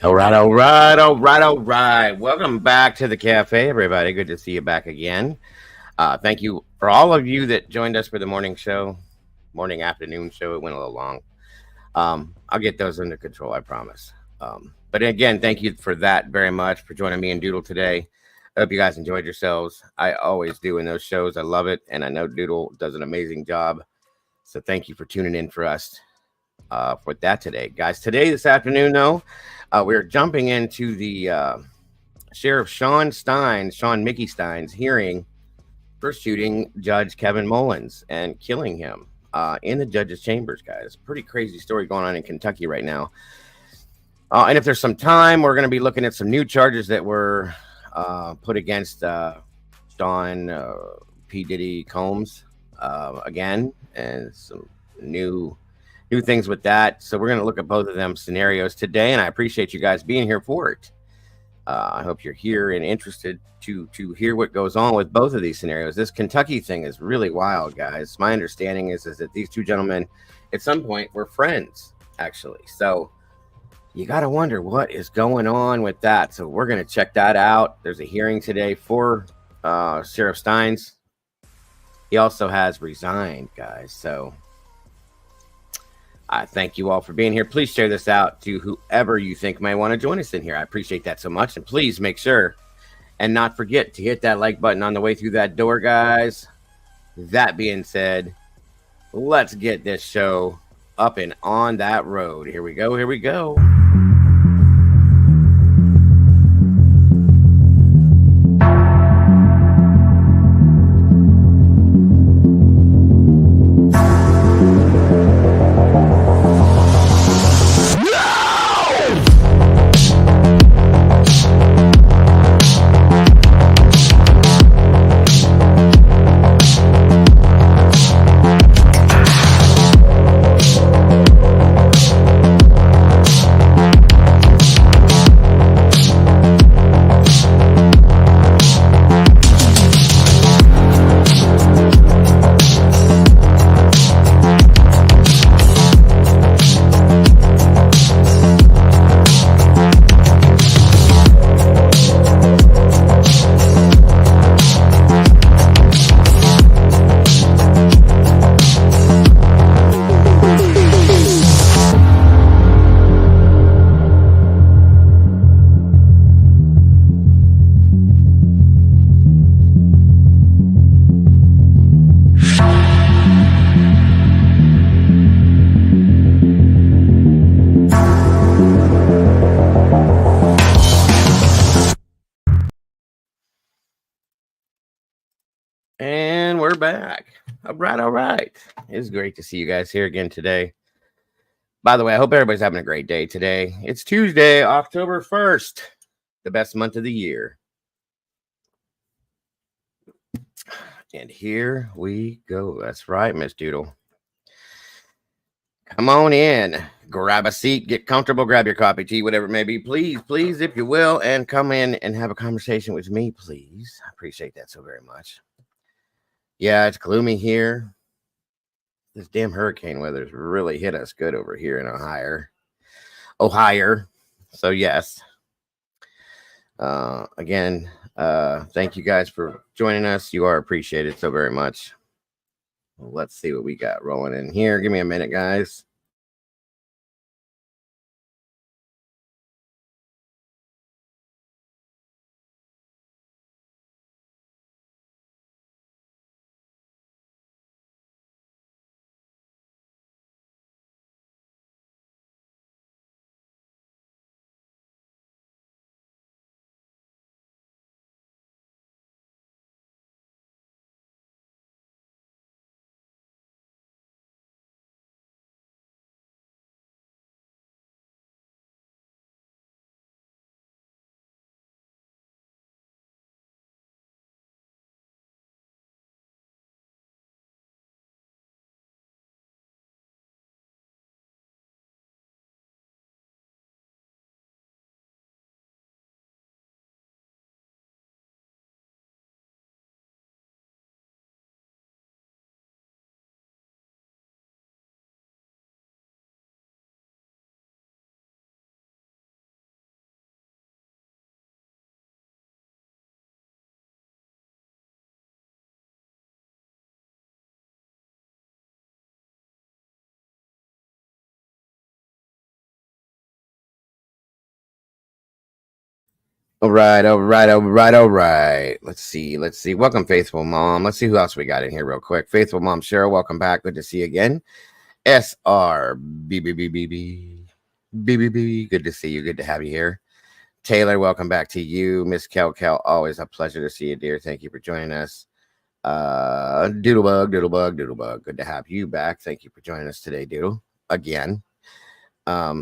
All right, all right, all right, all right. Welcome back to the cafe, everybody. Good to see you back again. Thank you for all of you that joined us for the morning show, morning afternoon show. It went a little long. I'll get those under control, I promise. But again, thank you for that very much for joining me and Doodle today. I hope you guys enjoyed yourselves. I always do in those shows. I love it, and I know Doodle does an amazing job. So thank you for tuning in for us for that today, guys. Today, this afternoon, though, we're jumping into the Sheriff Shawn Stines, Shawn Mickey Stines, hearing for shooting Judge Kevin Mullins and killing him in the judge's chambers, guys. Pretty crazy story going on in Kentucky right now. And if there's some time, we're going to be looking at some new charges that were put against Sean P. Diddy Combs again, and some new things with that. So we're going to look at both of them scenarios today, and I appreciate you guys being here for it. I hope you're here and interested to hear what goes on with both of these scenarios. This Kentucky thing is really wild, guys. My understanding is that these two gentlemen at some point were friends, actually. So you got to wonder what is going on with that. So we're going to check that out. There's a hearing today for Sheriff Stines. He also has resigned, guys. So I thank you all for being here. Please share this out to whoever you think may want to join us in here. I appreciate that so much. And please make sure and not forget to hit that like button on the way through that door, guys. That being said, let's get this show up and on that road. Here we go. Here we go. And we're back. All right, all right. It's great to see you guys here again today. By the way, I hope everybody's having a great day today. It's Tuesday, October 1st, the best month of the year. And here we go. That's right, Miss Doodle. Come on in. Grab a seat, get comfortable, grab your coffee, tea, whatever it may be. Please, if you will, and come in and have a conversation with me, please. I appreciate that so very much. Yeah, it's gloomy here. This damn hurricane weather's really hit us good over here in Ohio. So yes. Again, thank you guys for joining us. You are appreciated so very much. Let's see what we got rolling in here. Give me a minute, guys. All right, all right, all right, all right. Let's see, let's see. Welcome, Faithful Mom. Let's see who else we got in here real quick. Faithful Mom Cheryl, welcome back. Good to see you again. SRBBBBB. Good to see you. Good to have you here. Taylor, welcome back to you. Miss Kel, always a pleasure to see you, dear. Thank you for joining us. Doodlebug. Good to have you back. Thank you for joining us today, Doodle. Again. Let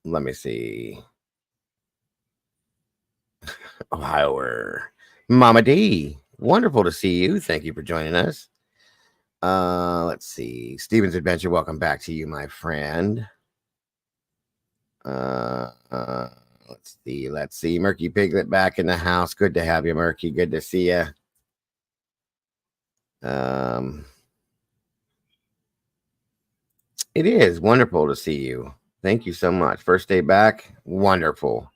me see. Ohio. Mama D. Wonderful to see you. Thank you for joining us. Let's see. Steven's Adventure, welcome back to you, my friend. Let's see. Murky Piglet back in the house. Good to have you, Murky. Good to see you. It is wonderful to see you. Thank you so much. First day back. Wonderful.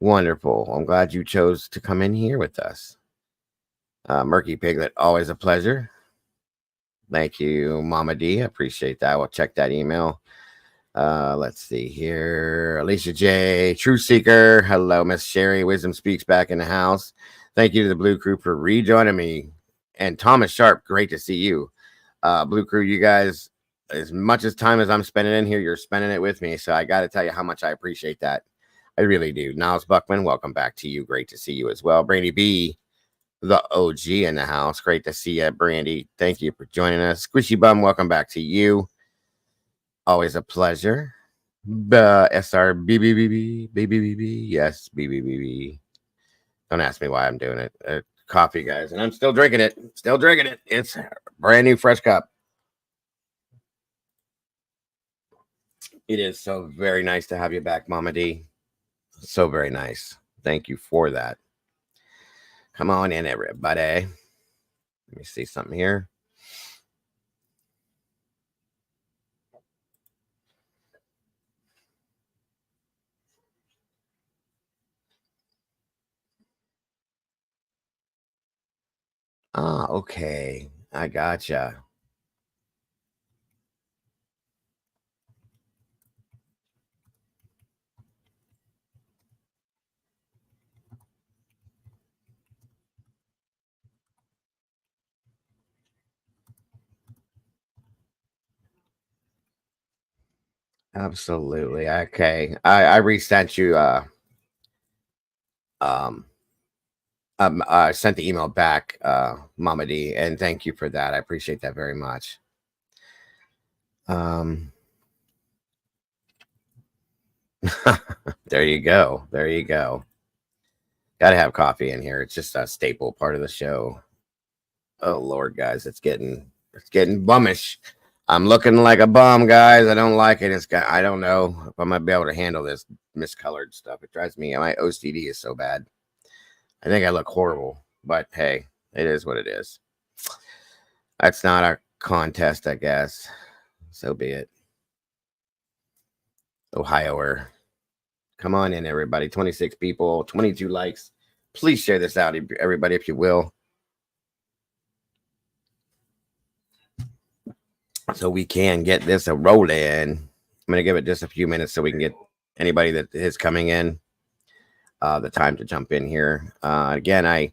I'm glad you chose to come in here with us. Murky Piglet, always a pleasure. Thank you, Mama D. I appreciate that. We'll check that email. Let's see here. Alicia J. True Seeker. Hello, Miss Sherry. Wisdom Speaks back in the house. Thank you to the Blue Crew for rejoining me. And Thomas Sharp, great to see you. Blue Crew, you guys, as much as time as I'm spending in here, you're spending it with me. So I got to tell you how much I appreciate that. I really do. Niles Buckman, welcome back to you. Great to see you as well. Brandy B, the OG in the house. Great to see you, Brandy. Thank you for joining us. Squishy Bum, welcome back to you. Always a pleasure. SRBBBB. Yes, BBBB. Don't ask me why I'm doing it. Coffee, guys. And I'm still drinking it. It's a brand new fresh cup. It is so very nice to have you back, Mama D. So very nice. Thank you for that. Come on in, everybody. Let me see something here. Okay. I gotcha. Absolutely. Okay. I resent you um I sent the email back, Mama D, and thank you for that. I appreciate that very much. There you go. Gotta have coffee in here. It's just a staple part of the show. Oh Lord, guys, it's getting bummish. I'm looking like a bum, guys. I don't like it. I don't know if I'm gonna be able to handle this miscolored stuff. It drives me. My OCD is so bad. I think I look horrible, but hey, it is what it is. That's not a contest, I guess. So be it. Ohioer. Come on in, everybody. 26 people, 22 likes. Please share this out, everybody, if you will. So we can get this a rolling. I'm going to give it just a few minutes so we can get anybody that is coming in the time to jump in here. Again, I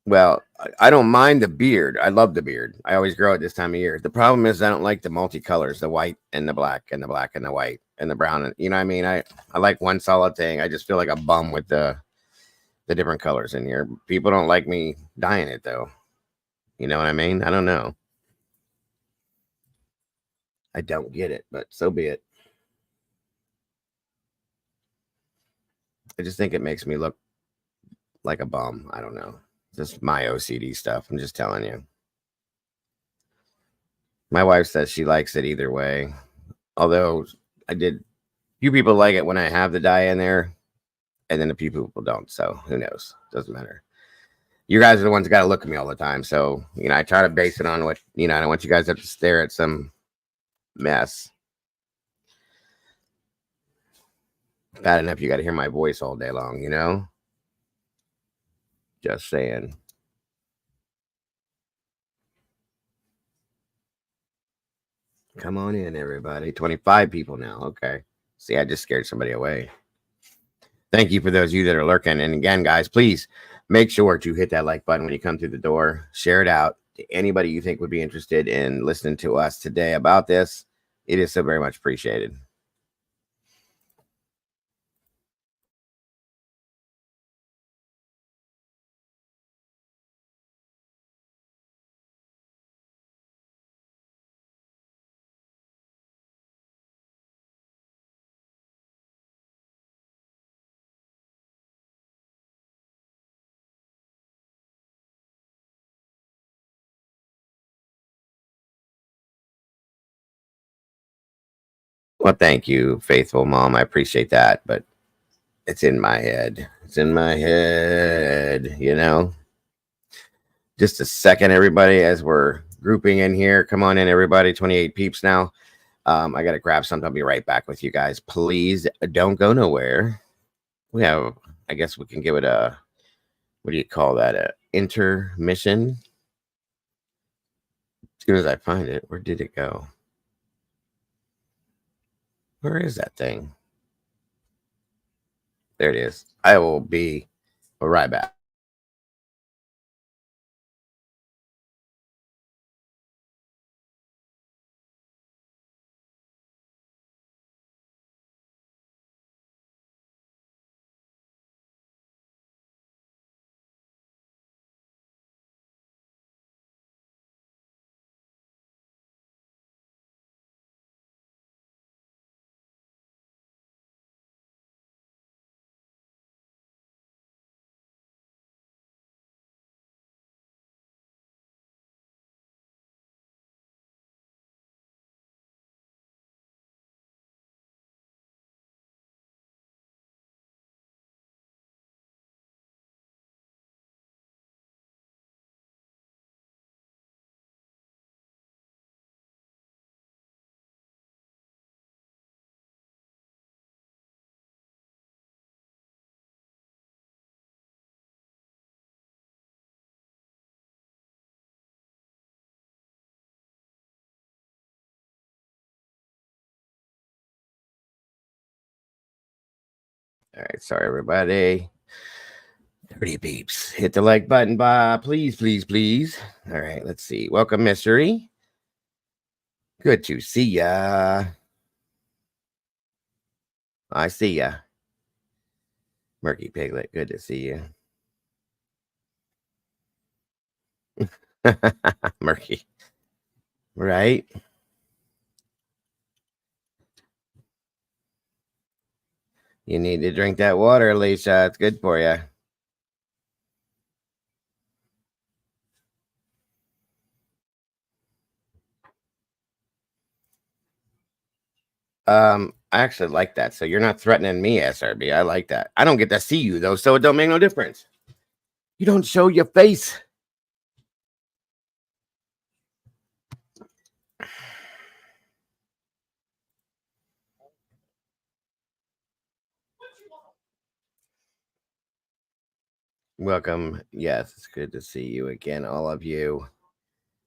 don't mind the beard. I love the beard. I always grow it this time of year. The problem is I don't like the multicolors, the white and the black and the black and the white and the brown. You know what I mean? I like one solid thing. I just feel like a bum with the different colors in here. People don't like me dyeing it though. You know what I mean? I don't know. I don't get it, but so be it. I just think it makes me look like a bum. I don't know. Just my OCD stuff. I'm just telling you. My wife says she likes it either way. Although few people like it when I have the dye in there, and then a few people don't. So who knows? Doesn't matter. You guys are the ones that got to look at me all the time. So, I try to base it on what, I don't want you guys to have to stare at some mess. Bad enough you got to hear my voice all day long. Just saying. Come on in, everybody. 25 people now. Okay. See, I just scared somebody away. Thank you for those of you that are lurking. And again, guys, please make sure to hit that like button when you come through the door. Share it out to anybody you think would be interested in listening to us today about this. It is so very much appreciated. Well, thank you, faithful mom. I appreciate that, but it's in my head. It's in my head, you know. Just a second, everybody, as we're grouping in here. Come on in, everybody. 28 peeps now. I got to grab something. I'll be right back with you guys. Please don't go nowhere. We have, I guess we can give it a, what do you call that? A intermission. As soon as I find it, where did it go? Where is that thing? There it is. I will be right back. All right. Sorry, everybody. 30 beeps. Hit the like button, Bob. Please, please, please. All right. Let's see. Welcome, Mystery. Good to see ya. I see ya. Murky Piglet. Good to see you. Murky. Right? You need to drink that water, Alicia. It's good for you. I actually like that. So you're not threatening me, SRB. I like that. I don't get to see you though, so it don't make no difference. You don't show your face. Welcome. Yes, it's good to see you again, all of you.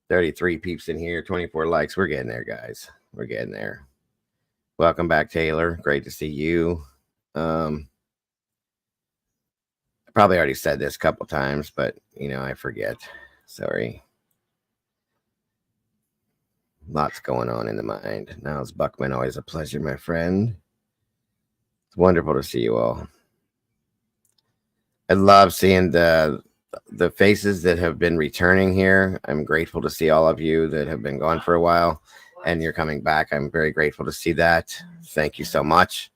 33 peeps in here, 24 likes. We're getting there, guys. We're getting there. Welcome back, Taylor. Great to see you. I probably already said this a couple times, but I forget. Sorry. Lots going on in the mind. Niles Buckman, always a pleasure, my friend. It's wonderful to see you all. I love seeing the faces that have been returning here. I'm grateful to see all of you that have been gone for a while and you're coming back. I'm very grateful to see that. Thank you so much.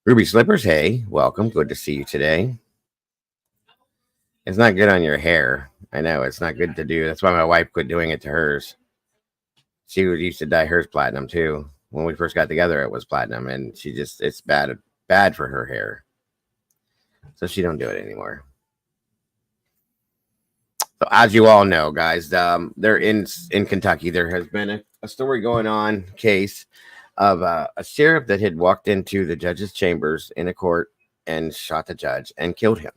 Ruby Slippers, hey, welcome. Good to see you today. It's not good on your hair. I know it's not good to do. That's why my wife quit doing it to hers. She used to dye hers platinum too. When we first got together, it was platinum, and it's bad for her hair. So she don't do it anymore. So as you all know, guys, they're in Kentucky. There has been a story going on, case of a sheriff that had walked into the judge's chambers in a court and shot the judge and killed him.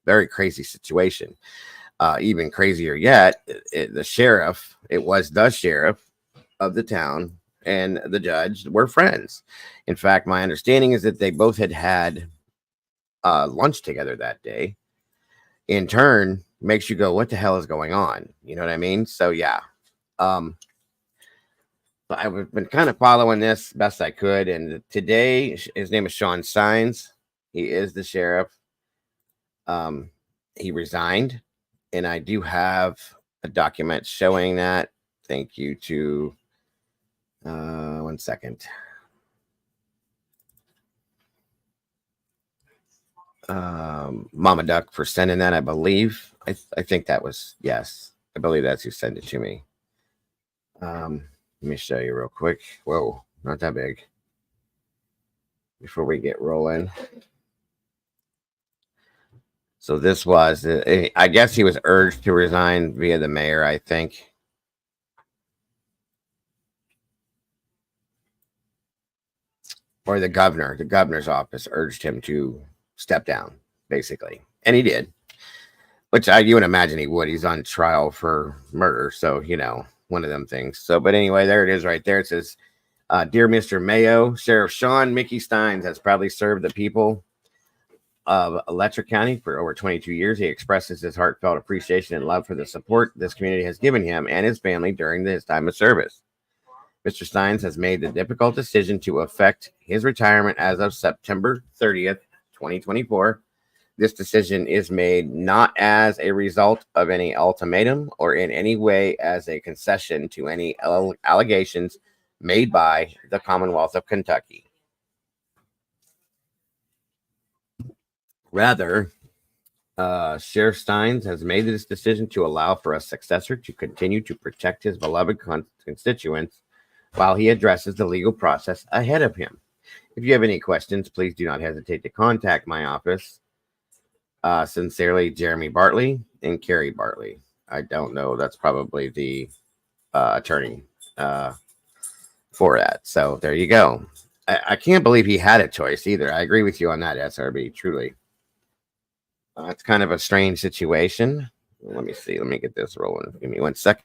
Very crazy situation. Even crazier yet, the sheriff, it was the sheriff of the town and the judge were friends. In fact, my understanding is that they both had lunch together that day, in turn makes you go, what the hell is going on? You know what I mean? So yeah. So I've been kind of following this best I could, and today his name is Shawn Stines. He is the sheriff. Um, he resigned, and I do have a document showing that. Thank you to 1 second. Mama Duck for sending that. I believe. I think that was, yes. I believe that's who sent it to me. Let me show you real quick. Whoa, not that big. Before we get rolling. So this was, I guess he was urged to resign via the mayor, I think. Or the governor. The governor's office urged him to step down, basically. And he did. Which you would imagine he would. He's on trial for murder. So, one of them things. So, but anyway, there it is right there. It says, Dear Mr. Mayo, Sheriff Shawn Mickey Stines has proudly served the people of Letcher County for over 22 years. He expresses his heartfelt appreciation and love for the support this community has given him and his family during his time of service. Mr. Stines has made the difficult decision to effect his retirement as of September 30th, 2024. This decision is made not as a result of any ultimatum or in any way as a concession to any allegations made by the Commonwealth of Kentucky. Rather, Sheriff Stines has made this decision to allow for a successor to continue to protect his beloved constituents while he addresses the legal process ahead of him. If you have any questions, please do not hesitate to contact my office. Sincerely, Jeremy Bartley and Carrie Bartley. I don't know. That's probably the attorney for that. So there you go. I can't believe he had a choice either. I agree with you on that, SRB, truly. It's kind of a strange situation. Let me see. Let me get this rolling. Give me 1 second.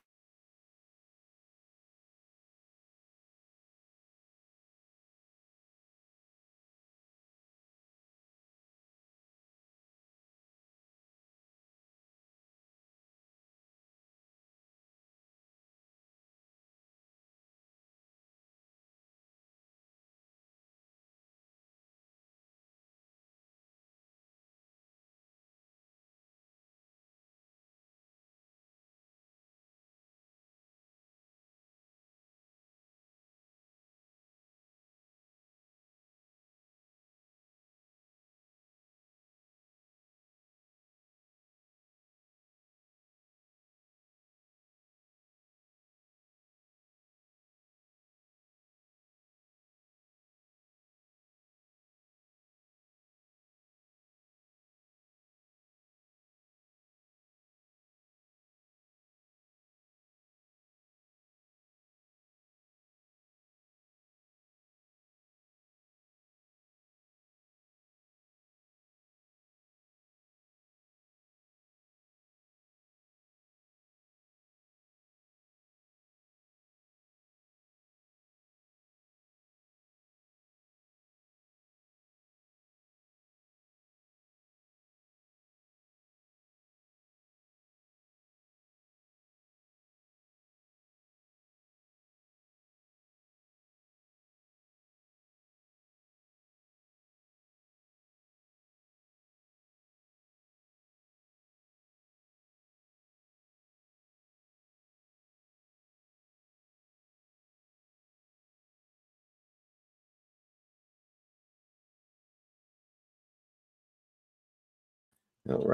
All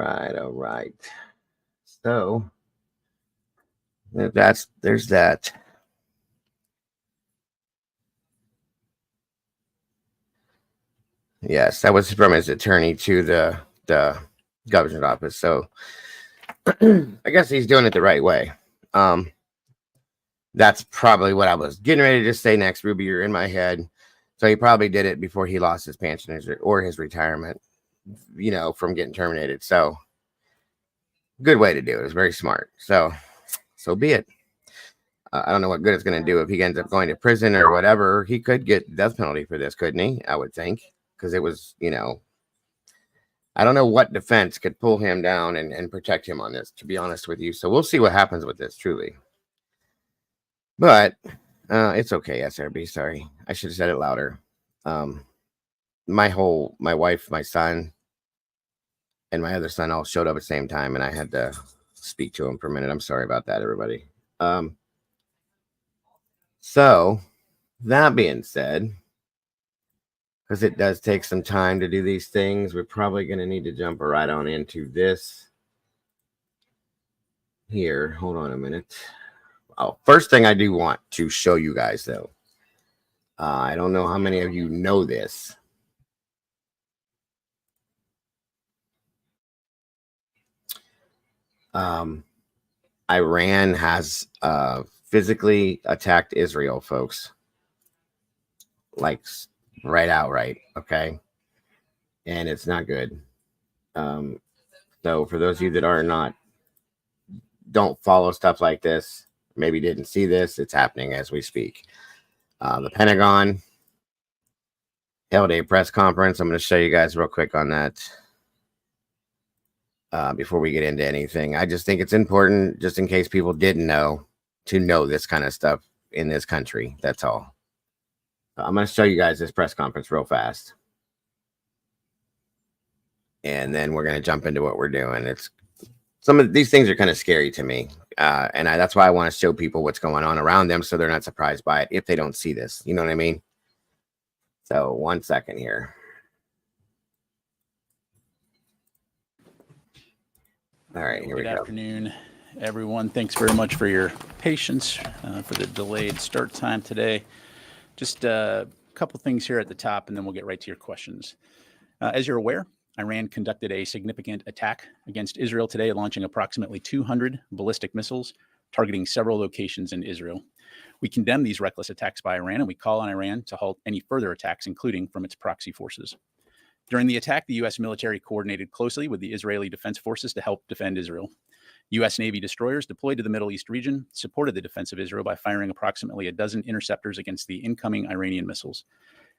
right. So there's that. Yes, that was from his attorney to the governor's office. So I guess he's doing it the right way. That's probably what I was getting ready to say next, Ruby. You're in my head. So he probably did it before he lost his pension or his retirement, from getting terminated. So good way to do it. It's very smart. So be it. I don't know what good it's going to do if he ends up going to prison or whatever. He could get death penalty for this, couldn't he? I would think, because it was, I don't know what defense could pull him down and protect him on this, to be honest with you. So we'll see what happens with this, truly. But it's okay, SRB. Sorry. I should have said it louder. My wife, my son, and my other son all showed up at the same time, and I had to speak to him for a minute. I'm sorry about that, everybody. So that being said, because it does take some time to do these things, we're probably going to need to jump right on into this here. Hold on a minute. Oh, first thing I do want to show you guys, though. I don't know how many of you know this. Iran has physically attacked Israel, folks. Like right outright, okay? And it's not good. So for those of you that don't follow stuff like this, maybe didn't see this, it's happening as we speak. The Pentagon held a press conference. I'm going to show you guys real quick on that before we get into anything. I just think it's important, just in case people didn't know, to know this kind of stuff in this country. That's all. I'm going to show you guys this press conference real fast. And then we're going to jump into what we're doing. Some of these things are kind of scary to me. And that's why I want to show people what's going on around them so they're not surprised by it if they don't see this. You know what I mean? So 1 second here. All right, here we go. Good afternoon, everyone. Thanks very much for your patience for the delayed start time today. Just a couple things here at the top, and then we'll get right to your questions. As you're aware, Iran conducted a significant attack against Israel today, launching approximately 200 ballistic missiles targeting several locations in Israel. We condemn these reckless attacks by Iran, and we call on Iran to halt any further attacks, including from its proxy forces. During the attack, the U.S. military coordinated closely with the Israeli Defense Forces to help defend Israel. U.S. Navy destroyers deployed to the Middle East region supported the defense of Israel by firing approximately a dozen interceptors against the incoming Iranian missiles.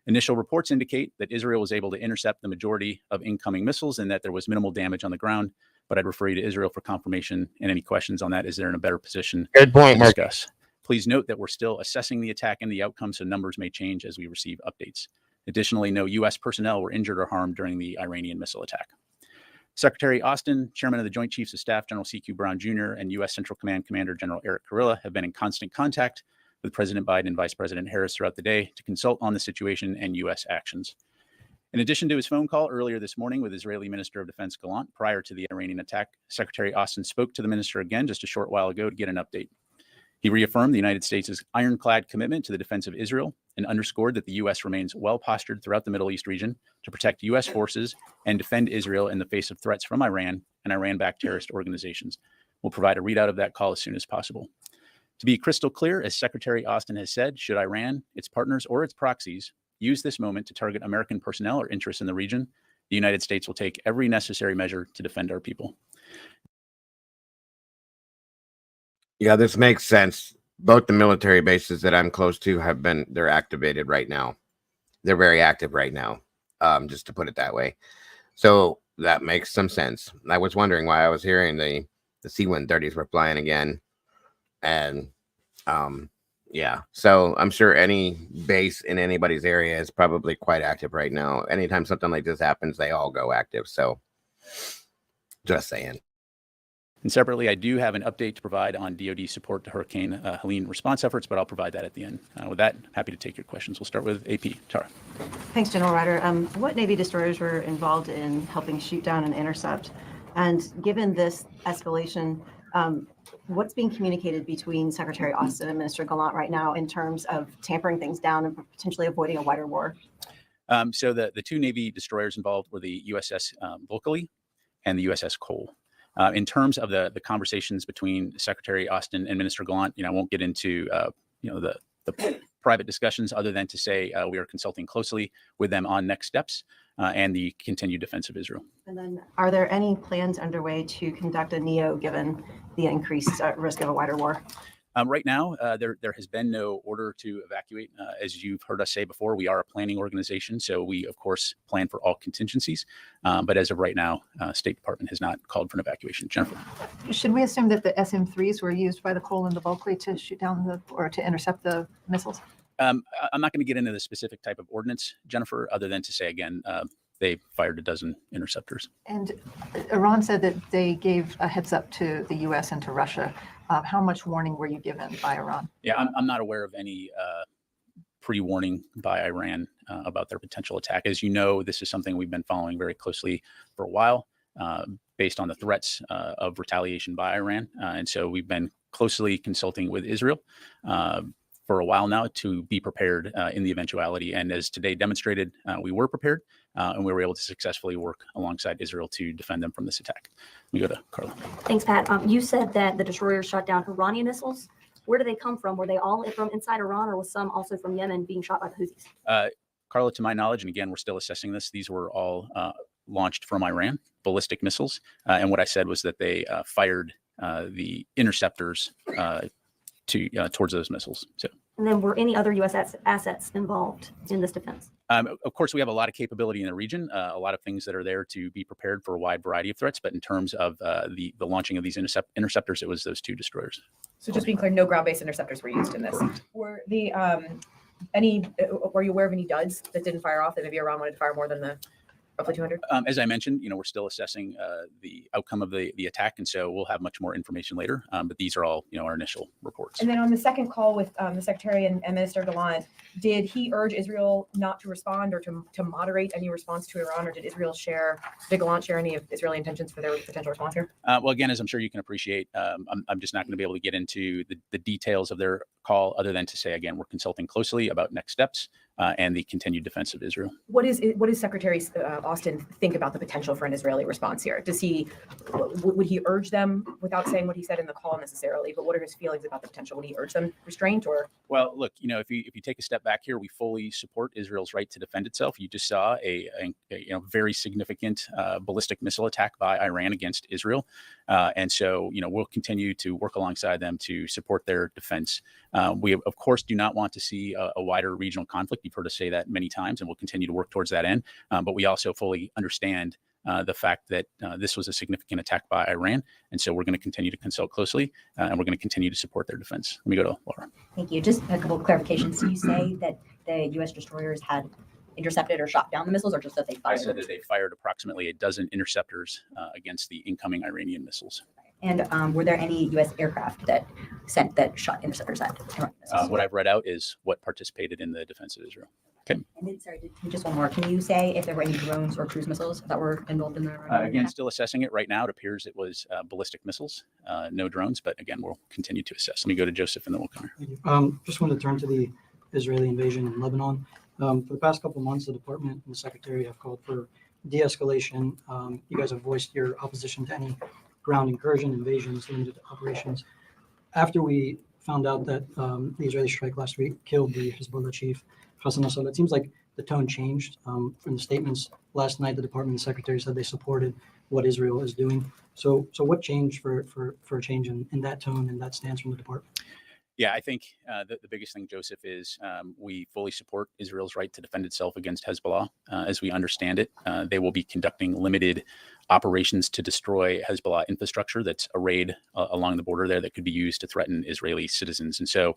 Initial reports indicate that Israel was able to intercept the majority of incoming missiles and that there was minimal damage on the ground, but I'd refer you to Israel for confirmation, and any questions on that is they're in a better position Good point, to discuss. Please note that we're still assessing the attack and the outcome, so numbers may change as we receive updates. Additionally, no U.S. personnel were injured or harmed during the Iranian missile attack. Secretary Austin, Chairman of the Joint Chiefs of Staff General C.Q. Brown Jr., and U.S. Central Command Commander General Eric Kurilla have been in constant contact with President Biden and Vice President Harris throughout the day to consult on the situation and U.S. actions. In addition to his phone call earlier this morning with Israeli Minister of Defense Gallant prior to the Iranian attack, Secretary Austin spoke to the minister again just a short while ago to get an update. He reaffirmed the United States' ironclad commitment to the defense of Israel and underscored that the U.S. remains well-postured throughout the Middle East region to protect U.S. forces and defend Israel in the face of threats from Iran and Iran-backed terrorist organizations. We'll provide a readout of that call as soon as possible. To be crystal clear, as Secretary Austin has said, should Iran, its partners, or its proxies use this moment to target American personnel or interests in the region, the United States will take every necessary measure to defend our people. Yeah, this makes sense. Both the military bases that I'm close to they're activated right now. They're very active right now, just to put it that way. So that makes some sense. I was wondering why I was hearing the C-130s were flying again. And yeah, so I'm sure any base in anybody's area is probably quite active right now. Anytime something like this happens, they all go active. So just saying. And separately, I do have an update to provide on DoD support to Hurricane Helene response efforts, but I'll provide that at the end. With that, happy to take your questions. We'll start with AP. Tara. Thanks, General Ryder. What Navy destroyers were involved in helping shoot down and intercept? And given this escalation, what's being communicated between Secretary Austin and Minister Gallant right now in terms of tampering things down and potentially avoiding a wider war? So the two Navy destroyers involved were the USS Volkley and the USS Cole. In terms of the conversations between Secretary Austin and Minister Gallant, I won't get into the private discussions other than to say we are consulting closely with them on next steps and the continued defense of Israel. And then, are there any plans underway to conduct a NEO given the increased risk of a wider war? Right now, there has been no order to evacuate. As you've heard us say before, we are a planning organization, so we, of course, plan for all contingencies. But as of right now, State Department has not called for an evacuation. Jennifer. Should we assume that the SM-3s were used by the Cole and the Bulkley to shoot down or to intercept the missiles? I'm not going to get into the specific type of ordnance, Jennifer, other than to say, again, they fired a dozen interceptors. And Iran said that they gave a heads up to the U.S. and to Russia. How much warning were you given by Iran? Yeah, I'm not aware of any pre-warning by Iran about their potential attack. As you know, this is something we've been following very closely for a while, based on the threats of retaliation by Iran. And so we've been closely consulting with Israel for a while now to be prepared in the eventuality. And as today demonstrated, we were prepared and we were able to successfully work alongside Israel to defend them from this attack. Let me go to Carla. Thanks, Pat. You said that the destroyers shot down Iranian missiles. Where do they come from? Were they all from inside Iran, or was some also from Yemen being shot by the Houthis? Carla, to my knowledge, and again, we're still assessing this, these were all launched from Iran, ballistic missiles. And what I said was that they fired the interceptors towards those missiles. So. And then were any other U.S. assets involved in this defense? Of course, we have a lot of capability in the region, a lot of things that are there to be prepared for a wide variety of threats. But in terms of the launching of these interceptors, it was those two destroyers. So just being clear, no ground-based interceptors were used in this. Were the were you aware of any duds that didn't fire off, that maybe Iran wanted to fire more than the roughly 200? As I mentioned, we're still assessing the outcome of the attack, and so we'll have much more information later. But these are all, our initial reports. And then on the second call with the Secretary and Minister Gallant, did he urge Israel not to respond or to moderate any response to Iran, or did Gallant share any of Israeli intentions for their potential response here? Well, again, as I'm sure you can appreciate, I'm just not going to be able to get into the details of their call, other than to say, again, we're consulting closely about next steps and the continued defense of Israel. What does Secretary Austin think about the potential for an Israeli response here? Would he urge them, without saying what he said in the call necessarily, but what are his feelings about the potential? Would he urge them restraint or? Well, look, if you take a step back here, we fully support Israel's right to defend itself. You just saw a very significant ballistic missile attack by Iran against Israel. And so, we'll continue to work alongside them to support their defense. We, of course, do not want to see a wider regional conflict. You've heard us say that many times, and we'll continue to work towards that end. But we also fully understand the fact that this was a significant attack by Iran. And so we're going to continue to consult closely, and we're going to continue to support their defense. Let me go to Laura. Thank you. Just a couple of clarifications. So you say that the U.S. destroyers had intercepted or shot down the missiles, or just that they fired? I said that they fired approximately a dozen interceptors against the incoming Iranian missiles. And were there any U.S. aircraft that shot interceptors at Iranian missiles? What I've read out is what participated in the defense of Israel. Okay. And then, sorry, just one more. Can you say if there were any drones or cruise missiles that were involved in the again, still assessing it right now. It appears it was ballistic missiles, no drones, but again, we'll continue to assess. Let me go to Joseph and then we'll come here. Thank you. Just wanted to turn to the Israeli invasion in Lebanon. For the past couple of months, the department and the secretary have called for de-escalation. You guys have voiced your opposition to any ground incursion, invasions, limited operations. After we found out that the Israeli strike last week killed the Hezbollah chief, Hassan Nasrallah, it seems like the tone changed. From the statements last night, the department and secretary said they supported what Israel is doing. So what changed for a change in that tone and that stance from the department? Yeah, I think the biggest thing, Joseph, is we fully support Israel's right to defend itself against Hezbollah. As we understand it, they will be conducting limited operations to destroy Hezbollah infrastructure that's arrayed along the border there that could be used to threaten Israeli citizens. And so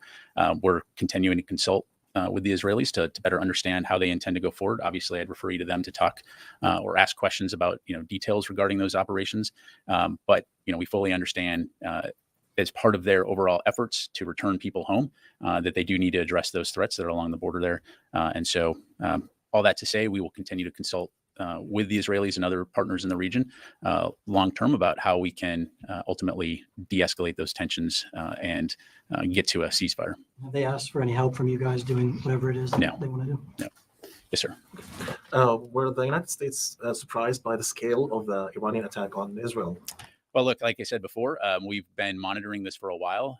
we're continuing to consult with the Israelis to better understand how they intend to go forward. Obviously, I'd refer you to them to talk or ask questions about details regarding those operations. But we fully understand as part of their overall efforts to return people home, that they do need to address those threats that are along the border there. And so all that to say, we will continue to consult with the Israelis and other partners in the region long-term about how we can ultimately de-escalate those tensions and get to a ceasefire. Have they asked for any help from you guys doing whatever it is that they want to do? No. Yes, sir. Were the United States surprised by the scale of the Iranian attack on Israel? Well, look, like I said before, we've been monitoring this for a while.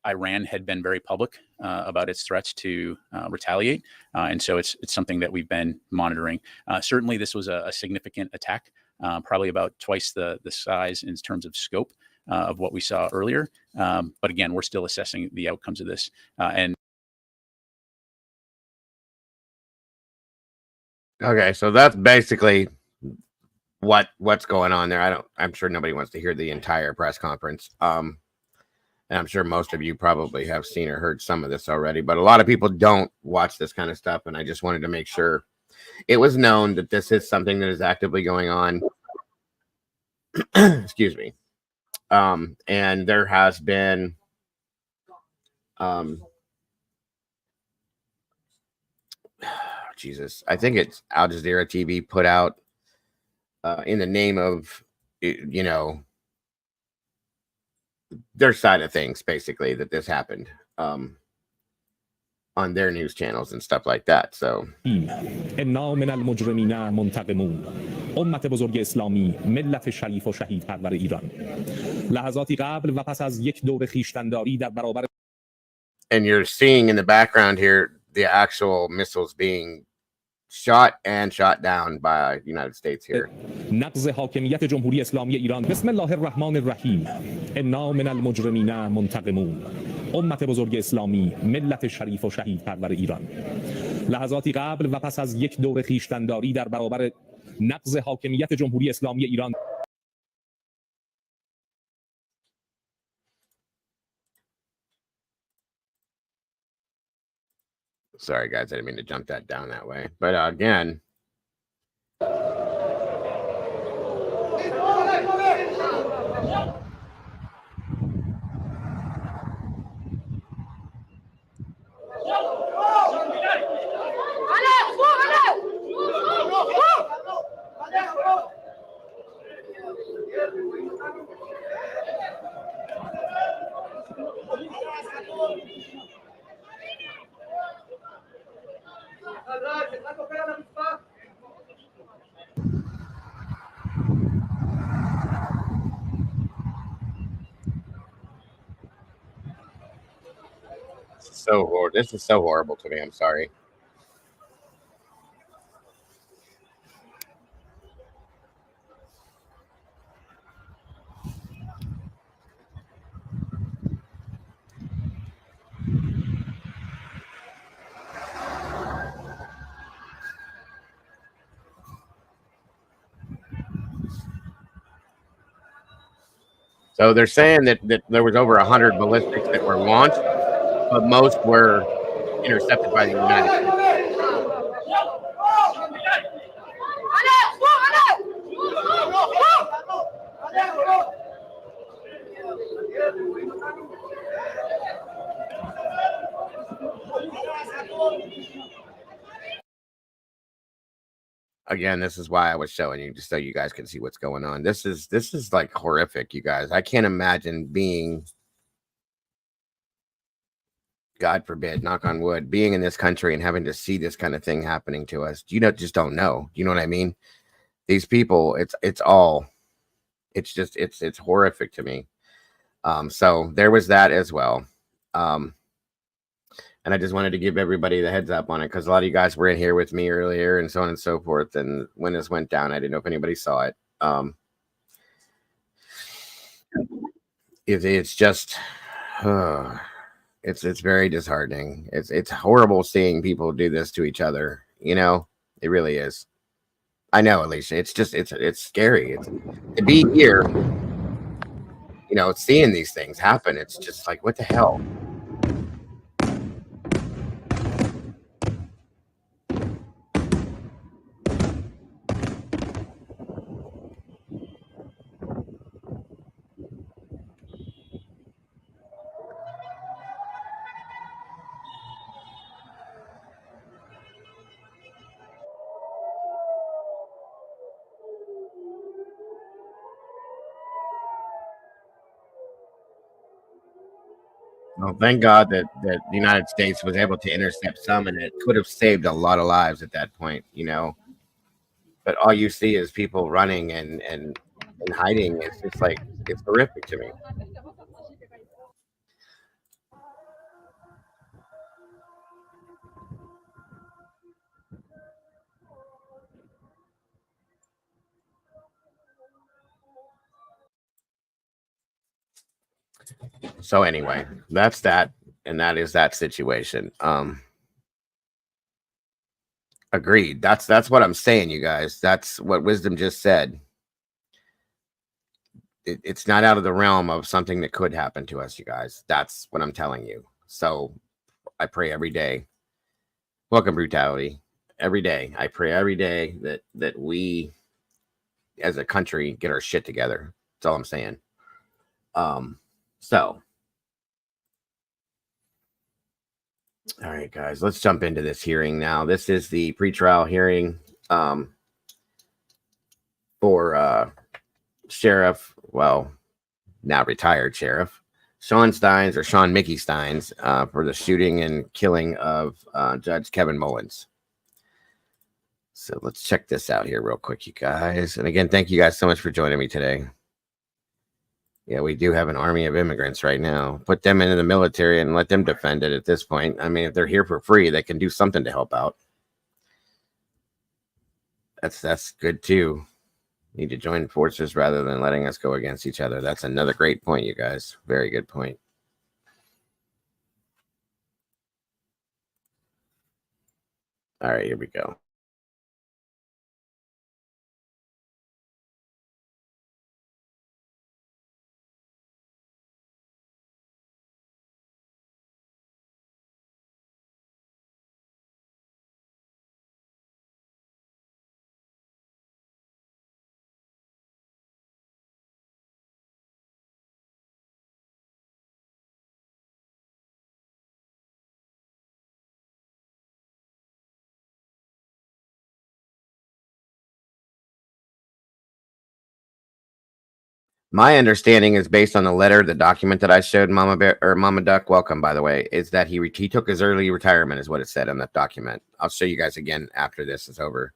Iran had been very public about its threats to retaliate. And so it's something that we've been monitoring. Certainly, this was a significant attack, probably about twice the size in terms of scope of what we saw earlier. But again, we're still assessing the outcomes of this. Okay, so that's basically what's going on there. I'm sure nobody wants to hear the entire press conference. And I'm sure most of you probably have seen or heard some of this already, but a lot of people don't watch this kind of stuff. And I just wanted to make sure it was known that this is something that is actively going on. Excuse me. And there has been, Jesus, I think it's Al Jazeera TV put out in the name of, you know, their side of things, basically, that this happened on their news channels and stuff like that. So انا من المجرمین منتقمون امت بزرگ اسلامی ملت شریف و شهید پرور ایران لحظاتی قبل و پس از یک دور خویشتنداری در برابر and you're seeing in the background here the actual missiles being shot down by the United States here. نقض حاکمیت جمهوری اسلامی ایران بسم الله الرحمن الرحیم انا من المجرمین منتقمون امت بزرگ اسلامی ملت شریف و شهید پرور ایران لحظاتی قبل و پس از یک دور خویشتنداری در برابر نقض حاکمیت جمهوری اسلامی ایران. Sorry guys, I didn't mean to jump that down that way, but again, this is so horrible to me. I'm sorry. So they're saying that there was over 100 ballistics that were launched, but most were intercepted by the United States. Again, this is why I was showing you, just so you guys can see what's going on. This is like horrific, you guys. I can't imagine being, God forbid, knock on wood, being in this country and having to see this kind of thing happening to us. You know, just don't know. You know what I mean? These people, it's horrific to me. So there was that as well. And I just wanted to give everybody the heads up on it, because a lot of you guys were in here with me earlier and so on and so forth. And when this went down, I didn't know if anybody saw it. It's just, it's very disheartening. It's horrible seeing people do this to each other. You know, it really is. I know, Alicia. It's just, it's scary. To be here, you know, seeing these things happen. It's just like, what the hell? Well, thank God that the United States was able to intercept some, and it could have saved a lot of lives at that point, you know. But all you see is people running and hiding. It's just like, it's horrific to me. So anyway, that's that, and that is that situation. Agreed. That's what I'm saying, you guys. That's what Wisdom just said. It's not out of the realm of something that could happen to us, you guys. That's what I'm telling you. So I pray every day. Welcome, Brutality. Every day. I pray every day that we as a country get our shit together. That's all I'm saying. So all right, guys, let's jump into this hearing now. This is the pretrial hearing for Sheriff, well, now retired Sheriff Shawn Stines, or Shawn Mickey Stines, for the shooting and killing of Judge Kevin Mullins. So let's check this out here real quick, you guys. And again, thank you guys so much for joining me today. Yeah, we do have an army of immigrants right now. Put them into the military and let them defend it at this point. I mean, if they're here for free, they can do something to help out. That's good too. Need to join forces rather than letting us go against each other. That's another great point, you guys. Very good point. All right, here we go. My understanding is based on the letter, the document that I showed Mama Bear or Mama Duck. Welcome, by the way, is that he took his early retirement, is what it said on that document. I'll show you guys again after this is over,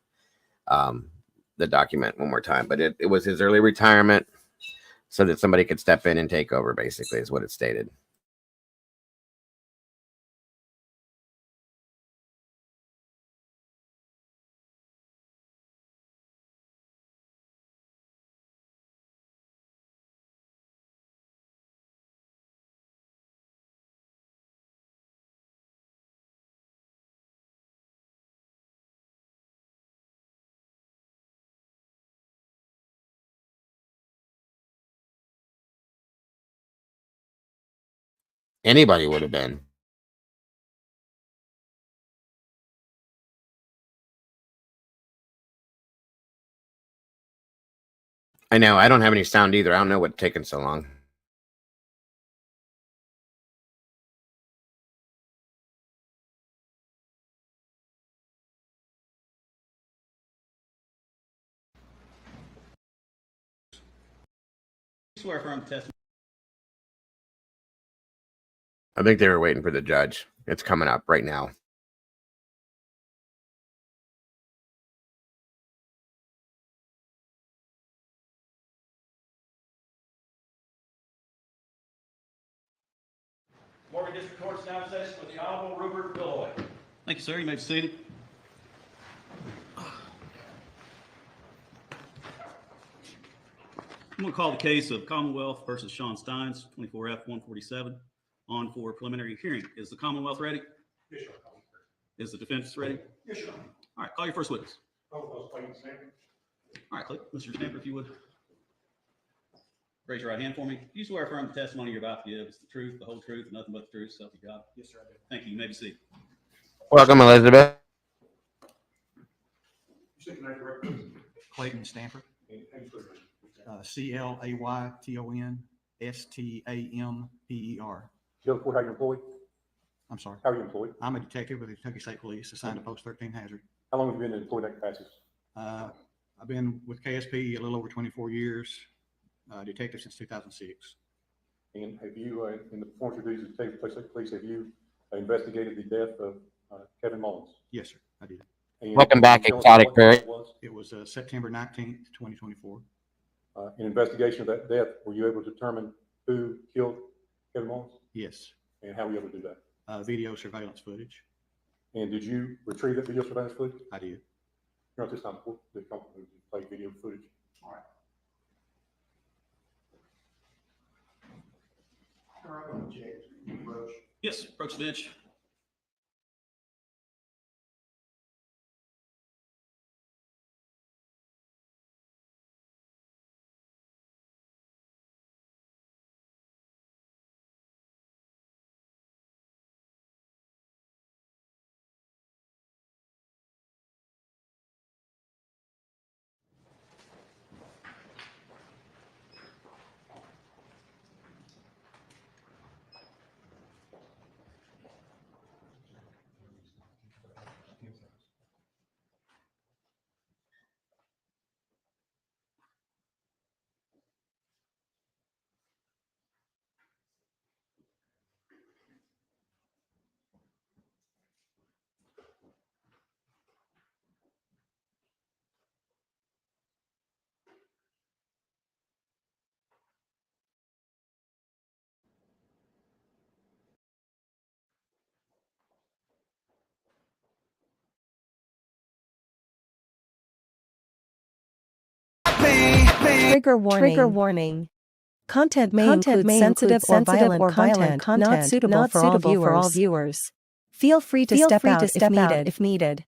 the document one more time. But it was his early retirement so that somebody could step in and take over. Basically, is what it stated. Anybody would have been. I know. I don't have any sound either. I don't know what's taking so long. Swear firm testimony. I think they were waiting for the judge. It's coming up right now. Morgan District Court's now in session with the Honorable Rupert Billoy. Thank you, sir. You may be seated. I'm going to call the case of Commonwealth versus Shawn Stines, 24F147, on for preliminary hearing. Is the Commonwealth ready? Yes, sir. Is the defense ready? Yes, sir. All right, call your first witness. All right, click. Mr. Stamper, if you would. Raise your right hand for me. Do you swear affirm the testimony you're about to give is the truth, the whole truth, and nothing but the truth, so help you God? Yes, sir, I do. Thank you. You may be seated. Welcome, Elizabeth. You said your name correct? Clayton Stanford, And you swear your name. ClaytonStamper. Tell the court how you're employed. I'm sorry. How are you employed? I'm a detective with the Kentucky State Police assigned to Post 13 Hazard. How long have you been employed in that capacity? I've been with KSP a little over 24 years, detective since 2006. And have you, in the performance of duties as detective with State Police, have you investigated the death of Kevin Mullins? Yes, sir, I did. And Welcome back, can you tell us Exotic what Bird. that was? It was September 19th, 2024. In investigation of that death, were you able to determine who killed Kevin Mullins? Yes. And how were you able to do that? Video surveillance footage. And did you retrieve that video surveillance footage? I did. You're not this time, the company who played video footage. All right. Approach the bench. Trigger warning. Content may include sensitive or violent content not suitable for all viewers. Feel free to step out if needed.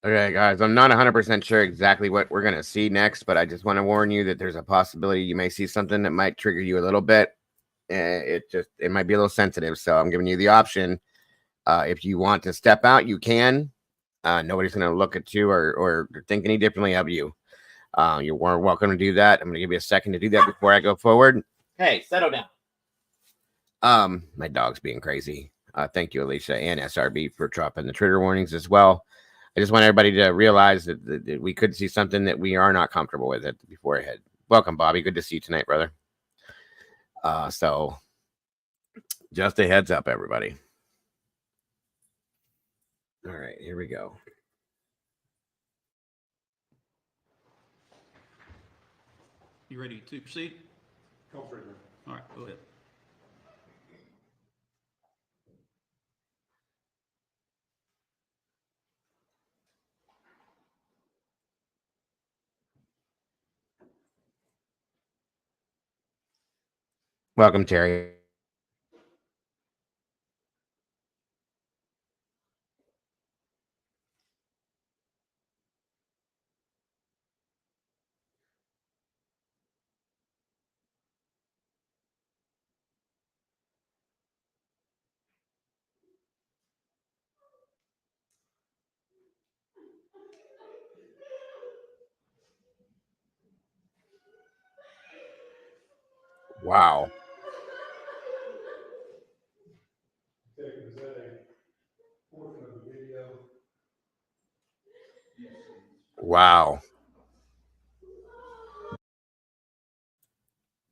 Okay, guys, I'm not 100% sure exactly what we're going to see next, but I just want to warn you that there's a possibility you may see something that might trigger you a little bit. It might be a little sensitive, so I'm giving you the option. If you want to step out, you can. Nobody's going to look at you or think any differently of you. You're welcome to do that. I'm going to give you a second to do that before I go forward. Hey, settle down. My dog's being crazy. Thank you, Alicia and SRB, for dropping the trigger warnings as well. I just want everybody to realize that we could see something that we are not comfortable with it before I head. Welcome, Bobby. Good to see you tonight, brother. So just a heads up, everybody. All right, here we go. You ready to proceed? Call trigger. All right, go ahead. Welcome, Terry. Wow. Is that a portion of the video? Wow.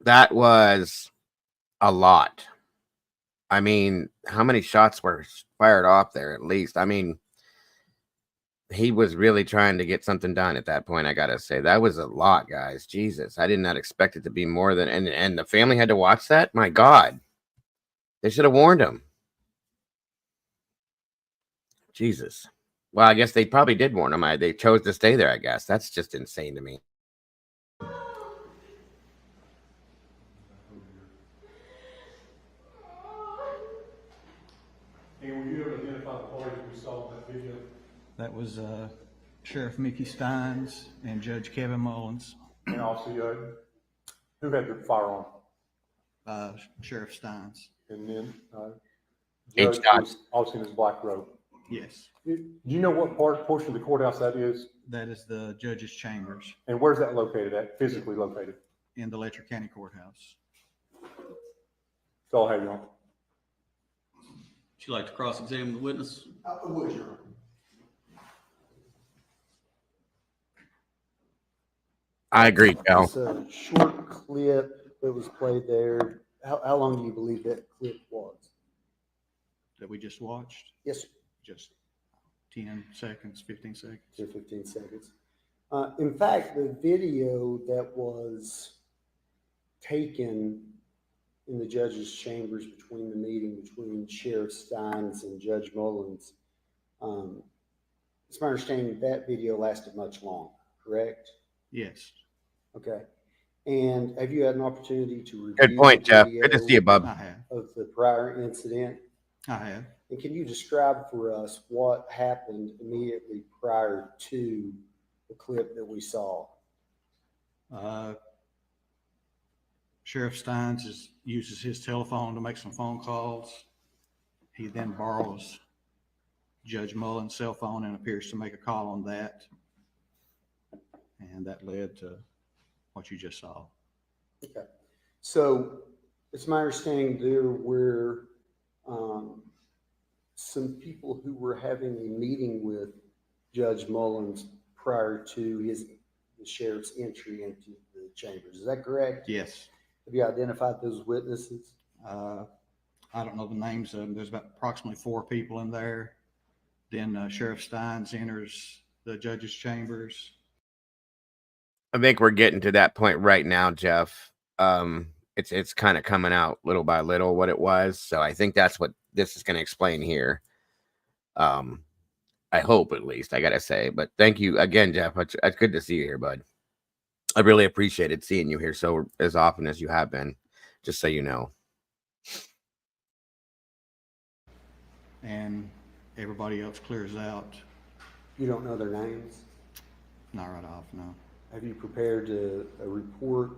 That was a lot. I mean, how many shots were fired off there at least? I mean, he was really trying to get something done at that point, I gotta say. That was a lot, guys. Jesus. I did not expect it to be more than and the family had to watch that? My God. They should have warned him. Jesus. Well, I guess they probably did warn him. They chose to stay there, I guess. That's just insane to me. And will you ever identify the parties we saw in that video? That was Sheriff Mickey Stines and Judge Kevin Mullins. And also, who had the firearm? Sheriff Stines. And then H. Judge was also in his black robe. Yes. Do you know what portion of the courthouse that is? That is the judge's chambers And where's that located at, physically located? in the Letcher County Courthouse. So I'll have you on. Would you like to cross-examine the witness? I would, Your Honor. I agree, Cal. It's a short clip that was played there. How long do you believe that clip was? That we just watched? Yes, sir. Just 10 seconds, 15 seconds. 10, 15 seconds. In fact, the video that was taken in the judge's chambers between the meeting between Sheriff Stines and Judge Mullins, it's my understanding that video lasted much longer, correct? Yes. Okay. And have you had an opportunity to review Good point, the Jeff. Good to video see you, bub. I have. of the prior incident? I have. And can you describe for us what happened immediately prior to the clip that we saw? Sheriff Stines uses his telephone to make some phone calls. He then borrows Judge Mullins' cell phone and appears to make a call on that. And that led to what you just saw. Okay. So it's my understanding there were some people who were having a meeting with Judge Mullins prior to the sheriff's entry into the chambers. Is that correct? Yes. Have you identified those witnesses? I don't know the names of them. There's about approximately 4 people in there. Then Sheriff Stines enters the judge's chambers. I think we're getting to that point right now, Jeff. It's kind of coming out little by little what it was. So I think that's what this is going to explain here. I hope, at least, I gotta say. But thank you again, Jeff. It's good to see you here, bud. I really appreciated seeing you here so as often as you have been, just so you know. And everybody else clears out. You don't know their names? Not right off, no. Have you prepared a report?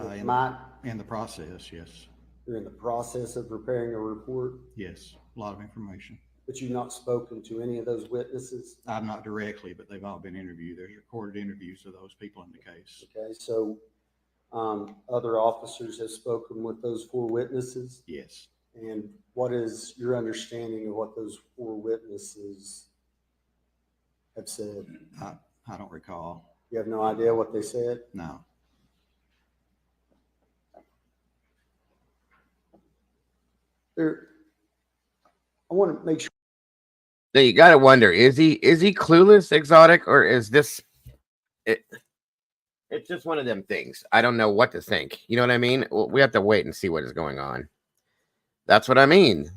In the process, yes. You're in the process of preparing a report? Yes, a lot of information. But you've not spoken to any of those witnesses? I've not directly, but they've all been interviewed. There's recorded interviews of those people in the case. Okay, so other officers have spoken with those 4 witnesses? Yes. And what is your understanding of what those 4 witnesses have said? I don't recall. You have no idea what they said? No. I want to make sure. Now you gotta wonder, is he clueless, exotic, or is this it? It's just one of them things. I don't know what to think. You know what I mean? We have to wait and see what is going on. That's what I mean.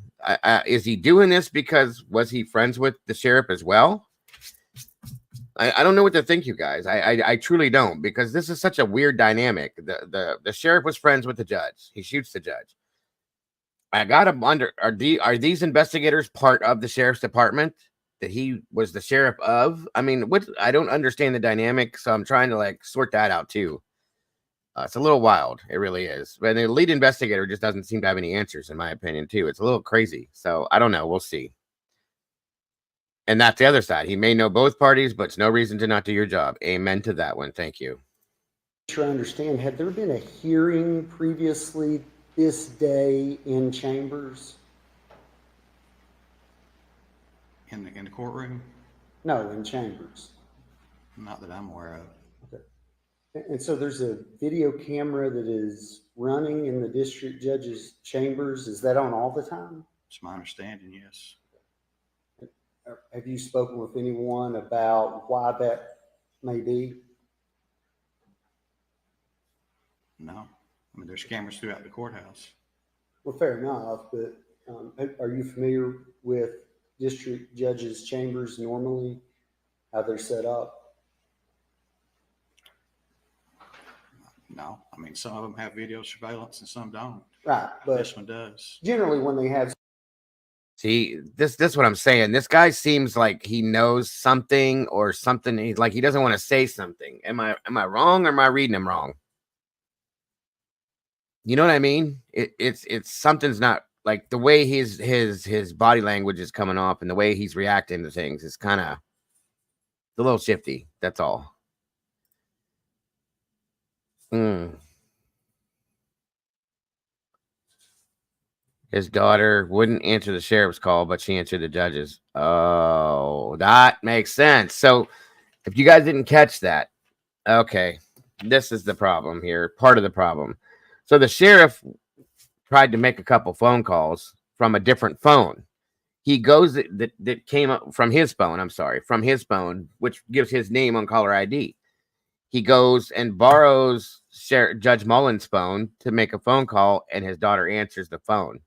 Is he doing this because was he friends with the sheriff as well? I don't know what to think, you guys. I truly don't, because this is such a weird dynamic. The sheriff was friends with the judge. He shoots the judge. I gotta wonder, are these investigators part of the sheriff's department that he was the sheriff of? I mean, I don't understand the dynamic, so I'm trying to sort that out too. It's a little wild. It really is. But the lead investigator just doesn't seem to have any answers, in my opinion, too. It's a little crazy. So I don't know. We'll see. And that's the other side. He may know both parties, but it's no reason to not do your job. Amen to that one. Thank you. Sure, I understand. Had there been a hearing previously this day in chambers? In the courtroom? No, in chambers. Not that I'm aware of. Okay. And so there's a video camera that is running in the district judge's chambers. Is that on all the time? It's my understanding, yes. Have you spoken with anyone about why that may be? No. I mean, there's cameras throughout the courthouse. Well, fair enough, but are you familiar with district judges' chambers normally, how they're set up? No. I mean, some of them have video surveillance and some don't. Right, but this one does. Generally, when they have. See, this what I'm saying. This guy seems like he knows something or something. He's like he doesn't want to say something. Am I wrong, or am I reading him wrong? You know what I mean? It's something's not like the way his body language is coming off and the way he's reacting to things is kind of a little shifty. That's all. His daughter wouldn't answer the sheriff's call, but she answered the judge's. Oh, that makes sense. So if you guys didn't catch that, okay, this is the problem here. Part of the problem. So the sheriff tried to make a couple phone calls from a different phone. He goes that came up from his phone. I'm sorry, from his phone, which gives his name on caller ID. He goes and borrows Judge Mullins' phone to make a phone call, and his daughter answers the phone.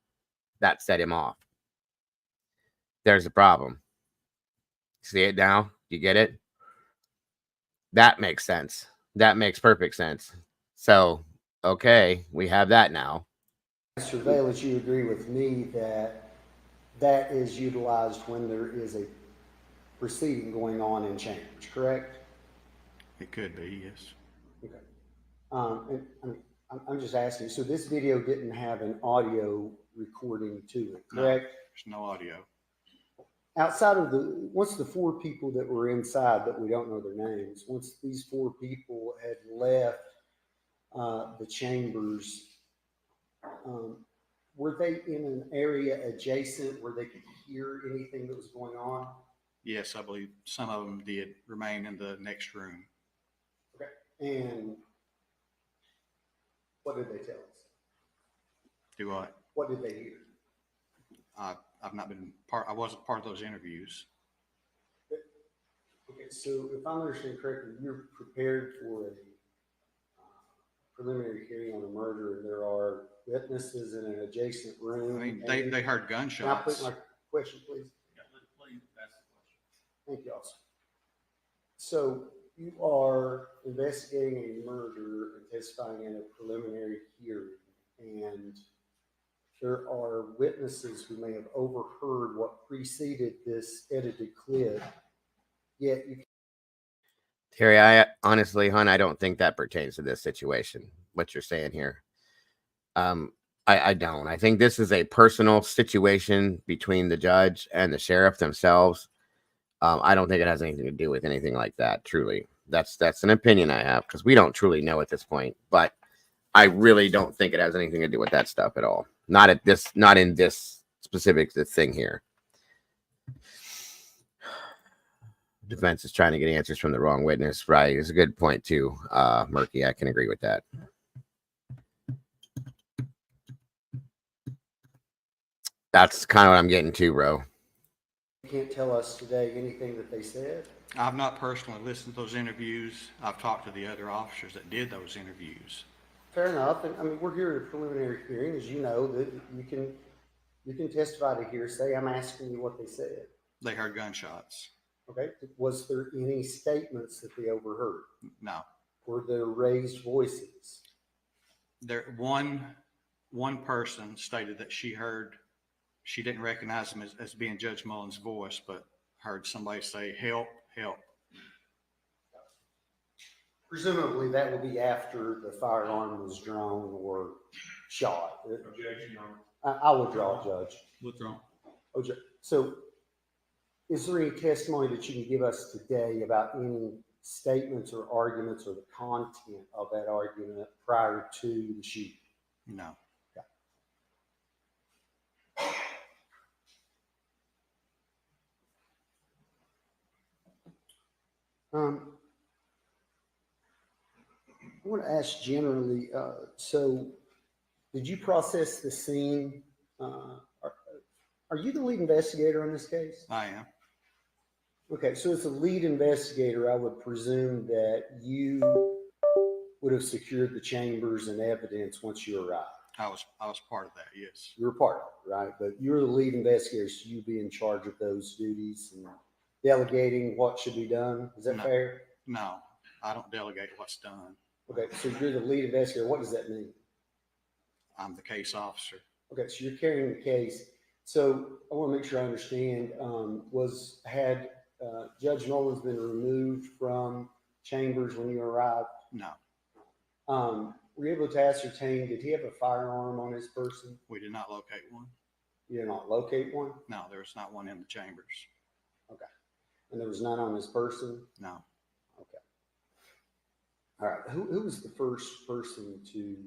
That set him off. There's a problem. See it now? You get it? That makes sense. That makes perfect sense. So, okay, we have that now. Surveillance, you agree with me that that is utilized when there is a proceeding going on in chambers, correct? It could be, yes. Okay. And I'm just asking, so this video didn't have an audio recording to it, No, correct? there's no audio. Outside of once the 4 people that were inside that we don't know their names, once these 4 people had left the chambers, were they in an area adjacent where they could hear anything that was going on? Yes, I believe some of them did remain in the next room. Okay. And what did they tell us? Do I? What did they hear? I've not been part, I wasn't part of those interviews. Okay, so if I'm understanding correctly, you're prepared for a preliminary hearing on a murder, and there are witnesses in an adjacent room. I mean, they heard gunshots. Can I put my question, please? Yeah, please ask the question. Thank you, officer. So you are investigating a murder and testifying in a preliminary hearing, and there are witnesses who may have overheard what preceded this edited clip, yet you Terry, I honestly, hon, I don't think that pertains to this situation, what you're saying here. I don't. I think this is a personal situation between the judge and the sheriff themselves. I don't think it has anything to do with anything like that, truly. That's an opinion I have, because we don't truly know at this point. But I really don't think it has anything to do with that stuff at all. Not in this specific thing here. Defense is trying to get answers from the wrong witness. Right. It's a good point too. Murky, I can agree with that. That's kind of what I'm getting to, bro. You can't tell us today anything that they said? I've not personally listened to those interviews. I've talked to the other officers that did those interviews. Fair enough. And I mean, we're here at a preliminary hearing, as you know, that you can testify to hearsay. I'm asking you what they said. They heard gunshots. Okay. Was there any statements that they overheard? No. Were there raised voices? There, one person stated that she didn't recognize him as being Judge Mullins' voice, but heard somebody say, "Help, help." Presumably that will be after the firearm was drawn or shot. Objection, Your Honor. I would draw, Judge. Withdrawn. Oh, so is there any testimony that you can give us today about any statements or arguments or the content of that argument prior to the shooting? No. I want to ask generally, so did you process the scene? Are you the lead investigator on this case? I am. Okay, so as a lead investigator, I would presume that you would have secured the chambers and evidence once you arrived. I was part of that, yes. You were part of it, right? But you're the lead investigator, so you'd be in charge of those duties and delegating what should be done. Is that fair? No, I don't delegate what's done. Okay, so you're the lead investigator. What does that mean? I'm the case officer. Okay, so you're carrying the case. So I want to make sure I understand. Had Judge Mullins been removed from chambers when you arrived? No. Were you able to ascertain, did he have a firearm on his person? We did not locate one. You did not locate one? No, there was not one in the chambers. Okay. And there was none on his person? No. Okay. All right. Who was the first person to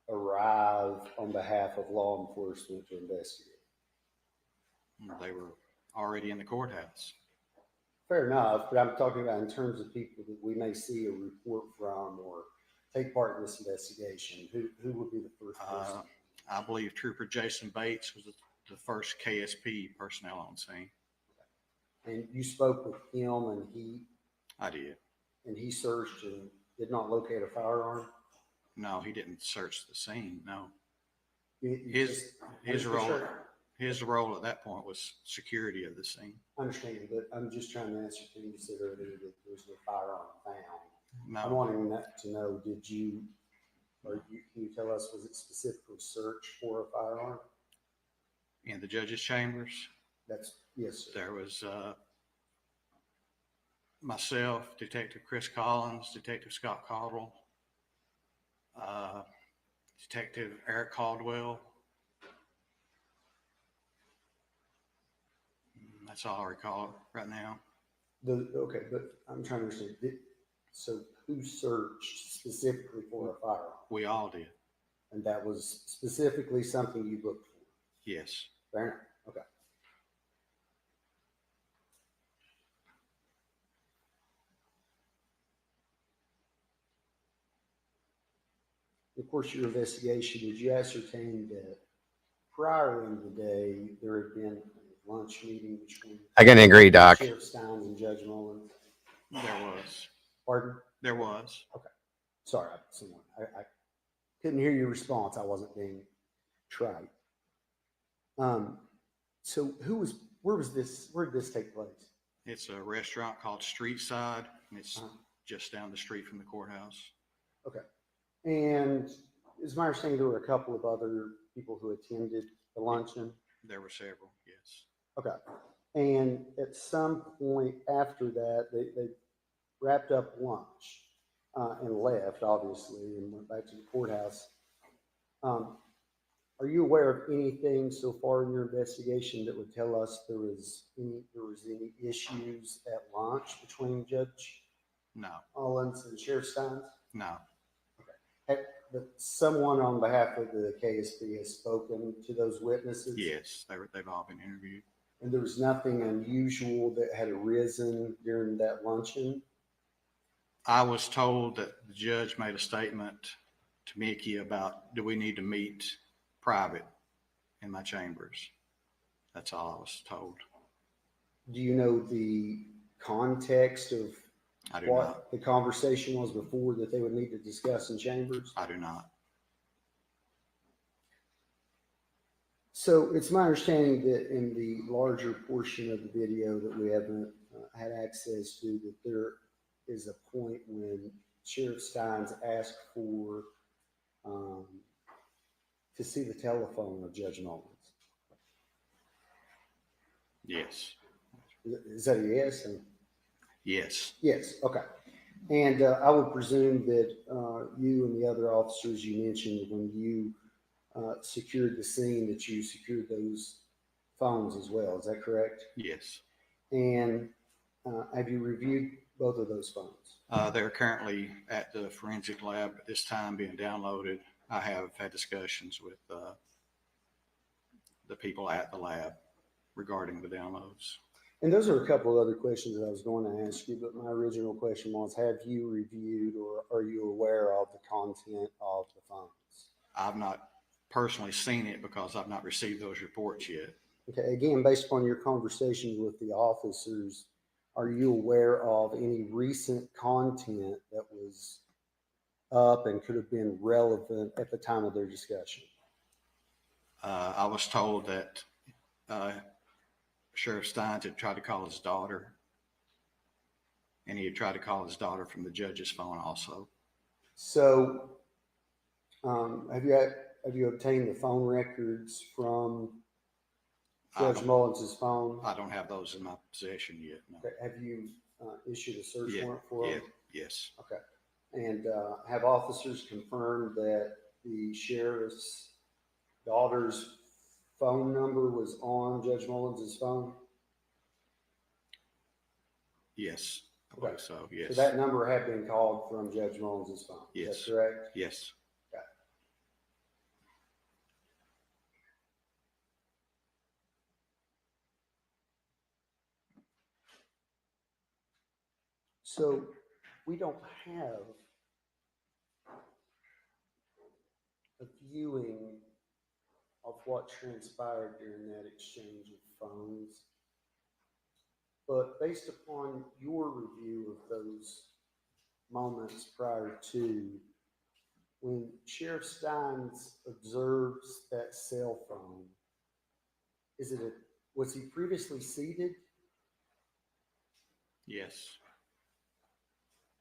arrive on behalf of law enforcement to investigate? They were already in the courthouse. Fair enough, but I'm talking about in terms of people that we may see a report from or take part in this investigation. Who would be the first person? I believe Trooper Jason Bates was the first KSP personnel on scene. And you spoke with him, and I did. And he searched and did not locate a firearm? No, he didn't search the scene. No. His role at that point was security of the scene. I understand, but I'm just trying to ascertain, you said earlier that there's no firearm found. No. I'm wanting to know, did you Can you tell us, was it specifically search for a firearm? In the judge's chambers, Yes, sir. there was myself, Detective Chris Collins, Detective Scott Caudill, Detective Eric Caldwell. That's all I recall right now. Okay, but I'm trying to understand. So who searched specifically for a firearm? We all did. And that was specifically something you looked for? Yes. Fair enough. Okay. Of course, your investigation, did you ascertain that prior in the day there had been a lunch meeting between I can agree, Doc. Sheriff Stines and Judge Mullins? There was. Pardon? There was. Okay. Sorry, I couldn't hear your response. I wasn't being trite. So where did this take place? It's a restaurant called Street Side, and it's just down the street from the courthouse. Okay. And it's my understanding there were a couple of other people who attended the luncheon? There were several, yes. Okay. And at some point after that, they wrapped up lunch and left, obviously, and went back to the courthouse. Are you aware of anything so far in your investigation that would tell us there was any issues at lunch between Judge Mullins and Sheriff Stines? No. Okay. But someone on behalf of the KSP has spoken to those witnesses? Yes, they've all been interviewed. And there was nothing unusual that had arisen during that luncheon? I was told that the judge made a statement to Mickey about, do we need to meet private in my chambers? That's all I was told. Do you know the context of what not. the conversation was before that they would need to discuss in chambers? I do not. So it's my understanding that in the larger portion of the video that we haven't had access to, that there is a point when Sheriff Stines asked for to see the telephone of Judge Mullins. Yes. Is that a yes? Yes. Yes. Okay. And I would presume that you and the other officers you mentioned, when you secured the scene, that you secured those phones as well. Is that correct? Yes. And have you reviewed both of those phones? They're currently at the forensic lab at this time being downloaded. I have had discussions with the people at the lab regarding the downloads. And those are a couple of other questions that I was going to ask you, but my original question was, have you reviewed or are you aware of the content of the phones? I've not personally seen it because I've not received those reports yet. Okay, again, based upon your conversations with the officers, are you aware of any recent content that was up and could have been relevant at the time of their discussion? I was told that Sheriff Stines had tried to call his daughter, and he had tried to call his daughter from the judge's phone also. So have you obtained the phone records from Judge Mullins' phone? I don't have those in my possession yet. No. Okay. Have you issued a search warrant for them? Yes. Okay. And have officers confirmed that the sheriff's daughter's phone number was on Judge Mullins' phone? Yes, I believe so, yes. So that number had been called from Judge Mullins' phone? Yes. Is that correct? Yes. Okay. So we don't have a viewing of what transpired during that exchange of phones. But based upon your review of those moments prior to, when Sheriff Stines observes that cell phone, was he previously seated? Yes.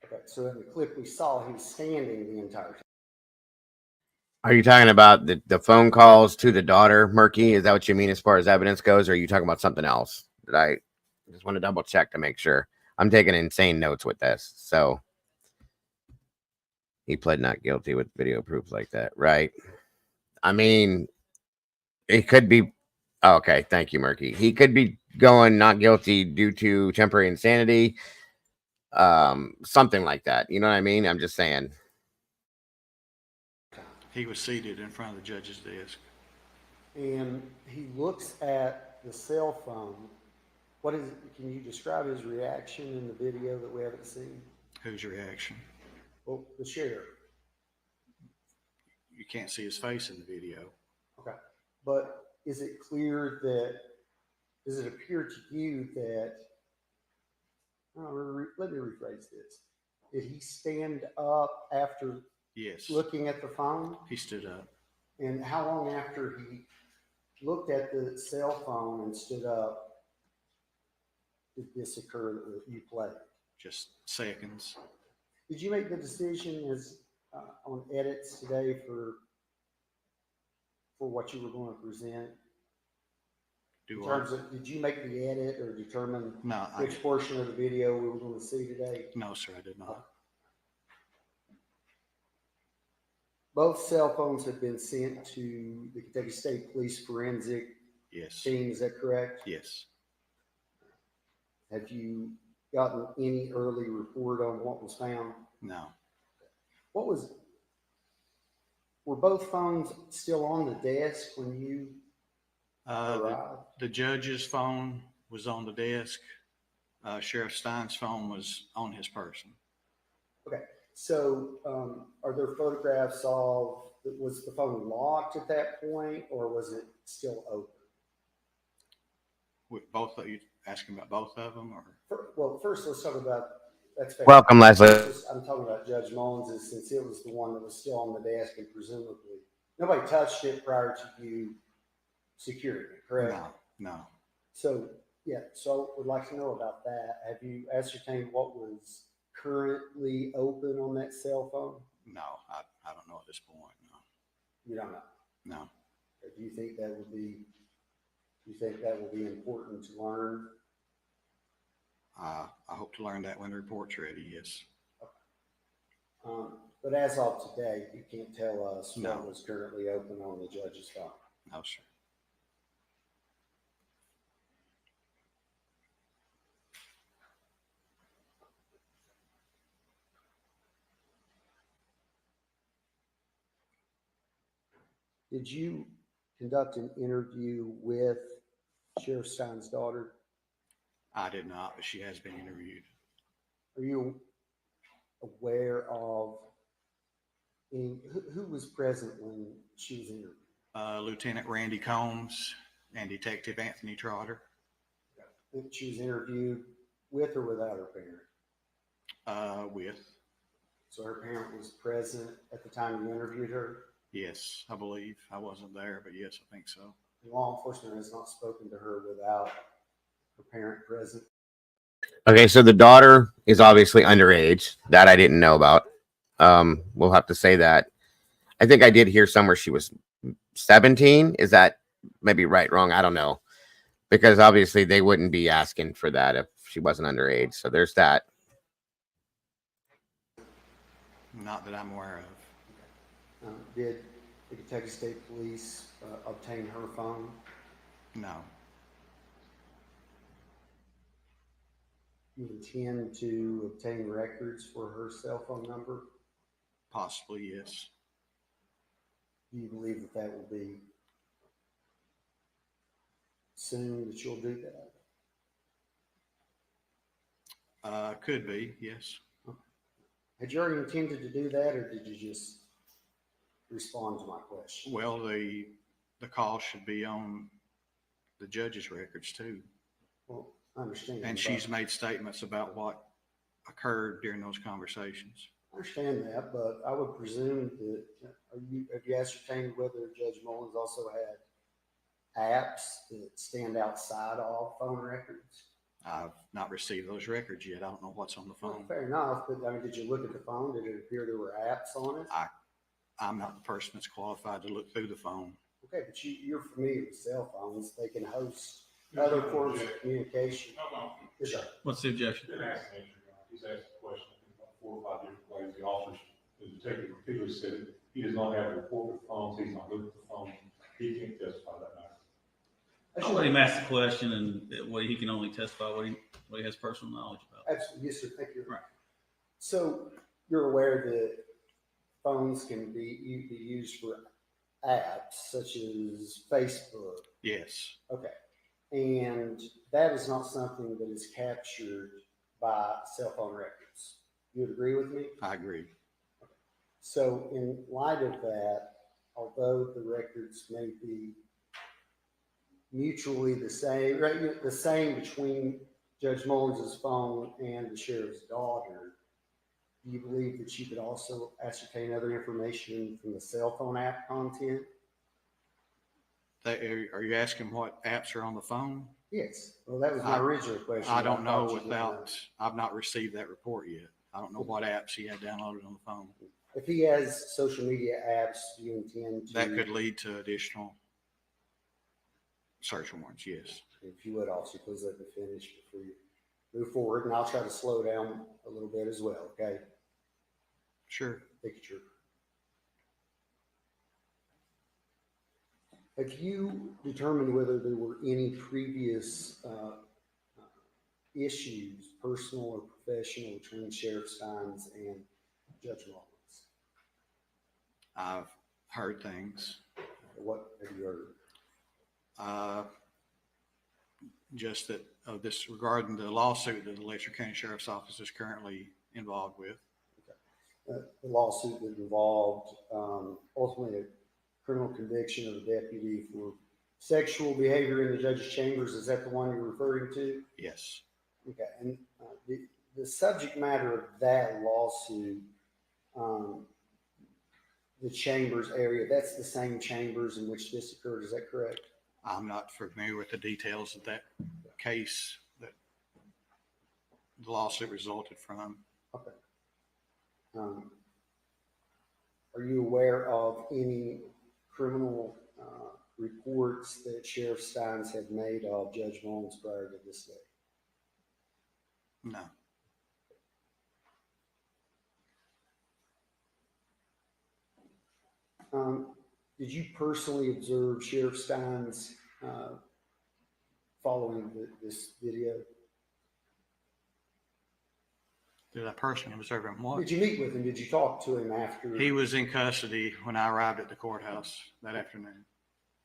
Okay, so in the clip we saw, he was standing the entire time. Are you talking about the phone calls to the daughter, Murky? Is that what you mean as far as evidence goes, or are you talking about something else? That I just want to double check to make sure. I'm taking insane notes with this. So he pled not guilty with video proof like that, right? I mean, it could be. Oh, okay, thank you, Murky. He could be going not guilty due to temporary insanity, something like that. You know what I mean? I'm just saying. He was seated in front of the judge's desk. And he looks at the cell phone. What is? Can you describe his reaction in the video that we haven't seen? Whose reaction? Well, the sheriff. You can't see his face in the video. Okay. But is it clear that, does it appear to you that, let me rephrase this. Did he stand up after Yes. looking at the phone? He stood up. And how long after he looked at the cell phone and stood up did this occur that you played? Just seconds. Did you make the decision as on edits today for what you were going to present? In terms of, did you make the edit or determine which portion of the video we were going to see today? No, sir, I did not. Both cell phones have been sent to the Kentucky State Police forensic team, is that correct? Yes. Have you gotten any early report on what was found? No. Were both phones still on the desk when you arrived? The judge's phone was on the desk. Sheriff Stines' phone was on his person. Okay. So are there photographs of, was the phone locked at that point or was it still open? With both of you asking about both of them, or? Well, first let's talk about, that's fair. Welcome, Leslie. I'm talking about Judge Mullins, since it was the one that was still on the desk and presumably nobody touched it prior to you securing it, correct? No. So, yeah, so would like to know about that. Have you ascertained what was currently open on that cell phone? No, I don't know at this point, no. You don't know? No. Do you think that would be, important to learn? I hope to learn that when the report's ready, yes. Okay. But as of today, you can't tell us No. what was currently open on the judge's phone? No, sir. Did you conduct an interview with Sheriff Stein's daughter? I did not, but she has been interviewed. Are you aware of who was present when she was interviewed? Lieutenant Randy Combs and Detective Anthony Trotter. She was interviewed with or without her parent? With. So her parent was present at the time you interviewed her? Yes, I believe. I wasn't there, but yes, I think so. Law enforcement has not spoken to her without her parent present? Okay, so the daughter is obviously underage. That I didn't know about. We'll have to say that. I think I did hear somewhere she was 17. Is that maybe right, wrong? I don't know. Because obviously they wouldn't be asking for that if she wasn't underage. So there's that. Not that I'm aware of. Did the Kentucky State Police obtain her phone? No. You intend to obtain records for her cell phone number? Possibly, yes. Do you believe that will be soon that you'll do that? Could be, yes. Okay. Had you already intended to do that, or did you just respond to my question? Well, the call should be on the judge's records too. Well, I understand. And she's made statements about what occurred during those conversations. I understand that, but I would presume that have you ascertained whether Judge Mullins also had apps that stand outside of phone records? I've not received those records yet. I don't know what's on the phone. Well, fair enough, but I mean, did you look at the phone? Did it appear there were apps on it? I'm not the person that's qualified to look through the phone. Okay, but you're familiar with cell phones. They can host other forms of communication. Yes, sir. What's the objection? He's asked a question about 4 or 5 different ways. The officers, the detective repeatedly said it. He does not have a report with phones. He's not looking at the phone. He can't testify that matter. I'll let him ask the question, and what he can only testify what he has personal knowledge about. Absolutely, yes, sir. Thank you. Right. So you're aware that phones can be used for apps such as Facebook. Yes. Okay, and that is not something that is captured by cell phone records. You would agree with me? I agree. So in light of that, although the records may be mutually the same, right, the same between Judge Mullins' phone and the sheriff's daughter, do you believe that you could also ascertain other information from the cell phone app content? Are you asking what apps are on the phone? Yes. Well, that was my original question. I don't know I've not received that report yet. I don't know what apps he had downloaded on the phone. If he has social media apps, do you intend to? That could lead to additional search warrants, yes. If you would, officer, please let me finish before you move forward, and I'll try to slow down a little bit as well, okay? Sure. Thank you, Trooper. Have you determined whether there were any previous issues, personal or professional, between Sheriff Stines and Judge Mullins? I've heard things. What have you heard? Just that this regarding the lawsuit that the Letcher County Sheriff's Office is currently involved with. Okay. The lawsuit that involved ultimately a criminal conviction of a deputy for sexual behavior in the judge's chambers. Is that the one you're referring to? Yes. Okay. And the subject matter of that lawsuit, the chambers area, that's the same chambers in which this occurred. Is that correct? I'm not familiar with the details of that case that the lawsuit resulted from. Okay. Are you aware of any criminal reports that Sheriff Stines had made of Judge Mullins prior to this day? No. Did you personally observe Sheriff Stines following this video? Did I personally observe him? What? Did you meet with him? Did you talk to him after? He was in custody when I arrived at the courthouse that afternoon.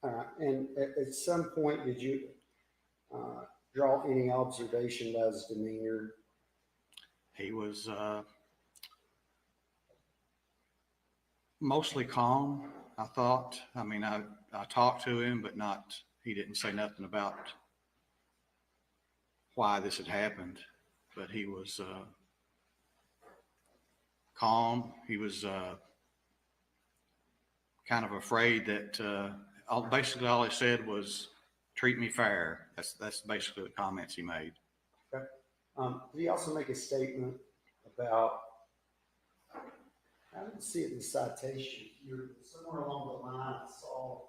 And at some point, did you draw any observation about his demeanor? He was mostly calm, I thought. I mean, I talked to him, but he didn't say nothing about why this had happened. But he was calm. He was kind of afraid that basically all he said was, "Treat me fair." That's basically the comments he made. Okay. Did he also make a statement about, I didn't see it in the citation, you're somewhere along the line, I saw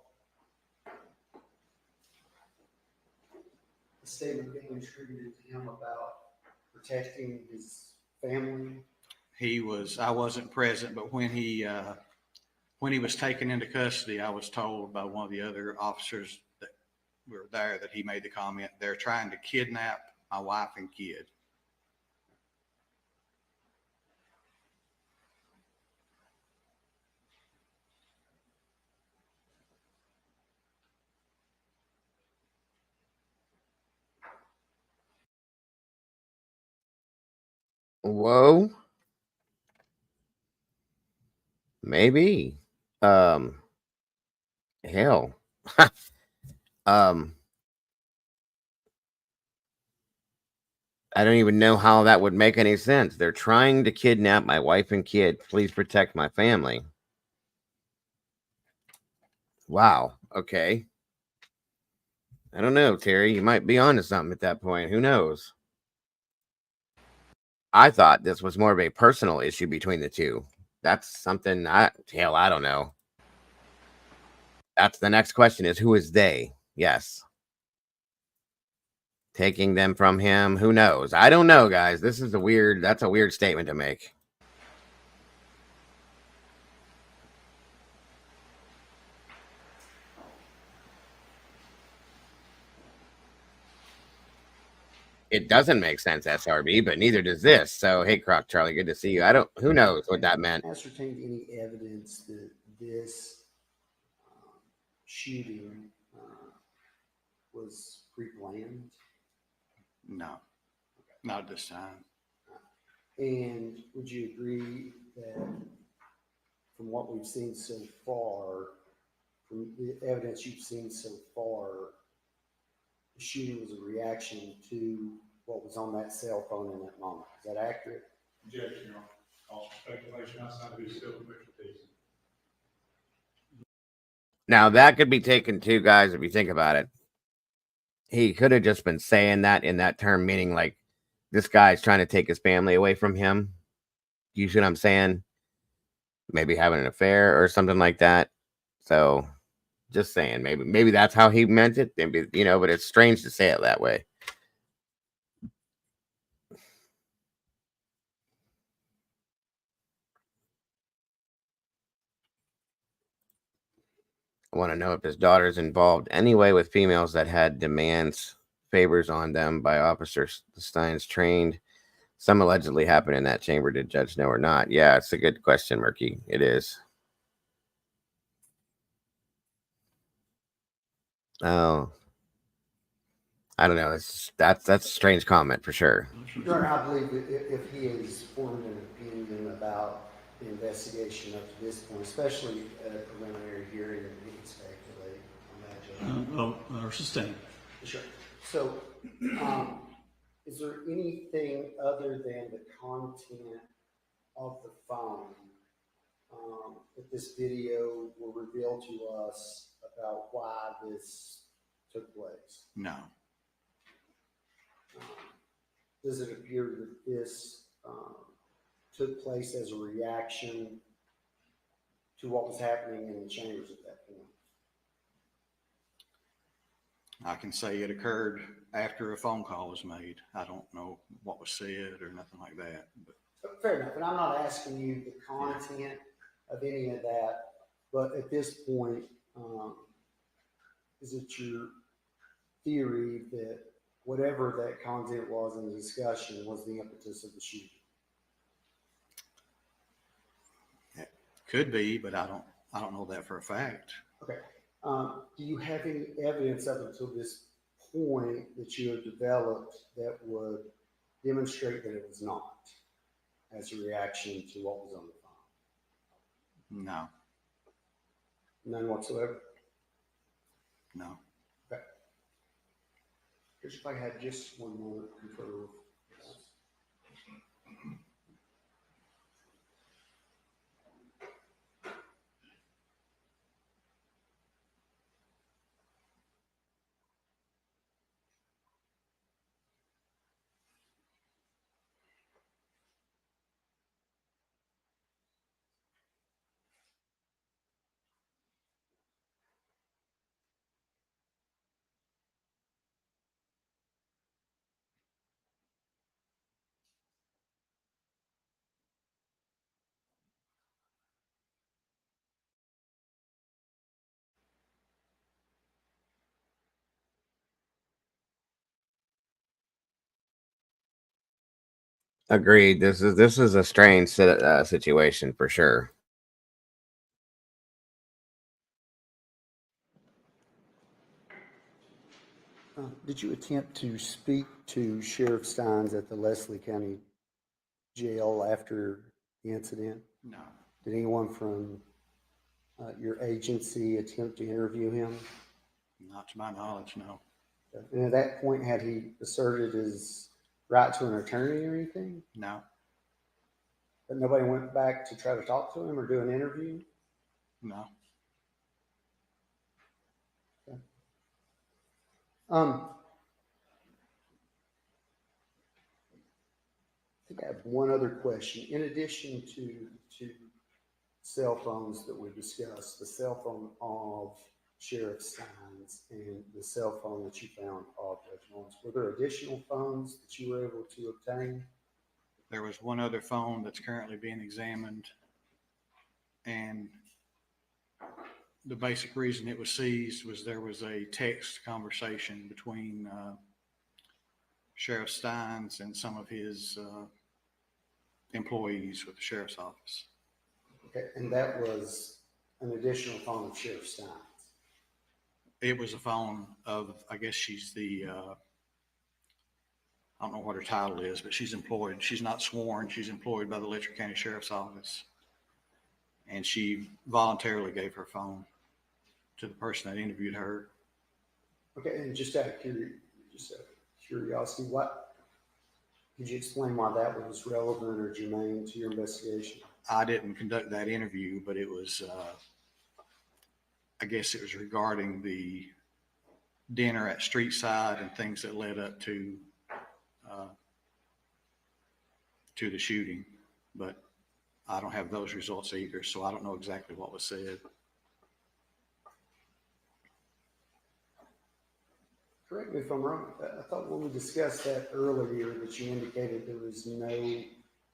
a statement being attributed to him about protecting his family? I wasn't present, but when he was taken into custody, I was told by one of the other officers that were there that he made the comment, "They're trying to kidnap my wife and kid." Whoa. Maybe. Hell. I don't even know how that would make any sense. They're trying to kidnap my wife and kid. Please protect my family. Wow. Okay. I don't know, Terry. You might be onto something at that point. Who knows? I thought this was more of a personal issue between the two. that's something I don't know. That's the next question is who is they? Yes. Taking them from him, who knows? I don't know, guys. That's a weird statement to make. It doesn't make sense, SRB, but neither does this. So, hey, Croc Charlie, good to see you. Who knows what that meant? Ascertained any evidence that this shooting was pre-planned? No, not at this time. And would you agree that from what we've seen so far, from the evidence you've seen so far, the shooting was a reaction to what was on that cell phone in that moment? Is that accurate? Objection, Your Honor. All speculation outside of his civil expertise. Now, that could be taken too, guys, if you think about it. He could have just been saying that in that term, meaning like this guy's trying to take his family away from him. You see what I'm saying? Maybe having an affair or something like that. So, just saying, maybe that's how he meant it. Maybe, but it's strange to say it that way. I want to know if his daughter's involved anyway with females that had demands, favors on them by officers Stines trained. Some allegedly happened in that chamber. Did judge know or not? Yeah, it's a good question, Murky. It is. Oh, I don't know. That's a strange comment for sure. Your Honor, I believe that if he has formed an opinion about the investigation up to this point, especially at a preliminary hearing, he can speculate on that. Or sustain. Sure. So, is there anything other than the content of the phone that this video will reveal to us about why this took place? No. Does it appear that this took place as a reaction to what was happening in the chambers at that point? I can say it occurred after a phone call was made. I don't know what was said or nothing like that. But fair enough. And I'm not asking you the content of any of that, but at this point, is it your theory that whatever that content was in the discussion was the impetus of the shooting? it could be, but I don't know that for a fact. Okay. Do you have any evidence up until this point that you have developed that would demonstrate that it was not as a reaction to what was on the phone? No. None whatsoever? No. Okay. Here's if I had just one moment control. Agreed. This is a strange situation for sure. Did you attempt to speak to Sheriff Stines at the Leslie County Jail after the incident? No. Did anyone from your agency attempt to interview him? Not to my knowledge, no. And at that point, had he asserted his right to an attorney or anything? No. But nobody went back to try to talk to him or do an interview? No. Okay. I think I have one other question. In addition to cell phones that we discussed, the cell phone of Sheriff Stines and the cell phone that you found of Judge Mullins, were there additional phones that you were able to obtain? There was one other phone that's currently being examined, and the basic reason it was seized was there was a text conversation between Sheriff Stines and some of his employees with the sheriff's office. Okay, and that was an additional phone of Sheriff Stines. It was a phone of, I guess she's the, I don't know what her title is, but she's employed. She's not sworn. She's employed by the Letcher County Sheriff's Office. And she voluntarily gave her phone to the person that interviewed her. Okay, and just out of curiosity, what could you explain why that was relevant or germane to your investigation? I didn't conduct that interview, but it was, I guess it was regarding the dinner at Streetside and things that led up to the shooting. But I don't have those results either, so I don't know exactly what was said. Correct me if I'm wrong. I thought when we discussed that earlier that you indicated there was no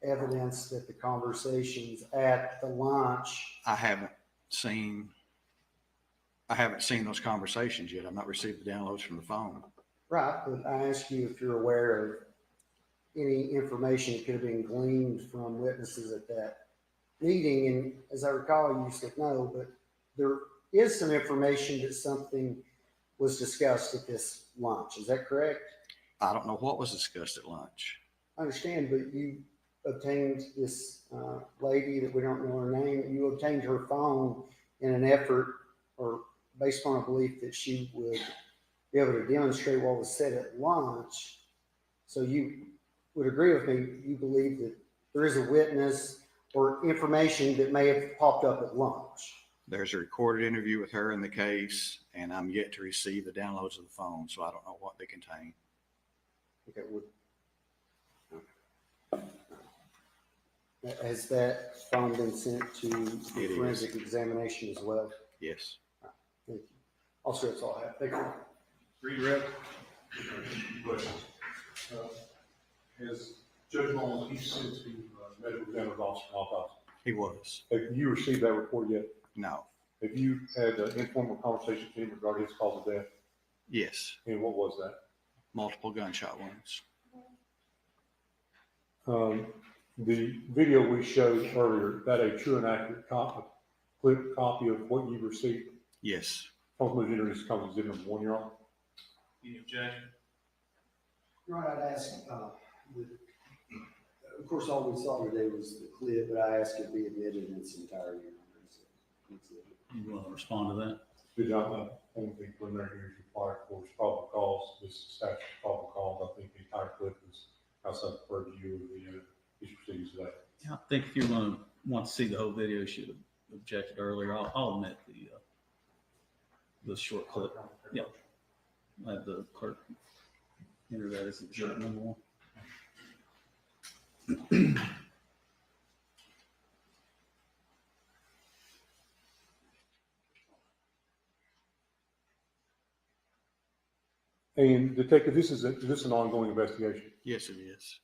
evidence that the conversations at the lunch. I haven't seen those conversations yet. I've not received the downloads from the phone. Right, but I asked you if you're aware of any information that could have been gleaned from witnesses at that meeting. And as I recall, you said no, but there is some information that something was discussed at this lunch. Is that correct? I don't know what was discussed at lunch. I understand, but you obtained this lady that we don't know her name. You obtained her phone in an effort or based on a belief that she would be able to demonstrate what was said at lunch. So you would agree with me, you believe that there is a witness or information that may have popped up at lunch. There's a recorded interview with her in the case, and I'm yet to receive the downloads of the phone, so I don't know what they contain. Okay, has that phone been sent to the forensic examination as well? Yes. Thank you. Also, that's all I have. Thank you. Redirect. Has Judge Mullins, he sent to medical examiner's office for autopsy? He was. Have you received that report yet? No. Have you had an informal conversation with him regarding his cause of death? Yes. And what was that? Multiple gunshot wounds. The video we showed earlier, that a true and accurate clip copy of what you received? Yes. Councilman introduced Council Exhibit Number 1, Your Honor. Any objection? Your Honor, I'd ask, of course, all we saw today was the clip, but I asked it be admitted in its entirety. You want to respond to that? Did not, I don't think preliminary hearings required for probable cause. This statute of probable cause, I think the entire clip is outside the purview of these proceedings today. Yeah, I think if you want to see the whole video, you should have objected earlier. I'll admit the short clip. Yeah. I have the clerk enter that as exhibit number 1. And Detective, this is an ongoing investigation. Yes, it is.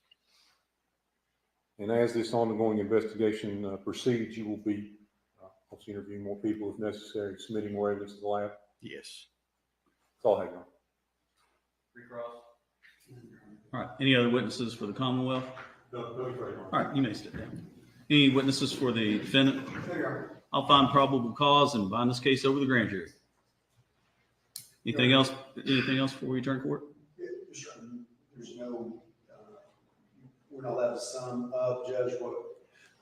And as this ongoing investigation proceeds, you will be also interviewing more people if necessary, submitting more evidence to the lab. Yes. That's all I have. Recross. All right. Any other witnesses for the Commonwealth? No, all right. You may step down. Any witnesses for the defendant? I'll find probable cause and bind this case over the grand jury. Anything else? Anything else before we return court? There's no, we're not allowed to sum up, Judge, what.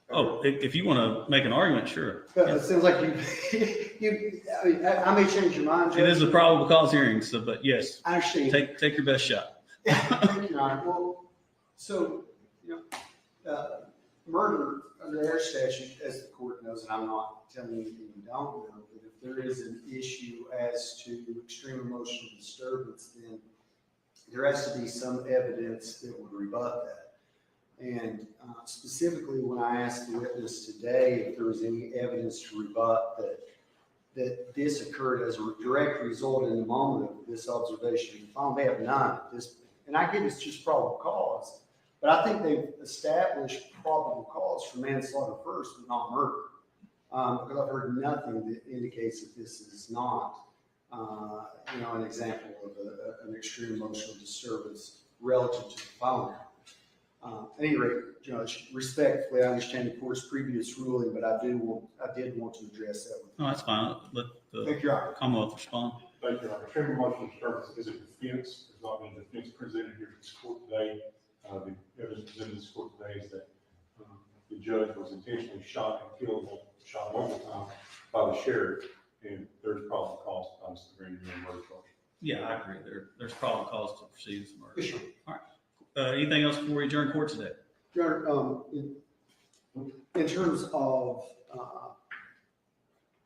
Oh, if you want to make an argument, sure. It seems like I may change your mind, Judge. It is a probable cause hearing, so, but yes. I understand. Take your best shot. Thank you, Your Honor. Well, so, murder under our statute, as the court knows, and I'm not telling you anything you don't know, but if there is an issue as to extreme emotional disturbance, then there has to be some evidence that would rebut that. And specifically, when I asked the witness today if there was any evidence to rebut that this occurred as a direct result in the moment of this observation of the phone, they have none at this point. And I get it's just probable cause, but I think they've established probable cause for manslaughter first, but not murder. Because I've heard nothing that indicates that this is not, an example of an extreme emotional disturbance relative to the phone. At any rate, Judge, respectfully, I understand the court's previous ruling, but I did want to address that. No, that's fine. Let Thank you, Your Honor. Commonwealth respond. Thank you, Your Honor. Extreme emotional disturbance is a defense. There's not been a defense presented here in this court today. The evidence presented in this court today is that the judge was intentionally shot and killed multiple times by the sheriff, and there's probable cause to obviously bring in a murder charge. Yeah, I agree. There's probable cause to proceed with murder. Yes, sir. All right. Anything else before we adjourn court today? Your Honor, in terms of,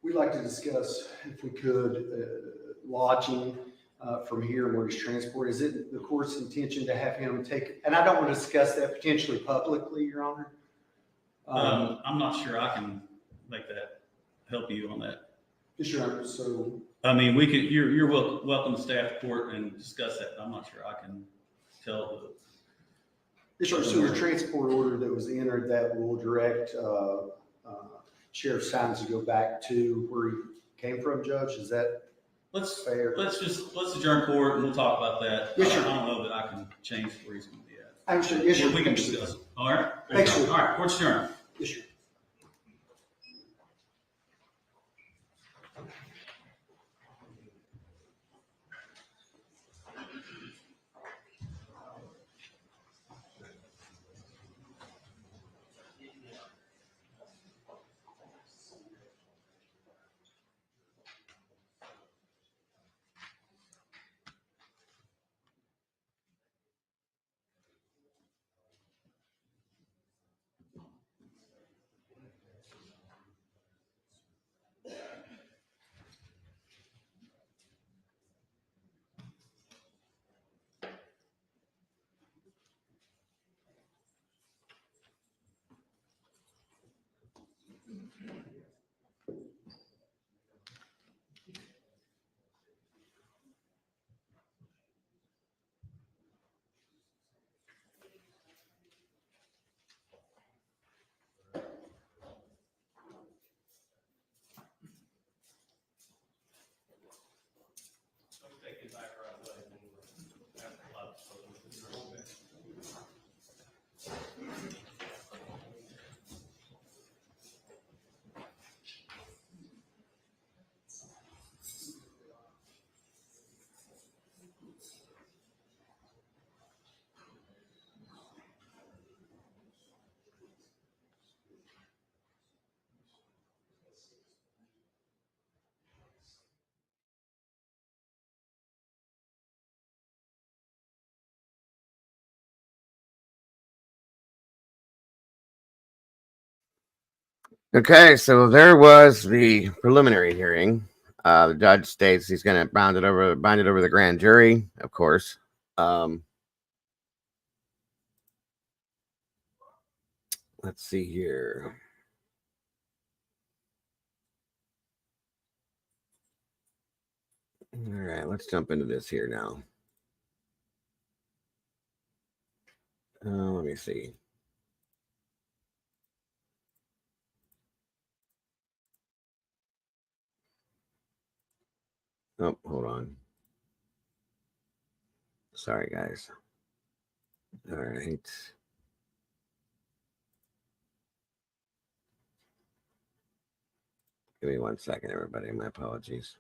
we'd like to discuss, if we could, lodging from here and where he's transported. Is it the court's intention to have him take, and I don't want to discuss that potentially publicly, Your Honor? I'm not sure I can make that help you on that. Yes, Your Honor. So, I mean, we could. You're welcome to stay after court and discuss that. But I'm not sure I can tell the. yes, sir. So your transport order that was entered that will direct Sheriff Stines to go back to where he came from, Judge. Is that fair? Let's adjourn court and we'll talk about that. Yes, sir. I don't know that I can change where he's going to be at. I'm sure. Yes, sir. We can discuss. All right. Thanks, sir. All right. Court's adjourned. Yes, sir. Okay, so there was the preliminary hearing. The judge states he's going to bind it over the grand jury, of course. Let's see here. All right, let's jump into this here now. Let me see. Oh, hold on. Sorry, guys. All right. Give me 1 second, everybody. My apologies.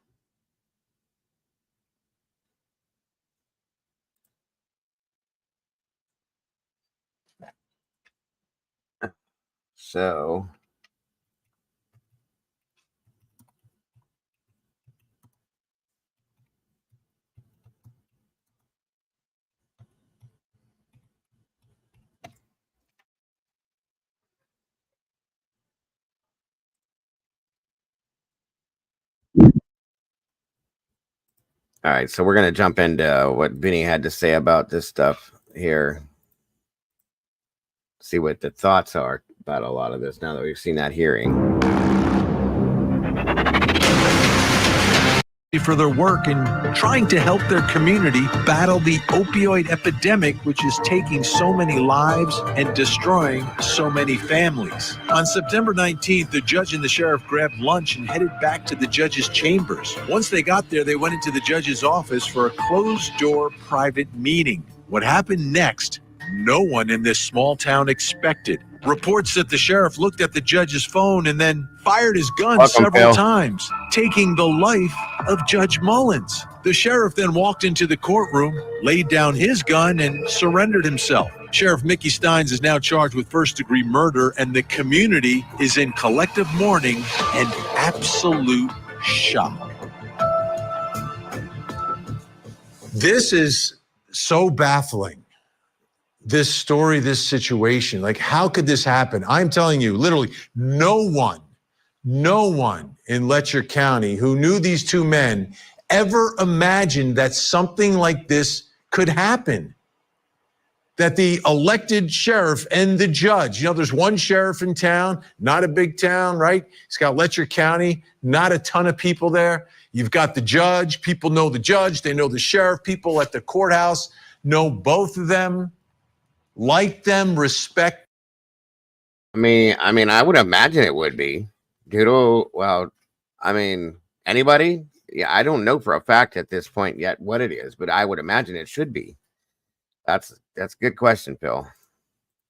So, all right, so we're going to jump into what Vinny had to say about this stuff here. see what the thoughts are about a lot of this now that we've seen that hearing. For their work in trying to help their community battle the opioid epidemic, which is taking so many lives and destroying so many families. On September 19th, the judge and the sheriff grabbed lunch and headed back to the judge's chambers. Once they got there, they went into the judge's office for a closed-door private meeting. What happened next, no one in this small town expected. Reports that the sheriff looked at the judge's phone and then fired his gun several times, taking the life of Judge Mullins. The sheriff then walked into the courtroom, laid down his gun, and surrendered himself. Sheriff Mickey Stines is now charged with first-degree murder, and the community is in collective mourning and absolute shock. This is so baffling. This story, this situation, like how could this happen? I'm telling you, literally, no one in Letcher County who knew these two men ever imagined that something like this could happen. That the elected sheriff and the judge, there's one sheriff in town, not a big town, right? He's got Letcher County, not a ton of people there. You've got the judge, people know the judge, they know the sheriff, people at the courthouse know both of them. Like them, respect. I mean, I would imagine it would be. Well, anybody? Yeah, I don't know for a fact at this point yet what it is, but I would imagine it should be. That's a good question, Phil.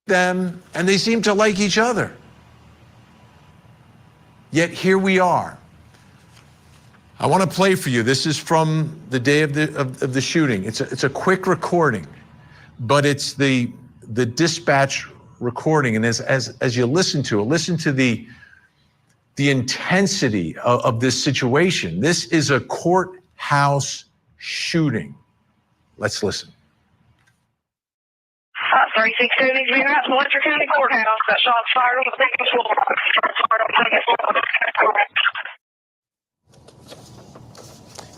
Them, and they seem to like each other. Yet here we are. I want to play for you. This is from the day of the shooting. It's a quick recording, but it's the dispatch recording, and as you listen to the intensity of this situation. This is a courthouse shooting. Let's listen. 36 needs to be at the Letcher County Courthouse. That shot's fired on the second floor.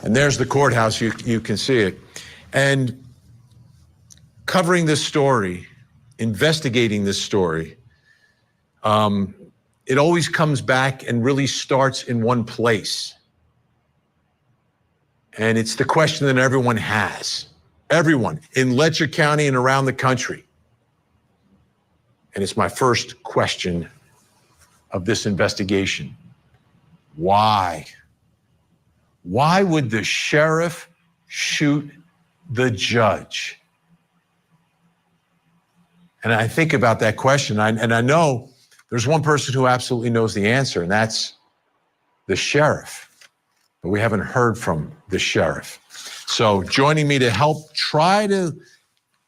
And there's the courthouse. You can see it. And covering this story, investigating this story, it always comes back and really starts in one place. And it's the question that everyone has. Everyone in Letcher County and around the country. And it's my first question of this investigation. Why? Why would the sheriff shoot the judge? And I think about that question, and I know there's one person who absolutely knows the answer, and that's the sheriff. But we haven't heard from the sheriff. So joining me to help try to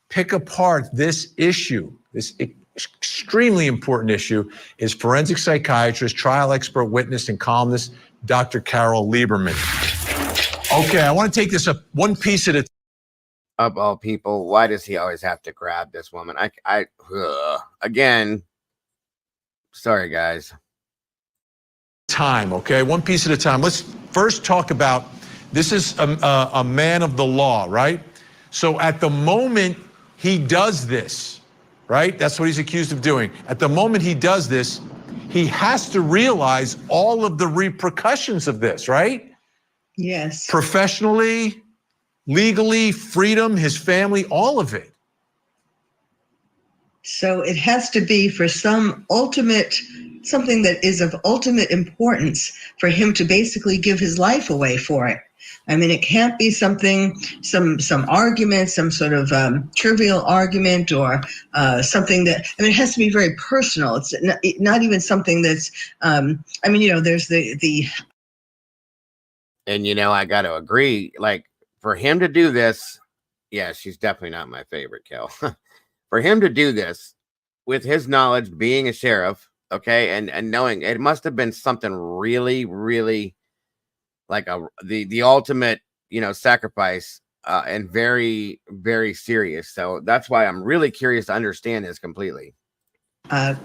pick apart this issue, this extremely important issue, is forensic psychiatrist, trial expert, witness, and columnist, Dr. Carol Lieberman. Okay, I want to take this up one piece at a time. Of all people, why does he always have to grab this woman? Again, sorry, guys. Time, okay? One piece at a time. Let's first talk about, this is a man of the law, right? So at the moment he does this, right? That's what he's accused of doing. At the moment he does this, he has to realize all of the repercussions of this, right? Yes. Professionally, legally, freedom, his family, all of it. So it has to be for something that is of ultimate importance for him to basically give his life away for it. I mean, it can't be some argument, some sort of trivial argument or something that, it has to be very personal. It's not even something that's, there's the. And, I got to agree, like, for him to do this, yeah, she's definitely not my favorite, Kel. For him to do this with his knowledge, being a sheriff, okay, and knowing it must have been something really, really like the ultimate, sacrifice, and very, very serious. So that's why I'm really curious to understand this completely.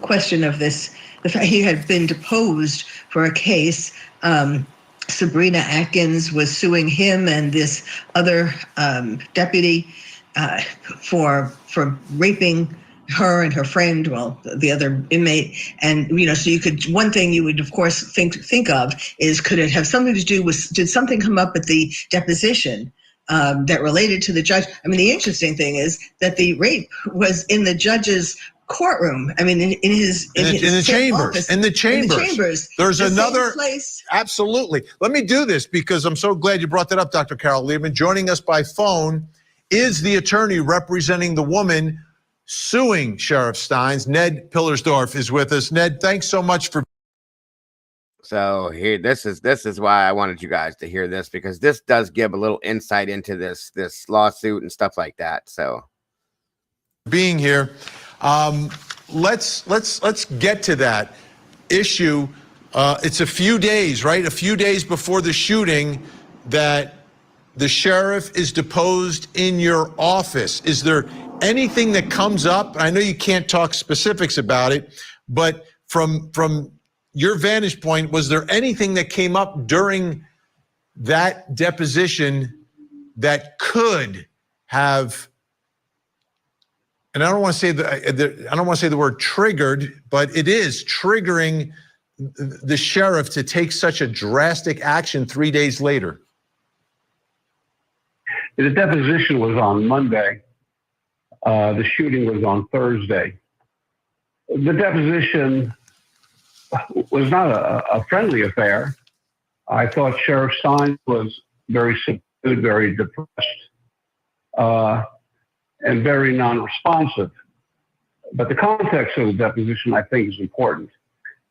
Question of this, the fact he had been deposed for a case. Sabrina Atkins was suing him and this other deputy for raping her and her friend, well, the other inmate, and so one thing you would of course think of is, could it have something to do with, did something come up at the deposition that related to the judge? I mean, the interesting thing is that the rape was in the judge's courtroom. I mean, in the chambers. office, In the chambers. There's the another same place. Absolutely. Let me do this because I'm so glad you brought that up, Dr. Carol Lieberman. Joining us by phone is the attorney representing the woman suing Sheriff Stines. Ned Pillersdorf is with us. Ned, thanks so much for. So here, this is why I wanted you guys to hear this, because this does give a little insight into this lawsuit and stuff like that. So being here, let's get to that issue. It's a few days, right? A few days before the shooting that the sheriff is deposed in your office. Is there anything that comes up? I know you can't talk specifics about it, but from your vantage point, was there anything that came up during that deposition that could have, and I don't want to say the word triggered, but it is triggering the sheriff to take such a drastic action 3 days later? The deposition was on Monday. The shooting was on Thursday. The deposition was not a friendly affair. I thought Sheriff Stines was very subdued, very depressed, and very non-responsive. But the context of the deposition, I think, is important.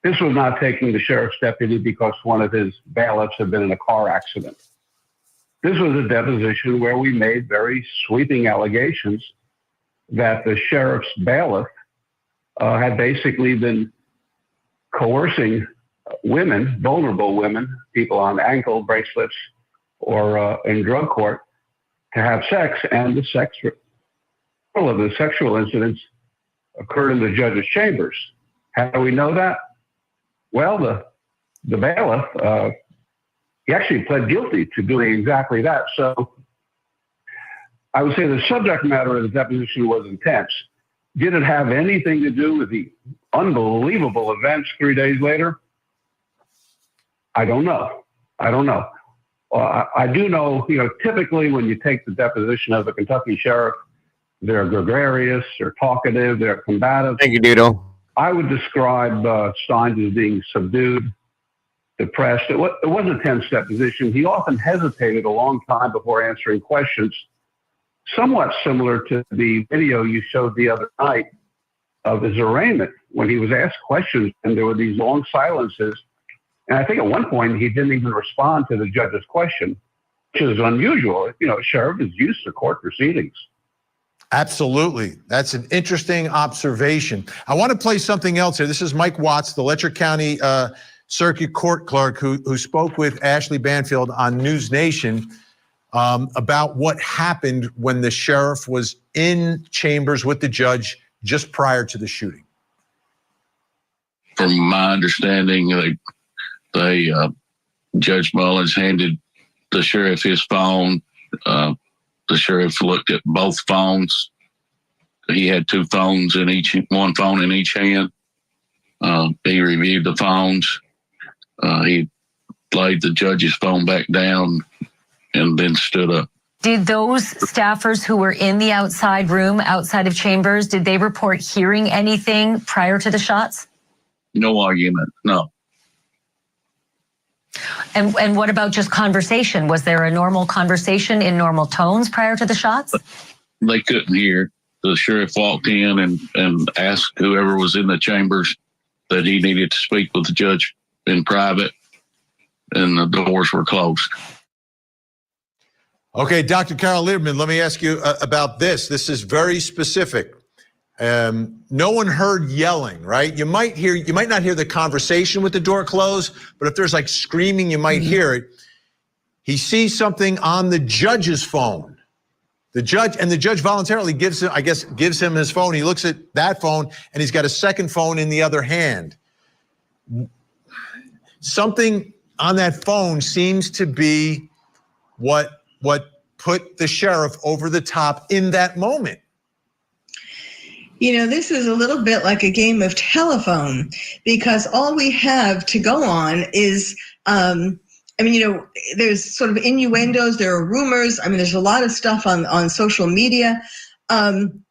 This was not taking the sheriff's deputy because one of his bailiffs had been in a car accident. This was a deposition where we made very sweeping allegations that the sheriff's bailiff had basically been coercing women, vulnerable women, people on ankle bracelets or in drug court, to have sex, and all of the sexual incidents occurred in the judge's chambers. How do we know that? Well, the bailiff, he actually pled guilty to doing exactly that. So I would say the subject matter of the deposition was intense. Did it have anything to do with the unbelievable events 3 days later? I don't know. I do know, typically when you take the deposition of a Kentucky sheriff, they're gregarious, they're talkative, they're combative. Thank you, Doodle. I would describe Stines as being subdued, depressed. It was a tense deposition. He often hesitated a long time before answering questions, somewhat similar to the video you showed the other night of his arraignment, when he was asked questions and there were these long silences. And I think at one point he didn't even respond to the judge's question, which is unusual. Sheriff is used to court proceedings. Absolutely. That's an interesting observation. I want to play something else here. This is Mike Watts, the Letcher County Circuit Court Clerk, who spoke with Ashley Banfield on News Nation about what happened when the sheriff was in chambers with the judge just prior to the shooting. From my understanding, Judge Mullins handed the sheriff his phone. The sheriff looked at both phones. He had two phones one phone in each hand. He reviewed the phones. He laid the judge's phone back down and then stood up. Did those staffers who were in the outside room, outside of chambers, did they report hearing anything prior to the shots? No argument, no. And what about just conversation? Was there a normal conversation in normal tones prior to the shots? They couldn't hear. The sheriff walked in and asked whoever was in the chambers that he needed to speak with the judge in private, and the doors were closed. Okay, Dr. Carol Lieberman, let me ask you about this. This is very specific. No one heard yelling, right? You might not hear the conversation with the door closed, but if there's like screaming, you might hear it. He sees something on the judge's phone. The judge voluntarily gives him his phone. He looks at that phone and he's got a second phone in the other hand. Something on that phone seems to be what put the sheriff over the top in that moment. You know, this is a little bit like a game of telephone, because all we have to go on is, there's sort of innuendos, there are rumors. I mean, there's a lot of stuff on social media. And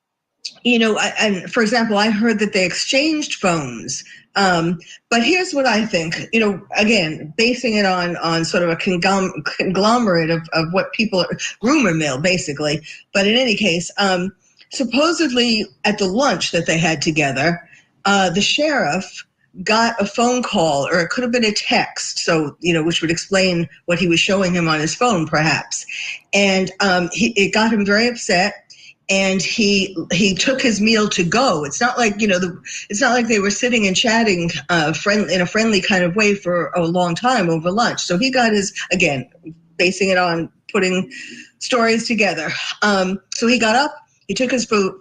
for example, I heard that they exchanged phones. But here's what I think, again, basing it on sort of a conglomerate of what people, rumor mill, basically. But in any case, supposedly at the lunch that they had together, the sheriff got a phone call, or it could have been a text, which would explain what he was showing him on his phone, perhaps. And it got him very upset. And he took his meal to go. It's not like, it's not like they were sitting and chatting in a friendly kind of way for a long time over lunch. So he got his, again, basing it on putting stories together. So he got up, he took his food,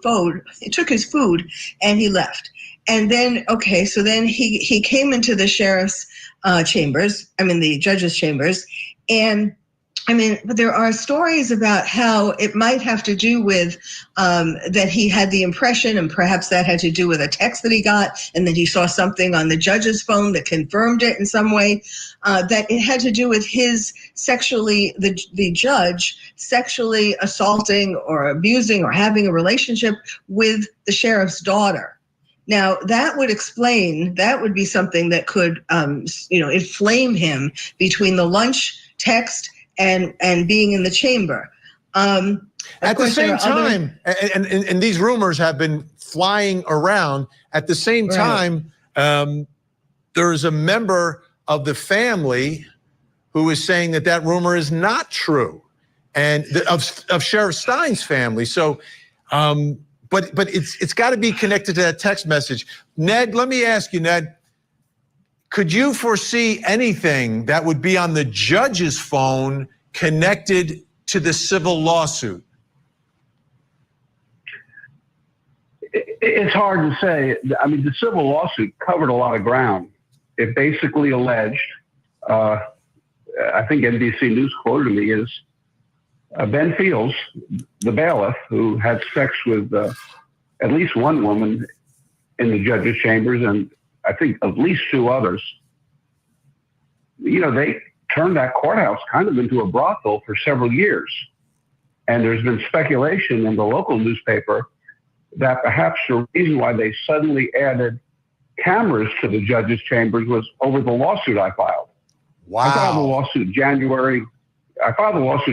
and he left. And then, so then he came into the sheriff's the judge's chambers, and but there are stories about how it might have to do with that he had the impression, and perhaps that had to do with a text that he got, and then he saw something on the judge's phone that confirmed it in some way, that it had to do with his the judge sexually assaulting or abusing or having a relationship with the sheriff's daughter. Now, that would be something that could, inflame him between the lunch text and being in the chamber. At the same time, and these rumors have been flying around, at the same time, there's a member of the family who is saying that rumor is not true, and of Sheriff Stines' family. So, but it's got to be connected to that text message. Ned, let me ask you, Ned, could you foresee anything that would be on the judge's phone connected to the civil lawsuit? It's hard to say. I mean, the civil lawsuit covered a lot of ground. It basically alleged, I think NBC News quoted me, is Ben Fields, the bailiff, who had sex with at least one woman in the judge's chambers, and I think at least two others. They turned that courthouse kind of into a brothel for several years. And there's been speculation in the local newspaper that perhaps the reason why they suddenly added cameras to the judge's chambers was over the lawsuit I filed. Wow. I filed the lawsuit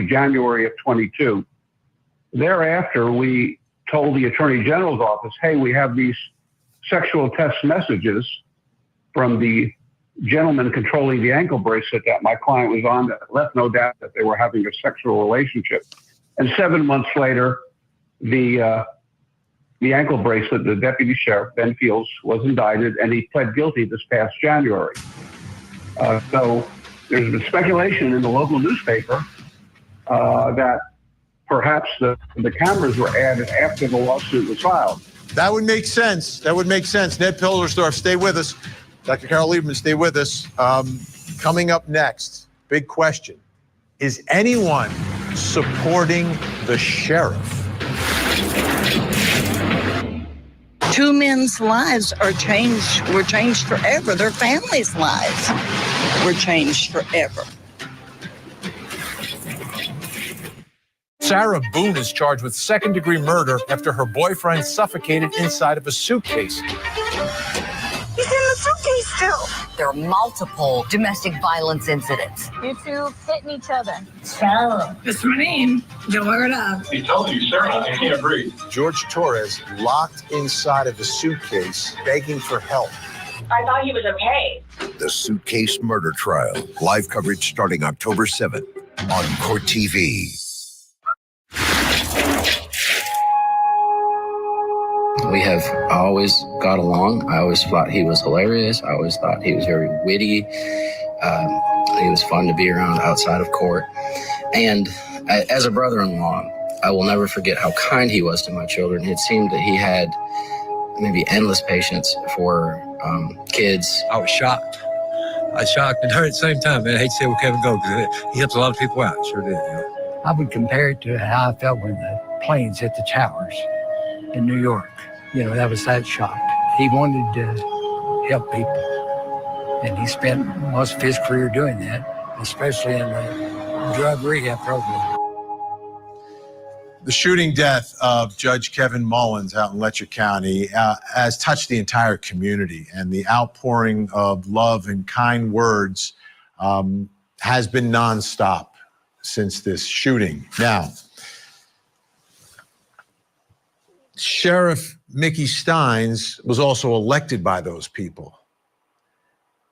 January of 22. Thereafter, we told the Attorney General's office, hey, we have these sexual text messages from the gentleman controlling the ankle bracelet that my client was on that left no doubt that they were having a sexual relationship. And 7 months later, the ankle bracelet, the deputy sheriff, Ben Fields, was indicted, and he pled guilty this past January. So there's been speculation in the local newspaper that perhaps the cameras were added after the lawsuit was filed. That would make sense. Ned Pilgersdorf, stay with us. Dr. Carol Lieberman, stay with us. Coming up next, big question. Is anyone supporting the sheriff? Two men's lives were changed forever. Their families' lives were changed forever. Sarah Boone is charged with second-degree murder after her boyfriend suffocated inside of a suitcase. He's in the suitcase still. There are multiple domestic violence incidents. You two hitting each other. So, Mr. Manine, don't wear it up. He told you, sir, I can't breathe. George Torres locked inside of a suitcase, begging for help. I thought he was okay. The Suitcase Murder Trial. Live coverage starting October 7th on Court TV. We have always got along. I always thought he was hilarious. I always thought he was very witty. He was fun to be around outside of court. And as a brother-in-law, I will never forget how kind he was to my children. It seemed that he had maybe endless patience for kids. I was shocked. I was shocked and hurt at the same time. Man, I hate to say where Kevin go because he helps a lot of people out. Sure did. I would compare it to how I felt when the planes hit the towers in New York. that was that shock. He wanted to help people, and he spent most of his career doing that, especially in the drug rehab program. The shooting death of Judge Kevin Mullins out in Letcher County has touched the entire community, and the outpouring of love and kind words has been nonstop since this shooting. Now, Sheriff Mickey Stines was also elected by those people.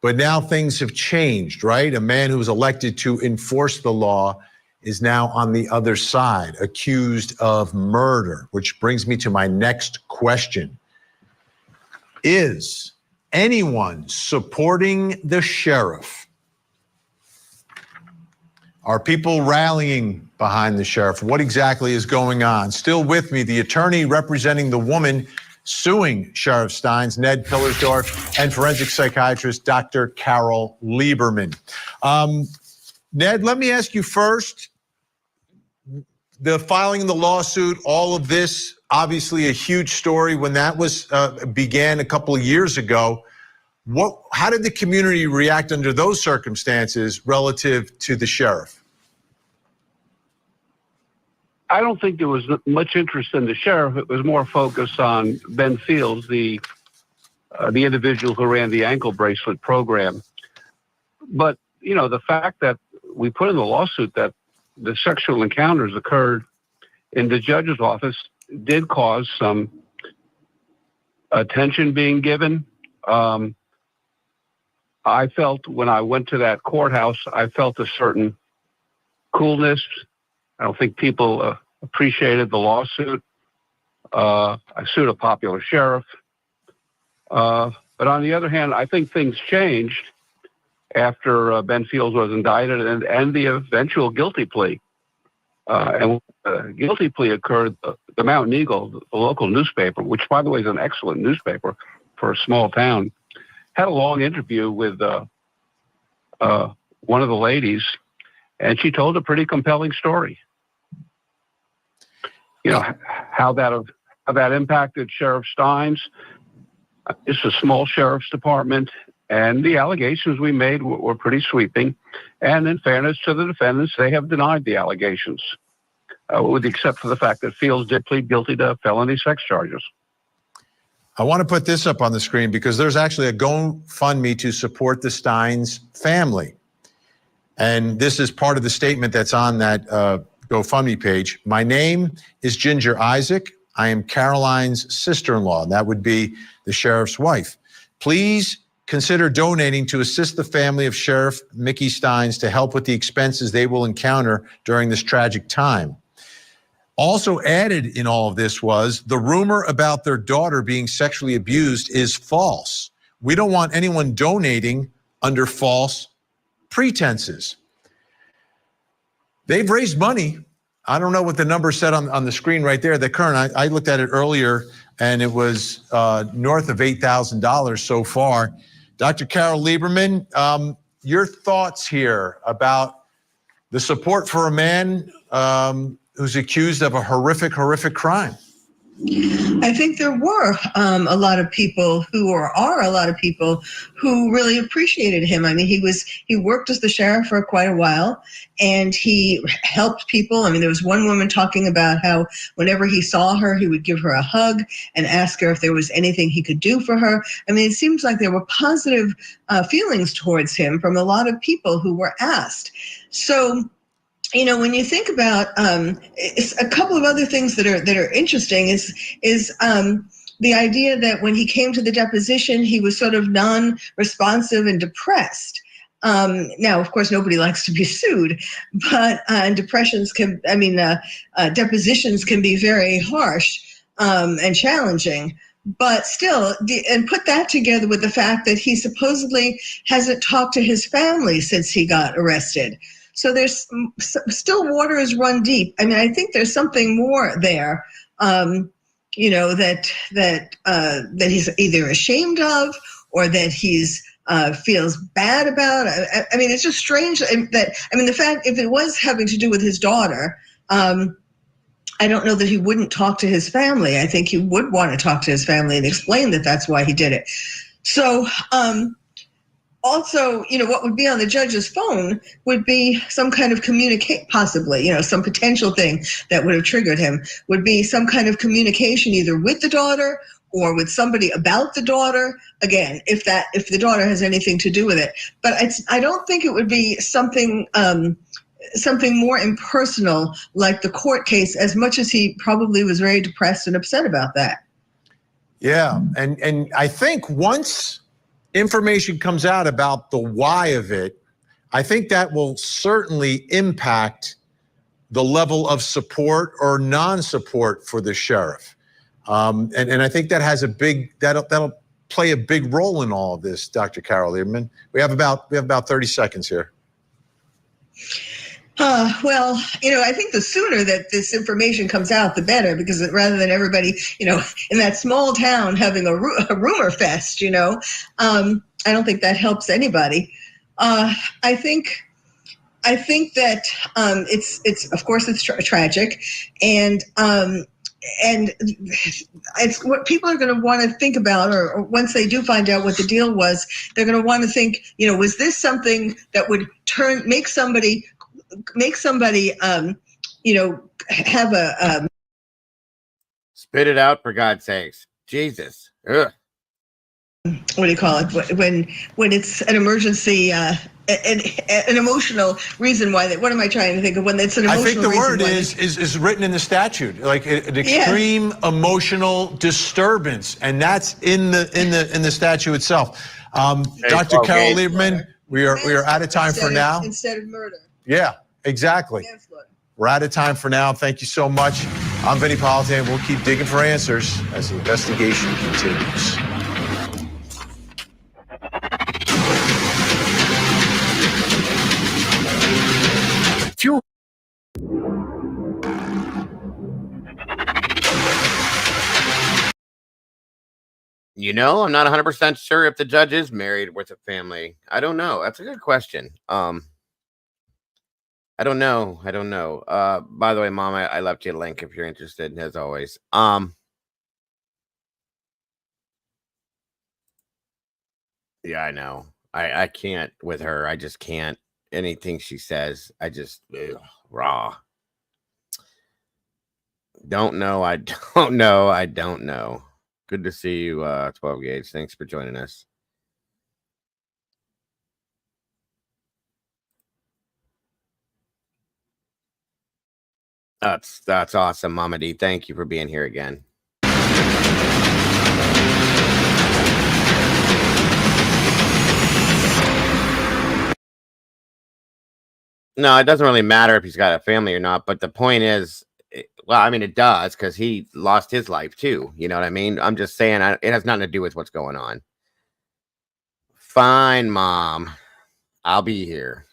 But now things have changed, right? A man who was elected to enforce the law is now on the other side, accused of murder, which brings me to my next question. Is anyone supporting the sheriff? Are people rallying behind the sheriff? What exactly is going on? Still with me, the attorney representing the woman suing Sheriff Stines, Ned Pillersdorf, and forensic psychiatrist Dr. Carol Lieberman. Ned, let me ask you first, the filing of the lawsuit, all of this, obviously a huge story when that was began a couple of years ago. How did the community react under those circumstances relative to the sheriff? I don't think there was much interest in the sheriff. It was more focused on Ben Fields, the individual who ran the ankle bracelet program. But, the fact that we put in the lawsuit that the sexual encounters occurred in the judge's office did cause some attention being given. I felt when I went to that courthouse, I felt a certain coolness. I don't think people appreciated the lawsuit. I sued a popular sheriff. But on the other hand, I think things changed after Ben Fields was indicted and the eventual guilty plea. And the guilty plea occurred, the Mountain Eagle, the local newspaper, which, by the way, is an excellent newspaper for a small town, had a long interview with one of the ladies, and she told a pretty compelling story. How that impacted Sheriff Stines. It's a small sheriff's department, and the allegations we made were pretty sweeping. And in fairness to the defendants, they have denied the allegations, with the except for the fact that Fields did plead guilty to felony sex charges. I want to put this up on the screen because there's actually a GoFundMe to support the Stines family. And this is part of the statement that's on that GoFundMe page. My name is Ginger Isaac. I am Caroline's sister-in-law. That would be the sheriff's wife. Please consider donating to assist the family of Sheriff Mickey Stines to help with the expenses they will encounter during this tragic time. Also added in all of this was the rumor about their daughter being sexually abused is false. We don't want anyone donating under false pretenses. They've raised money. I don't know what the number said on the screen right there. The current, I looked at it earlier, and it was north of $8,000 so far. Dr. Carol Lieberman, your thoughts here about the support for a man who's accused of a horrific crime? I think there were a lot of people who are a lot of people who really appreciated him. I mean, he worked as the sheriff for quite a while, and he helped people. I mean, there was one woman talking about how whenever he saw her, he would give her a hug and ask her if there was anything he could do for her. I mean, it seems like there were positive feelings towards him from a lot of people who were asked. So, when you think about a couple of other things that are interesting is the idea that when he came to the deposition, he was sort of non-responsive and depressed. Now, of course, nobody likes to be sued, but depositions can be very harsh and challenging. But still, and put that together with the fact that he supposedly hasn't talked to his family since he got arrested. So there's still water is run deep. I mean, I think there's something more there, that he's either ashamed of or that he's feels bad about. I mean, it's just strange the fact if it was having to do with his daughter, I don't know that he wouldn't talk to his family. I think he would want to talk to his family and explain that that's why he did it. So, also, what would be on the judge's phone would be some kind of possibly, some potential thing that would have triggered him would be some kind of communication either with the daughter or with somebody about the daughter. Again, if the daughter has anything to do with it. But I don't think it would be something more impersonal like the court case, as much as he probably was very depressed and upset about that. Yeah, and I think once information comes out about the why of it, I think that will certainly impact the level of support or non-support for the sheriff. And I think that has that'll play a big role in all of this, Dr. Carol Lieberman. We have about 30 seconds here. Well, I think the sooner that this information comes out, the better, because rather than everybody, in that small town having a rumor fest, I don't think that helps anybody. I think that it's of course it's tragic, and it's what people are going to want to think about, or once they do find out what the deal was, they're going to want to think, was this something that would make somebody have a spit it out, for God's sakes. Jesus. Ugh. What do you call it when it's an emergency, an emotional reason why what am I trying to think of when it's an emotional reason? I think the word is written in the statute, like an extreme emotional disturbance, and that's in the statute itself. Dr. Carol Lieberman, we are out of time for now. Instead of murder. Yeah, exactly. We're out of time for now. Thank you so much. I'm Vinny Politan. We'll keep digging for answers as the investigation continues. I'm not 100% sure if the judge is married with a family. I don't know. That's a good question. I don't know. By the way, Mom, I left you a link if you're interested, as always. Yeah, I know. I can't with her. I just can't. Anything she says, I just raw. Don't know. I don't know. I don't know. Good to see you, 12 Gauge. Thanks for joining us. That's awesome, Mama D. Thank you for being here again. No, it doesn't really matter if he's got a family or not, but the point is, well, I mean, it does, because he lost his life too. You know what I mean? I'm just saying, it has nothing to do with what's going on. Fine, Mom. I'll be here.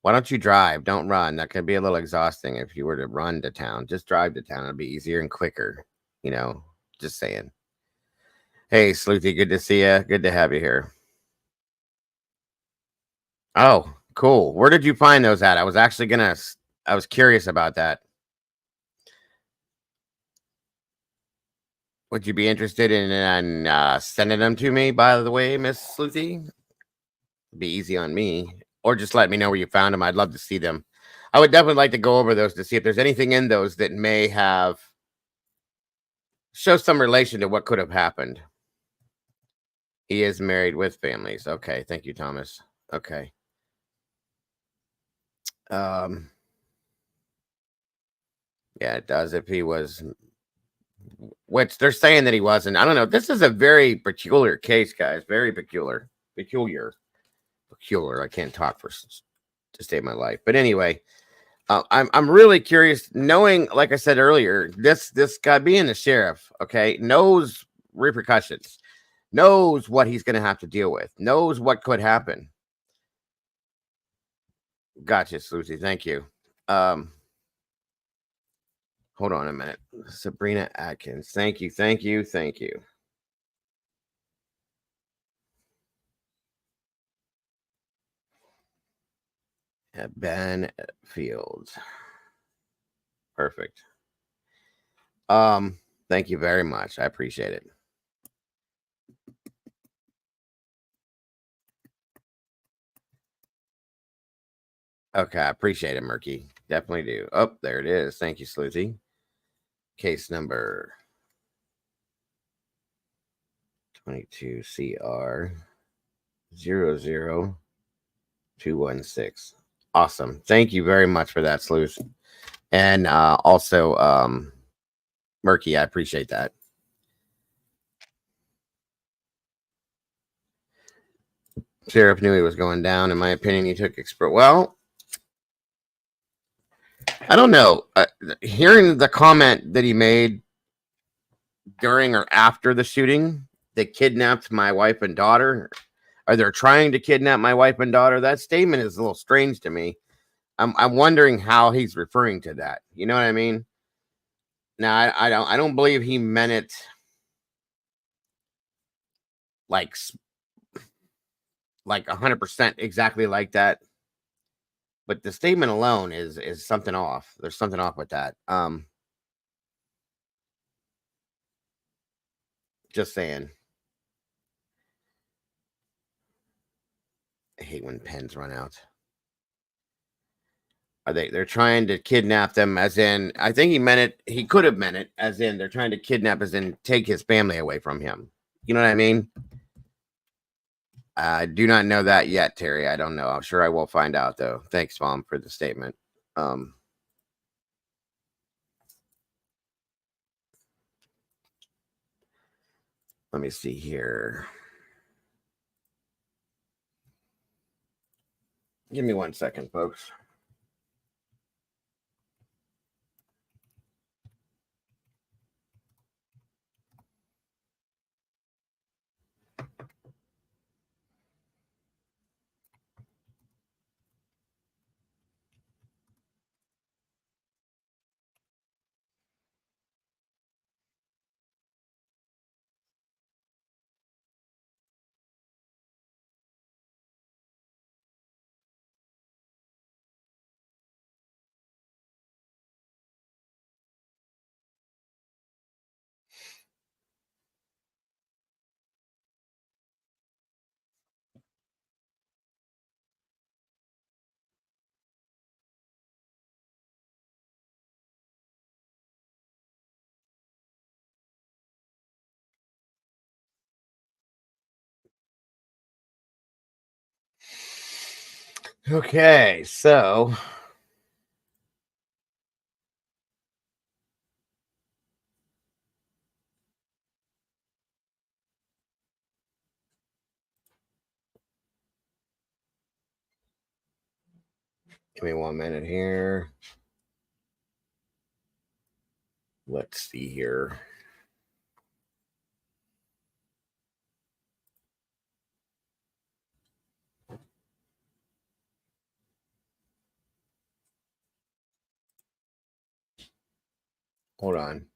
Why don't you drive? Don't run. That could be a little exhausting if you were to run to town. Just drive to town. It'll be easier and quicker. Just saying. Hey, Sleuthy, good to see you. Good to have you here. Oh, cool. Where did you find those at? I was curious about that. Would you be interested in sending them to me, by the way, Miss Sleuthy? It'd be easy on me. Or just let me know where you found them. I'd love to see them. I would definitely like to go over those to see if there's anything in those that may show some relation to what could have happened. He is married with families. Okay. Thank you, Thomas. Okay. Yeah, it does. If he was, which they're saying that he wasn't. I don't know. This is a very peculiar case, guys. Very peculiar. I can't talk to save my life. But anyway, I'm really curious, knowing, like I said earlier, this guy being the sheriff, okay, knows repercussions, knows what he's going to have to deal with, knows what could happen. Gotcha, Susie. Thank you. Hold on a minute. Sabrina Atkins. Thank you. Ben Fields. Perfect. Thank you very much. I appreciate it. Okay, I appreciate it, Murky. Definitely do. Oh, there it is. Thank you, Sleuthy. Case number 22CR 00216. Awesome. Thank you very much for that, Sleuth. And also, Murky, I appreciate that. Sheriff knew he was going down. In my opinion, he took well, I don't know. Hearing the comment that he made during or after the shooting, they kidnapped my wife and daughter, or they're trying to kidnap my wife and daughter, that statement is a little strange to me. I'm wondering how he's referring to that. You know what I mean? Now, I don't believe he meant it like 100% exactly like that. But the statement alone is something off. There's something off with that. Just saying. I hate when pens run out. They're trying to kidnap them, as in, I think he meant it, he could have meant it as in they're trying to kidnap, as in take his family away from him. You know what I mean? I do not know that yet, Terry. I don't know. I'm sure I will find out, though. Thanks, Mom, for the statement. Let me see here. Give me 1 second, folks. Okay, so give me 1 minute here. Let's see here. Hold on.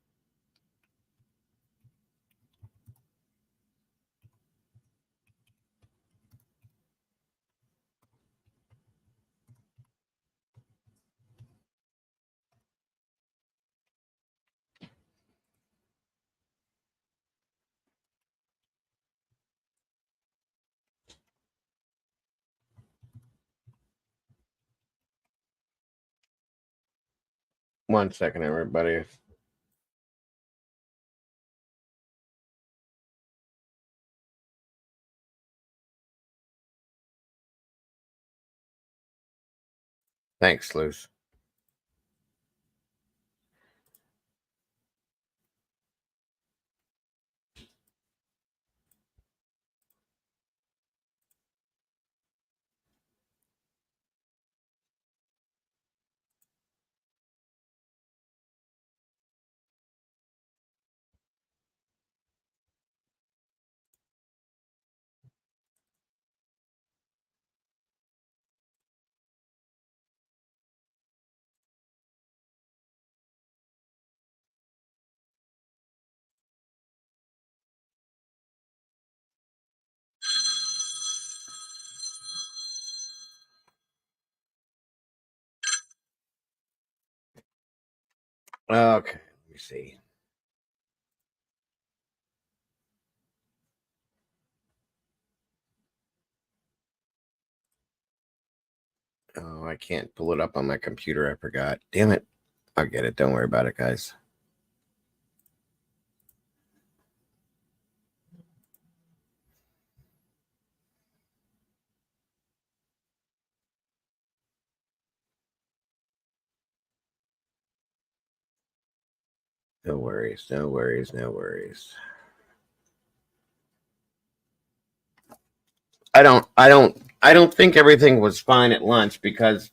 One second, everybody. Thanks, Luce. Okay, let me see. Oh, I can't pull it up on my computer. I forgot. Damn it. I'll get it. Don't worry about it, guys. No worries. No worries. No worries. I don't think everything was fine at lunch because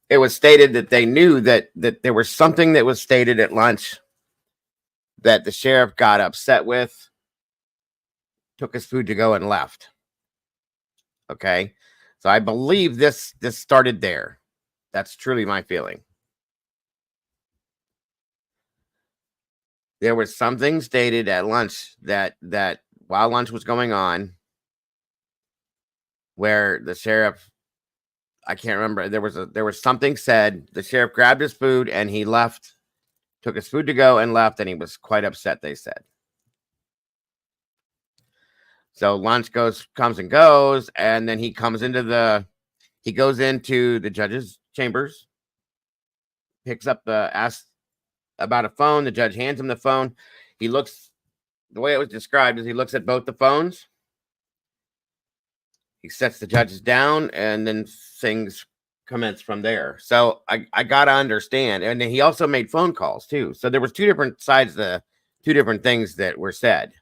it was stated that they knew that there was something that was stated at lunch that the sheriff got upset with, took his food to go and left. Okay. So I believe this started there. That's truly my feeling. There was something stated at lunch that while lunch was going on where the sheriff, I can't remember, there was something said, the sheriff grabbed his food and he left, took his food to go and left, and he was quite upset, they said. So lunch comes and goes, and then he goes into the judge's chambers, picks up asks about a phone. The judge hands him the phone. He looks, the way it was described is he looks at both the phones. He sets the judges down, and then things commence from there. So I gotta understand. And then he also made phone calls too. So there was two different sides, two different things that were said.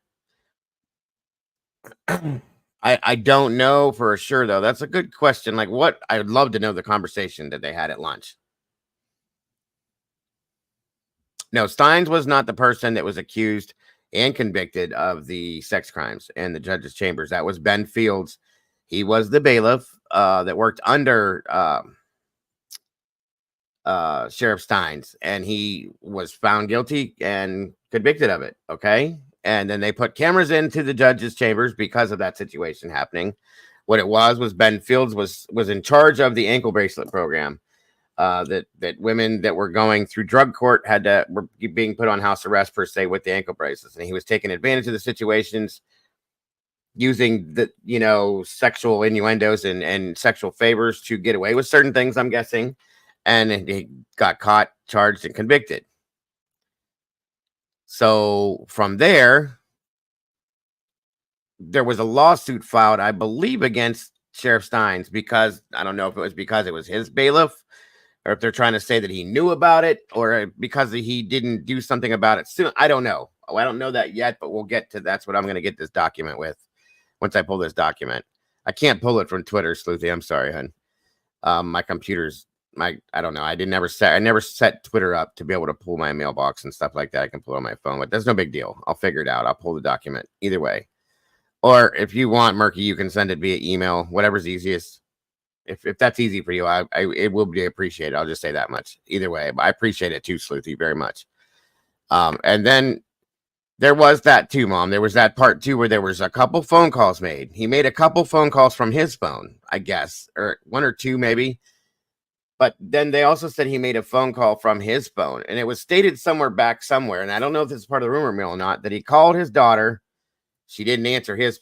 I don't know for sure though. That's a good question. Like, what I would love to know the conversation that they had at lunch. No, Stines was not the person that was accused and convicted of the sex crimes in the judge's chambers. That was Ben Fields. He was the bailiff that worked under Sheriff Stines, and he was found guilty and convicted of it. Okay. And then they put cameras into the judge's chambers because of that situation happening. What it was Ben Fields was in charge of the ankle bracelet program. That women that were going through drug court were being put on house arrest per se with the ankle bracelets, and he was taking advantage of the situations, using the sexual innuendos and sexual favors to get away with certain things, I'm guessing, and he got caught, charged, and convicted. So from there was a lawsuit filed, I believe, against Sheriff Stines because I don't know if it was because it was his bailiff, or if they're trying to say that he knew about it, or because he didn't do something about it soon. I don't know. I don't know that yet, but we'll get to that's what I'm going to get this document with once I pull this document. I can't pull it from Twitter, Sleuthy. I'm sorry, hun. My computer's I don't know. I never set Twitter up to be able to pull my mailbox and stuff like that. I can pull it on my phone, but that's no big deal. I'll figure it out. I'll pull the document either way. Or if you want, Murky, you can send it via email, whatever's easiest. If that's easy for you, it will be appreciated. I'll just say that much. Either way, I appreciate it too, Sleuthy, very much. And then there was that too, Mom. There was that part too where there was a couple phone calls made. He made a couple phone calls from his phone, I guess, or one or two maybe. But then they also said he made a phone call from his phone, and it was stated somewhere, and I don't know if this is part of the rumor mill or not, that he called his daughter. She didn't answer his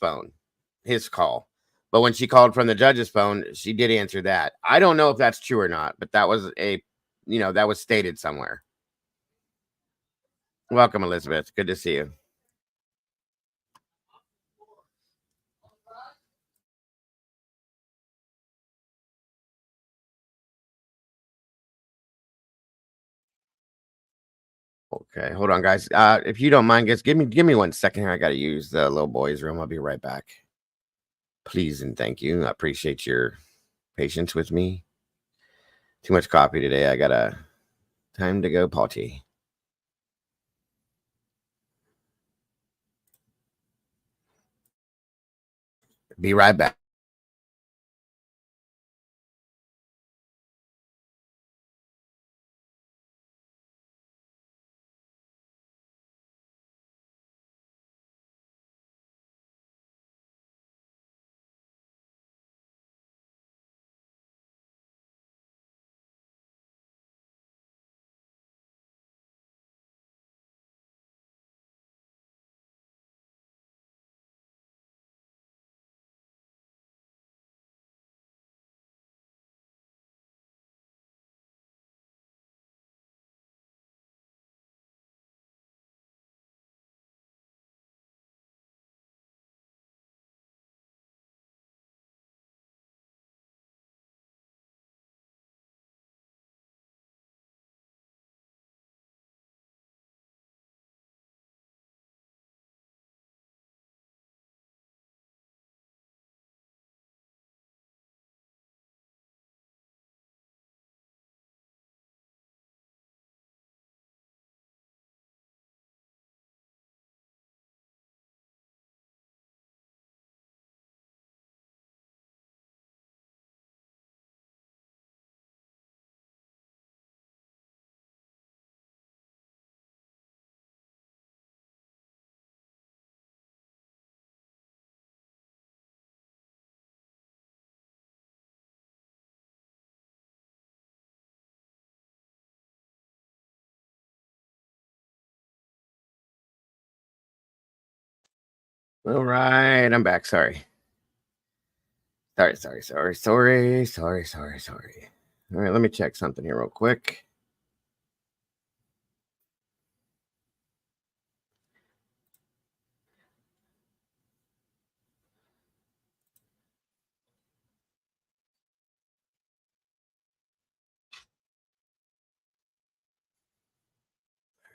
call. But when she called from the judge's phone, she did answer that. I don't know if that's true or not, but that was that was stated somewhere. Welcome, Elizabeth. Good to see you. Okay, hold on, guys. If you don't mind, guys, give me 1 second here. I got to use the little boy's room. I'll be right back. Please and thank you. I appreciate your patience with me. Too much coffee today. I got time to go potty. Be right back. All right, I'm back. Sorry. All right, let me check something here real quick.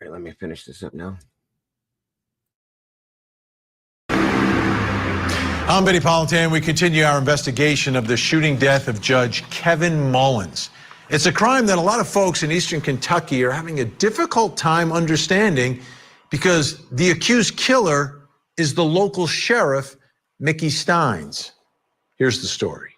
All right, let me finish this up now. I'm Benny Politan. We continue our investigation of the shooting death of Judge Kevin Mullins. It's a crime that a lot of folks in Eastern Kentucky are having a difficult time understanding because the accused killer is the local sheriff, Mickey Stines. Here's the story.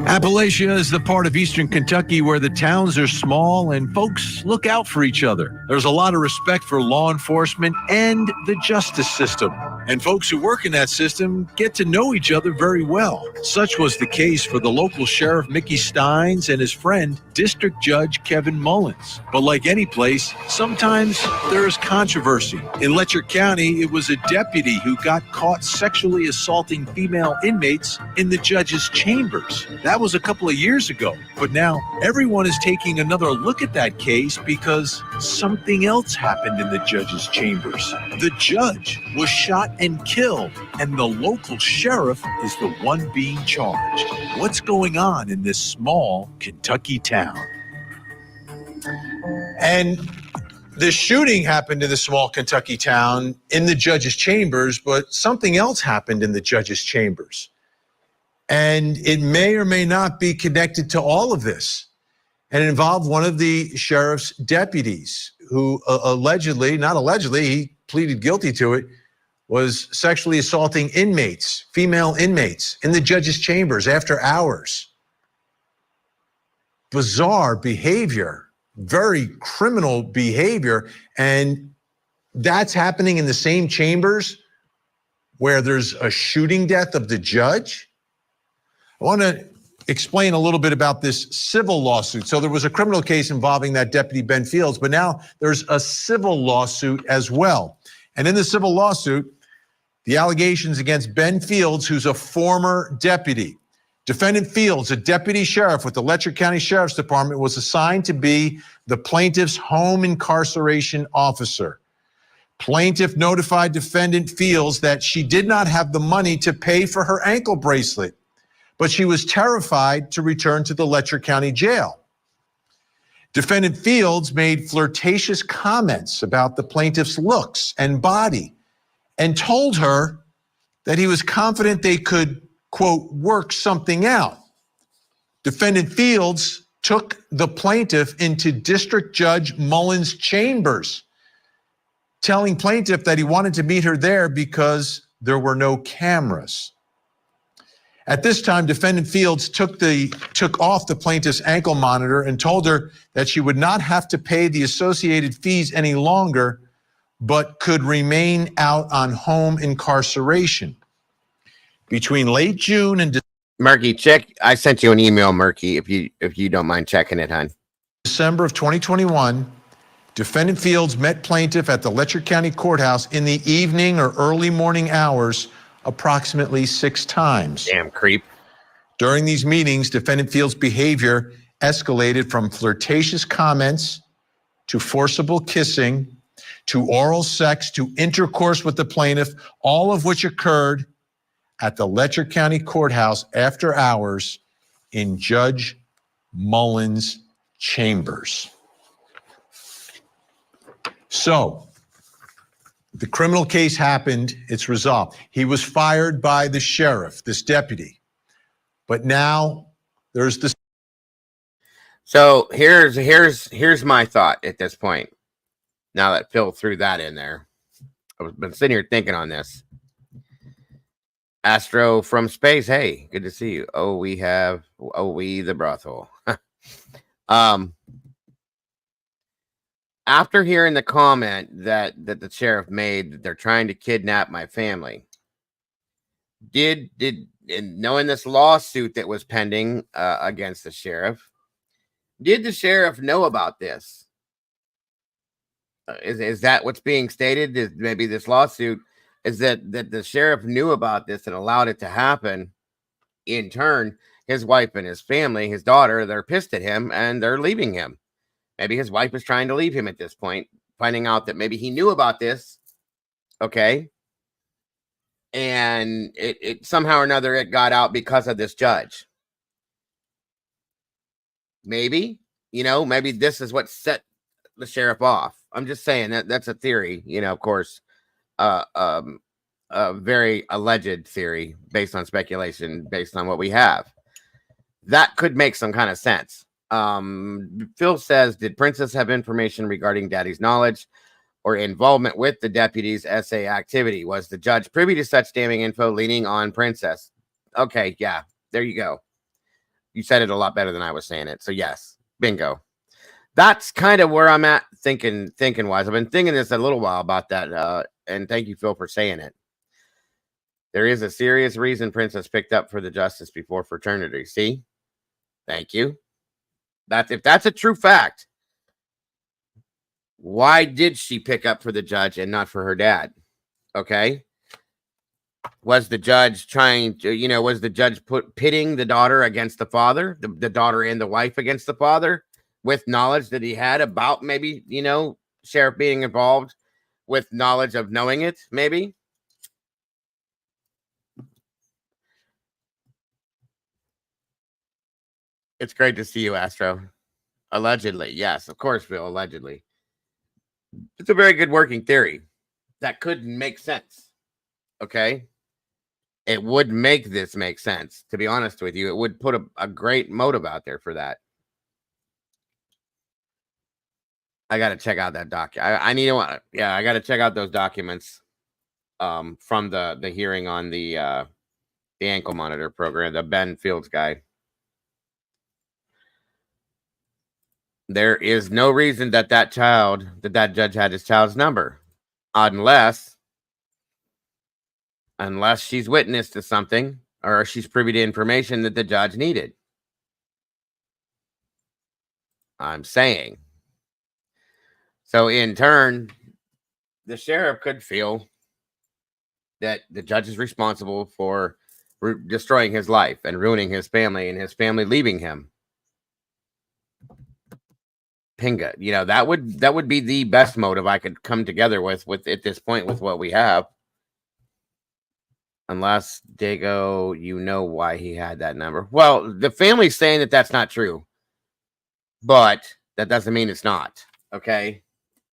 Appalachia is the part of Eastern Kentucky where the towns are small and folks look out for each other. There's a lot of respect for law enforcement and the justice system. And folks who work in that system get to know each other very well. Such was the case for the local sheriff, Mickey Stines, and his friend, District Judge Kevin Mullins. But like any place, sometimes there is controversy. In Letcher County, it was a deputy who got caught sexually assaulting female inmates in the judge's chambers. That was a couple of years ago, but now everyone is taking another look at that case because something else happened in the judge's chambers. The judge was shot and killed, and the local sheriff is the one being charged. What's going on in this small Kentucky town? And the shooting happened in the small Kentucky town in the judge's chambers, but something else happened in the judge's chambers. And it may or may not be connected to all of this. And it involved one of the sheriff's deputies who he pleaded guilty to it, was sexually assaulting inmates, female inmates, in the judge's chambers after hours. Bizarre behavior, very criminal behavior. And that's happening in the same chambers where there's a shooting death of the judge. I want to explain a little bit about this civil lawsuit. So there was a criminal case involving that deputy, Ben Fields, but now there's a civil lawsuit as well. And in the civil lawsuit, the allegations against Ben Fields, who's a former deputy. Defendant Fields, a deputy sheriff with the Letcher County Sheriff's Department, was assigned to be the plaintiff's home incarceration officer. Plaintiff notified defendant Fields that she did not have the money to pay for her ankle bracelet, but she was terrified to return to the Letcher County Jail. Defendant Fields made flirtatious comments about the plaintiff's looks and body and told her that he was confident they could, quote, work something out. Defendant Fields took the plaintiff into District Judge Mullins' chambers, telling plaintiff that he wanted to meet her there because there were no cameras. At this time, defendant Fields took off the plaintiff's ankle monitor and told her that she would not have to pay the associated fees any longer, but could remain out on home incarceration. Between late June and Murky, check. I sent you an email, Murky, if you don't mind checking it, hon. December of 2021, defendant Fields met plaintiff at the Letcher County Courthouse in the evening or early morning hours approximately 6 times. Damn creep. During these meetings, defendant Fields' behavior escalated from flirtatious comments to forcible kissing to oral sex to intercourse with the plaintiff, all of which occurred at the Letcher County Courthouse after hours in Judge Mullins' chambers. So, the criminal case happened, it's resolved. He was fired by the sheriff, this deputy. But now there's this. So here's my thought at this point. Now that Phil threw that in there, I've been sitting here thinking on this. Astro from space, hey, good to see you. We the brothel. After hearing the comment that the sheriff made that they're trying to kidnap my family, did and knowing this lawsuit that was pending against the sheriff, did the sheriff know about this? Is that what's being stated? Is maybe this lawsuit is that the sheriff knew about this and allowed it to happen? In turn, his wife and his family, his daughter, they're pissed at him and they're leaving him. Maybe his wife is trying to leave him at this point, finding out that maybe he knew about this. Okay. And it somehow or another it got out because of this judge. Maybe, maybe this is what set the sheriff off. I'm just saying that's a theory, of course, a very alleged theory based on speculation, based on what we have. That could make some kind of sense. Phil says, did Princess have information regarding Daddy's knowledge or involvement with the deputy's SA activity? Was the judge privy to such damning info, leaning on Princess? Okay, yeah, there you go. You said it a lot better than I was saying it. So yes, bingo. That's kind of where I'm at thinking wise. I've been thinking this a little while about that. And thank you, Phil, for saying it. There is a serious reason Princess picked up for the justice before fraternity. See? Thank you. If that's a true fact, why did she pick up for the judge and not for her dad? Okay. Was the judge trying to, was the judge pitting the daughter against the father, the daughter and the wife against the father, with knowledge that he had about maybe, sheriff being involved, with knowledge of knowing it, maybe? It's great to see you, Astro. Allegedly. Yes, of course, Phil, allegedly. It's a very good working theory. That could make sense. Okay? It would make this make sense, to be honest with you. It would put a great motive out there for that. I got to check out that doc. I got to check out those documents from the hearing on the ankle monitor program, the Ben Fields guy. There is no reason that that judge had his child's number, unless she's witness to something or she's privy to information that the judge needed. I'm saying. So in turn, the sheriff could feel that the judge is responsible for destroying his life and ruining his family and his family leaving him. Pinga, that would be the best motive I could come together with at this point with what we have. Unless Dago, why he had that number. Well, the family's saying that that's not true, but that doesn't mean it's not. Okay,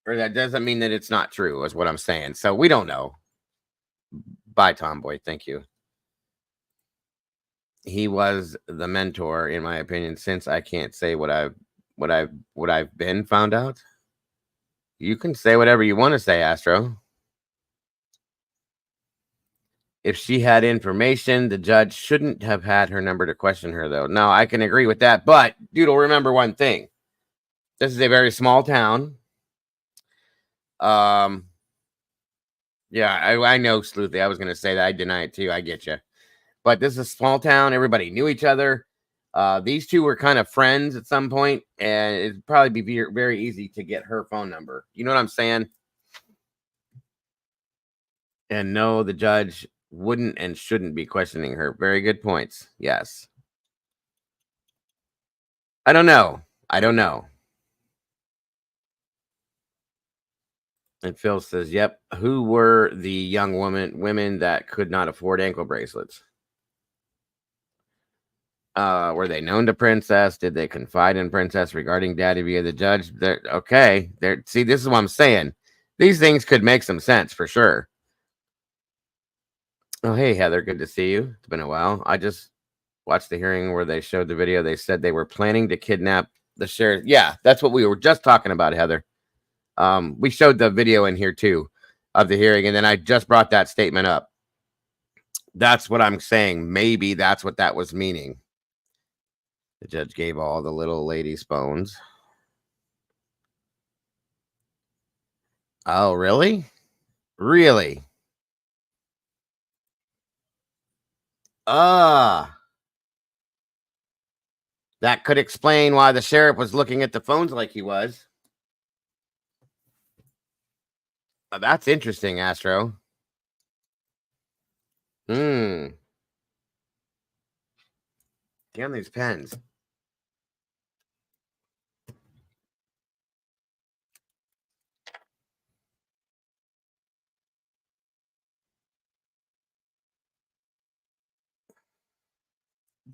or that doesn't mean that it's not true, is what I'm saying. So we don't know. Bye, Tomboy. Thank you. He was the mentor, in my opinion, since I can't say what I've been found out. You can say whatever you want to say, Astro. If she had information, the judge shouldn't have had her number to question her, though. No, I can agree with that. But, Doodle, remember one thing. This is a very small town. Yeah, I know, Sleuthy. I was going to say that. I deny it, too. I get you. But this is a small town. Everybody knew each other. These two were kind of friends at some point, and it'd probably be very easy to get her phone number. You know what I'm saying? And no, the judge wouldn't and shouldn't be questioning her. Very good points. Yes. I don't know. And Phil says, yep. Who were the young women that could not afford ankle bracelets? Were they known to Princess? Did they confide in Princess regarding Daddy via the judge? Okay. See, this is what I'm saying. These things could make some sense for sure. Oh, hey, Heather. Good to see you. It's been a while. I just watched the hearing where they showed the video. They said they were planning to kidnap the sheriff. Yeah, that's what we were just talking about, Heather. We showed the video in here, too, of the hearing, and then I just brought that statement up. That's what I'm saying. Maybe that's what that was meaning. The judge gave all the little ladies phones. Oh, really? Really? That could explain why the sheriff was looking at the phones like he was. That's interesting, Astro. Damn these pens.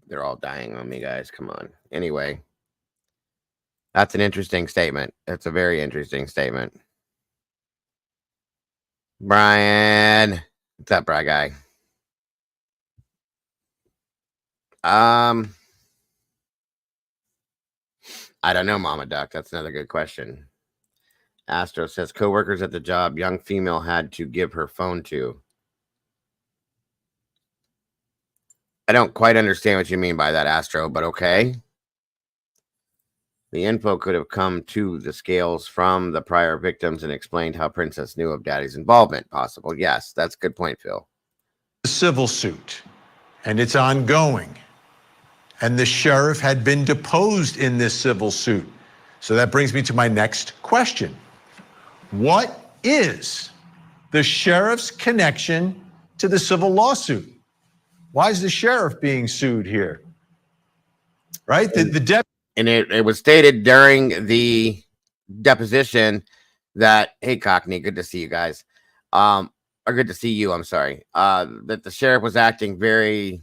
They're all dying on me, guys. Come on. Anyway, that's an interesting statement. That's a very interesting statement. Brian. What's up, Bri guy? I don't know, Mama Duck. That's another good question. Astro says coworkers at the job, young female had to give her phone to. I don't quite understand what you mean by that, Astro, but okay. The info could have come to the scales from the prior victims and explained how Princess knew of Daddy's involvement. Possible. Yes, that's a good point, Phil. A civil suit, and it's ongoing. And the sheriff had been deposed in this civil suit. So that brings me to my next question. What is the sheriff's connection to the civil lawsuit? Why is the sheriff being sued here? Right? And it was stated during the deposition that, hey, Cockney, good to see you guys. Or good to see you, I'm sorry. That the sheriff was acting very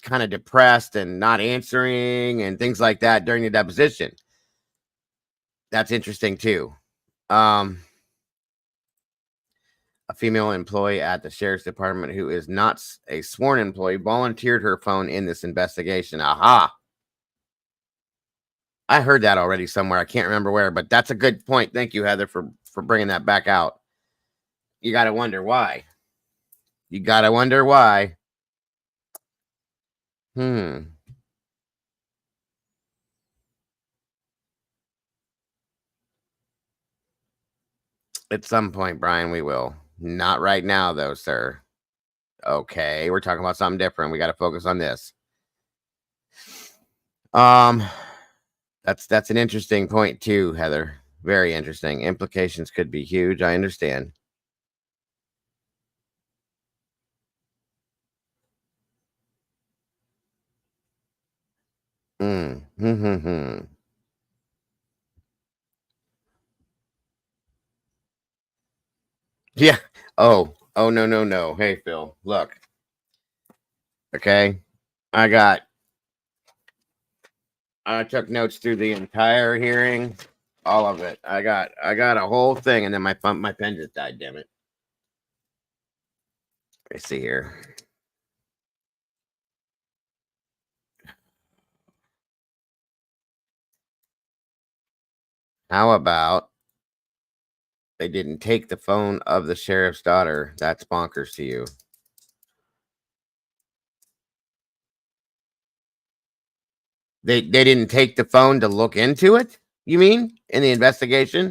kind of depressed and not answering and things like that during the deposition. That's interesting too. A female employee at the sheriff's department who is not a sworn employee volunteered her phone in this investigation. Aha. I heard that already somewhere. I can't remember where, but that's a good point. Thank you, Heather, for bringing that back out. You got to wonder why. You got to wonder why. At some point, Brian, we will. Not right now, though, sir. Okay, we're talking about something different. We got to focus on this. That's an interesting point too, Heather. Very interesting. Implications could be huge. I understand. Yeah. Oh, no. Hey, Phil, look. Okay. I took notes through the entire hearing, all of it. I got a whole thing, and then my pen just died, damn it. Let's see here. How about they didn't take the phone of the sheriff's daughter? That's bonkers to you. They didn't take the phone to look into it, you mean, in the investigation?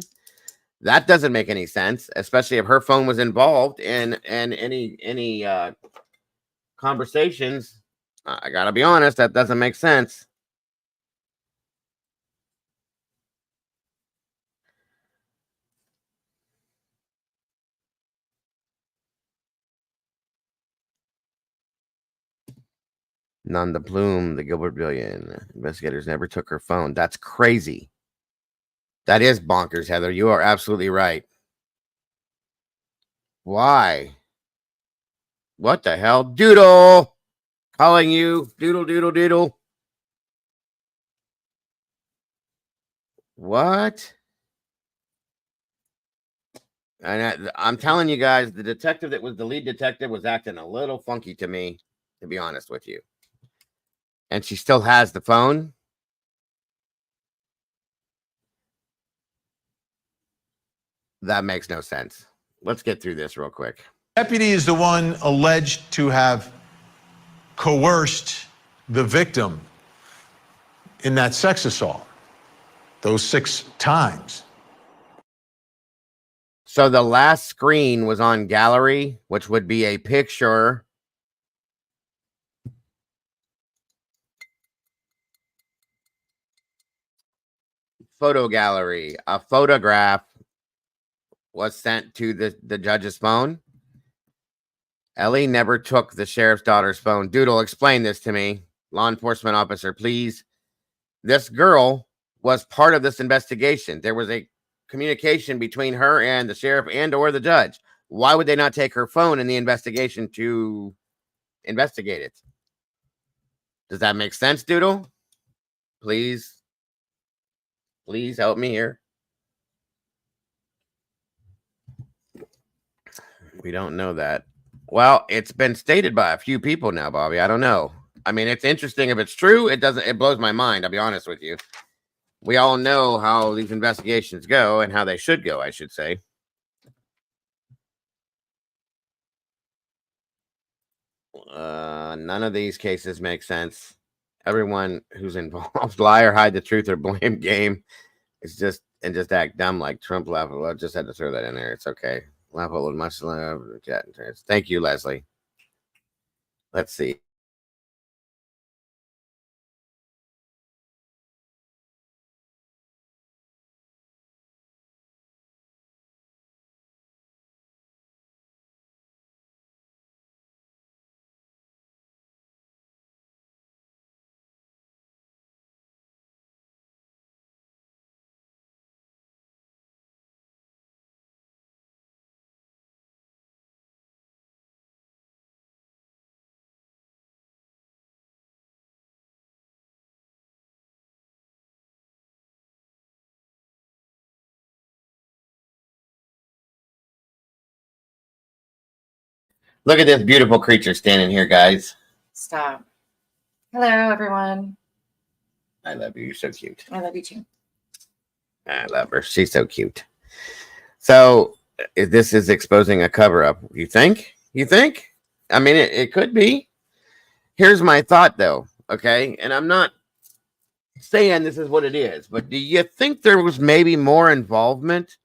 That doesn't make any sense, especially if her phone was involved in any conversations. I gotta be honest, that doesn't make sense. None the Plume, the Gilbert Billion. Investigators never took her phone. That's crazy. That is bonkers, Heather. You are absolutely right. Why? What the hell? Doodle! Calling you. Doodle. What? And I'm telling you guys, the detective that was the lead detective was acting a little funky to me, to be honest with you. And she still has the phone. That makes no sense. Let's get through this real quick. Deputy is the one alleged to have coerced the victim in that sex assault, those 6 times. So the last screen was on gallery, which would be a picture. Photo gallery, a photograph was sent to the judge's phone. Ellie never took the sheriff's daughter's phone. Doodle, explain this to me. Law enforcement officer, please. This girl was part of this investigation. There was a communication between her and the sheriff and or the judge. Why would they not take her phone in the investigation to investigate it? Does that make sense, Doodle? Please help me here. We don't know that. Well, it's been stated by a few people now, Bobby. I don't know. I mean, it's interesting if it's true. It blows my mind. I'll be honest with you. We all know how these investigations go and how they should go, I should say. None of these cases make sense. Everyone who's involved lie or hide the truth or blame game. It's just act dumb like Trump level. I just had to throw that in there. It's okay. Level with much love. Thank you, Leslie. Let's see. Look at this beautiful creature standing here, guys. Stop. Hello, everyone. I love you. You're so cute. I love you too. I love her. She's so cute. So this is exposing a cover-up. You think? You think? I mean, it could be. Here's my thought, though. Okay, and I'm not saying this is what it is, but do you think there was maybe more involvement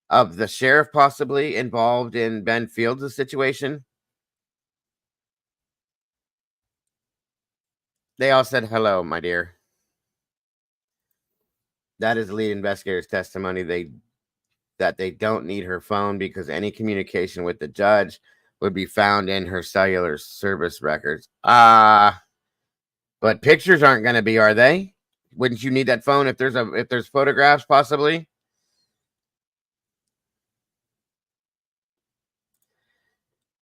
of the sheriff possibly involved in Ben Fields' situation? They all said hello, my dear. That is the lead investigator's testimony. That they don't need her phone because any communication with the judge would be found in her cellular service records. But pictures aren't going to be, are they? Wouldn't you need that phone if there's photographs possibly?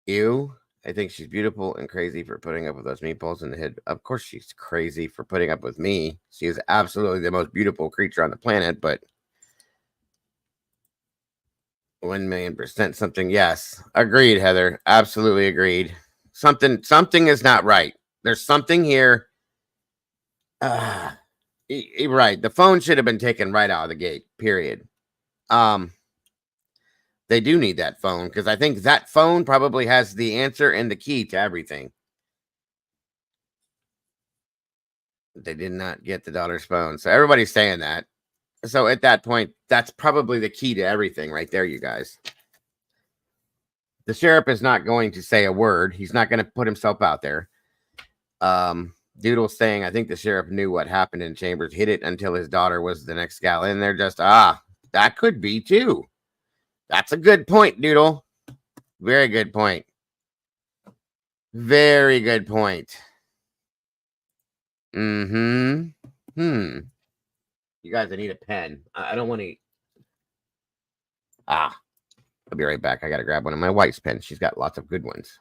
Ew. I think she's beautiful and crazy for putting up with those meatballs in the head. Of course she's crazy for putting up with me. She is absolutely the most beautiful creature on the planet, but 1,000,000% something. Yes. Agreed, Heather. Absolutely agreed. Something is not right. There's something here. Right. The phone should have been taken right out of the gate, period. They do need that phone because I think that phone probably has the answer and the key to everything. They did not get the daughter's phone. So everybody's saying that. So at that point, that's probably the key to everything right there, you guys. The sheriff is not going to say a word. He's not going to put himself out there. Doodle's saying, I think the sheriff knew what happened in Chambers, hid it until his daughter was the next gal. And they're just, that could be too. That's a good point, Doodle. Very good point. Very good point. You guys, I need a pen. I don't want to. I'll be right back. I got to grab one of my wife's pens. She's got lots of good ones.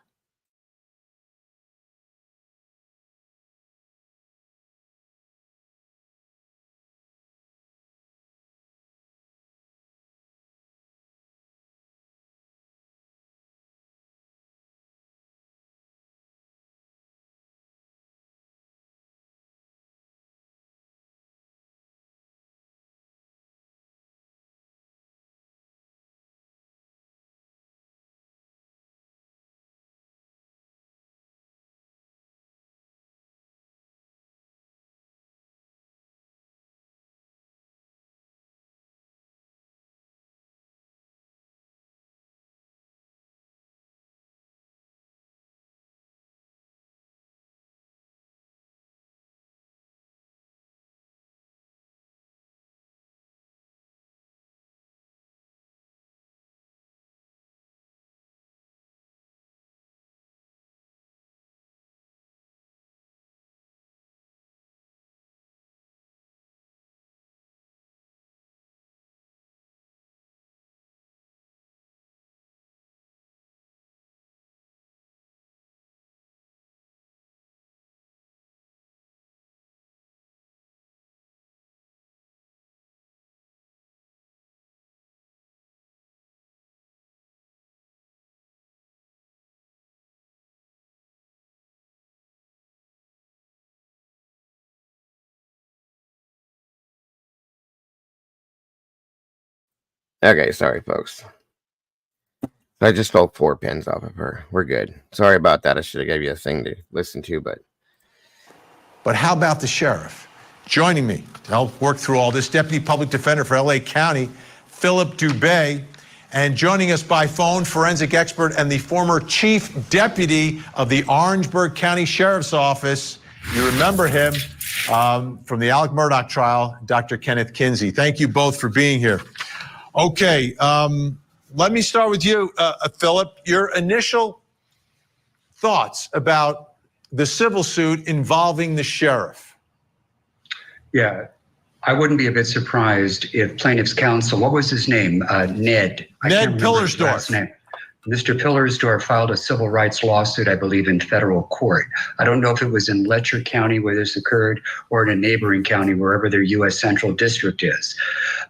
Okay, sorry, folks. I just stole 4 pens off of her. We're good. Sorry about that. I should have gave you a thing to listen to, but how about the sheriff? Joining me to help work through all this, Deputy Public Defender for LA County, Philip Dubé, and joining us by phone, forensic expert and the former chief deputy of the Orangeburg County Sheriff's Office. You remember him from the Alec Murdaugh trial, Dr. Kenneth Kinsey. Thank you both for being here. Okay, let me start with you, Philip. Your initial thoughts about the civil suit involving the sheriff. Yeah, I wouldn't be a bit surprised if plaintiff's counsel, what was his name? Ned Pillersdorf. Mr. Pillersdorf filed a civil rights lawsuit, I believe, in federal court. I don't know if it was in Letcher County where this occurred or in a neighboring county, wherever their U.S. Central District is.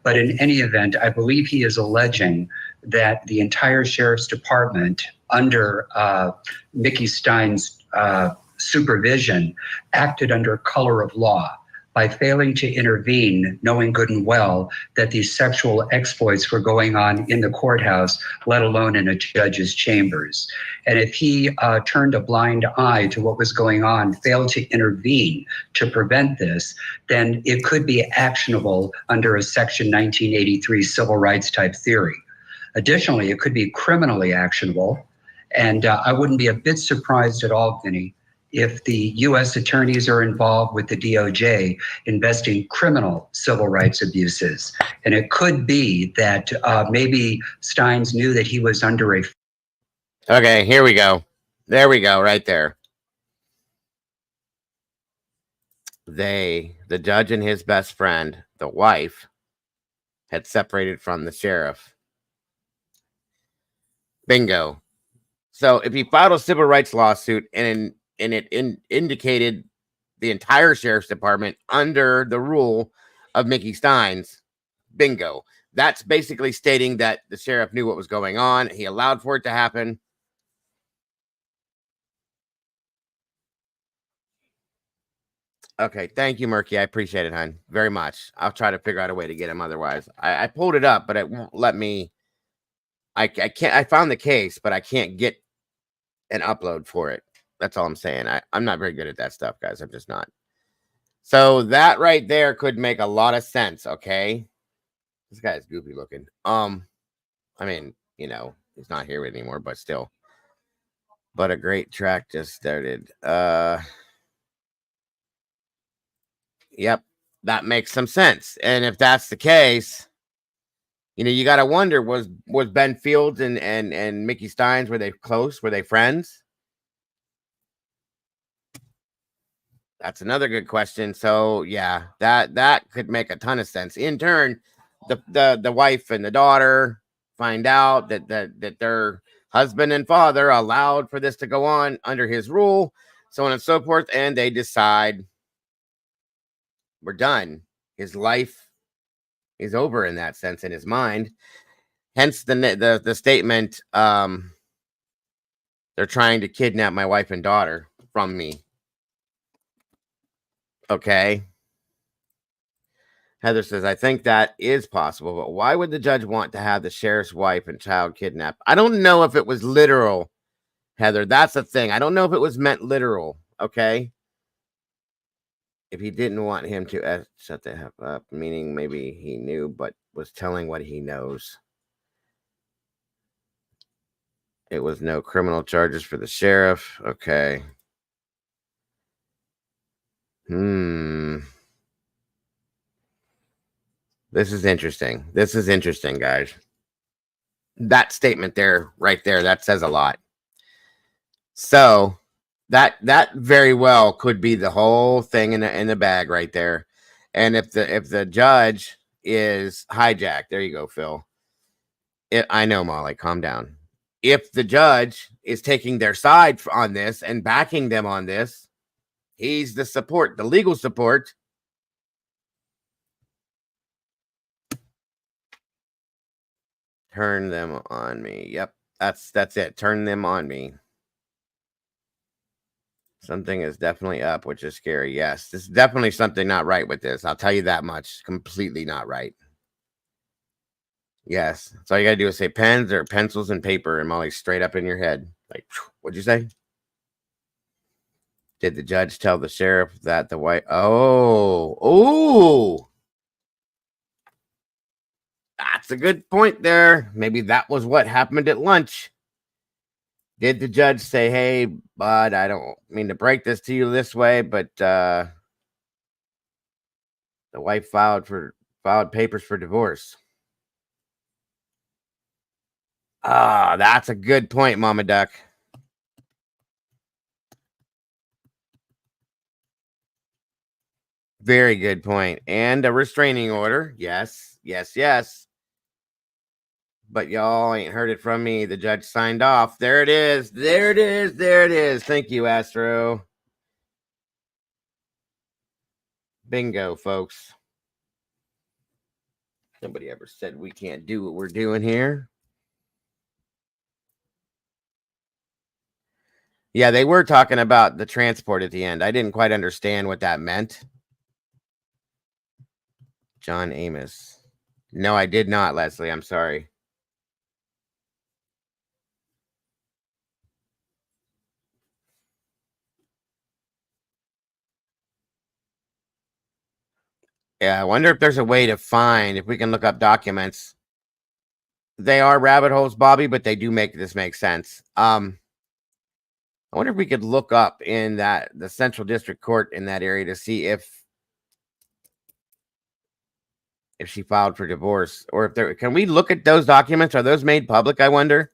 But in any event, I believe he is alleging that the entire sheriff's department under Mickey Stein's supervision acted under color of law by failing to intervene, knowing good and well that these sexual exploits were going on in the courthouse, let alone in a judge's chambers. And if he turned a blind eye to what was going on, failed to intervene to prevent this, then it could be actionable under a Section 1983 civil rights type theory. Additionally, it could be criminally actionable. And I wouldn't be a bit surprised at all, Vinny, if the U.S. attorneys are involved with the DOJ investing criminal civil rights abuses. And it could be that maybe Stines knew that he was under a... Okay, here we go. There we go, right there. The judge and his best friend, the wife, had separated from the sheriff. Bingo. So if he filed a civil rights lawsuit and it indicated the entire sheriff's department under the rule of Mickey Stines, bingo. That's basically stating that the sheriff knew what was going on. He allowed for it to happen. Okay, thank you, Murky. I appreciate it, hon, very much. I'll try to figure out a way to get him otherwise. I pulled it up, but it won't let me. I can't. I found the case, but I can't get an upload for it. That's all I'm saying. I'm not very good at that stuff, guys. I'm just not. So that right there could make a lot of sense, okay? This guy's goofy looking. I mean, you know, he's not here anymore, but still. But a great track just started. Yep, that makes some sense. And if that's the case, you know, you got to wonder, was Ben Fields and Mickey Stines, were they close? Were they friends? That's another good question. So yeah, that could make a ton of sense. In turn, the wife and the daughter find out that their husband and father allowed for this to go on under his rule, so on and so forth, and they decide we're done. His life is over in that sense in his mind. Hence the statement, they're trying to kidnap my wife and daughter from me. Okay. Heather says, I think that is possible, but why would the judge want to have the sheriff's wife and child kidnapped? I don't know if it was literal, Heather. That's the thing. I don't know if it was meant literal. Okay. If he didn't want him to shut the heck up, meaning maybe he knew, but was telling what he knows. It was no criminal charges for the sheriff. Okay. This is interesting. This is interesting, guys. That statement there, right there, that says a lot. So that very well could be the whole thing in the bag right there. And if the judge is hijacked, there you go, Phil. I know, Molly, calm down. If the judge is taking their side on this and backing them on this, he's the support, the legal support. Turn them on me. Yep, that's it. Turn them on me. Something is definitely up, which is scary. Yes, there's definitely something not right with this. I'll tell you that much. Completely not right. Yes. So all you got to do is say pens or pencils and paper, and Molly's straight up in your head. Like, what'd you say? Did the judge tell the sheriff that the wife? Oh, that's a good point there. Maybe that was what happened at lunch. Did the judge say, "Hey, bud, I don't mean to break this to you this way, but the wife filed papers for divorce"? Ah, that's a good point, Mama Duck. Very good point. And a restraining order. Yes, yes, yes. But y'all ain't heard it from me. The judge signed off. There it is. There it is. There it is. Thank you, Astro. Bingo, folks. Nobody ever said we can't do what we're doing here. Yeah, they were talking about the transport at the end. I didn't quite understand what that meant. John Amos. No, I did not, Leslie. I'm sorry. Yeah, I wonder if there's a way to find, if we can look up documents. They are rabbit holes, Bobby, but they do make this make sense. I wonder if we could look up in the Central District Court in that area to see if she filed for divorce, or if there, can we look at those documents? Are those made public, I wonder?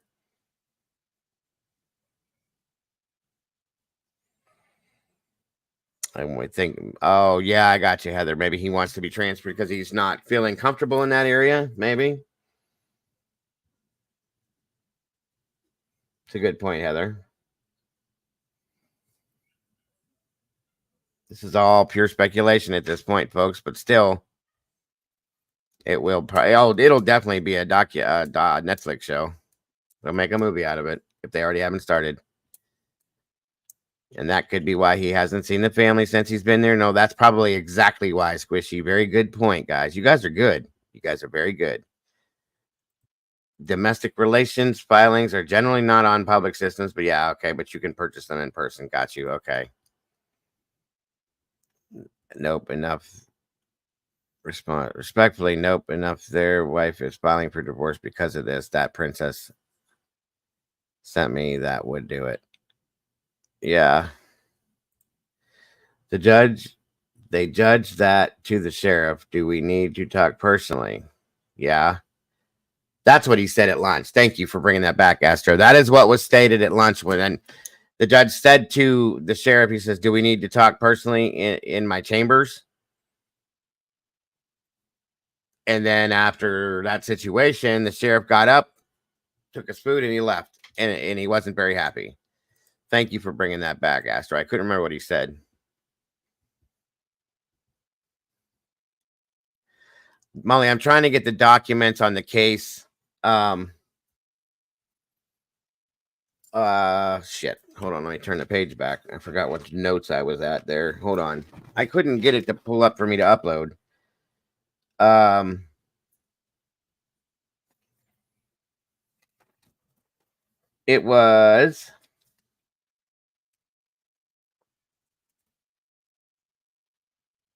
I would think, oh yeah, I got you, Heather. Maybe he wants to be transferred because he's not feeling comfortable in that area. Maybe. It's a good point, Heather. This is all pure speculation at this point, folks, but still, it will probably, it'll definitely be a Netflix show. They'll make a movie out of it if they already haven't started. And that could be why he hasn't seen the family since he's been there. No, that's probably exactly why, Squishy. Very good point, guys. You guys are good. You guys are very good. Domestic relations filings are generally not on public systems, but yeah, okay, but you can purchase them in person. Got you. Okay. Nope, enough. Respectfully, nope, enough. Their wife is filing for divorce because of this. That princess sent me that would do it. Yeah. They judge that to the sheriff. Do we need to talk personally? Yeah. That's what he said at lunch. Thank you for bringing that back, Astro. That is what was stated at lunch when the judge said to the sheriff, he says, do we need to talk personally in my chambers? And then after that situation, the sheriff got up, took his food, and he left. And he wasn't very happy. Thank you for bringing that back, Astro. I couldn't remember what he said. Molly, I'm trying to get the documents on the case. Shit. Hold on, let me turn the page back. I forgot what notes I was at there. Hold on. I couldn't get it to pull up for me to upload. It was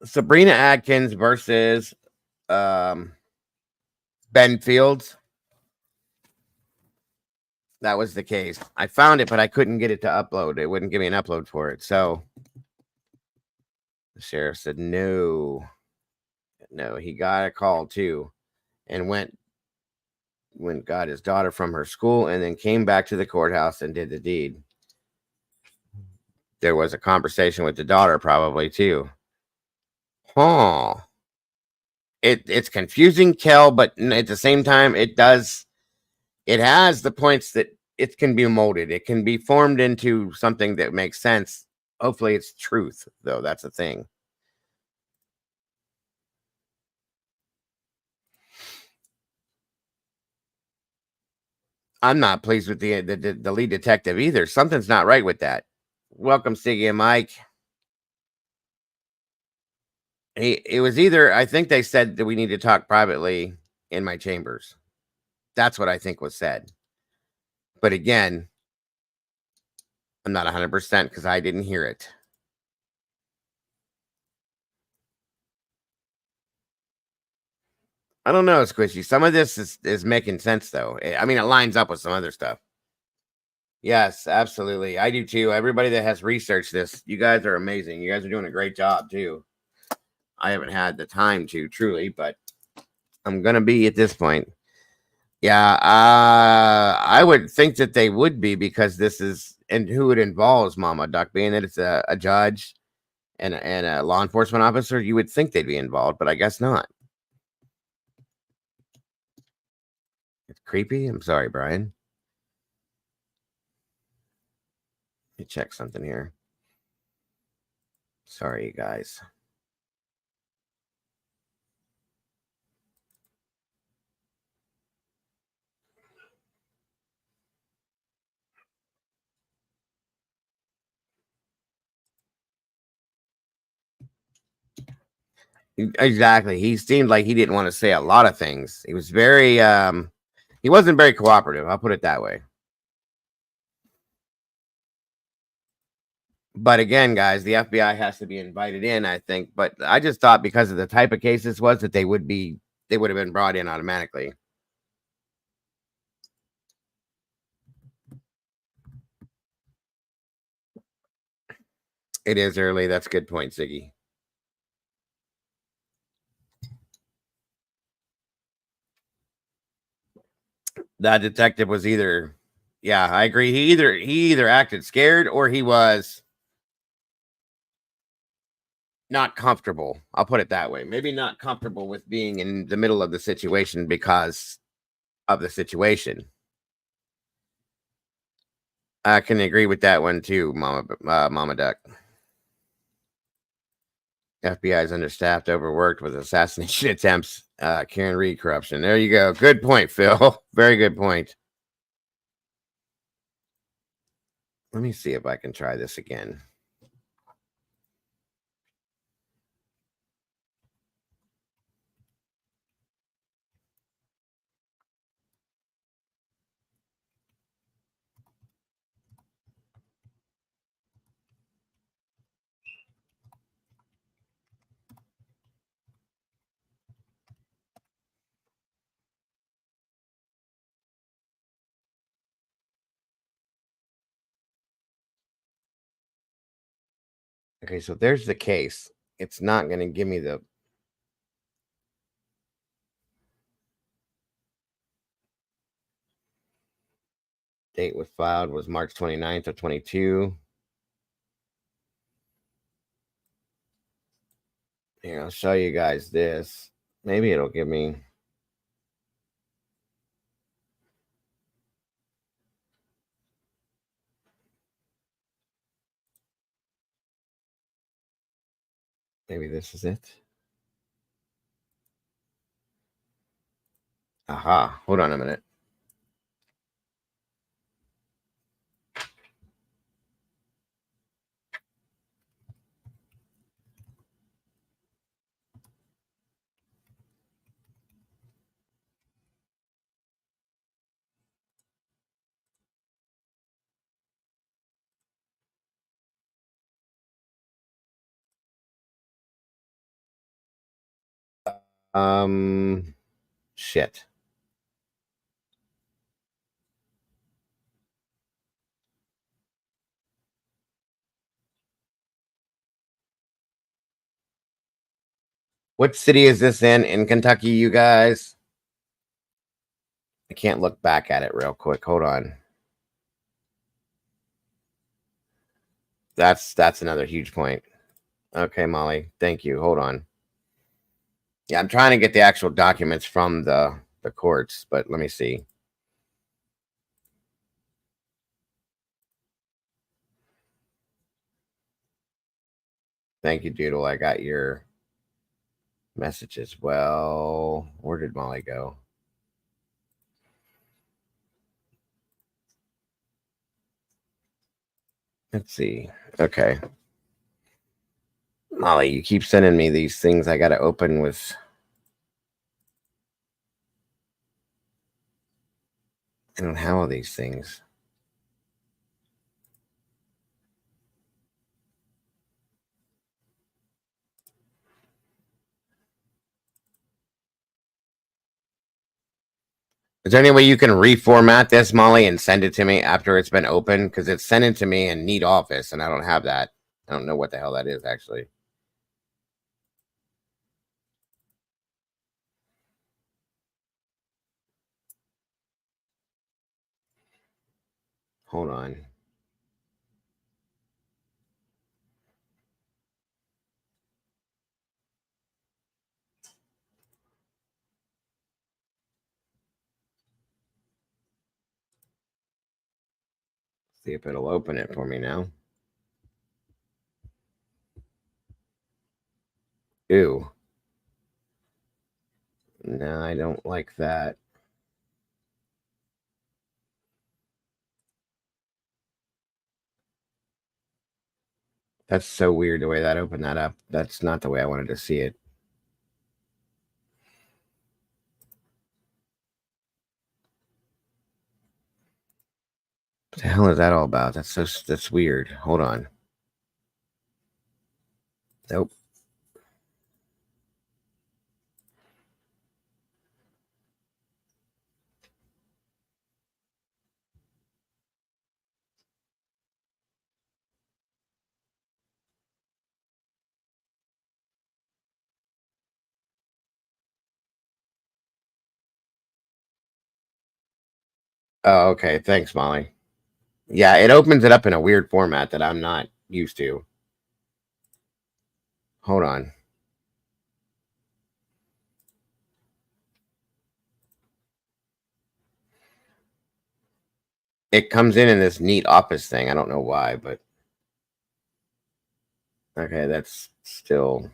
Sabrina Atkins versus Ben Fields. That was the case. I found it, but I couldn't get it to upload. It wouldn't give me an upload for it. So the sheriff said no. No, he got a call too and got his daughter from her school and then came back to the courthouse and did the deed. There was a conversation with the daughter probably too. Huh. It's confusing, Kel, but at the same time, it has the points that it can be molded. It can be formed into something that makes sense. Hopefully it's truth, though. That's the thing. I'm not pleased with the lead detective either. Something's not right with that. Welcome, Siggy and Mike. It was either, I think they said that we need to talk privately in my chambers. That's what I think was said. But again, I'm not 100% because I didn't hear it. I don't know, Squishy. Some of this is making sense, though. I mean, it lines up with some other stuff. Yes, absolutely. I do, too. Everybody that has researched this, you guys are amazing. You guys are doing a great job, too. I haven't had the time to, truly, but I'm going to be at this point. Yeah, I would think that they would be because this is, and who it involves, Mama Duck, being that it's a judge and a law enforcement officer, you would think they'd be involved, but I guess not. It's creepy. I'm sorry, Brian. Let me check something here. Sorry, you guys. Exactly. He seemed like he didn't want to say a lot of things. He was very he wasn't very cooperative, I'll put it that way. But again, guys, the FBI has to be invited in, I think. But I just thought because of the type of case this was that they would have been brought in automatically. It is early. That's a good point, Ziggy. That detective was either, yeah, I agree. He either acted scared or he was not comfortable. I'll put it that way. Maybe not comfortable with being in the middle of the situation because of the situation. I can agree with that one too, Mama Duck. FBI is understaffed, overworked with assassination attempts, Karen Reed corruption. There you go. Good point, Phil. Very good point. Let me see if I can try this again. Okay, so there's the case. It's not going to give me the date was filed was March 29th of 22. Here, I'll show you guys this. Maybe it'll give me. Maybe this is it. Aha. Hold on a minute. Shit. What city is this in Kentucky, you guys? I can't look back at it real quick. Hold on. That's another huge point. Okay, Molly. Thank you. Hold on. Yeah, I'm trying to get the actual documents from the courts, but let me see. Thank you, Doodle. I got your message as well. Where did Molly go? Let's see. Okay. Molly, you keep sending me these things I got to open with. I don't have all these things. Is there any way you can reformat this, Molly, and send it to me after it's been opened? Because it's sent it to me in Neat Office, and I don't have that. I don't know what the hell that is, actually. Hold on. See if it'll open it for me now. Ew. No, I don't like that. That's so weird the way that opened that up. That's not the way I wanted to see it. What the hell is that all about? That's weird. Hold on. Nope. Oh, okay. Thanks, Molly. Yeah, it opens it up in a weird format that I'm not used to. Hold on. It comes in this Neat Office thing. I don't know why, but okay, that's still.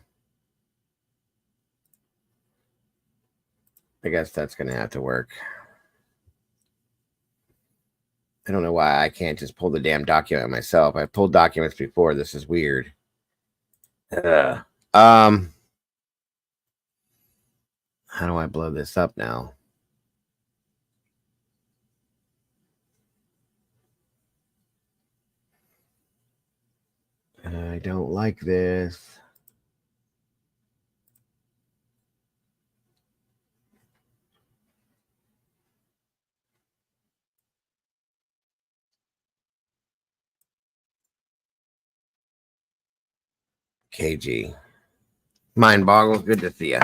I guess that's gonna have to work. I don't know why I can't just pull the damn document myself. I've pulled documents before. This is weird. Ugh. How do I blow this up now? I don't like this. KG. Mind boggles. Good to see you.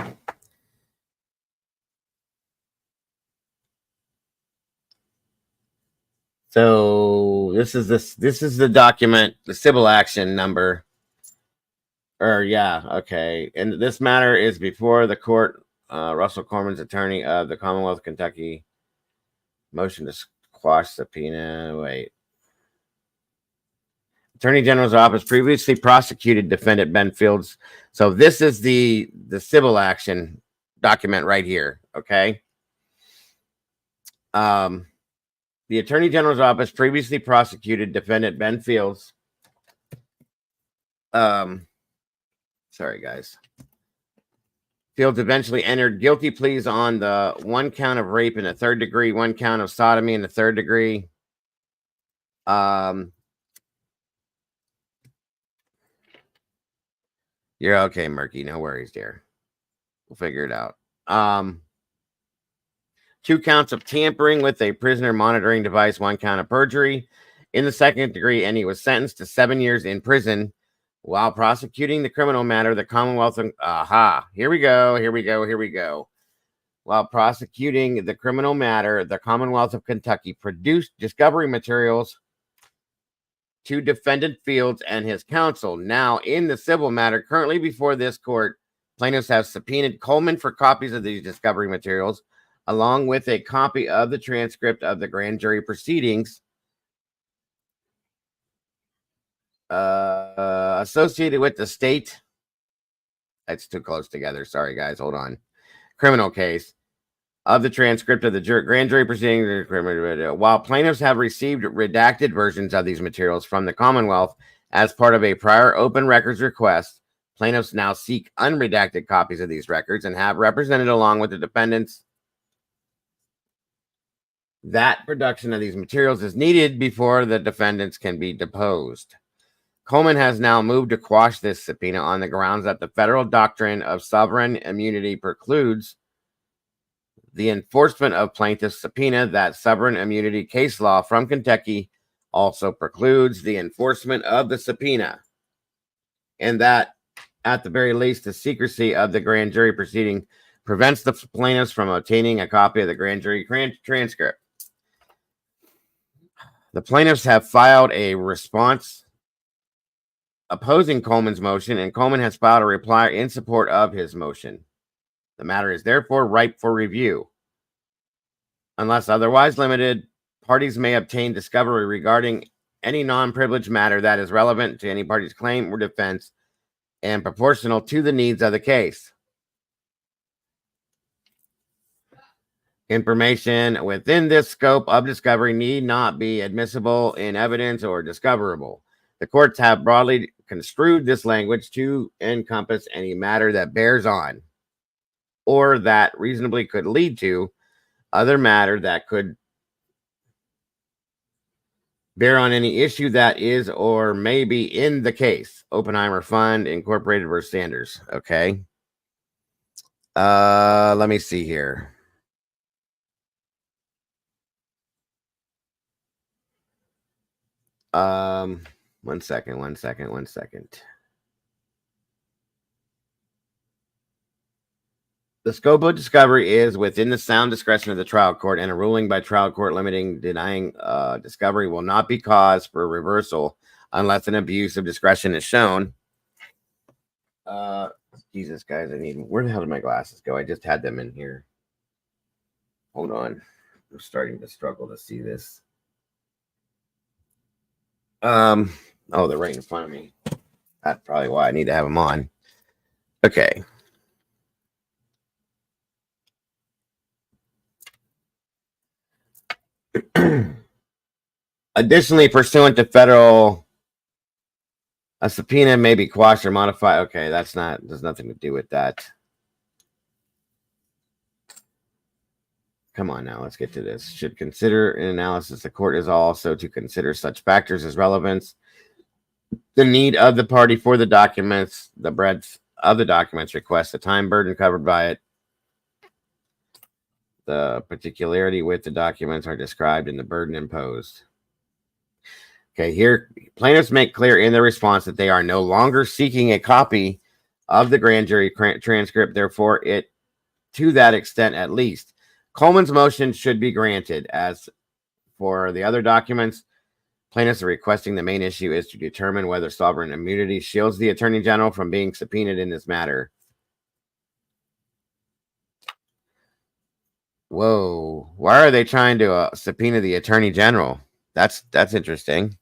So this is the document, the civil action number. Or yeah, okay. And this matter is before the court. Russell Corman's attorney of the Commonwealth of Kentucky. Motion to quash subpoena. Wait. Attorney General's office previously prosecuted defendant Ben Fields. So this is the civil action document right here. Okay. The Attorney General's office previously prosecuted defendant Ben Fields. Sorry, guys. Fields eventually entered guilty pleas on the 1 count of rape in the 3rd degree, 1 count of sodomy in the 3rd degree. You're okay, Murky. No worries, dear. We'll figure it out. 2 counts of tampering with a prisoner monitoring device, 1 count of perjury in the 2nd degree, and he was sentenced to 7 years in prison while prosecuting the criminal matter. The Commonwealth of here we go. While prosecuting the criminal matter, the Commonwealth of Kentucky produced discovery materials to defendant Fields and his counsel. Now, in the civil matter currently before this court, plaintiffs have subpoenaed Coleman for copies of these discovery materials, along with a copy of the transcript of the grand jury proceedings associated with the state. That's too close together. Sorry, guys. Hold on. Criminal case of the transcript of the grand jury proceedings. While plaintiffs have received redacted versions of these materials from the Commonwealth as part of a prior open records request, plaintiffs now seek unredacted copies of these records and have represented along with the defendants that production of these materials is needed before the defendants can be deposed. Coleman has now moved to quash this subpoena on the grounds that the federal doctrine of sovereign immunity precludes the enforcement of plaintiff's subpoena. That sovereign immunity case law from Kentucky also precludes the enforcement of the subpoena, and that, at the very least, the secrecy of the grand jury proceeding prevents the plaintiffs from obtaining a copy of the grand jury transcript. The plaintiffs have filed a response opposing Coleman's motion, and Coleman has filed a reply in support of his motion. The matter is therefore ripe for review. Unless otherwise limited, parties may obtain discovery regarding any non-privileged matter that is relevant to any party's claim or defense and proportional to the needs of the case. Information within this scope of discovery need not be admissible in evidence or discoverable. The courts have broadly construed this language to encompass any matter that bears on or that reasonably could lead to other matter that could bear on any issue that is or may be in the case. Oppenheimer Fund Incorporated versus Sanders. Okay. Let me see here. One second. The scope of discovery is within the sound discretion of the trial court, and a ruling by trial court denying discovery will not be cause for reversal unless an abuse of discretion is shown. Jesus, guys, where the hell did my glasses go? I just had them in here. Hold on. I'm starting to struggle to see this. Oh, they're right in front of me. That's probably why I need to have them on. Okay. Additionally, pursuant to federal, a subpoena may be quashed or modified. Okay, there's nothing to do with that. Come on now, let's get to this. Should consider an analysis. The court is also to consider such factors as relevance, the need of the party for the documents, the breadth of the documents request, the time burden covered by it, the particularity with the documents are described in the burden imposed. Okay, here plaintiffs make clear in their response that they are no longer seeking a copy of the grand jury transcript. Therefore, to that extent at least, Coleman's motion should be granted. As for the other documents, plaintiffs are requesting the main issue is to determine whether sovereign immunity shields the Attorney General from being subpoenaed in this matter. Whoa, why are they trying to subpoena the Attorney General? That's interesting.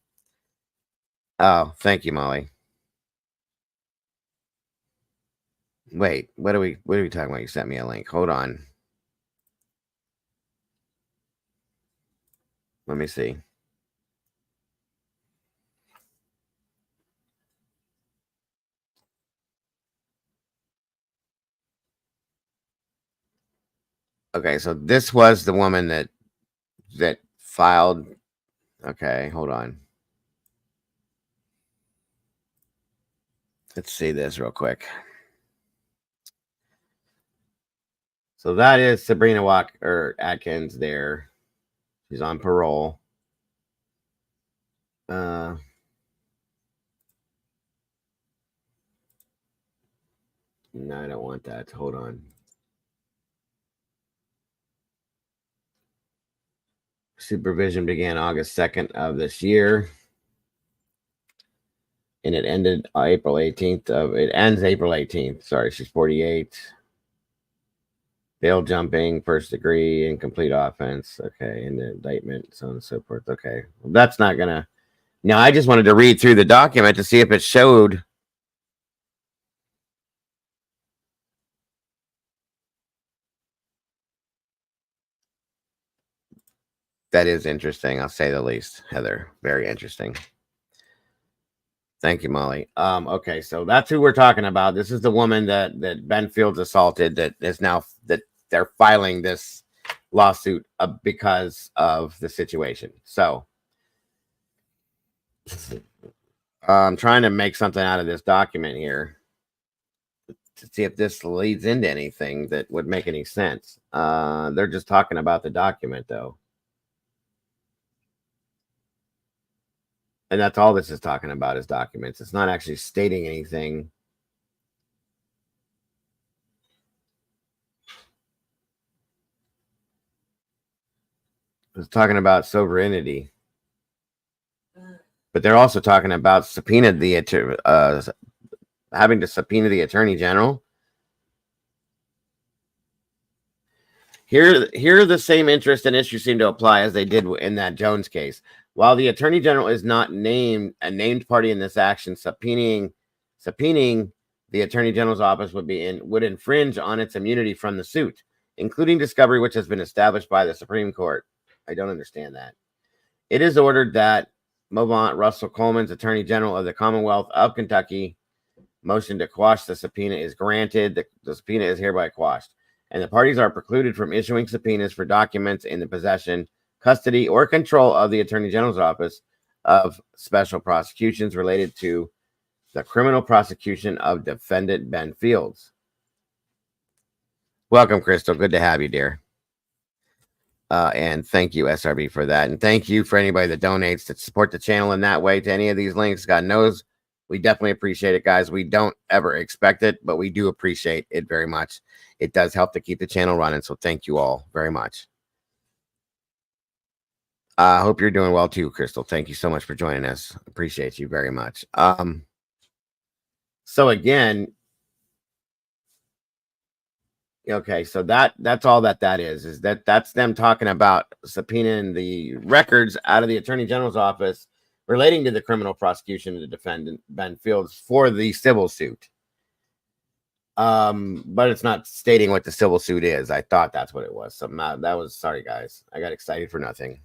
Oh, thank you, Molly. Wait, what are we talking about? You sent me a link. Hold on. Let me see. Okay, so this was the woman that filed. Okay, hold on. Let's see this real quick. So that is Sabrina Atkins there. She's on parole. No, I don't want that. Hold on. Supervision began August 2nd of this year. And it ended April 18th. It ends April 18th. Sorry, she's 48. Bail jumping, first degree, incomplete offense. Okay, and the indictment, so on and so forth. Okay, well, that's not gonna. No, I just wanted to read through the document to see if it showed. That is interesting, I'll say the least, Heather. Very interesting. Thank you, Molly. Okay, so that's who we're talking about. This is the woman that Ben Fields assaulted. That is now that they're filing this lawsuit because of the situation. So I'm trying to make something out of this document here to see if this leads into anything that would make any sense. They're just talking about the document, though. And that's all this is talking about is documents. It's not actually stating anything. It's talking about sovereignty. But they're also talking about having to subpoena the attorney general. Here the same interest and issue seem to apply as they did in that Jones case. While the attorney general is not a named party in this action, subpoenaing the attorney general's office would infringe on its immunity from the suit, including discovery, which has been established by the Supreme Court. I don't understand that. It is ordered that Mavant Russell Coleman's attorney general of the Commonwealth of Kentucky motion to quash the subpoena is granted. The subpoena is hereby quashed, and the parties are precluded from issuing subpoenas for documents in the possession, custody, or control of the attorney general's office of special prosecutions related to the criminal prosecution of defendant Ben Fields. Welcome, Crystal. Good to have you, dear. And thank you, SRB, for that. And thank you for anybody that donates to support the channel in that way to any of these links. God knows we definitely appreciate it, guys. We don't ever expect it, but we do appreciate it very much. It does help to keep the channel running. So thank you all very much. I hope you're doing well too, Crystal. Thank you so much for joining us. Appreciate you very much. So again, okay, so that's all that is that's them talking about subpoenaing the records out of the attorney general's office relating to the criminal prosecution of the defendant Ben Fields for the civil suit. But it's not stating what the civil suit is. I thought that's what it was. So that was, sorry guys, I got excited for nothing.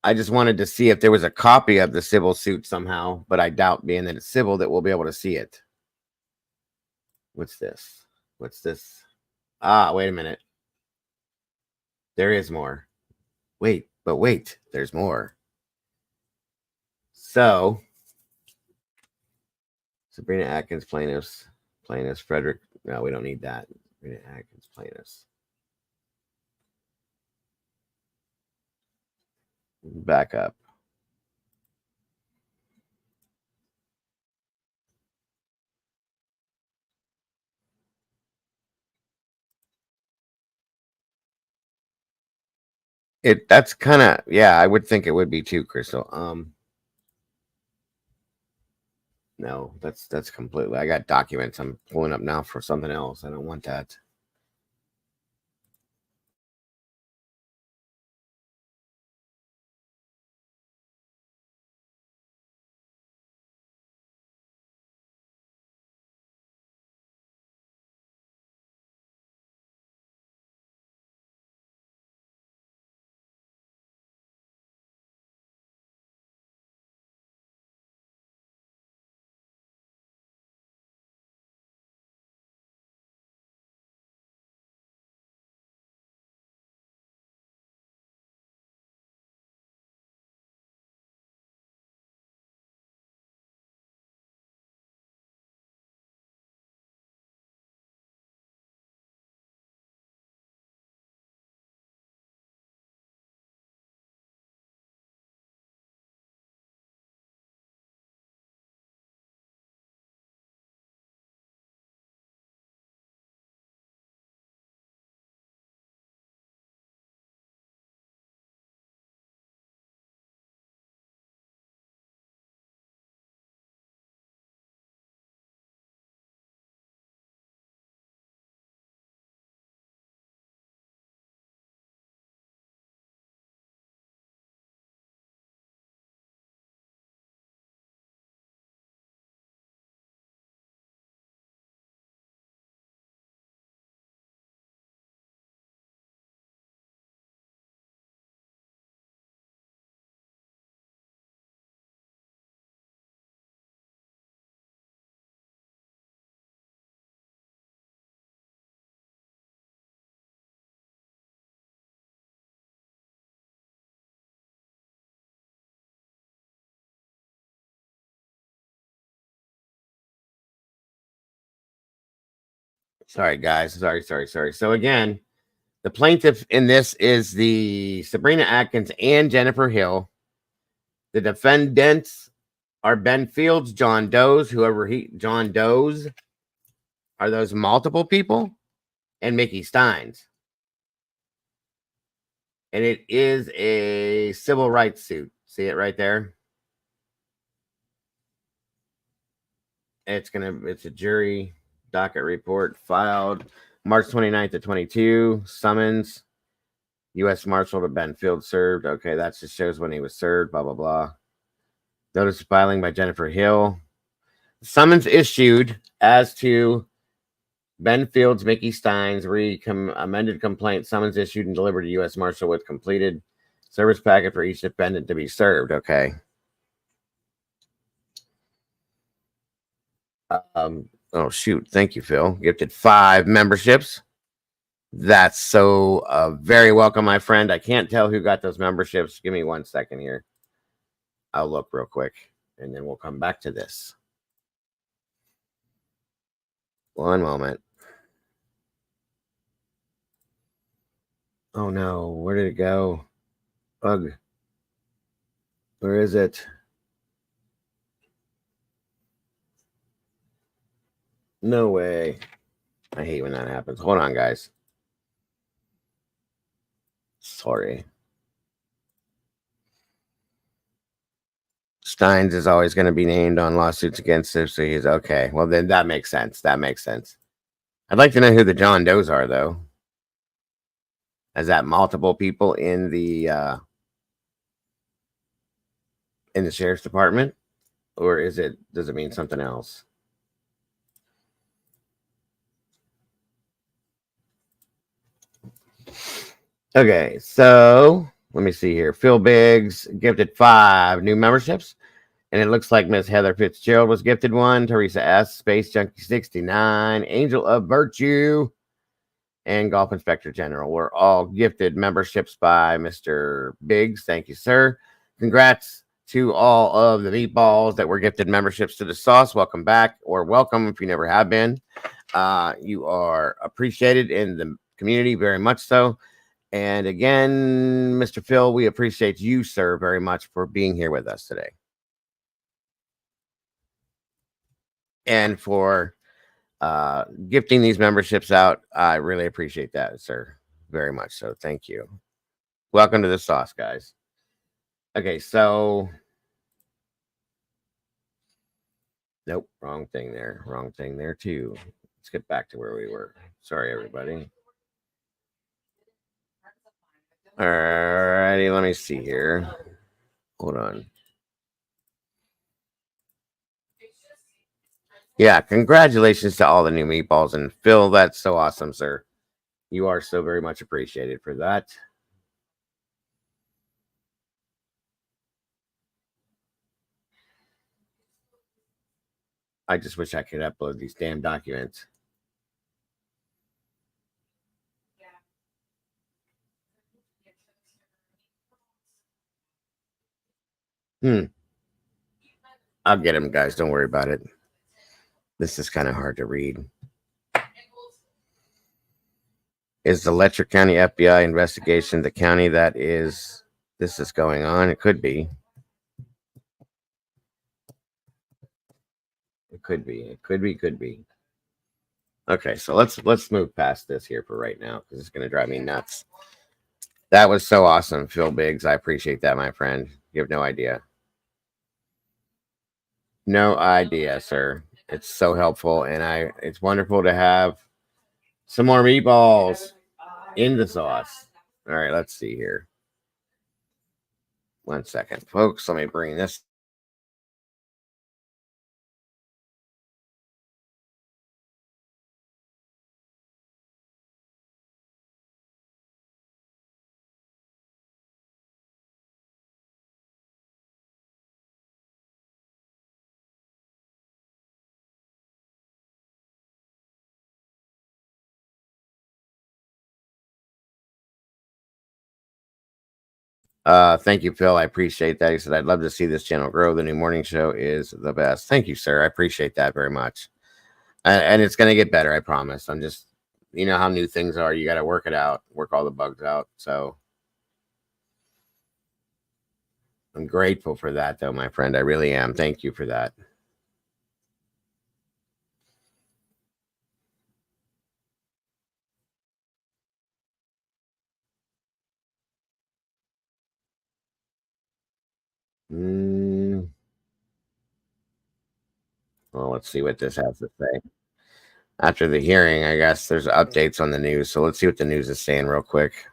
I just wanted to see if there was a copy of the civil suit somehow, but I doubt, being that it's civil, that we'll be able to see it. What's this? What's this? Wait a minute. There is more. Wait, there's more. So, Sabrina Atkins plaintiffs, Frederick. No, we don't need that. Sabrina Atkins plaintiffs. Back up. That's kind of, yeah, I would think it would be too, Crystal. No, that's completely, I got documents I'm pulling up now for something else. I don't want that. Sorry, guys. Sorry. So again, the plaintiff in this is the Sabrina Atkins and Jennifer Hill. The defendants are Ben Fields, John Doe's, John Doe's are those multiple people, and Mickey Stines. And it is a civil rights suit. See it right there? It's a jury docket report filed March 29th of 22. Summons. U.S. Marshal to Ben Fields served. Okay, that just shows when he was served, blah, blah, blah. Notice of filing by Jennifer Hill. Summons issued as to Ben Fields, Mickey Stines, amended complaint. Summons issued and delivered to U.S. Marshal with completed service packet for each defendant to be served. Okay. Oh, shoot. Thank you, Phil. Gifted 5 memberships. That's so very welcome, my friend. I can't tell who got those memberships. Give me 1 second here. I'll look real quick, and then we'll come back to this. One moment. Oh, no. Where did it go? Ugh. Where is it? No way. I hate when that happens. Hold on, guys. Sorry. Stines is always going to be named on lawsuits against him, so he's okay. Well, then that makes sense. That makes sense. I'd like to know who the John Does are, though. Is that multiple people in the sheriff's department, or does it mean something else? Okay, so let me see here. Phil Biggs gifted 5 new memberships, and it looks like Miss Heather Fitzgerald was gifted 1. Teresa S., Space Junkie 69, Angel of Virtue, and Golf Inspector General were all gifted memberships by Mr. Biggs. Thank you, sir. Congrats to all of the meatballs that were gifted memberships to the sauce. Welcome back, or welcome if you never have been. You are appreciated in the community very much so. And again, Mr. Phil, we appreciate you, sir, very much for being here with us today. And for gifting these memberships out. I really appreciate that, sir. Very much so. Thank you. Welcome to the sauce, guys. Okay, so nope, wrong thing there. Wrong thing there too. Let's get back to where we were. Sorry, everybody. All righty, let me see here. Hold on. Yeah, congratulations to all the new meatballs. And Phil, that's so awesome, sir. You are so very much appreciated for that. I just wish I could upload these damn documents. I'll get them, guys. Don't worry about it. This is kind of hard to read. Is the Letcher County FBI investigation the county that this is going on? It could be. It could be. It could be. Could be. Okay, so let's move past this here for right now because it's going to drive me nuts. That was so awesome, Phil Biggs. I appreciate that, my friend. You have no idea. No idea, sir. It's so helpful, and it's wonderful to have some more meatballs in the sauce. All right, let's see here. 1 second, folks. Let me bring this. Thank you, Phil. I appreciate that. He said, I'd love to see this channel grow. The new morning show is the best. Thank you, sir. I appreciate that very much. And it's going to get better, I promise. I'm just, you know how new things are. You got to work it out, work all the bugs out. So I'm grateful for that, though, my friend. I really am. Thank you for that. Well, let's see what this has to say. After the hearing, I guess there's updates on the news. So let's see what the news is saying real quick.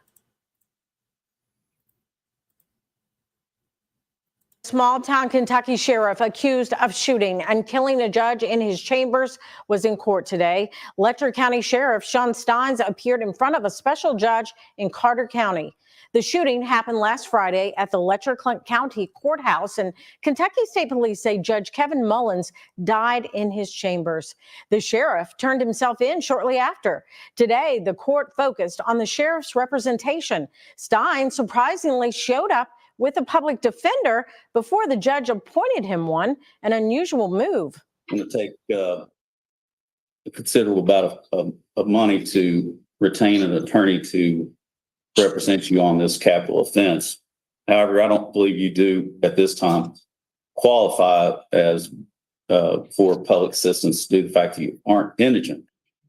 Small-town Kentucky sheriff accused of shooting and killing a judge in his chambers was in court today. Letcher County Sheriff Shawn Stines appeared in front of a special judge in Carter County. The shooting happened last Friday at the Letcher County Courthouse, and Kentucky State Police say Judge Kevin Mullins died in his chambers. The sheriff turned himself in shortly after. Today, the court focused on the sheriff's representation. Stines surprisingly showed up with a public defender before the judge appointed him one, an unusual move. It's going to take a considerable amount of money to retain an attorney to represent you on this capital offense. However, I don't believe you do at this time qualify as for public assistance due to the fact that you aren't indigent.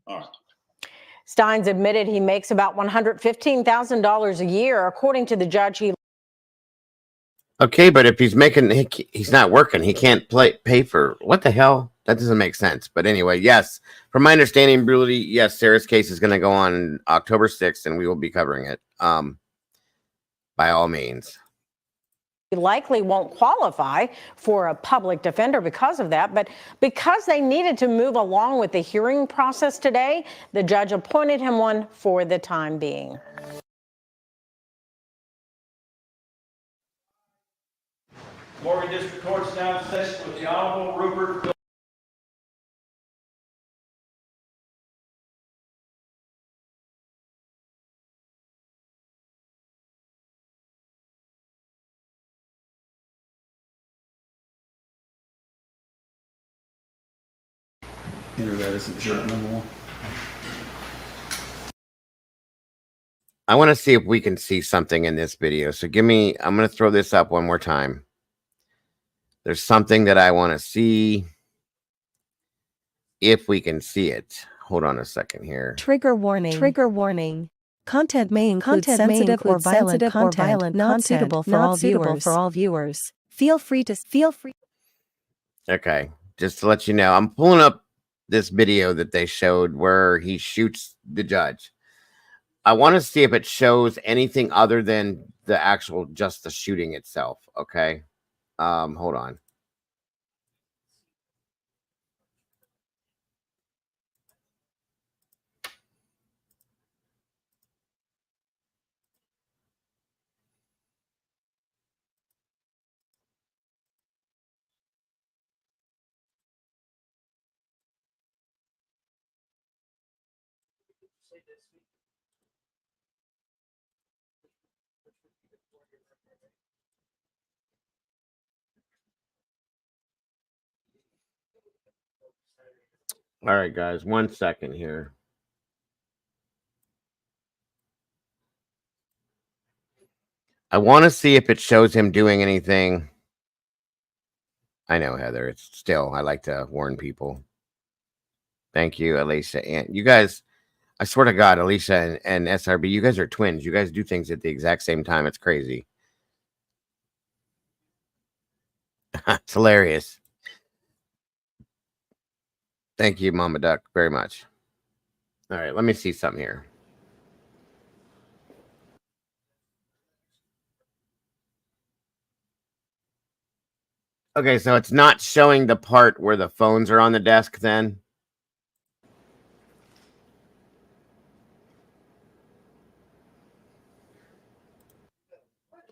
All right. Stines admitted he makes about $115,000 a year. According to the judge, he Okay, but if he's making, he's not working. He can't pay for what the hell? That doesn't make sense. But anyway, yes, from my understanding, Brutally, yes, Sarah's case is going to go on October 6th, and we will be covering it. By all means. He likely won't qualify for a public defender because of that, but because they needed to move along with the hearing process today, the judge appointed him one for the time being. Morgan District Court is now in session with the Honorable Rupert. Enter that as exhibit number 1. I want to see if we can see something in this video. So I'm going to throw this up one more time. There's something that I want to see if we can see it. Hold on a second here. Trigger warning. Trigger warning. Content may include sensitive or violent content not suitable for all viewers. Feel free. Okay, just to let you know, I'm pulling up this video that they showed where he shoots the judge. I want to see if it shows anything other than the actual, just the shooting itself. Okay. Hold on. All right, guys, 1 second here. I want to see if it shows him doing anything. I know, Heather. It's still, I like to warn people. Thank you, Alicia. And you guys, I swear to God, Alicia and SRB, you guys are twins. You guys do things at the exact same time. It's crazy. It's hilarious. Thank you, Mama Duck, very much. All right, let me see something here. Okay, so it's not showing the part where the phones are on the desk then?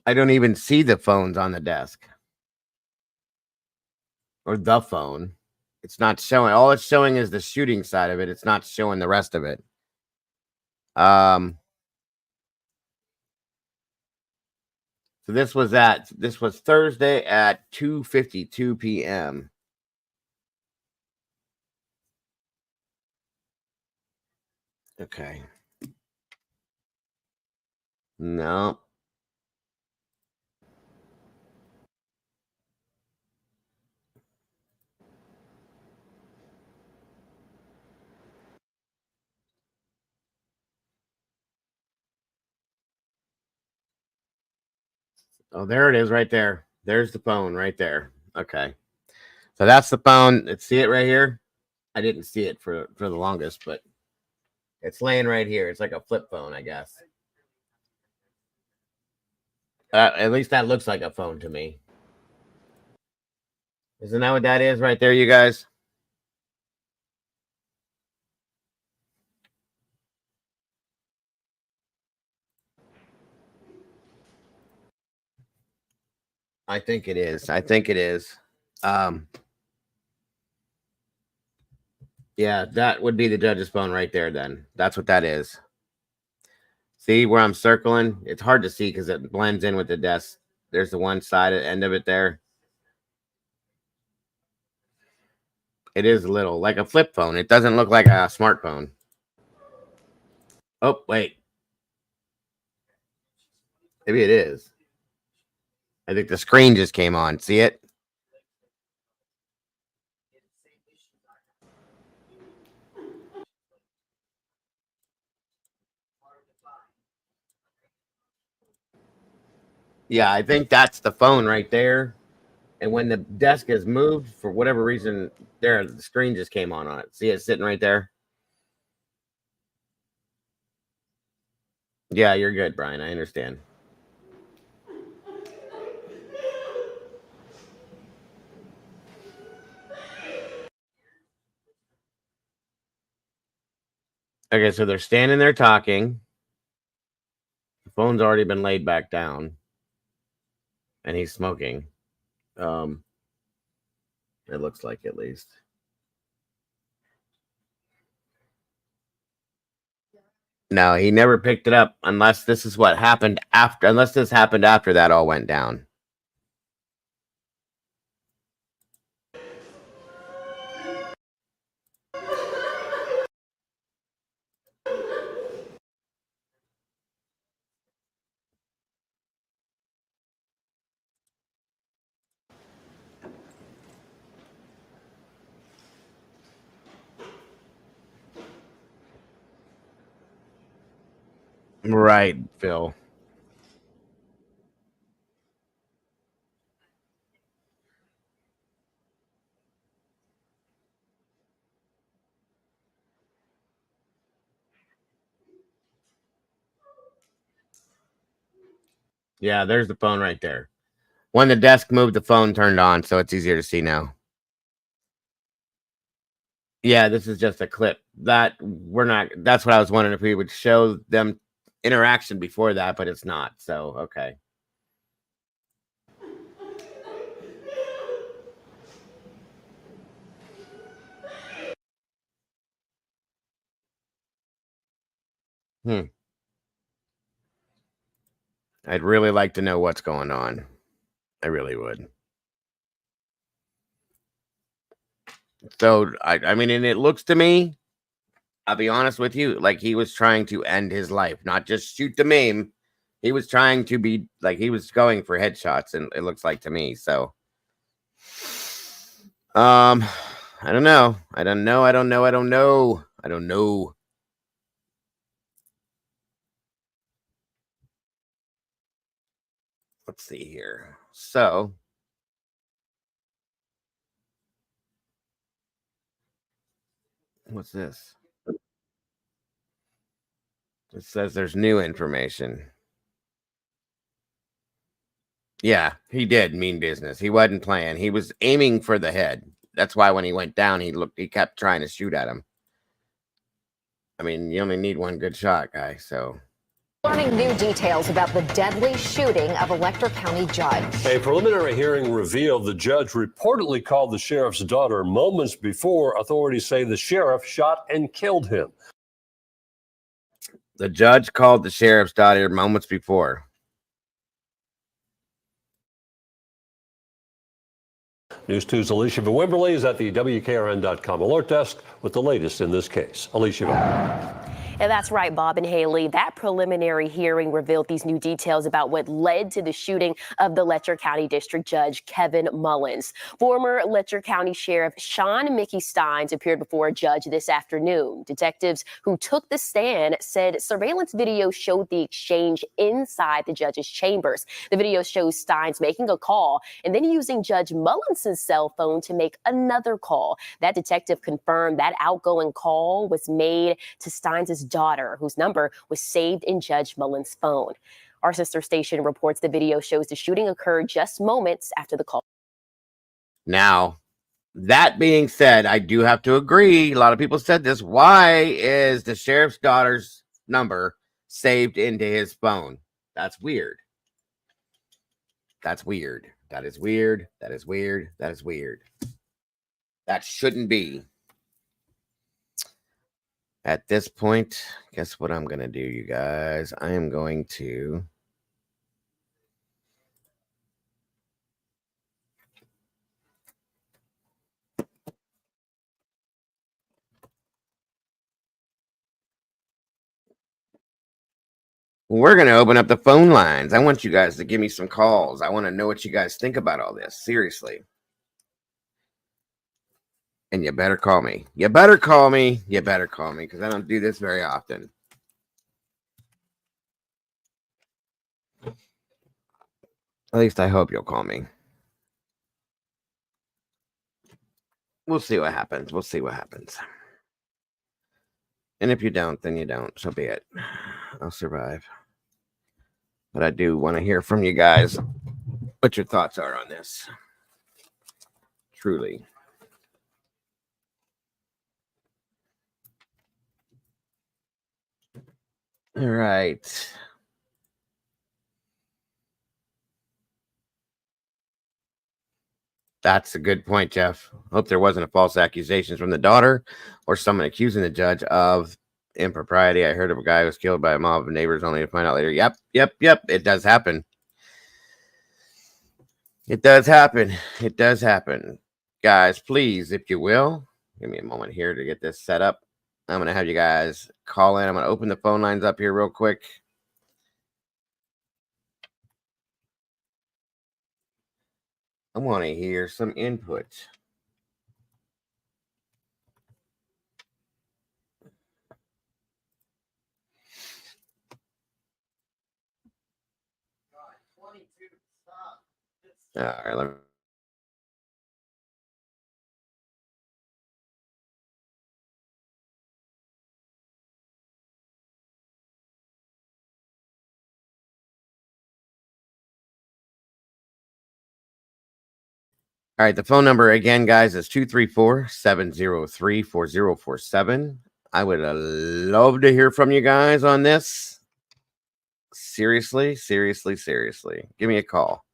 I don't even see the phones on the desk. Or the phone. It's not showing. All it's showing is the shooting side of it. It's not showing the rest of it. So this was Thursday at 2:52 p.m. Okay. No. Oh, there it is right there. There's the phone right there. Okay. So that's the phone. Let's see it right here. I didn't see it for the longest, but it's laying right here. It's like a flip phone, I guess. At least that looks like a phone to me. Isn't that what that is right there, you guys? I think it is. I think it is. Yeah, that would be the judge's phone right there then. That's what that is. See where I'm circling? It's hard to see because it blends in with the desk. There's the one side end of it there. It is little, like a flip phone. It doesn't look like a smartphone. Oh, wait. Maybe it is. I think the screen just came on. See it? Yeah, I think that's the phone right there. And when the desk is moved, for whatever reason, there, the screen just came on it. See it sitting right there? Yeah, you're good, Brian. I understand. Okay, so they're standing there talking. The phone's already been laid back down. And he's smoking. It looks like, at least. No, he never picked it up unless this is what happened after, unless this happened after that all went down. Right, Phil. Yeah, there's the phone right there. When the desk moved, the phone turned on, so it's easier to see now. Yeah, this is just a clip. That's what I was wondering, if we would show them interaction before that, but it's not. So, okay. I'd really like to know what's going on. I really would. So, I mean, and it looks to me, I'll be honest with you, like he was trying to end his life, not just shoot the meme. He was trying to be, like, he was going for headshots, and it looks like to me. So, I don't know. I don't know. Let's see here. So, what's this? It says there's new information. Yeah, he did mean business. He wasn't playing. He was aiming for the head. That's why when he went down, he kept trying to shoot at him. I mean, you only need one good shot, guy, so. Learning new details about the deadly shooting of a Letcher County judge. A preliminary hearing revealed the judge reportedly called the sheriff's daughter moments before authorities say the sheriff shot and killed him. The judge called the sheriff's daughter moments before. News 2's Alicia Wimberly is at the WKRN.com alert desk with the latest in this case. Alicia. And that's right, Bob and Haley. That preliminary hearing revealed these new details about what led to the shooting of the Letcher County District Judge Kevin Mullins. Former Letcher County Sheriff Shawn Stines appeared before a judge this afternoon. Detectives who took the stand said surveillance video showed the exchange inside the judge's chambers. The video shows Stines making a call and then using Judge Mullins' cell phone to make another call. That detective confirmed that outgoing call was made to Stines' daughter, whose number was saved in Judge Mullins' phone. Our sister station reports the video shows the shooting occurred just moments after the call. Now, that being said, I do have to agree. A lot of people said this. Why is the sheriff's daughter's number saved into his phone? That's weird. That's weird. That is weird. That is weird. That is weird. That shouldn't be. At this point, guess what I'm going to do, you guys? I am going to... We're going to open up the phone lines. I want you guys to give me some calls. I want to know what you guys think about all this. Seriously. And you better call me. You better call me. You better call me, because I don't do this very often. At least I hope you'll call me. We'll see what happens. We'll see what happens. And if you don't, then you don't. So be it. I'll survive. But I do want to hear from you guys what your thoughts are on this. Truly. All right. That's a good point, Jeff. Hope there wasn't a false accusation from the daughter or someone accusing the judge of impropriety. I heard of a guy who was killed by a mob of neighbors only to find out later. Yep. It does happen. It does happen. It does happen. Guys, please, if you will, give me a moment here to get this set up. I'm going to have you guys call in. I'm going to open the phone lines up here real quick. I want to hear some input. All right, let me... All right, the phone number again, guys, is 234-703-4047. I would love to hear from you guys on this. Seriously. Give me a call.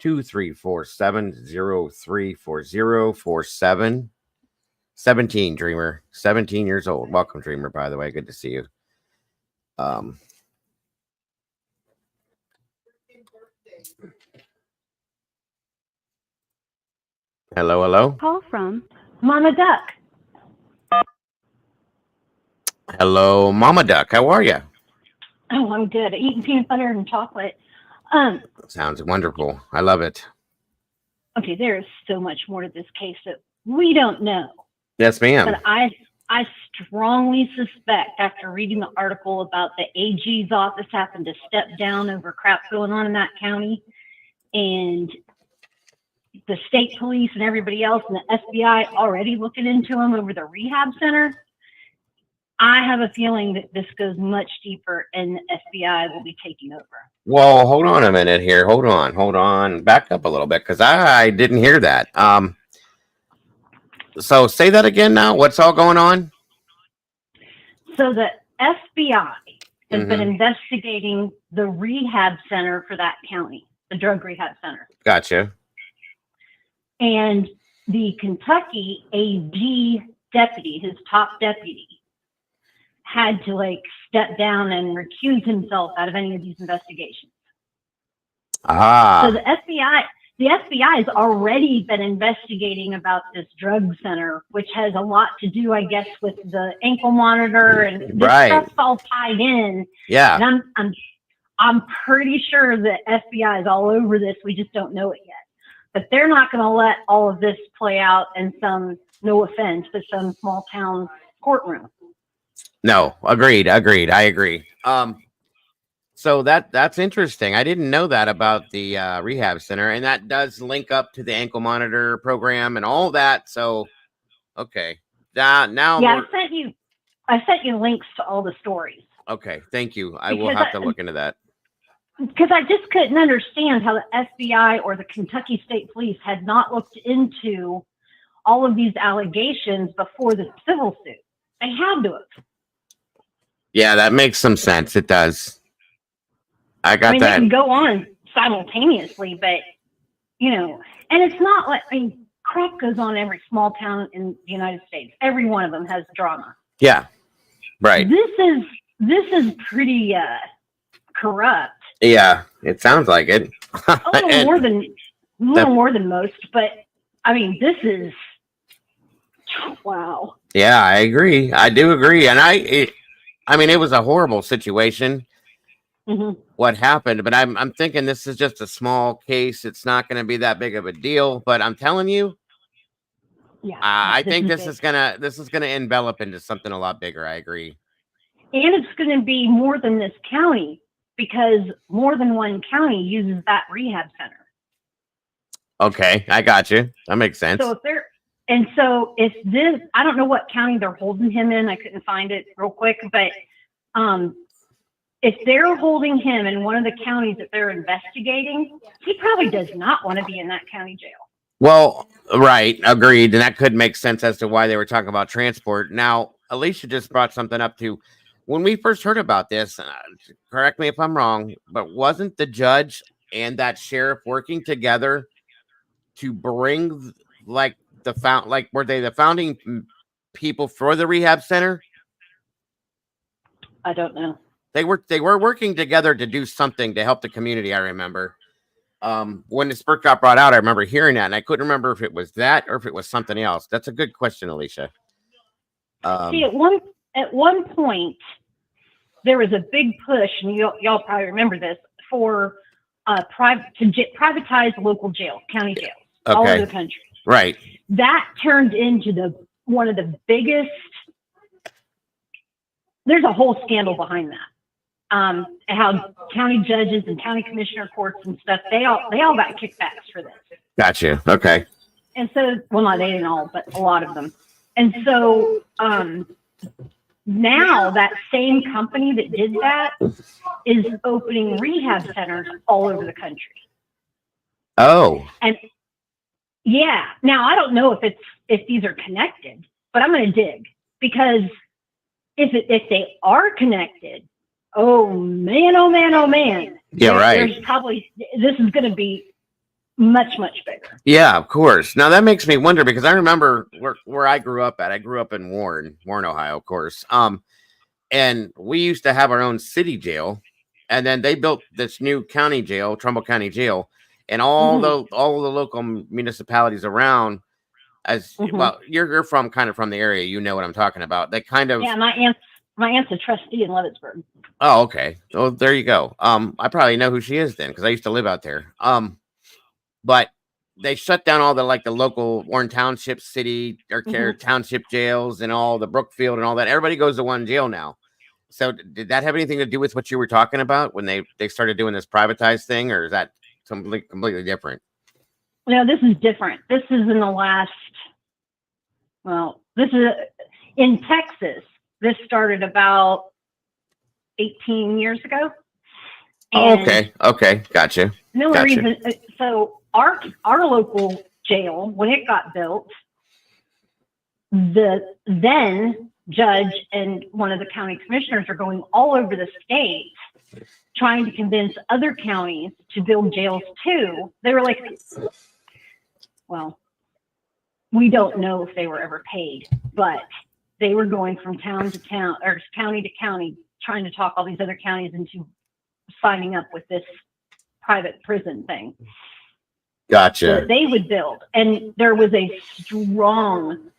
234-703-4047. 17, Dreamer. 17 years old. Welcome, Dreamer, by the way. Good to see you. Hello. Call from Mama Duck. Hello, Mama Duck. How are you? Oh, I'm good. Eating peanut butter and chocolate. Sounds wonderful. I love it. Okay, there is so much more to this case that we don't know. Yes, ma'am. But I strongly suspect, after reading the article about the AG's office having to step down over crap going on in that county, and the state police and everybody else and the FBI already looking into them over the rehab center, I have a feeling that this goes much deeper and the FBI will be taking over. Well, hold on a minute here. Hold on. Back up a little bit, because I didn't hear that. So say that again now. What's all going on? So the FBI has been investigating the rehab center for that county, the drug rehab center. Gotcha. And the Kentucky AG deputy, his top deputy, had to step down and recuse himself out of any of these investigations. So the the FBI has already been investigating about this drug center, which has a lot to do, I guess, with the ankle monitor, and this stuff's all tied in. Yeah. And I'm pretty sure the FBI is all over this. We just don't know it yet. But they're not going to let all of this play out in some, no offense, but some small town courtroom. No, agreed. I agree. So that's interesting. I didn't know that about the rehab center, and that does link up to the ankle monitor program and all that. So, okay, now yeah, I sent you links to all the stories. Okay, thank you. I will have to look into that. Because I just couldn't understand how the FBI or the Kentucky State Police had not looked into all of these allegations before the civil suit. They had to have. Yeah, that makes some sense. It does. I mean, they can go on simultaneously, but, and it's not like, crap goes on in every small town in the United States. Every one of them has drama. Yeah, right. This is pretty corrupt. Yeah, it sounds like it. A little more than most, but this is wow. Yeah, I agree. I do agree, and it was a horrible situation. Mm-hmm. What happened, but I'm thinking this is just a small case. It's not going to be that big of a deal. But I'm telling you, yeah, I think this is gonna envelop into something a lot bigger. I agree. And it's going to be more than this county, because more than one county uses that rehab center. Okay, I got you. That makes sense. So if this, I don't know what county they're holding him in. I couldn't find it real quick, but if they're holding him in one of the counties that they're investigating, he probably does not want to be in that county jail. Well, right, agreed, and that could make sense as to why they were talking about transport. Now, Alicia just brought something up too. When we first heard about this, correct me if I'm wrong, but wasn't the judge and that sheriff working together to bring were they the founding people for the rehab center? I don't know. They were working together to do something to help the community. I remember when this book got brought out, I remember hearing that, and I couldn't remember if it was that or if it was something else. That's a good question, Alicia. See, at one point, there was a big push, and y'all probably remember this, for privatize local jails, county jails, all over the country. Right. That turned into one of the biggest. There's a whole scandal behind that. How county judges and county commissioner courts and stuff, they all got kickbacks for this. Gotcha. Okay. And so, well, not they didn't all, but a lot of them. And so now that same company that did that is opening rehab centers all over the country. Oh. And yeah, now I don't know if these are connected, but I'm going to dig, because if they are connected, oh man. Yeah, right. There's probably, this is going to be much bigger. Yeah, of course. Now that makes me wonder, because I remember where I grew up at. I grew up in Warren, Ohio, of course. And we used to have our own city jail, and then they built this new county jail, Trumbull County Jail, and all the local municipalities around. As well, you're from the area, you know what I'm talking about. They kind of, yeah. My aunt's a trustee in Leavittsburg. Oh, okay. Well, there you go. I probably know who she is then, because I used to live out there. But they shut down all the local Warren Township city or township jails and all the Brookfield and all that. Everybody goes to one jail now. So did that have anything to do with what you were talking about when they started doing this privatized thing, or is that completely different? No, this is different. This is in the last, this is in Texas. This started about 18 years ago. Oh, okay. Gotcha. The only reason, so our local jail, when it got built, the then judge and one of the county commissioners are going all over the state trying to convince other counties to build jails too. They were like, well, we don't know if they were ever paid, but they were going from town to town or county to county, trying to talk all these other counties into signing up with this private prison thing. Gotcha. that they would build. And there was a strong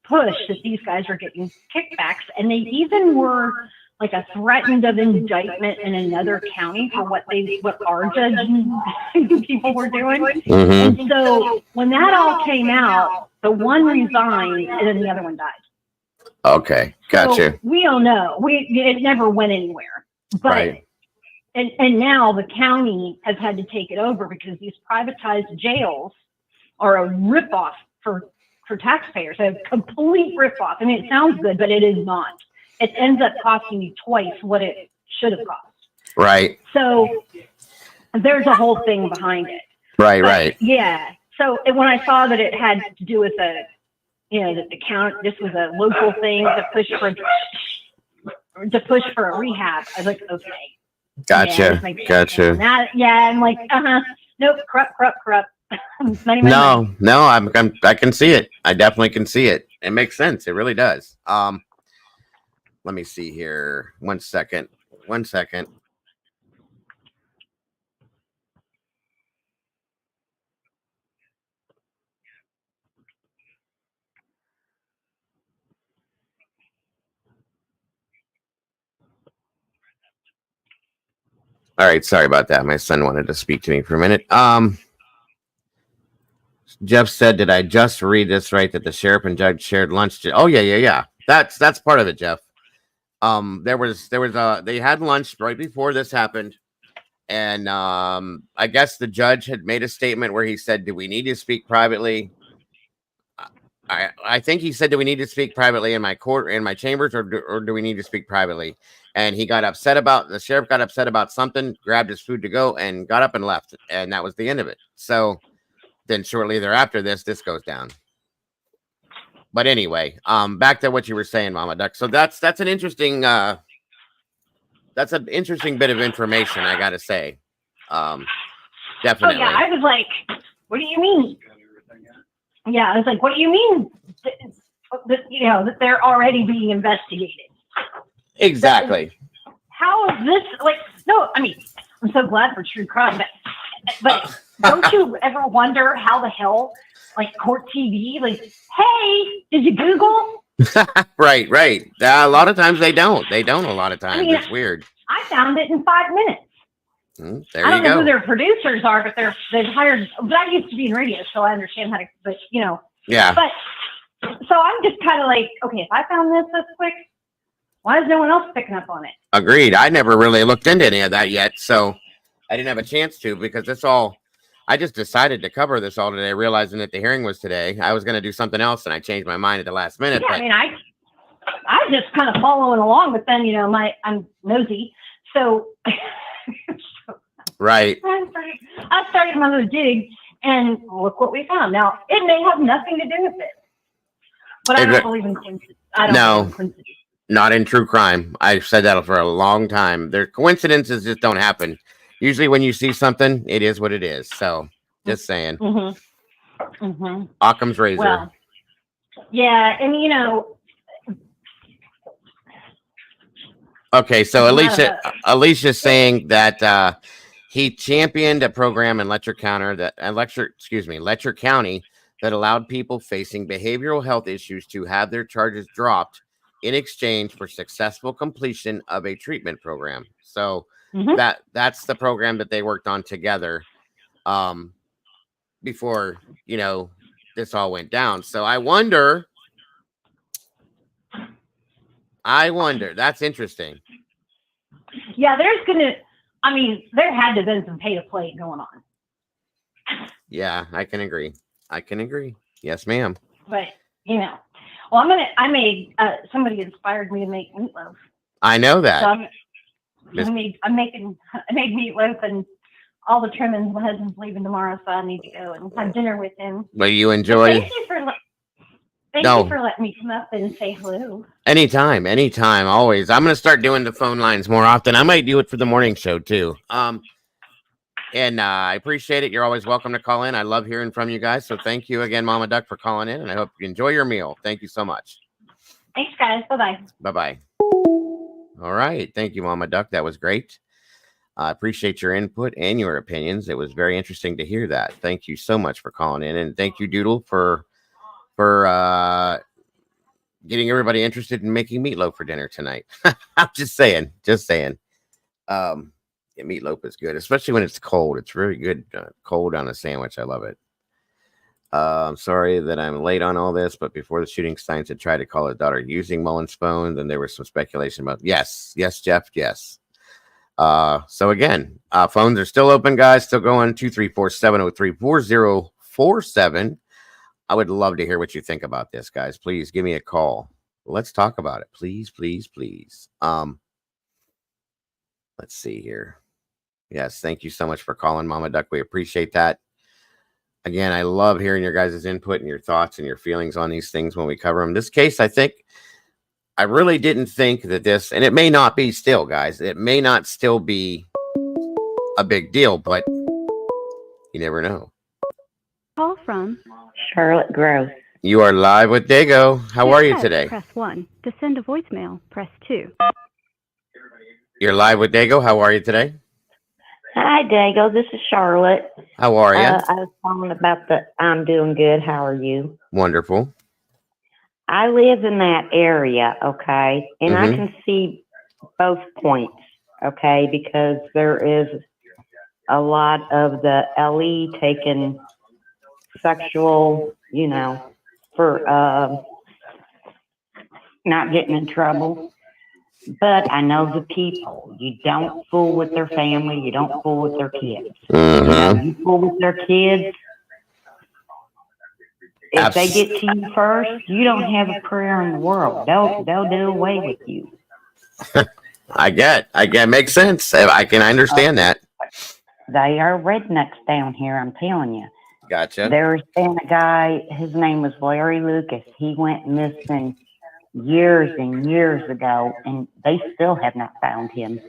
push that these guys were getting kickbacks, and they even were like a threatened of indictment in another county for what our judge and people were doing. Mm-hmm. And so when that all came out, the one resigned and then the other one died. Okay, gotcha. So we don't know. It never went anywhere. But Right. and now the county has had to take it over because these privatized jails are a ripoff for taxpayers. A complete ripoff. I mean, it sounds good, but it is not. It ends up costing you twice what it should have cost. Right. So there's a whole thing behind it. Right. But, Right. yeah. So when I saw that it had to do with that the count, this was a local thing to push for a rehab, I was like, okay. Gotcha. Yeah, Gotcha. I'm like, nope, corrupt. No, I can see it. I definitely can see it. It makes sense. It really does. Let me see here. One second. All right, sorry about that. My son wanted to speak to me for a minute. Jeff said, "Did I just read this right? That the sheriff and judge shared lunch?" Oh yeah. That's part of it, Jeff. They had lunch right before this happened, and I guess the judge had made a statement where he said, "Do we need to speak privately?" I think he said, "Do we need to speak privately in my chambers, or do we need to speak privately?" And the sheriff got upset about something, grabbed his food to go, and got up and left, and that was the end of it. So then shortly thereafter, this goes down. But anyway, back to what you were saying, Mama Duck. So that's an interesting bit of information, I gotta say. Definitely. Oh yeah, I was like, what do you mean? Yeah, I was like, what do you mean that they're already being investigated? Exactly. How is this no, I mean, I'm so glad for true crime, but don't you ever wonder how the hell court TV, hey, did you Google? Right. A lot of times they don't. A lot of times. It's weird. I found it in 5 minutes. There I you don't know go. who their producers are, but they've hired. But I used to be in radio, so I understand how to. But Yeah. But so I'm just kind of like, okay, if I found this quick, why is no one else picking up on it? Agreed. I never really looked into any of that yet, so I didn't have a chance to because I just decided to cover this all today, realizing that the hearing was today. I was going to do something else, and I changed my mind at the last minute. Yeah, I mean, I just kind of following along, but then I'm nosy, so. Right. I started my little dig, and look what we found. Now, it may have nothing to do with it, but I don't believe in coincidence. Not in true crime. I've said that for a long time. Coincidences just don't happen. Usually when you see something, it is what it is. So, just saying. Occam's razor. Well, yeah, and Okay, so Alicia's saying that he championed a program in Letcher County that allowed people facing behavioral health issues to have their charges dropped in exchange for successful completion of a treatment program. So that's the program that they worked on together before this all went down. So I wonder. That's interesting. Yeah, there had to have been some pay to play going on. Yeah, I can agree. Yes, ma'am. But well, somebody inspired me to make meatloaf. I know that. So I made meatloaf, and all the trimmings. My husband's leaving tomorrow, so I need to go and have dinner with him. Well, you enjoy. Thank you for letting me come up and say hello. Anytime, always. I'm going to start doing the phone lines more often. I might do it for the morning show too. And I appreciate it. You're always welcome to call in. I love hearing from you guys. So thank you again, Mama Duck, for calling in, and I hope you enjoy your meal. Thank you so much. Thanks, guys. Bye-bye. Bye-bye. All right. Thank you, Mama Duck. That was great. I appreciate your input and your opinions. It was very interesting to hear that. Thank you so much for calling in, and thank you, Doodle, for getting everybody interested in making meatloaf for dinner tonight. I'm just saying. Yeah, meatloaf is good, especially when it's cold. It's really good cold on a sandwich. I love it. I'm sorry that I'm late on all this, but before the shooting, Stines had tried to call his daughter using Mullins' phone. Then there was some speculation about yes, Jeff, yes. So again, phones are still open, guys. Still going 234-703-4047. I would love to hear what you think about this, guys. Please give me a call. Let's talk about it, please. Let's see here. Yes, thank you so much for calling, Mama Duck. We appreciate that. Again, I love hearing your guys' input and your thoughts and your feelings on these things when we cover them. This case, I really didn't think that this, and it may not be still, guys. It may not still be a big deal, but you never know. Call from Charlotte Gross. You are live with Dago. How are you today? Press 1. To send a voicemail, press 2. You're live with Dago. How are you today? Hi, Dago. This is Charlotte. How are you? I was calling about I'm doing good. How are you? Wonderful. I live in that area, okay? And I can see both points, okay? Because there is a lot of the LE taking sexual, for not getting in trouble. But I know the people. You don't fool with their family. You don't fool with their kids. You fool with their kids. If they get to you first, you don't have a prayer in the world. They'll do away with you. I get. Makes sense. I can understand that. They are rednecks down here. I'm telling you. Gotcha. There's been a guy. His name was Larry Lucas. He went missing years and years ago, and they still have not found him.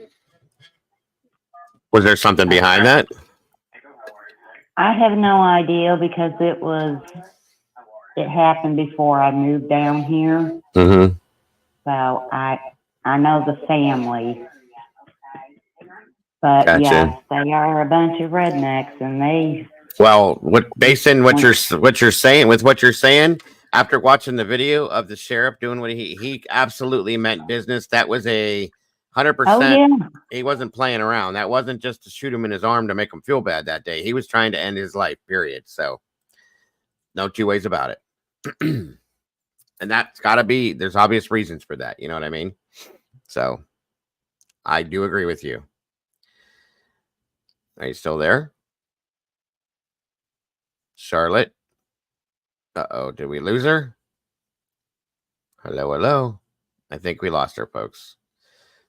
Was there something behind that? I have no idea because it happened before I moved down here. So I know the family. But gotcha. Yes, they are a bunch of rednecks, and they. Well, based on what you're saying, after watching the video of the sheriff doing what he absolutely meant business. That was 100%. Oh, yeah. He wasn't playing around. That wasn't just to shoot him in his arm to make him feel bad that day. He was trying to end his life, period. So no two ways about it. And that's got to be, there's obvious reasons for that. You know what I mean? So I do agree with you. Are you still there? Charlotte? Uh-oh, did we lose her? Hello. I think we lost her, folks.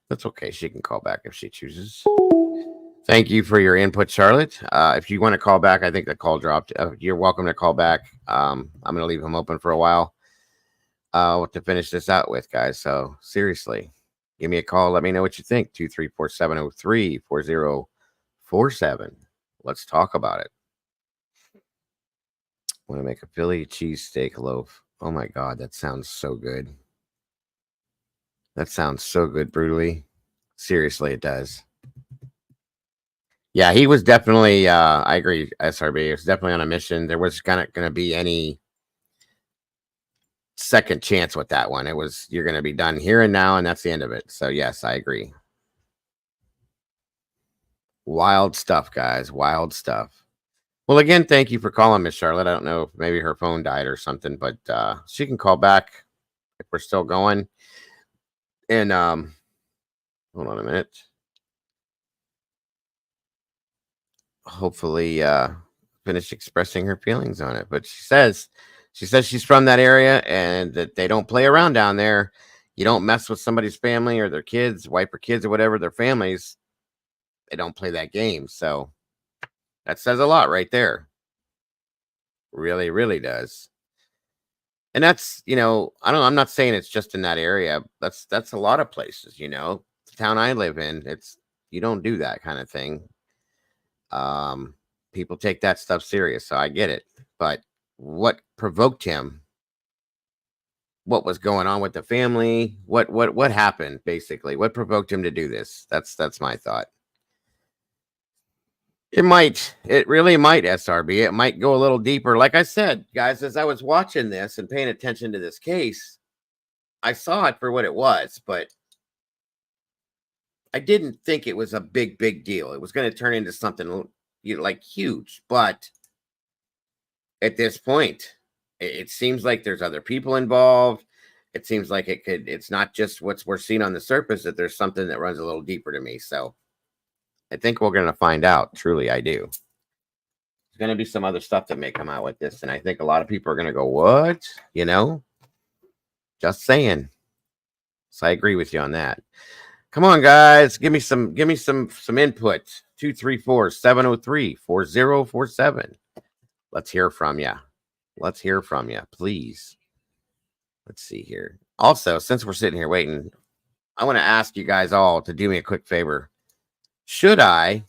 That's okay. She can call back if she chooses. Thank you for your input, Charlotte. If you want to call back, I think the call dropped. You're welcome to call back. I'm going to leave him open for a while to finish this out with, guys. So seriously, give me a call. Let me know what you think. 234-703-4047. Let's talk about it. I want to make a Philly cheesesteak loaf. Oh my God, that sounds so good. That sounds so good, brutally. Seriously, it does. Yeah, he was definitely, I agree, SRB. It was definitely on a mission. There was going to be any second chance with that one. It was, you're going to be done here and now, and that's the end of it. So yes, I agree. Wild stuff, guys. Wild stuff. Well, again, thank you for calling, Miss Charlotte. I don't know if maybe her phone died or something, but she can call back if we're still going. And hold on a minute. Hopefully finish expressing her feelings on it. But she says she's from that area and that they don't play around down there. You don't mess with somebody's family or their kids, wife or kids or whatever, their families. They don't play that game. So that says a lot right there. Really, really does. And that's, I'm not saying it's just in that area. That's a lot of places, the town I live in. You don't do that kind of thing. People take that stuff serious. So I get it. But what provoked him? What was going on with the family? What happened basically? What provoked him to do this? That's my thought. It might. It really might, SRB. It might go a little deeper. Like I said, guys, as I was watching this and paying attention to this case, I saw it for what it was, but I didn't think it was a big deal. It was going to turn into something like huge. But at this point, it seems like there's other people involved. It seems like it's not just what we're seeing on the surface, that there's something that runs a little deeper to me. So I think we're going to find out. Truly, I do. There's going to be some other stuff that may come out with this. And I think a lot of people are going to go, what? Just saying. So I agree with you on that. Come on, guys. Give me some input. 234-703-4047. Let's hear from you. Please. Let's see here. Also, since we're sitting here waiting, I want to ask you guys all to do me a quick favor. Should I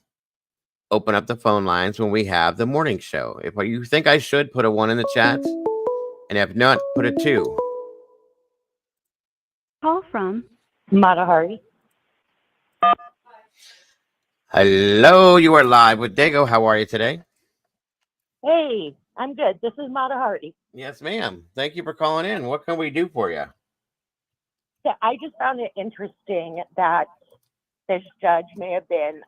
open up the phone lines when we have the morning show? If you think I should, put a 1 in the chat. And if not, put a 2. Call from Mata Hari. Hello, you are live with Dago. How are you today? Hey, I'm good. This is Mata Hardy. Yes, ma'am. Thank you for calling in. What can we do for you? Yeah, I just found it interesting that this judge may have been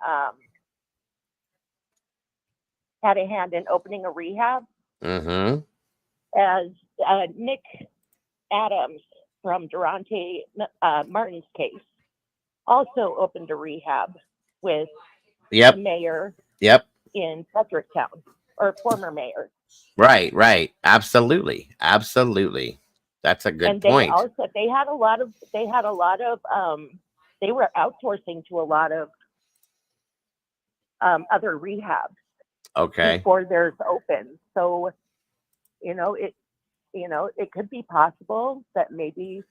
had a hand in opening a rehab. Mm-hmm. As Nick Adams from Durante Martin's case also opened a rehab with the mayor in Fredericktown, or former mayor. Right. Absolutely. That's a good point. They had a lot of they were outsourcing to a lot of other rehabs. Okay. Before theirs open. So, it could be possible that maybe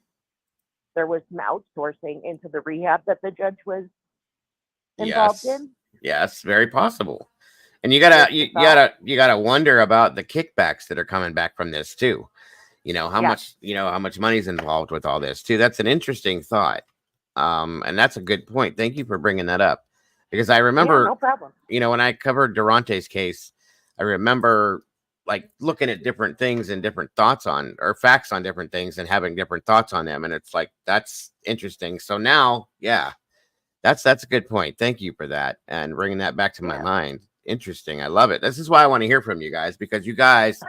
there was some outsourcing into the rehab that the judge was involved in. Yes, very possible. And you gotta wonder about the kickbacks that are coming back from this too. How much money's involved with all this too. That's an interesting thought. And that's a good point. Thank you for bringing that up, because I remember, no problem. When I covered Durante's case, I remember like looking at different things and different thoughts on, or facts on different things, and having different thoughts on them. And it's like, that's interesting. So now, that's a good point. Thank you for that and bringing that back to my mind. Interesting. I love it. This is why I want to hear from you guys, because you guys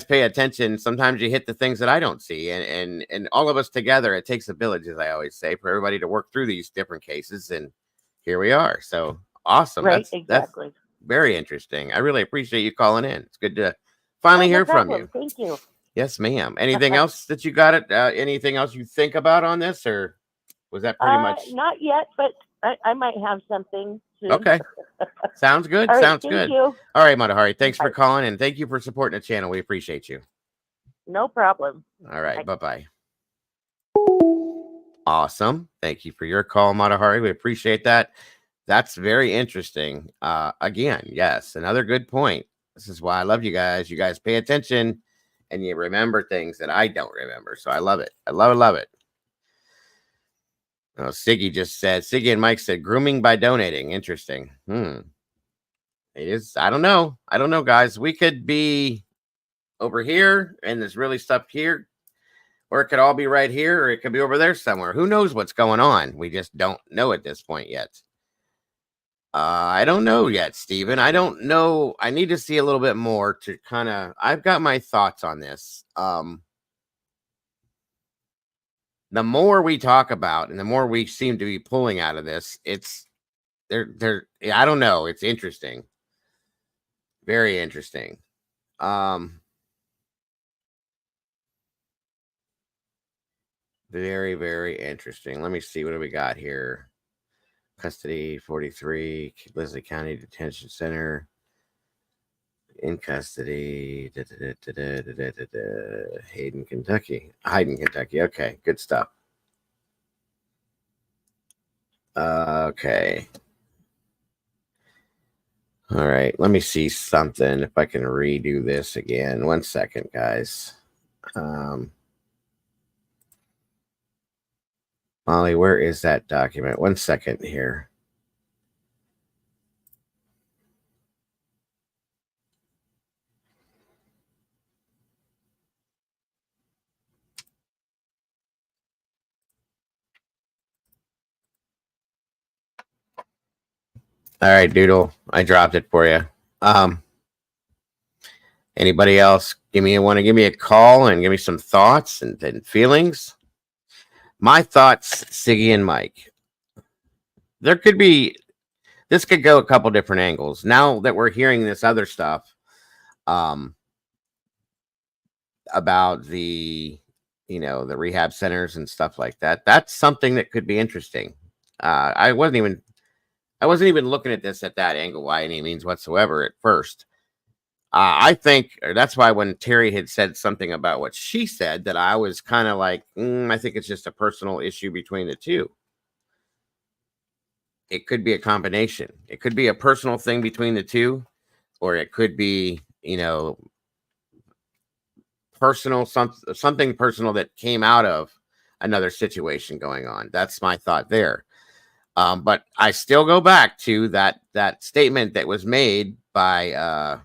pay attention. Sometimes you hit the things that I don't see, and all of us together, it takes a village, as I always say, for everybody to work through these different cases. And here we are. So awesome. Right, That's very interesting. I really appreciate you calling in. It's good to finally hear from you. Thank you. Yes, ma'am. Anything else that you got anything else you think about on this, or was that pretty much? Not yet, but I might have something soon. Okay. Sounds good. All right, Sounds thank good. you. All right, Matahari. Thanks for calling, and thank you for supporting the channel. We appreciate you. No problem. All right. Bye-bye. Awesome. Thank you for your call, Matahari. We appreciate that. That's very interesting. Again, yes, another good point. This is why I love you guys. You guys pay attention and you remember things that I don't remember. So I love it. I love it. Oh, Siggy and Mike said grooming by donating. Interesting. It is. I don't know, guys. We could be over here and there's really stuff here, or it could all be right here, or it could be over there somewhere. Who knows what's going on? We just don't know at this point yet. I don't know yet, Steven. I don't know. I need to see a little bit more to I've got my thoughts on this. The more we talk about and the more we seem to be pulling out of this, I don't know. It's interesting. Very interesting. Very, very interesting. Let me see. What do we got here? Custody 43, Leslie County Detention Center. In custody. Hayden, Kentucky. Okay, good stuff. Okay. All right, let me see something if I can redo this again. 1 second, guys. Molly, where is that document? 1 second here. All right, Doodle. I dropped it for you. Anybody else want to give me a call and give me some thoughts and feelings? My thoughts, Siggy and Mike. This could go a couple different angles. Now that we're hearing this other stuff, about the rehab centers and stuff like that, that's something that could be interesting. I wasn't even looking at this at that angle by any means whatsoever at first. I think that's why when Terry had said something about what she said, that I was kind of like, I think it's just a personal issue between the two. It could be a combination. It could be a personal thing between the two, or it could be, personal, something personal that came out of another situation going on. That's my thought there. But I still go back to that statement that was made by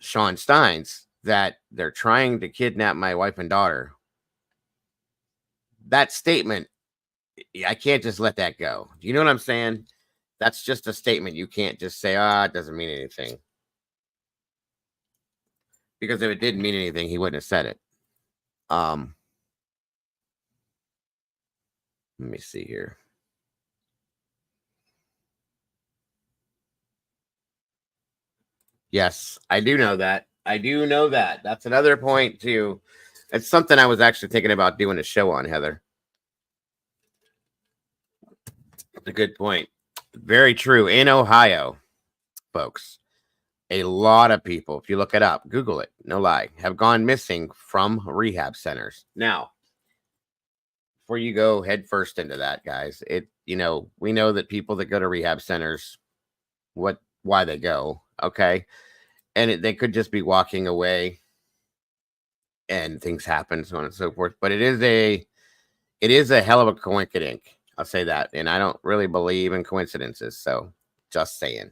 Shawn Stines, that they're trying to kidnap my wife and daughter. That statement, I can't just let that go. Do you know what I'm saying? That's just a statement. You can't just say, it doesn't mean anything. Because if it didn't mean anything, he wouldn't have said it. Let me see here. Yes, I do know that. That's another point too. It's something I was actually thinking about doing a show on, Heather. It's a good point. Very true. In Ohio, folks, a lot of people, if you look it up, Google it, no lie, have gone missing from rehab centers. Now, before you go head first into that, guys, we know that people that go to rehab centers, why they go, okay? And they could just be walking away and things happen, so on and so forth. But it is a hell of a coincidence. I'll say that. And I don't really believe in coincidences. So just saying.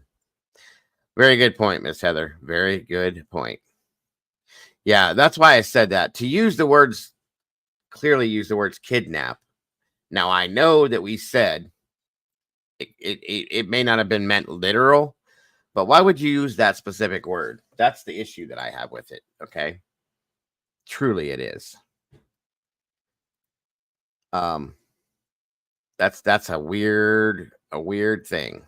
Very good point, Miss Heather. Very good point. Yeah, that's why I said that. Clearly use the words kidnap. Now, I know that we said it may not have been meant literal, but why would you use that specific word? That's the issue that I have with it. Okay. Truly it is. That's a weird thing.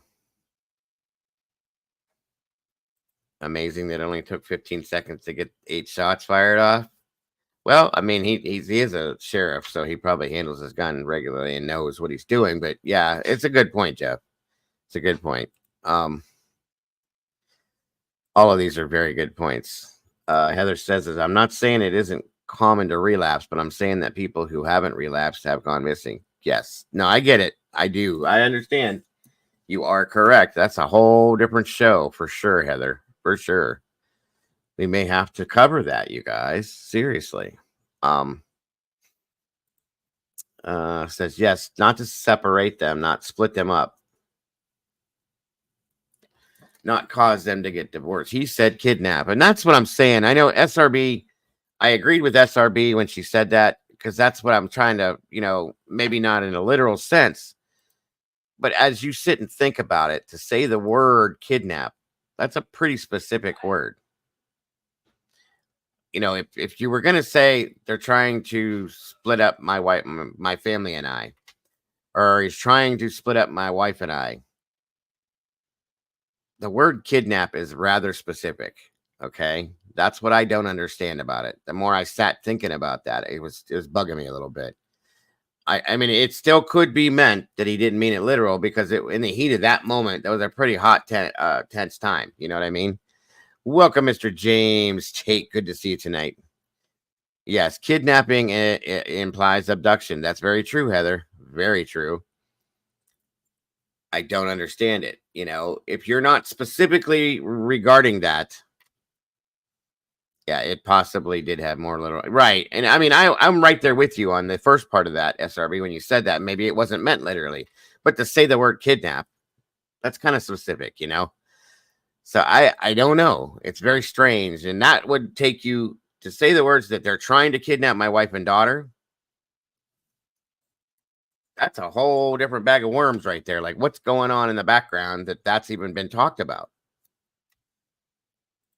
Amazing that it only took 15 seconds to get 8 shots fired off. Well, I mean, he is a sheriff, so he probably handles his gun regularly and knows what he's doing. But yeah, it's a good point, Jeff. It's a good point. All of these are very good points. Heather says, I'm not saying it isn't common to relapse, but I'm saying that people who haven't relapsed have gone missing. Yes. No, I get it. I do. I understand. You are correct. That's a whole different show for sure, Heather. For sure. We may have to cover that, you guys. Seriously. Says, yes, not to separate them, not split them up. Not cause them to get divorced. He said kidnap. And that's what I'm saying. I know SRB, I agreed with SRB when she said that, because that's what I'm trying to, maybe not in a literal sense, but as you sit and think about it, to say the word kidnap, that's a pretty specific word. If you were going to say they're trying to split up my wife, my family and I, or he's trying to split up my wife and I, the word kidnap is rather specific. Okay. That's what I don't understand about it. The more I sat thinking about that, it was bugging me a little bit. I mean, it still could be meant that he didn't mean it literal, because in the heat of that moment, that was a pretty hot, tense time. You know what I mean? Welcome, Mr. James Tate. Good to see you tonight. Yes, kidnapping implies abduction. That's very true, Heather. Very true. I don't understand it. If you're not specifically regarding that, yeah, it possibly did have more literal. Right. And I mean, I'm right there with you on the first part of that, SRB, when you said that. Maybe it wasn't meant literally. But to say the word kidnap, that's kind of specific, So I don't know. It's very strange. And that would take you to say the words that they're trying to kidnap my wife and daughter. that's a whole different bag of worms right there. Like, what's going on in the background that's even been talked about?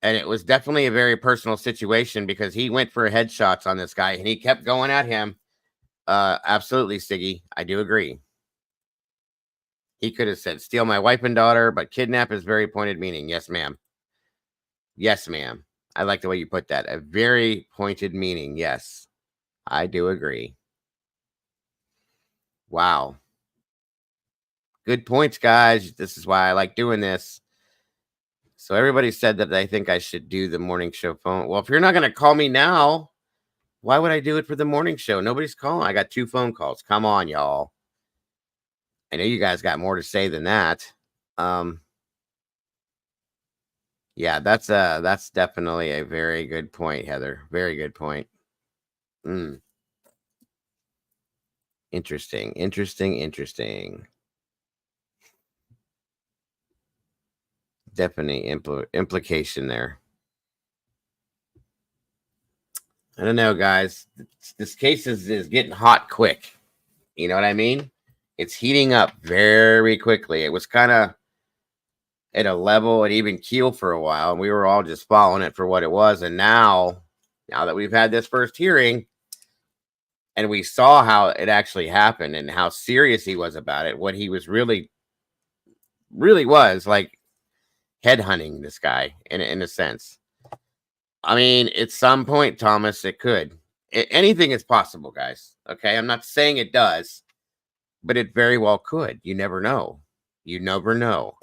And it was definitely a very personal situation because he went for headshots on this guy and he kept going at him. Absolutely, Siggy. I do agree. He could have said, steal my wife and daughter, but kidnap is very pointed meaning. Yes, ma'am. Yes, ma'am. I like the way you put that. A very pointed meaning. Yes, I do agree. Wow. Good points, guys. This is why I like doing this. So everybody said that they think I should do the morning show phone. Well, if you're not going to call me now, why would I do it for the morning show? Nobody's calling. I got 2 phone calls. Come on, y'all. I know you guys got more to say than that. Yeah, that's definitely a very good point, Heather. Very good point. Interesting. Definitely implication there. I don't know, guys. This case is getting hot quick. You know what I mean? It's heating up very quickly. It was kind of at a level at even keel for a while, and we were all just following it for what it was. And now that we've had this first hearing, and we saw how it actually happened and how serious he was about it, what he was really was like headhunting this guy in a sense. I mean, at some point, Thomas, it could. Anything is possible, guys. Okay, I'm not saying it does, but it very well could. You never know. You never know.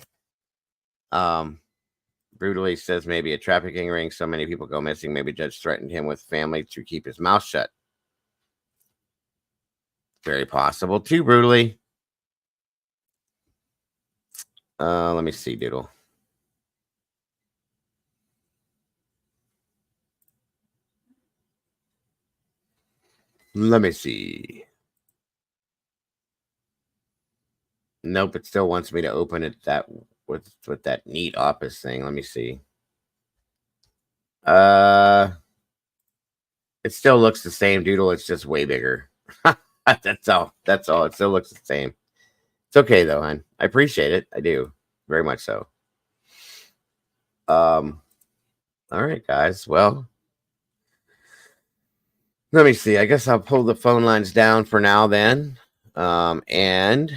Brutally says maybe a trafficking ring. So many people go missing. Maybe judge threatened him with family to keep his mouth shut. Very possible too, Brutally. Let me see, Doodle. Let me see. Nope, it still wants me to open it that with that neat office thing. Let me see. It still looks the same, Doodle. It's just way bigger. That's all. It still looks the same. It's okay though, hon. I appreciate it. I do. Very much so. All right, guys. Well, let me see. I guess I'll pull the phone lines down for now then. And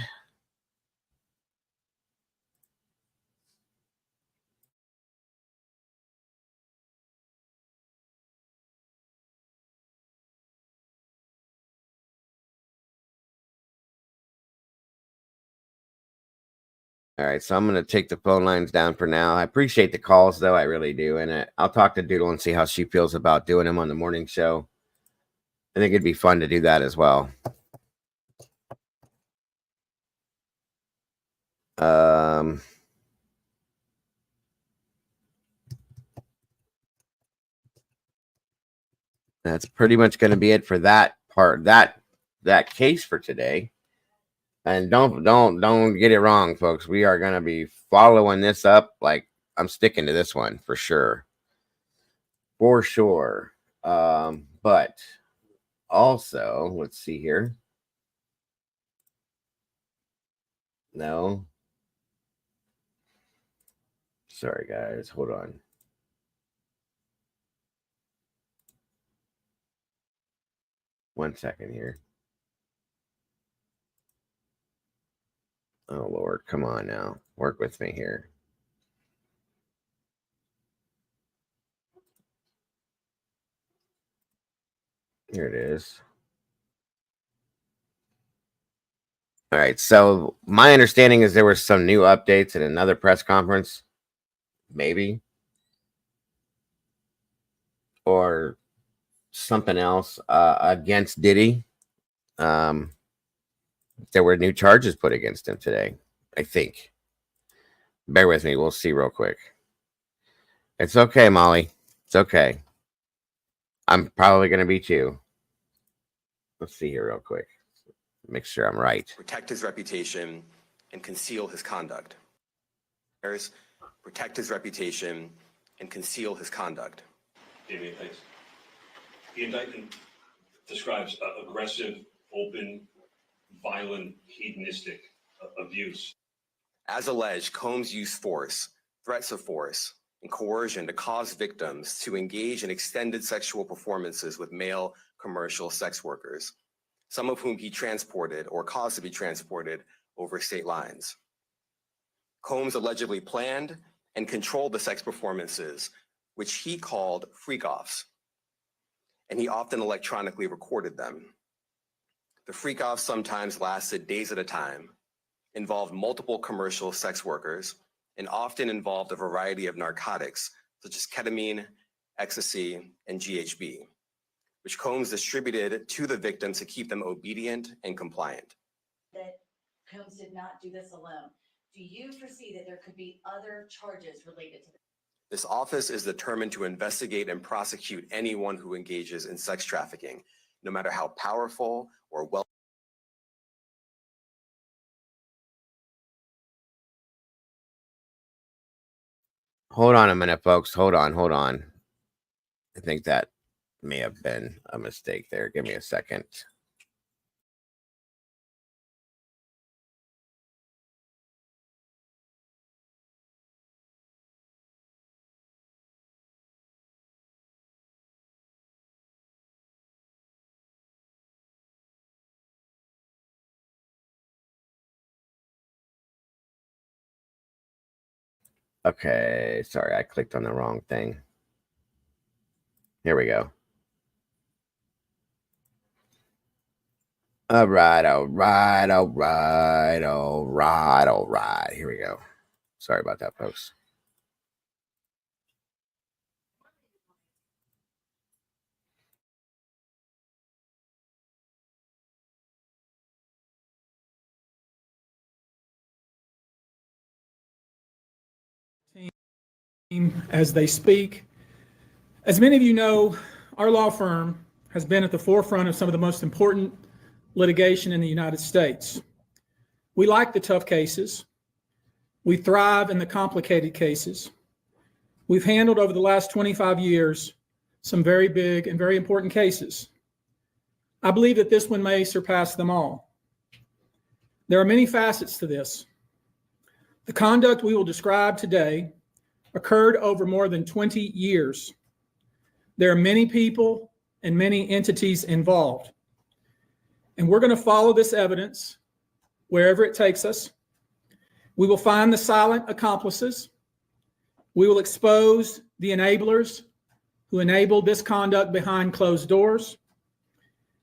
all right, so I'm going to take the phone lines down for now. I appreciate the calls, though. I really do. And I'll talk to Doodle and see how she feels about doing them on the morning show. I think it'd be fun to do that as well. That's pretty much going to be it for that part, that case for today. And don't get it wrong, folks. We are going to be following this up. Like, I'm sticking to this one for sure. For sure. But also, let's see here. No. Sorry, guys. Hold on. One second here. Oh, Lord. Come on now. Work with me here. Here it is. All right. So my understanding is there were some new updates at another press conference. Maybe. Or something else against Diddy. There were new charges put against him today, I think. Bear with me. We'll see real quick. It's okay, Molly. It's okay. I'm probably going to beat you. Let's see here real quick. Make sure I'm right. Protect his reputation and conceal his conduct. Protect his reputation and conceal his conduct. David, thanks. The indictment describes aggressive, open violent, hedonistic abuse. As alleged, Combs used force, threats of force, and coercion to cause victims to engage in extended sexual performances with male commercial sex workers, some of whom he transported or caused to be transported over state lines. Combs allegedly planned and controlled the sex performances, which he called freak-offs, and he often electronically recorded them. The freak-offs sometimes lasted days at a time, involved multiple commercial sex workers, and often involved a variety of narcotics, such as ketamine, ecstasy, and GHB, which Combs distributed to the victims to keep them obedient and compliant. That Combs did not do this alone. Do you foresee that there could be other charges related to this? This office is determined to investigate and prosecute anyone who engages in sex trafficking, no matter how powerful or well. Hold on a minute, folks. Hold on. I think that may have been a mistake there. Give me a second. Okay, sorry, I clicked on the wrong thing. Here we go. All right. Here we go. Sorry about that, folks. As they speak. As many of you know, our law firm has been at the forefront of some of the most important litigation in the United States. We like the tough cases. We thrive in the complicated cases. We've handled over the last 25 years some very big and very important cases. I believe that this one may surpass them all. There are many facets to this. The conduct we will describe today occurred over more than 20 years. There are many people and many entities involved. And we're going to follow this evidence wherever it takes us. We will find the silent accomplices. We will expose the enablers who enabled this conduct behind closed doors.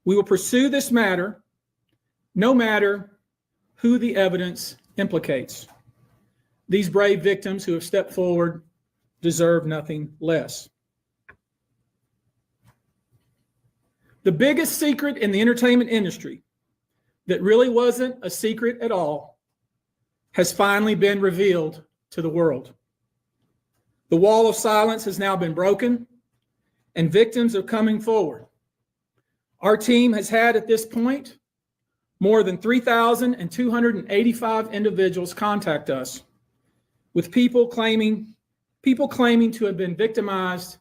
We will pursue this matter no matter who the evidence implicates. These brave victims who have stepped forward deserve nothing less. The biggest secret in the entertainment industry that really wasn't a secret at all has finally been revealed to the world. The wall of silence has now been broken, and victims are coming forward. Our team has had at this point more than 3,285 individuals contact us with people claiming to have been victimized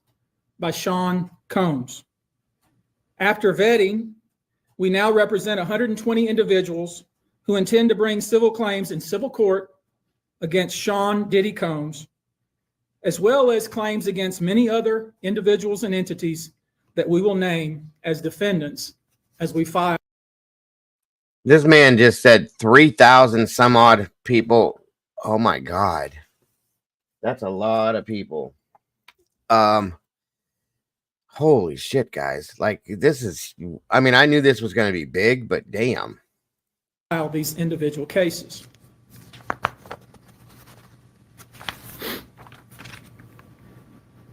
by Shawn Combs. After vetting, we now represent 120 individuals who intend to bring civil claims in civil court against Shawn Diddy Combs, as well as claims against many other individuals and entities that we will name as defendants as we file. This man just said 3,000 some odd people. Oh my God. That's a lot of people. Holy shit, guys. Like, this is, I mean, I knew this was going to be big, but damn. These individual cases.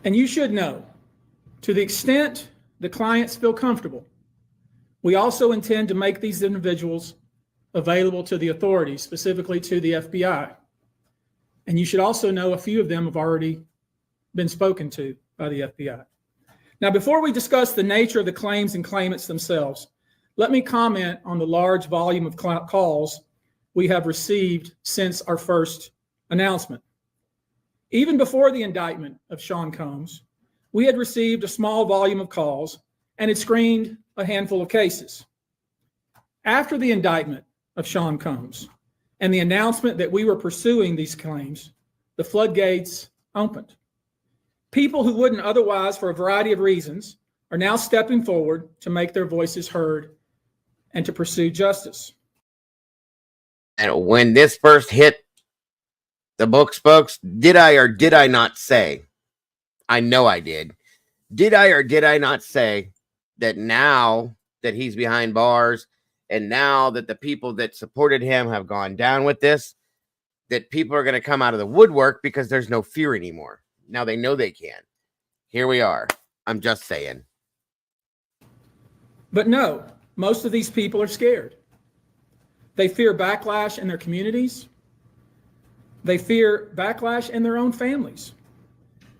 And you should know, to the extent the clients feel comfortable, we also intend to make these individuals available to the authorities, specifically to the FBI. And you should also know a few of them have already been spoken to by the FBI. Now, before we discuss the nature of the claims and claimants themselves, let me comment on the large volume of calls we have received since our first announcement. Even before the indictment of Shawn Combs, we had received a small volume of calls and had screened a handful of cases. After the indictment of Sean Combs and the announcement that we were pursuing these claims, the floodgates opened. People who wouldn't otherwise, for a variety of reasons, are now stepping forward to make their voices heard and to pursue justice. And when this first hit the books, folks, did I or did I not say? I know I did. Did I or did I not say that now that he's behind bars and now that the people that supported him have gone down with this, that people are going to come out of the woodwork because there's no fear anymore. Now they know they can. Here we are. I'm just saying. But no, most of these people are scared. They fear backlash in their communities. They fear backlash in their own families.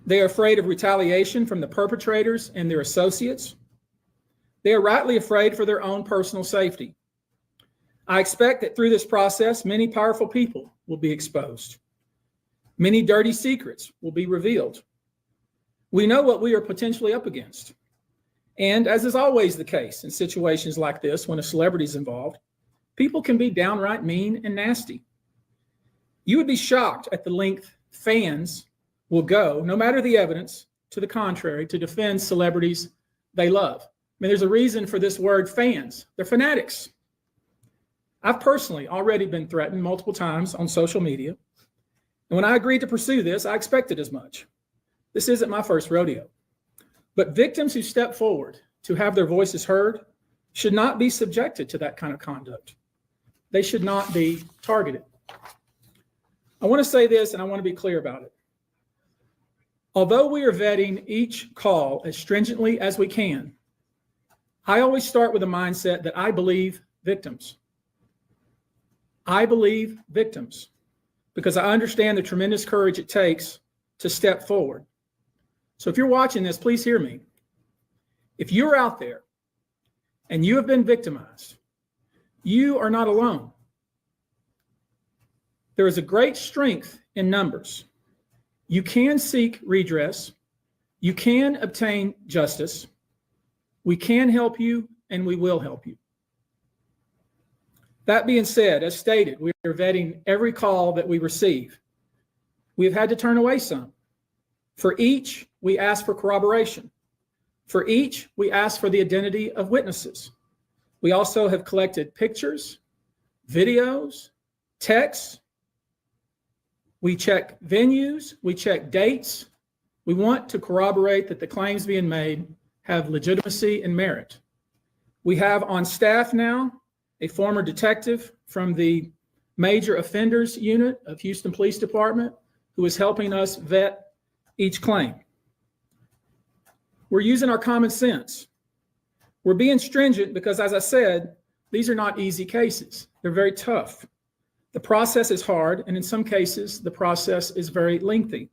They are afraid of retaliation from the perpetrators and their associates. They are rightly afraid for their own personal safety. I expect that through this process, many powerful people will be exposed. Many dirty secrets will be revealed. We know what we are potentially up against. And as is always the case in situations like this, when a celebrity is involved, people can be downright mean and nasty. You would be shocked at the length fans will go, no matter the evidence to the contrary, to defend celebrities they love. I mean, there's a reason for this word fans. They're fanatics. I've personally already been threatened multiple times on social media. And when I agreed to pursue this, I expected as much. This isn't my first rodeo. But victims who step forward to have their voices heard should not be subjected to that kind of conduct. They should not be targeted. I want to say this, and I want to be clear about it. Although we are vetting each call as stringently as we can, I always start with a mindset that I believe victims. I believe victims because I understand the tremendous courage it takes to step forward. So if you're watching this, please hear me. If you're out there and you have been victimized, you are not alone. There is a great strength in numbers. You can seek redress. You can obtain justice. We can help you, and we will help you. That being said, as stated, we are vetting every call that we receive. We have had to turn away some. For each, we ask for corroboration. For each, we ask for the identity of witnesses. We also have collected pictures, videos, texts. We check venues, we check dates. We want to corroborate that the claims being made have legitimacy and merit. We have on staff now a former detective from the Major Offenders Unit of Houston Police Department who is helping us vet each claim. We're using our common sense. We're being stringent because, as I said, these are not easy cases. They're very tough. The process is hard, and in some cases, the process is very lengthy.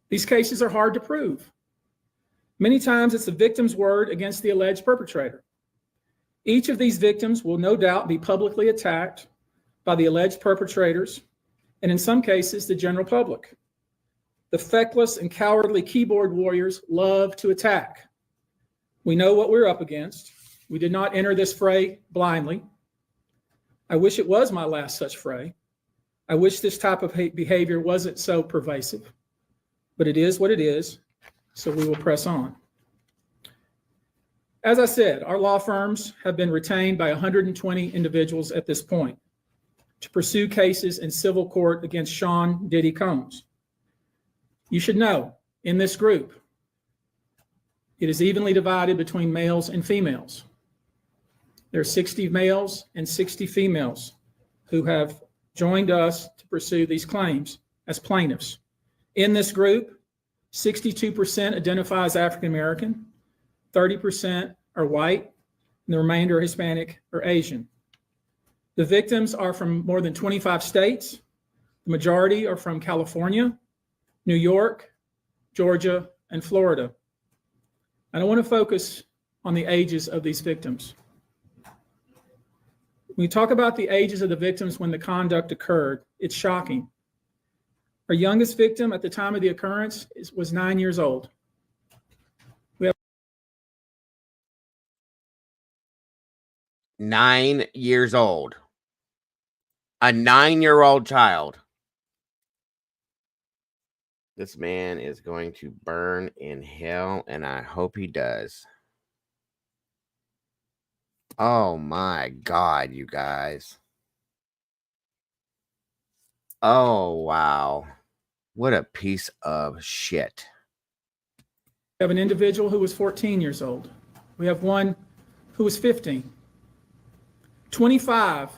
These cases are hard to prove. Many times it's the victim's word against the alleged perpetrator. Each of these victims will no doubt be publicly attacked by the alleged perpetrators, and in some cases, the general public. The feckless and cowardly keyboard warriors love to attack. We know what we're up against. We did not enter this fray blindly. I wish it was my last such fray. I wish this type of behavior wasn't so pervasive, but it is what it is, so we will press on. As I said, our law firms have been retained by 120 individuals at this point to pursue cases in civil court against Sean Diddy Combs. You should know, in this group, it is evenly divided between males and females. There are 60 males and 60 females who have joined us to pursue these claims as plaintiffs. In this group, 62% identify as African American, 30% are white, and the remainder are Hispanic or Asian. The victims are from more than 25 states. The majority are from California, New York, Georgia, and Florida. And I want to focus on the ages of these victims. When we talk about the ages of the victims when the conduct occurred, it's shocking. Our youngest victim at the time of the occurrence was 9 years old. 9 years old. A 9-year-old child. This man is going to burn in hell, and I hope he does. Oh my God, you guys. Oh, wow. What a piece of shit. We have an individual who was 14 years old. We have one who was 15. 25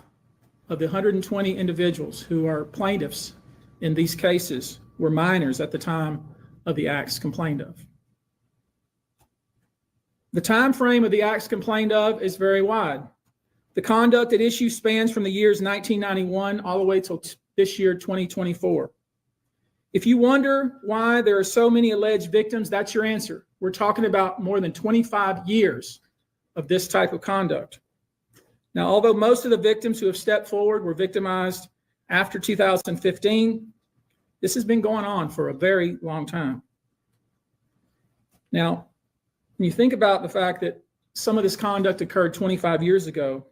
of the 120 individuals who are plaintiffs in these cases were minors at the time of the acts complained of. The time frame of the acts complained of is very wide. The conduct at issue spans from the years 1991 all the way till this year, 2024. If you wonder why there are so many alleged victims, that's your answer. We're talking about more than 25 years of this type of conduct. Now, although most of the victims who have stepped forward were victimized after 2015, this has been going on for a very long time. Now, when you think about the fact that some of this conduct occurred 25 years ago,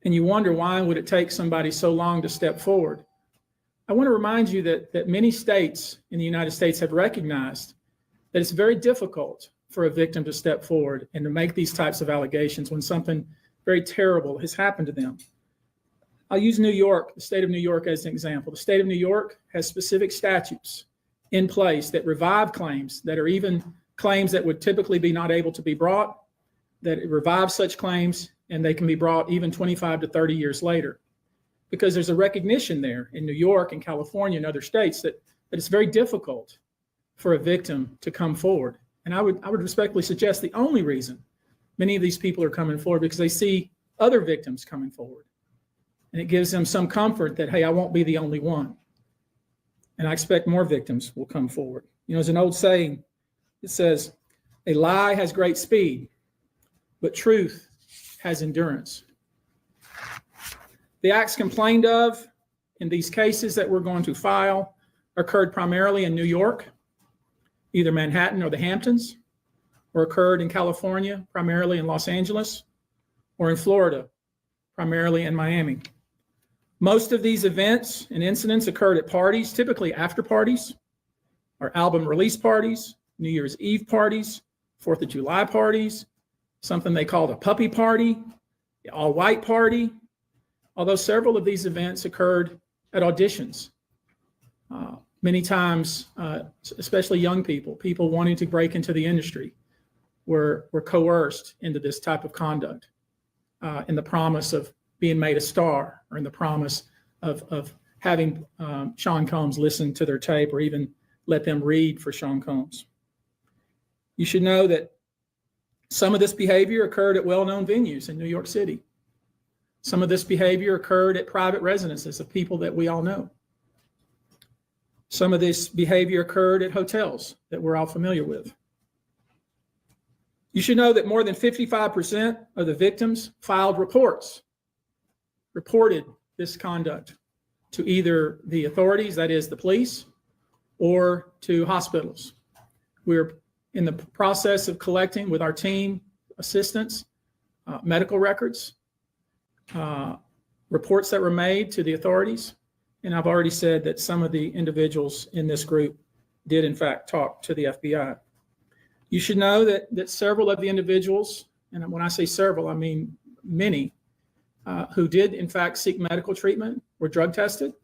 and you wonder why would it take somebody so long to step forward, I want to remind you that many states in the United States have recognized that it's very difficult for a victim to step forward and to make these types of allegations when something very terrible has happened to them. I'll use New York, the state of New York, as an example. The state of New York has specific statutes in place that revive claims that are even claims that would typically be not able to be brought, that it revives such claims and they can be brought even 25 to 30 years later. Because there's a recognition there in New York and California and other states that it's very difficult for a victim to come forward. And I would respectfully suggest the only reason many of these people are coming forward because they see other victims coming forward. And it gives them some comfort that, hey, I won't be the only one. And I expect more victims will come forward. You know, there's an old saying, it says, a lie has great speed, but truth has endurance. The acts complained of in these cases that we're going to file occurred primarily in New York, either Manhattan or the Hamptons, or occurred in California, primarily in Los Angeles, or in Florida, primarily in Miami. Most of these events and incidents occurred at parties, typically after parties, or album release parties, New Year's Eve parties, 4th of July parties, something they called a puppy party, the all-white party, although several of these events occurred at auditions. Many times, especially young people wanting to break into the industry, were coerced into this type of conduct in the promise of being made a star or in the promise of having Sean Combs listen to their tape or even let them read for Sean Combs. You should know that some of this behavior occurred at well-known venues in New York City. Some of this behavior occurred at private residences of people that we all know. Some of this behavior occurred at hotels that we're all familiar with. You should know that more than 55% of the victims filed reported this conduct to either the authorities, that is the police, or to hospitals. We're in the process of collecting with our team assistants, medical records, reports that were made to the authorities. And I've already said that some of the individuals in this group did in fact talk to the FBI. You should know that several of the individuals, and when I say several, I mean many, who did in fact seek medical treatment were drug tested,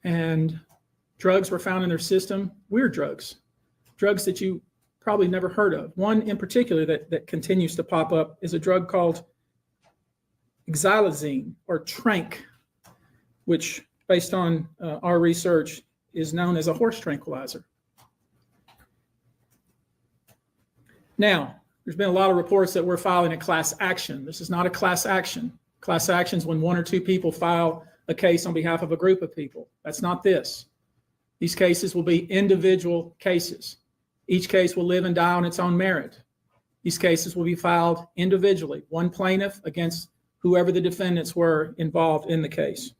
and drugs were found in their system, weird drugs that you probably never heard of. One in particular that continues to pop up is a drug called xylazine or trank, which based on our research is known as a horse tranquilizer. Now, there's been a lot of reports that we're filing a class action. This is not a class action. Class actions when one or two people file a case on behalf of a group of people. That's not this. These cases will be individual cases. Each case will live and die on its own merit. These cases will be filed individually, one plaintiff against whoever the defendants were involved in the case.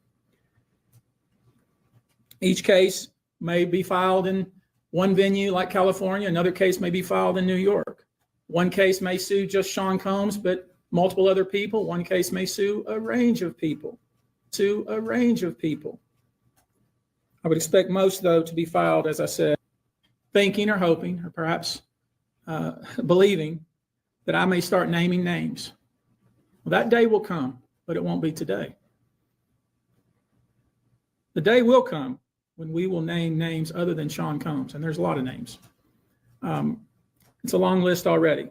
Each case may be filed in one venue like California. Another case may be filed in New York. One case may sue just Sean Combs, but multiple other people. One case may sue a range of people. I would expect most, though, to be filed, as I said, thinking or hoping or perhaps believing that I may start naming names. Well, that day will come, but it won't be today. The day will come when we will name names other than Sean Combs, and there's a lot of names. It's a long list already.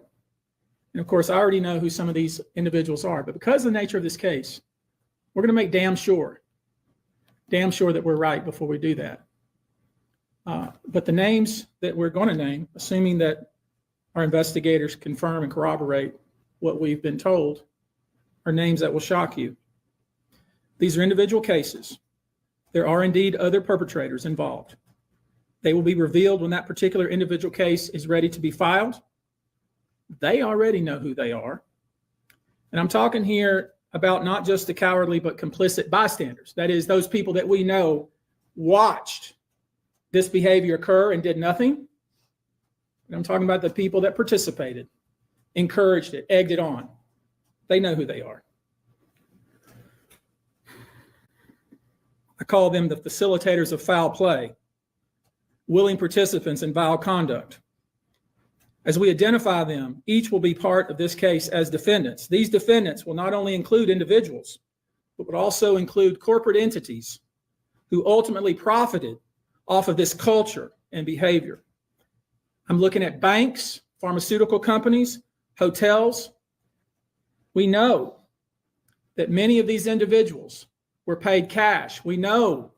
And of course, I already know who some of these individuals are, but because of the nature of this case, we're going to make damn sure that we're right before we do that. But the names that we're going to name, assuming that our investigators confirm and corroborate what we've been told, are names that will shock you. These are individual cases. There are indeed other perpetrators involved. They will be revealed when that particular individual case is ready to be filed. They already know who they are. And I'm talking here about not just the cowardly but complicit bystanders. That is, those people that we know watched this behavior occur and did nothing. And I'm talking about the people that participated, encouraged it, egged it on. They know who they are. I call them the facilitators of foul play, willing participants in vile conduct. As we identify them, each will be part of this case as defendants. These defendants will not only include individuals, but would also include corporate entities who ultimately profited off of this culture and behavior. I'm looking at banks, pharmaceutical companies, hotels. We know that many of these individuals were paid cash. We know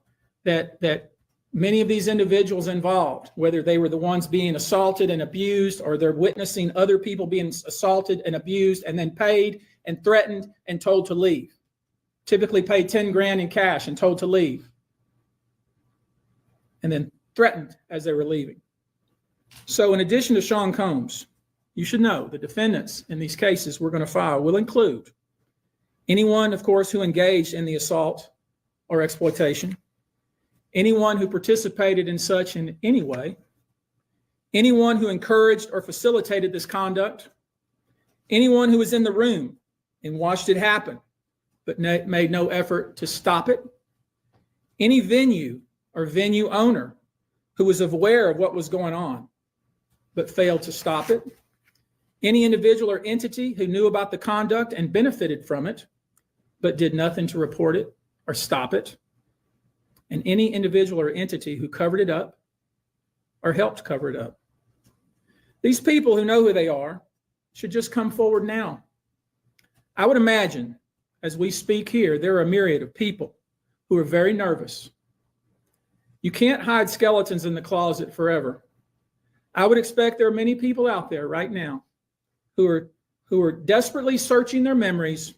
that many of these individuals involved, whether they were the ones being assaulted and abused, or they're witnessing other people being assaulted and abused and then paid and threatened and told to leave. Typically paid 10 grand in cash and told to leave. And then threatened as they were leaving. So in addition to Sean Combs, you should know the defendants in these cases we're going to file will include anyone, of course, who engaged in the assault or exploitation, anyone who participated in such in any way, anyone who encouraged or facilitated this conduct, anyone who was in the room and watched it happen but made no effort to stop it, any venue or venue owner who was aware of what was going on but failed to stop it, any individual or entity who knew about the conduct and benefited from it but did nothing to report it or stop it, and any individual or entity who covered it up or helped cover it up. These people who know who they are should just come forward now. I would imagine, as we speak here, there are a myriad of people who are very nervous. You can't hide skeletons in the closet forever. I would expect there are many people out there right now who are desperately searching their memories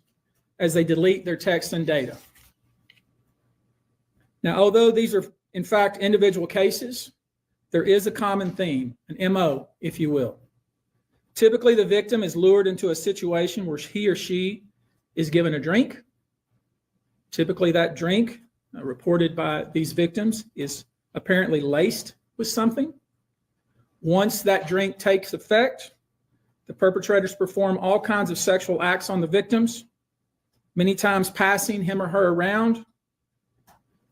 as they delete their texts and data. Now, although these are, in fact, individual cases, there is a common theme, an MO, if you will. Typically, the victim is lured into a situation where he or she is given a drink. Typically, that drink, reported by these victims, is apparently laced with something. Once that drink takes effect, the perpetrators perform all kinds of sexual acts on the victims, many times passing him or her around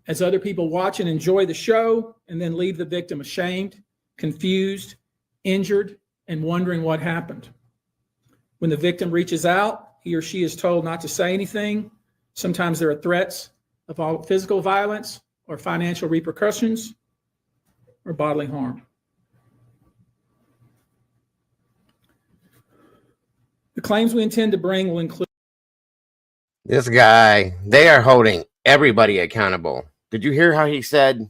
as other people watch and enjoy the show, and then leave the victim ashamed, confused, injured, and wondering what happened. When the victim reaches out, he or she is told not to say anything. Sometimes there are threats of physical violence or financial repercussions or bodily harm. The claims we intend to bring will include this guy. They are holding everybody accountable. Did you hear how he said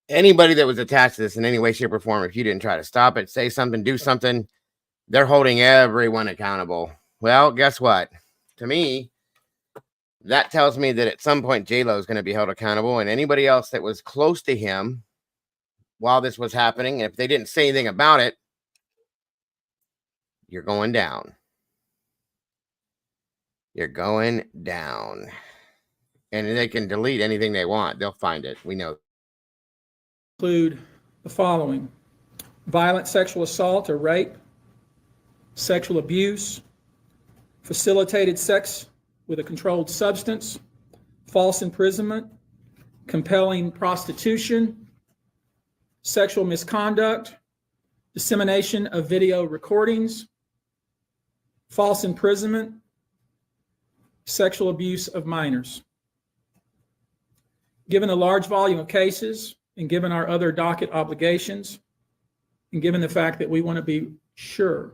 anybody that was attached to this in any way, shape, or form, if you didn't try to stop it, say something, do something, they're holding everyone accountable? Well, guess what? To me, that tells me that at some point J-Lo is going to be held accountable, and anybody else that was close to him while this was happening, and if they didn't say anything about it, you're going down. You're going down. And they can delete anything they want. They'll find it. We know. Include the following: violent sexual assault or rape, sexual abuse, facilitated sex with a controlled substance, false imprisonment, compelling prostitution, sexual misconduct, dissemination of video recordings, false imprisonment, sexual abuse of minors. Given the large volume of cases and given our other docket obligations, and given the fact that we want to be sure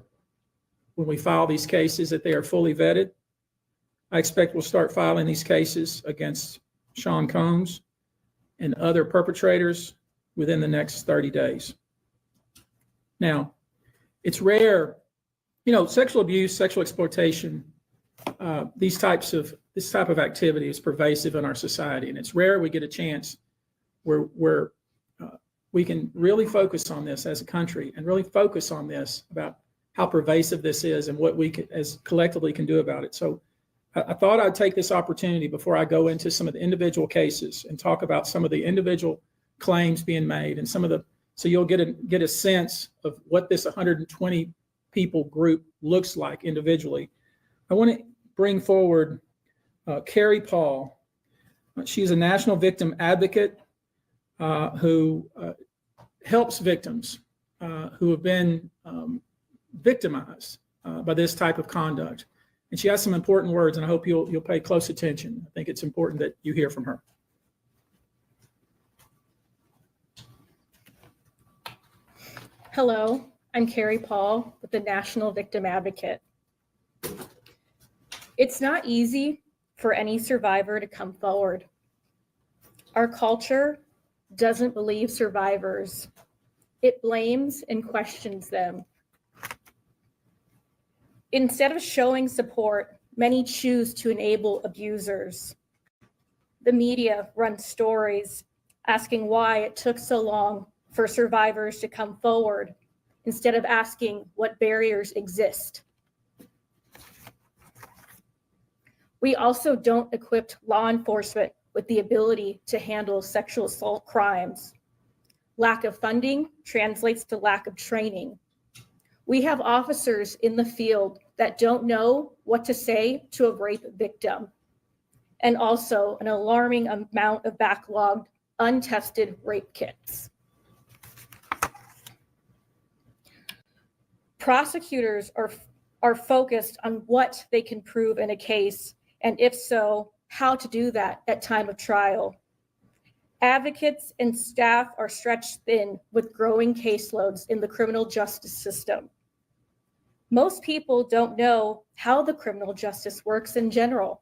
when we file these cases that they are fully vetted, I expect we'll start filing these cases against Sean Combs and other perpetrators within the next 30 days. Now, it's rare, sexual abuse, sexual exploitation, this type of activity is pervasive in our society, and it's rare we get a chance where we can really focus on this as a country and really focus on this about how pervasive this is and what we as collectively can do about it. So I thought I'd take this opportunity before I go into some of the individual cases and talk about some of the individual claims being made and so you'll get a sense of what this 120 people group looks like individually. I want to bring forward Carrie Paul. She's a national victim advocate who helps victims who have been victimized by this type of conduct. And she has some important words, and I hope you'll pay close attention. I think it's important that you hear from her. Hello, I'm Carrie Paul with the National Victim Advocate. It's not easy for any survivor to come forward. Our culture doesn't believe survivors. It blames and questions them. Instead of showing support, many choose to enable abusers. The media runs stories asking why it took so long for survivors to come forward instead of asking what barriers exist. We also don't equip law enforcement with the ability to handle sexual assault crimes. Lack of funding translates to lack of training. We have officers in the field that don't know what to say to a rape victim, and also an alarming amount of backlogged, untested rape kits. Prosecutors are focused on what they can prove in a case, and if so, how to do that at time of trial. Advocates and staff are stretched thin with growing caseloads in the criminal justice system. Most people don't know how the criminal justice works in general.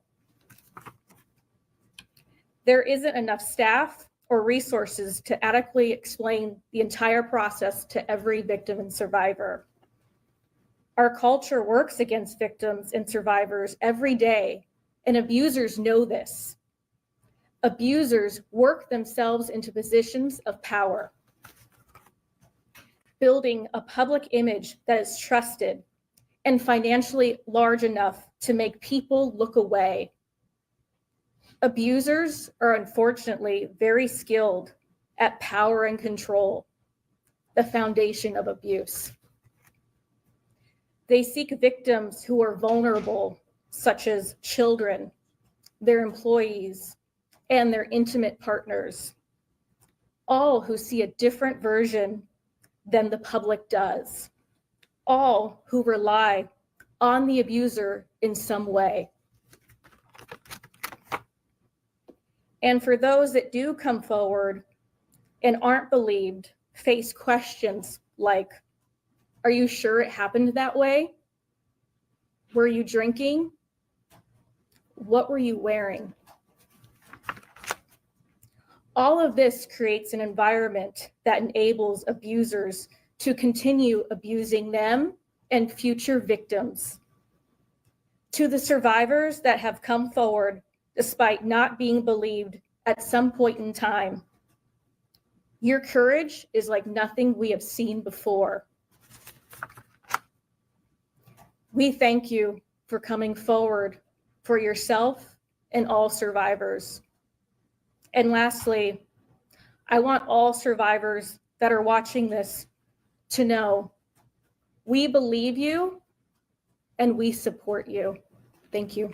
There isn't enough staff or resources to adequately explain the entire process to every victim and survivor. Our culture works against victims and survivors every day, and abusers know this. Abusers work themselves into positions of power, building a public image that is trusted and financially large enough to make people look away. Abusers are unfortunately very skilled at power and control, the foundation of abuse. They seek victims who are vulnerable, such as children, their employees, and their intimate partners, all who see a different version than the public does, all who rely on the abuser in some way. And for those that do come forward and aren't believed, face questions like, are you sure it happened that way? Were you drinking? What were you wearing? All of this creates an environment that enables abusers to continue abusing them and future victims. To the survivors that have come forward despite not being believed at some point in time, your courage is like nothing we have seen before. We thank you for coming forward for yourself and all survivors. And lastly, I want all survivors that are watching this to know we believe you and we support you. Thank you.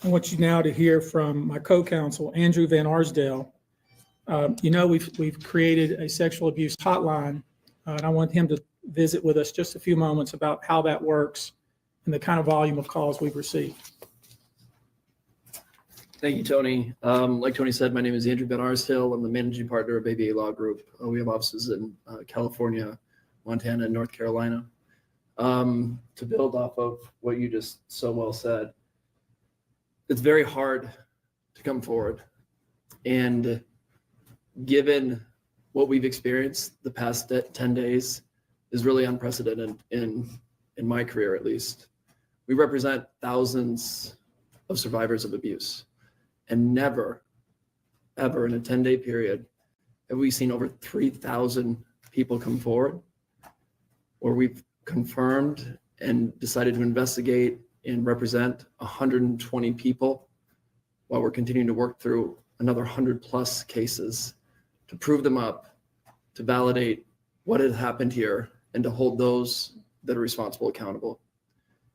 I want you now to hear from my co-counsel, Andrew Van Arsdale. We've created a sexual abuse hotline, and I want him to visit with us just a few moments about how that works and the kind of volume of calls we've received. Thank you, Tony. Like Tony said, my name is Andrew Van Arsdale. I'm the managing partner of ABA Law Group. We have offices in California, Montana, and North Carolina. To build off of what you just so well said, it's very hard to come forward. And given what we've experienced the past 10 days is really unprecedented in my career, at least. We represent thousands of survivors of abuse, and never, ever in a 10-day period have we seen over 3,000 people come forward, where we've confirmed and decided to investigate and represent 120 people, while we're continuing to work through another 100+ cases to prove them up, to validate what had happened here, and to hold those that are responsible accountable.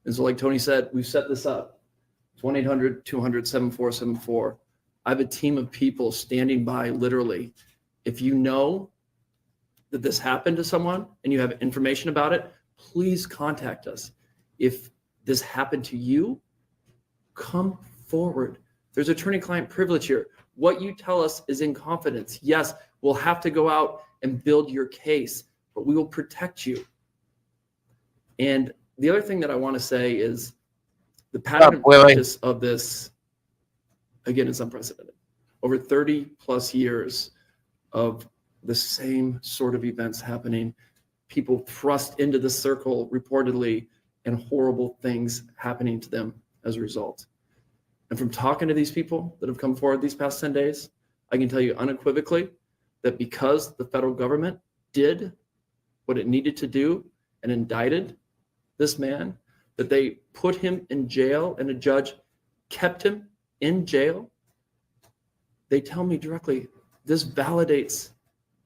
And so, like Tony said, we've set this up. 1-800-200-7474. I have a team of people standing by, literally. If you know that this happened to someone and you have information about it, please contact us. If this happened to you, come forward. There's attorney-client privilege here. What you tell us is in confidence. Yes, we'll have to go out and build your case, but we will protect you. And the other thing that I want to say is the pattern of practice of this, again, is unprecedented. Over 30+ years of the same sort of events happening, people thrust into the circle reportedly, and horrible things happening to them as a result. And from talking to these people that have come forward these past 10 days, I can tell you unequivocally that because the federal government did what it needed to do and indicted this man, that they put him in jail and a judge kept him in jail, they tell me directly, this validates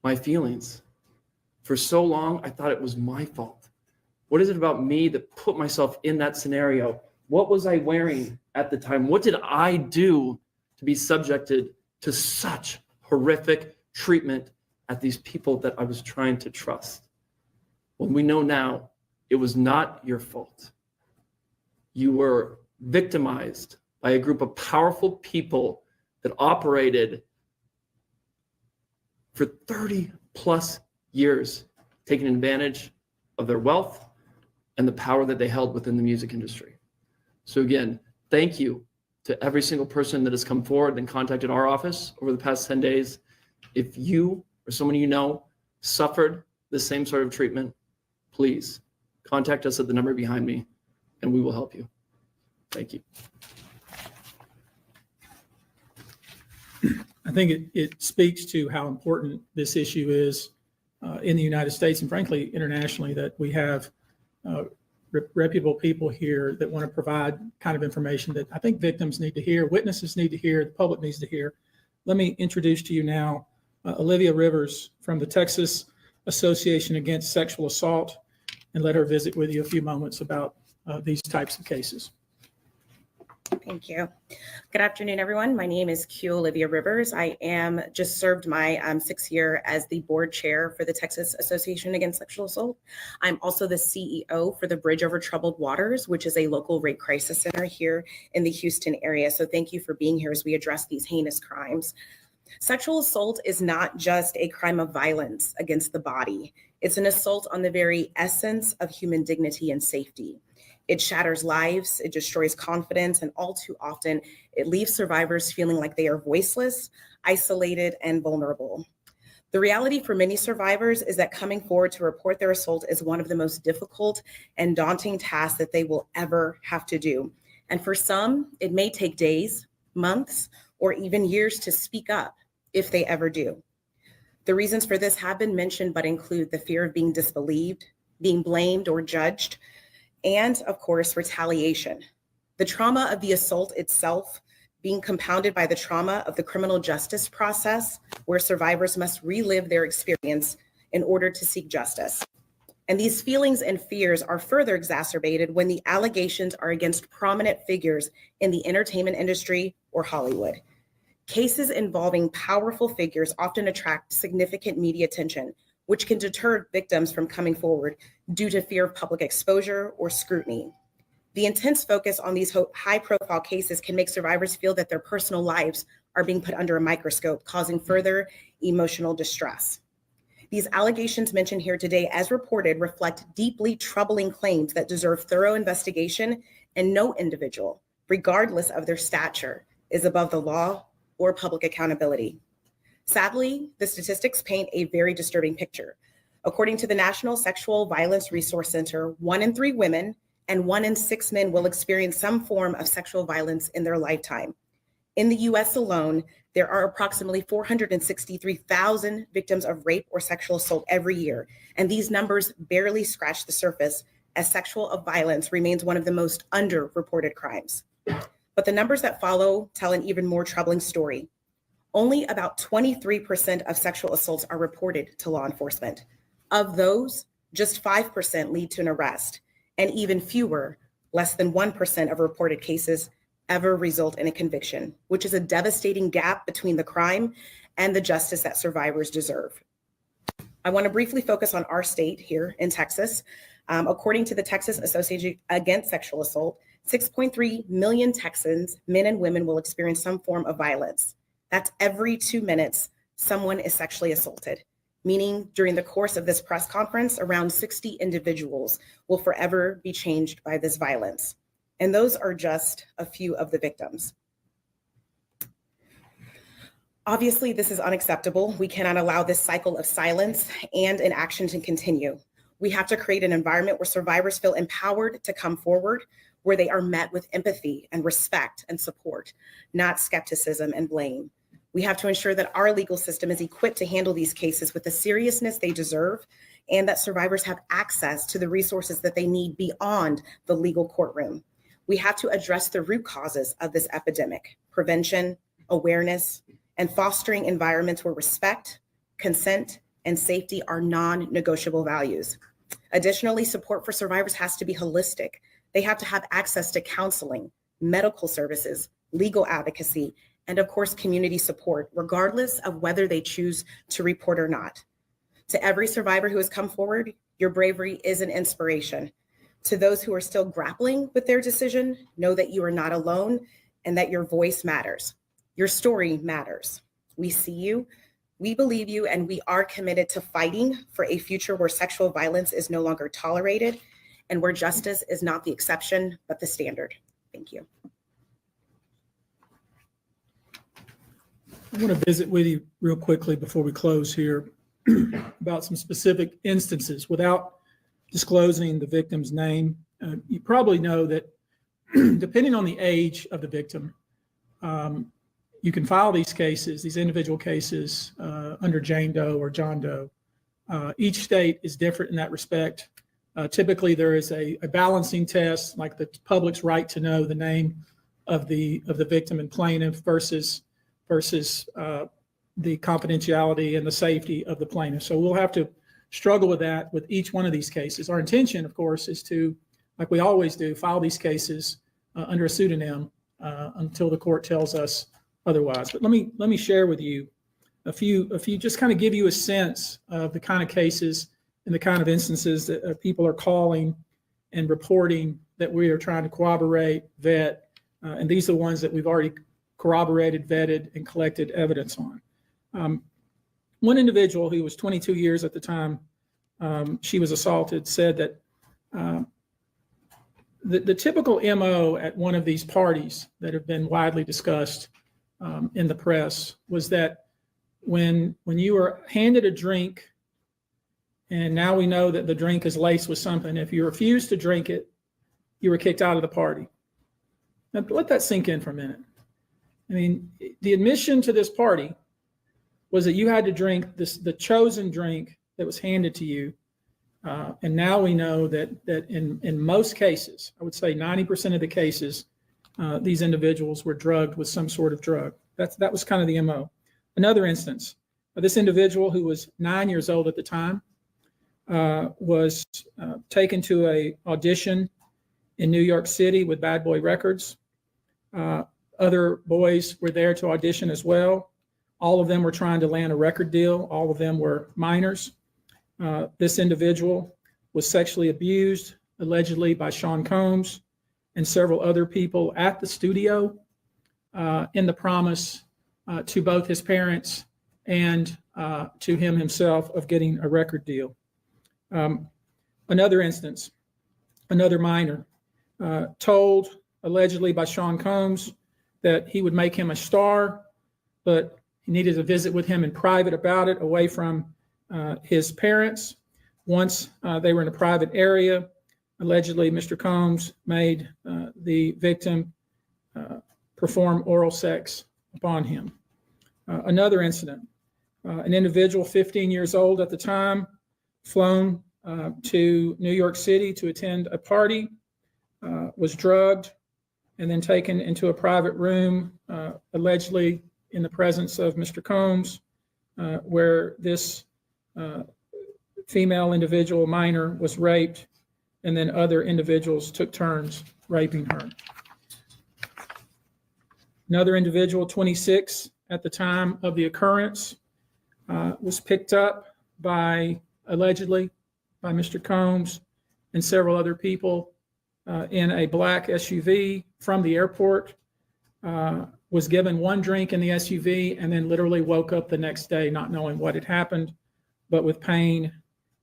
my feelings. For so long, I thought it was my fault. What is it about me that put myself in that scenario? What was I wearing at the time? What did I do to be subjected to such horrific treatment at these people that I was trying to trust? Well, we know now it was not your fault. You were victimized by a group of powerful people that operated for 30+ years, taking advantage of their wealth and the power that they held within the music industry. So again, thank you to every single person that has come forward and contacted our office over the past 10 days. If you or someone you know suffered the same sort of treatment, please contact us at the number behind me and we will help you. Thank you. I think it speaks to how important this issue is in the United States and frankly internationally, that we have reputable people here that want to provide kind of information that I think victims need to hear, witnesses need to hear, the public needs to hear. Let me introduce to you now Olivia Rivers from the Texas Association Against Sexual Assault, and let her visit with you a few moments about these types of cases. Thank you. Good afternoon, everyone. My name is Q Olivia Rivers. I am just served my 6th year as the board chair for the Texas Association Against Sexual Assault. I'm also the CEO for the Bridge Over Troubled Waters, which is a local rape crisis center here in the Houston area. So thank you for being here as we address these heinous crimes. Sexual assault is not just a crime of violence against the body. It's an assault on the very essence of human dignity and safety. It shatters lives, it destroys confidence, and all too often, it leaves survivors feeling like they are voiceless, isolated, and vulnerable. The reality for many survivors is that coming forward to report their assault is one of the most difficult and daunting tasks that they will ever have to do. And for some, it may take days, months, or even years to speak up, if they ever do. The reasons for this have been mentioned, but include the fear of being disbelieved, being blamed or judged, and of course, retaliation. The trauma of the assault itself being compounded by the trauma of the criminal justice process, where survivors must relive their experience in order to seek justice. And these feelings and fears are further exacerbated when the allegations are against prominent figures in the entertainment industry or Hollywood. Cases involving powerful figures often attract significant media attention, which can deter victims from coming forward due to fear of public exposure or scrutiny. The intense focus on these high-profile cases can make survivors feel that their personal lives are being put under a microscope, causing further emotional distress. These allegations mentioned here today, as reported, reflect deeply troubling claims that deserve thorough investigation, and no individual, regardless of their stature, is above the law or public accountability. Sadly, the statistics paint a very disturbing picture. According to the National Sexual Violence Resource Center, 1 in 3 women and 1 in 6 men will experience some form of sexual violence in their lifetime. In the US alone, there are approximately 463,000 victims of rape or sexual assault every year, and these numbers barely scratch the surface, as sexual violence remains one of the most underreported crimes. But the numbers that follow tell an even more troubling story. Only about 23% of sexual assaults are reported to law enforcement. Of those, just 5% lead to an arrest, and even fewer, less than 1% of reported cases, ever result in a conviction, which is a devastating gap between the crime and the justice that survivors deserve. I want to briefly focus on our state here in Texas. According to the Texas Association Against Sexual Assault, 6.3 million Texans, men and women, will experience some form of violence. That's every 2 minutes someone is sexually assaulted, meaning during the course of this press conference, around 60 individuals will forever be changed by this violence. And those are just a few of the victims. Obviously, this is unacceptable. We cannot allow this cycle of silence and inaction to continue. We have to create an environment where survivors feel empowered to come forward, where they are met with empathy and respect and support, not skepticism and blame. We have to ensure that our legal system is equipped to handle these cases with the seriousness they deserve, and that survivors have access to the resources that they need beyond the legal courtroom. We have to address the root causes of this epidemic: prevention, awareness, and fostering environments where respect, consent, and safety are non-negotiable values. Additionally, support for survivors has to be holistic. They have to have access to counseling, medical services, legal advocacy, and of course, community support, regardless of whether they choose to report or not. To every survivor who has come forward, your bravery is an inspiration. To those who are still grappling with their decision, know that you are not alone and that your voice matters. Your story matters. We see you, we believe you, and we are committed to fighting for a future where sexual violence is no longer tolerated and where justice is not the exception, but the standard. Thank you. I want to visit with you real quickly before we close here about some specific instances without disclosing the victim's name. You probably know that depending on the age of the victim, you can file these cases, these individual cases, under Jane Doe or John Doe. Each state is different in that respect. Typically, there is a balancing test, like the public's right to know the name of the victim and plaintiff versus the confidentiality and the safety of the plaintiff. So we'll have to struggle with that with each one of these cases. Our intention, of course, is to, like we always do, file these cases under a pseudonym until the court tells us otherwise. But let me share with you a few, just kind of give you a sense of the kind of cases and the kind of instances that people are calling and reporting that we are trying to corroborate, vet, and these are the ones that we've already corroborated, vetted, and collected evidence on. One individual who was 22 years at the time she was assaulted said that the typical MO at one of these parties that have been widely discussed in the press was that when you were handed a drink, and now we know that the drink is laced with something, if you refused to drink it, you were kicked out of the party. Now let that sink in for a minute. I mean, the admission to this party was that you had to drink the chosen drink that was handed to you. And now we know that in most cases, I would say 90% of the cases, these individuals were drugged with some sort of drug. That was kind of the MO. Another instance, this individual who was 9 years old at the time was taken to a audition in New York City with Bad Boy Records. Other boys were there to audition as well. All of them were trying to land a record deal. All of them were minors. This individual was sexually abused, allegedly by Sean Combs and several other people at the studio in the promise to both his parents and to him himself of getting a record deal. Another instance, another minor, told allegedly by Sean Combs that he would make him a star, but he needed to visit with him in private about it, away from his parents. Once they were in a private area, allegedly Mr. Combs made the victim perform oral sex upon him. Another incident, an individual 15 years old at the time, flown to New York City to attend a party, was drugged and then taken into a private room, allegedly in the presence of Mr. Combs, where this female individual, minor, was raped, and then other individuals took turns raping her. Another individual, 26 at the time of the occurrence, was picked up by, allegedly, by Mr. Combs and several other people in a black SUV from the airport, was given one drink in the SUV, and then literally woke up the next day not knowing what had happened, but with pain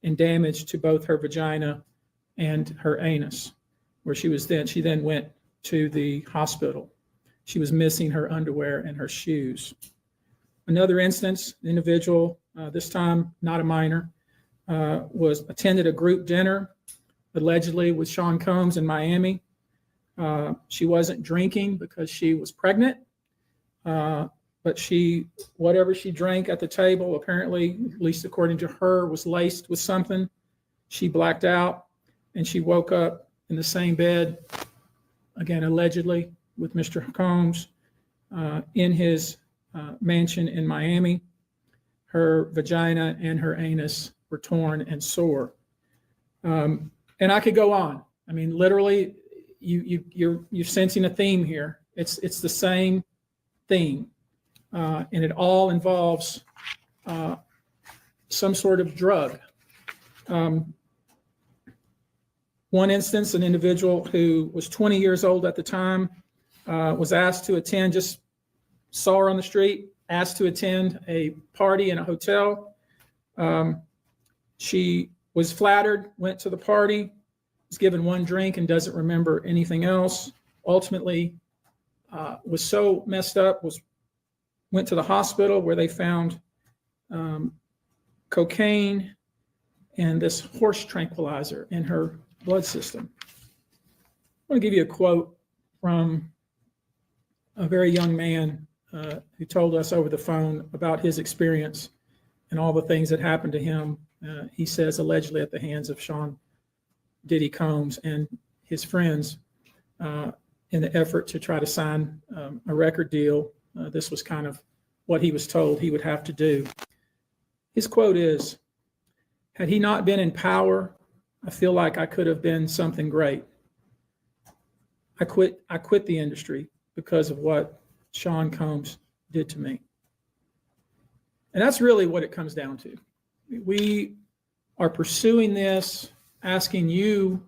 and damage to both her vagina and her anus, where she then went to the hospital. She was missing her underwear and her shoes. Another instance, an individual, this time not a minor, was attended a group dinner, allegedly with Sean Combs in Miami. She wasn't drinking because she was pregnant, but whatever she drank at the table, apparently, at least according to her, was laced with something. She blacked out and she woke up in the same bed, again, allegedly, with Mr. Combs in his mansion in Miami. Her vagina and her anus were torn and sore. And I could go on. I mean, literally, you're sensing a theme here. It's the same theme, and it all involves some sort of drug. One instance, an individual who was 20 years old at the time was asked to attend, just saw her on the street, asked to attend a party in a hotel. She was flattered, went to the party, was given one drink and doesn't remember anything else. Ultimately, was so messed up, went to the hospital where they found cocaine and this horse tranquilizer in her blood system. I want to give you a quote from a very young man who told us over the phone about his experience and all the things that happened to him. He says, allegedly at the hands of Sean Diddy Combs and his friends in the effort to try to sign a record deal. This was kind of what he was told he would have to do. His quote is, "Had he not been in power, I feel like I could have been something great. I quit the industry because of what Sean Combs did to me." And that's really what it comes down to. We are pursuing this, asking you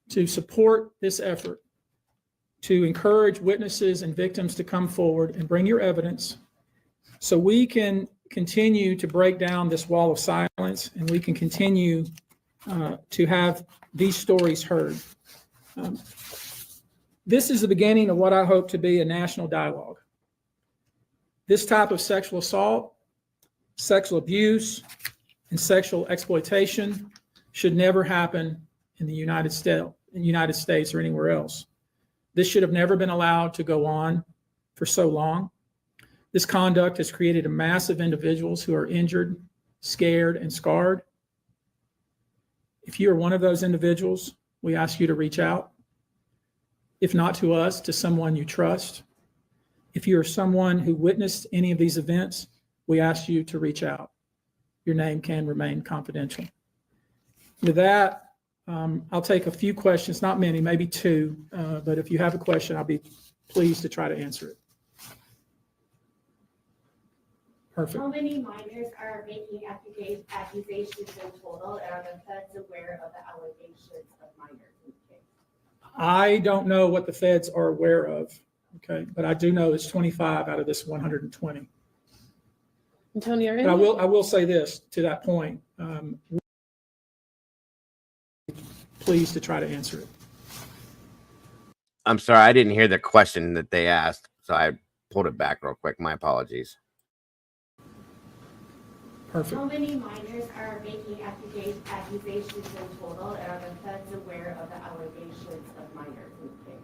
to support this effort, to encourage witnesses and victims to come forward and bring your evidence so we can continue to break down this wall of silence and we can continue to have these stories heard. This is the beginning of what I hope to be a national dialogue. This type of sexual assault, sexual abuse, and sexual exploitation should never happen in the United States or anywhere else. This should have never been allowed to go on for so long. This conduct has created a mass of individuals who are injured, scared, and scarred. If you are one of those individuals, we ask you to reach out. If not to us, to someone you trust. If you are someone who witnessed any of these events, we ask you to reach out. Your name can remain confidential. With that, I'll take a few questions, not many, maybe two, but if you have a question, I'll be pleased to try to answer it. Perfect. How many minors are making accusations in total, and are the feds aware of the allegations of minors in the case? I don't know what the feds are aware of, okay, but I do know it's 25 out of this 120. Antonio, But I will say this to that point. Pleased to try to answer it. I'm sorry, I didn't hear the question that they asked, so I pulled it back real quick. My apologies. Perfect. How many minors are making accusations in total, and are the feds aware of the allegations of minors in the case?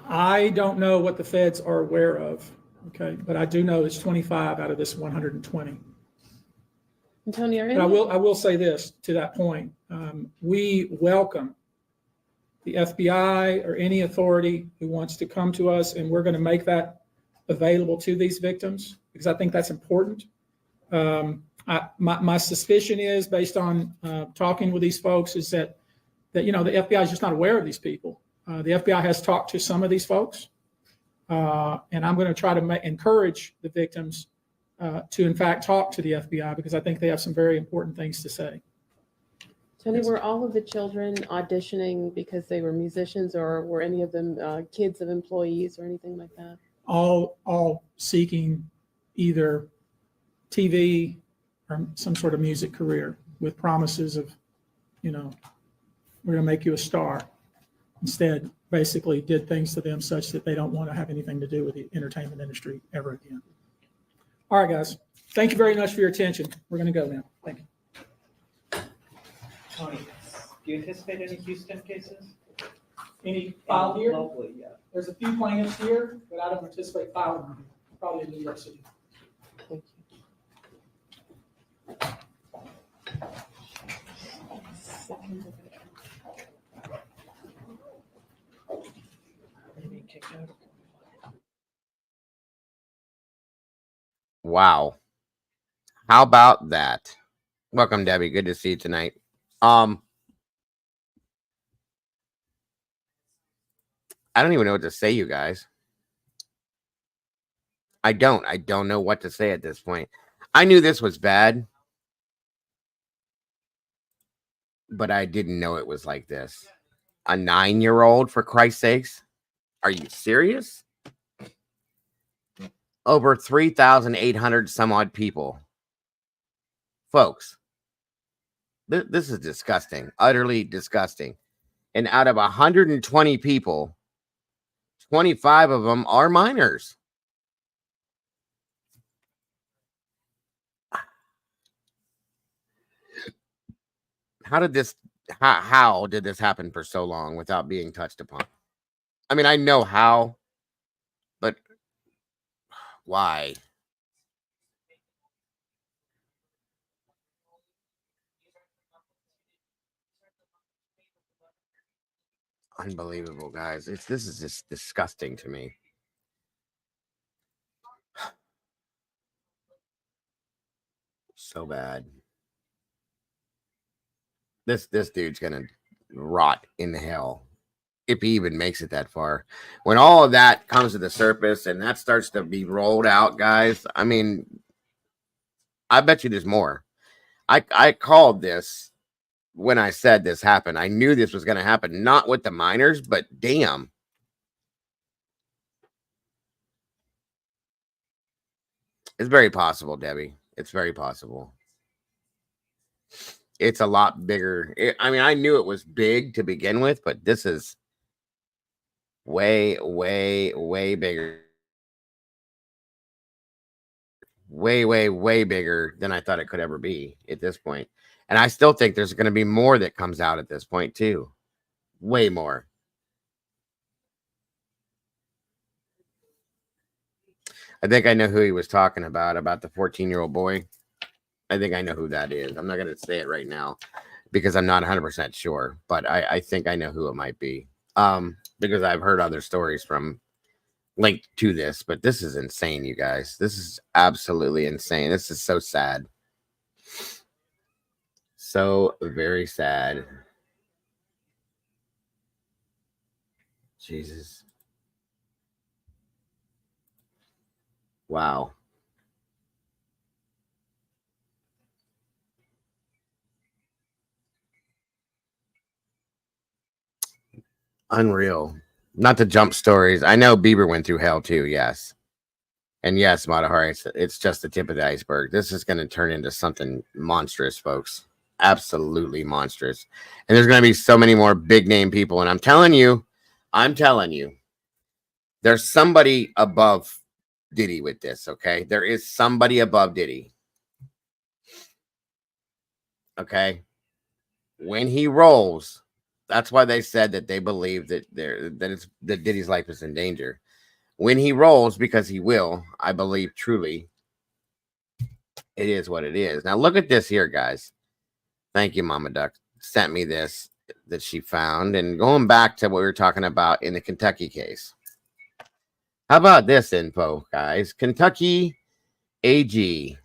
I don't know what the feds are aware of, okay, but I do know it's 25 out of this 120. Antonio, But I will say this to that point. We welcome the FBI or any authority who wants to come to us, and we're going to make that available to these victims because I think that's important. My suspicion is, based on talking with these folks, is that the FBI is just not aware of these people. The FBI has talked to some of these folks, and I'm going to try to encourage the victims to, in fact, talk to the FBI because I think they have some very important things to say. Tony, were all of the children auditioning because they were musicians, or were any of them kids of employees or anything like that? All seeking either TV or some sort of music career with promises of, we're going to make you a star. Instead, basically did things to them such that they don't want to have anything to do with the entertainment industry ever again. All right, guys. Thank you very much for your attention. We're going to go now. Thank you. Tony, do you anticipate any Houston cases? Any filed here? Locally, yeah. There's a few plaintiffs here, but I don't anticipate filing them. Probably in New York City. Thank Wow. How about that? Welcome, Debbie. Good to see you tonight. I don't even know what to say, you guys. I don't know what to say at this point. I knew this was bad, but I didn't know it was like this. A 9-year-old, for Christ's sakes? Are you serious? Over 3,800 some odd people. Folks, this is disgusting. Utterly disgusting. And out of 120 people, 25 of them are minors. How did this happen for so long without being touched upon? I mean, I know how, but why? Unbelievable, guys. This is just disgusting to me. So bad. This dude's gonna rot in hell if he even makes it that far. When all of that comes to the surface and that starts to be rolled out, guys, I mean, I bet you there's more. I called this when I said this happened. I knew this was going to happen, not with the minors, but damn. It's very possible, Debbie. It's very possible. It's a lot bigger. I mean, I knew it was big to begin with, but this is way, way, way bigger. Way, way, way bigger than I thought it could ever be at this point. And I still think there's going to be more that comes out at this point, too. Way more. I think I know who he was talking about the 14-year-old boy. I think I know who that is. I'm not going to say it right now because I'm not 100% sure, but I think I know who it might be because I've heard other stories from linked to this, but this is insane, you guys. This is absolutely insane. This is so sad. So very sad. Jesus. Wow. Unreal. Not to jump stories. I know Bieber went through hell too, yes. And yes, Matahari, it's just the tip of the iceberg. This is going to turn into something monstrous, folks. Absolutely monstrous. And there's going to be so many more big name people. And I'm telling you, there's somebody above Diddy with this, okay? There is somebody above Diddy. Okay? When he rolls, that's why they said that they believe that that Diddy's life is in danger. When he rolls, because he will, I believe truly, it is what it is. Now look at this here, guys. Thank you, Mama Duck. Sent me this that she found. And going back to what we were talking about in the Kentucky case. How about this info, guys? Kentucky AG,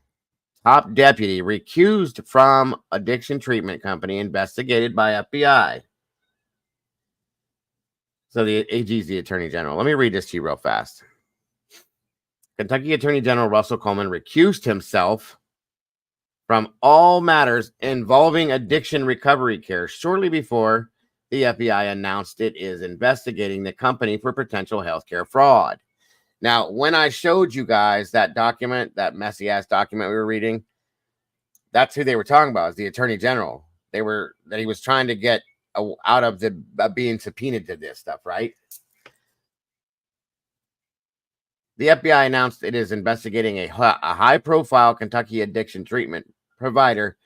top deputy recused from addiction treatment company investigated by FBI. So the AG is the Attorney General. Let me read this to you real fast. Kentucky Attorney General Russell Coleman recused himself from all matters involving addiction recovery care shortly before the FBI announced it is investigating the company for potential healthcare fraud. Now, when I showed you guys that document, that messy ass document we were reading, that's who they were talking about, is the Attorney General. He was trying to get out of the being subpoenaed to this stuff, right? The FBI announced it is investigating a high-profile Kentucky addiction treatment provider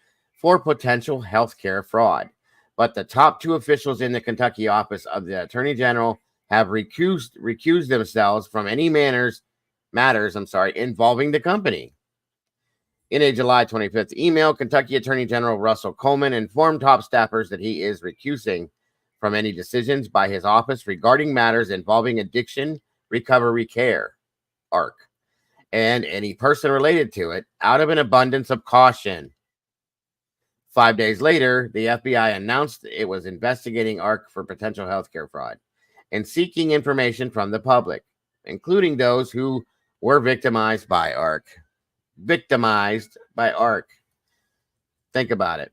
for potential healthcare fraud. But the top two officials in the Kentucky office of the Attorney General have recused themselves from any matters involving the company. In a July 25th email, Kentucky Attorney General Russell Coleman informed top staffers that he is recusing from any decisions by his office regarding matters involving addiction recovery care, ARC, and any person related to it out of an abundance of caution. 5 days later, the FBI announced it was investigating ARC for potential healthcare fraud and seeking information from the public, including those who were victimized by ARC. Think about it.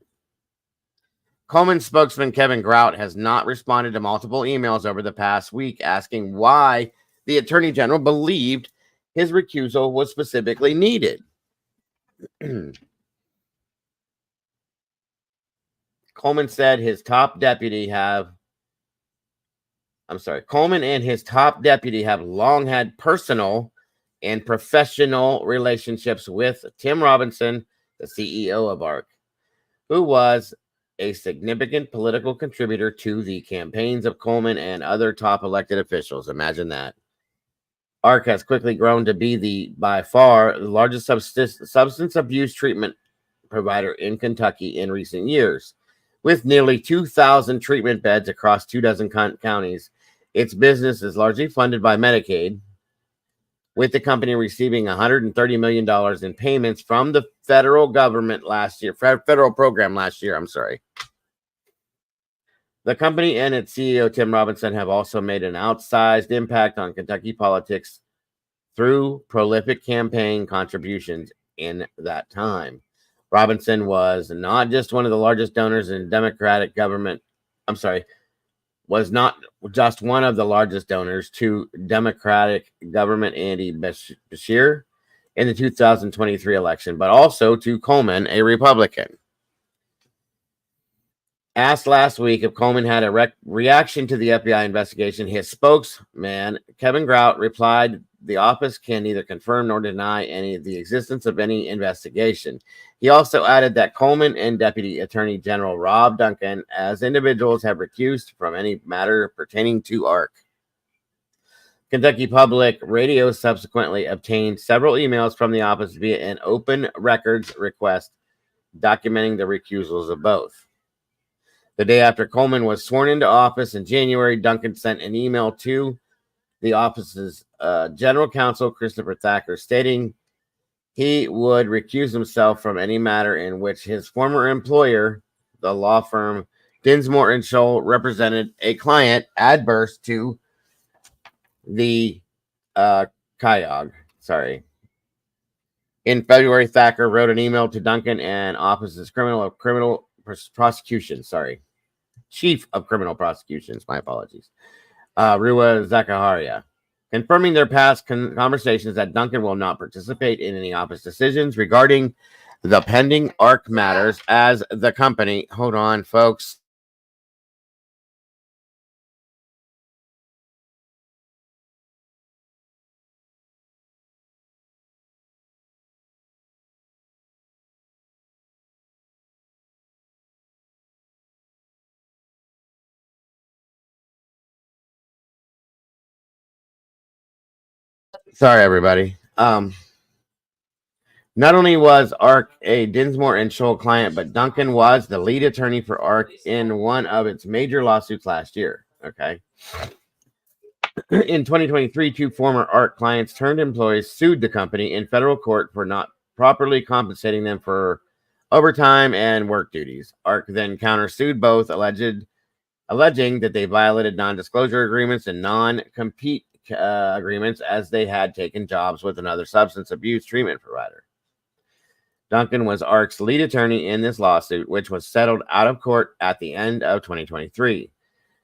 Coleman's spokesman, Kevin Grout, has not responded to multiple emails over the past week asking why the Attorney General believed his recusal was specifically needed. Coleman and his top deputy have long had personal and professional relationships with Tim Robinson, the CEO of ARC, who was a significant political contributor to the campaigns of Coleman and other top elected officials. Imagine that. ARC has quickly grown to be by far the largest substance abuse treatment provider in Kentucky in recent years. With nearly 2,000 treatment beds across 24 counties, its business is largely funded by Medicaid, with the company receiving $130 million in payments from the federal program last year. The company and its CEO, Tim Robinson, have also made an outsized impact on Kentucky politics through prolific campaign contributions in that time. Robinson was not just one of the largest donors in Democratic government. Was not just one of the largest donors to Democratic government Andy Beshear in the 2023 election, but also to Coleman, a Republican. Asked last week if Coleman had a reaction to the FBI investigation, his spokesman, Kevin Grout, replied, "The office can neither confirm nor deny the existence of any investigation." He also added that Coleman and Deputy Attorney General Rob Duncan, as individuals, have recused from any matter pertaining to ARC. Kentucky Public Radio subsequently obtained several emails from the office via an open records request documenting the recusals of both. The day after Coleman was sworn into office in January, Duncan sent an email to the office's general counsel, Christopher Thacker, stating he would recuse himself from any matter in which his former employer the law firm Dinsmore and Scholl represented a client adverse to the Kyog. Sorry. In February, Thacker wrote an email to Duncan and Office's criminal prosecution. Sorry, Chief of Criminal Prosecutions. My apologies. Rua Zakaria, confirming their past conversations that Duncan will not participate in any office decisions regarding the pending ARC matters as the company. Hold on, folks. Sorry, everybody. Not only was ARC a Dinsmore and Scholl client, but Duncan was the lead attorney for ARC in one of its major lawsuits last year. Okay. In 2023, two former ARC clients turned employees sued the company in federal court for not properly compensating them for overtime and work duties. ARC then countersued both, alleging that they violated non-disclosure agreements and non-compete agreements as they had taken jobs with another substance abuse treatment provider. Duncan was ARC's lead attorney in this lawsuit, which was settled out of court at the end of 2023.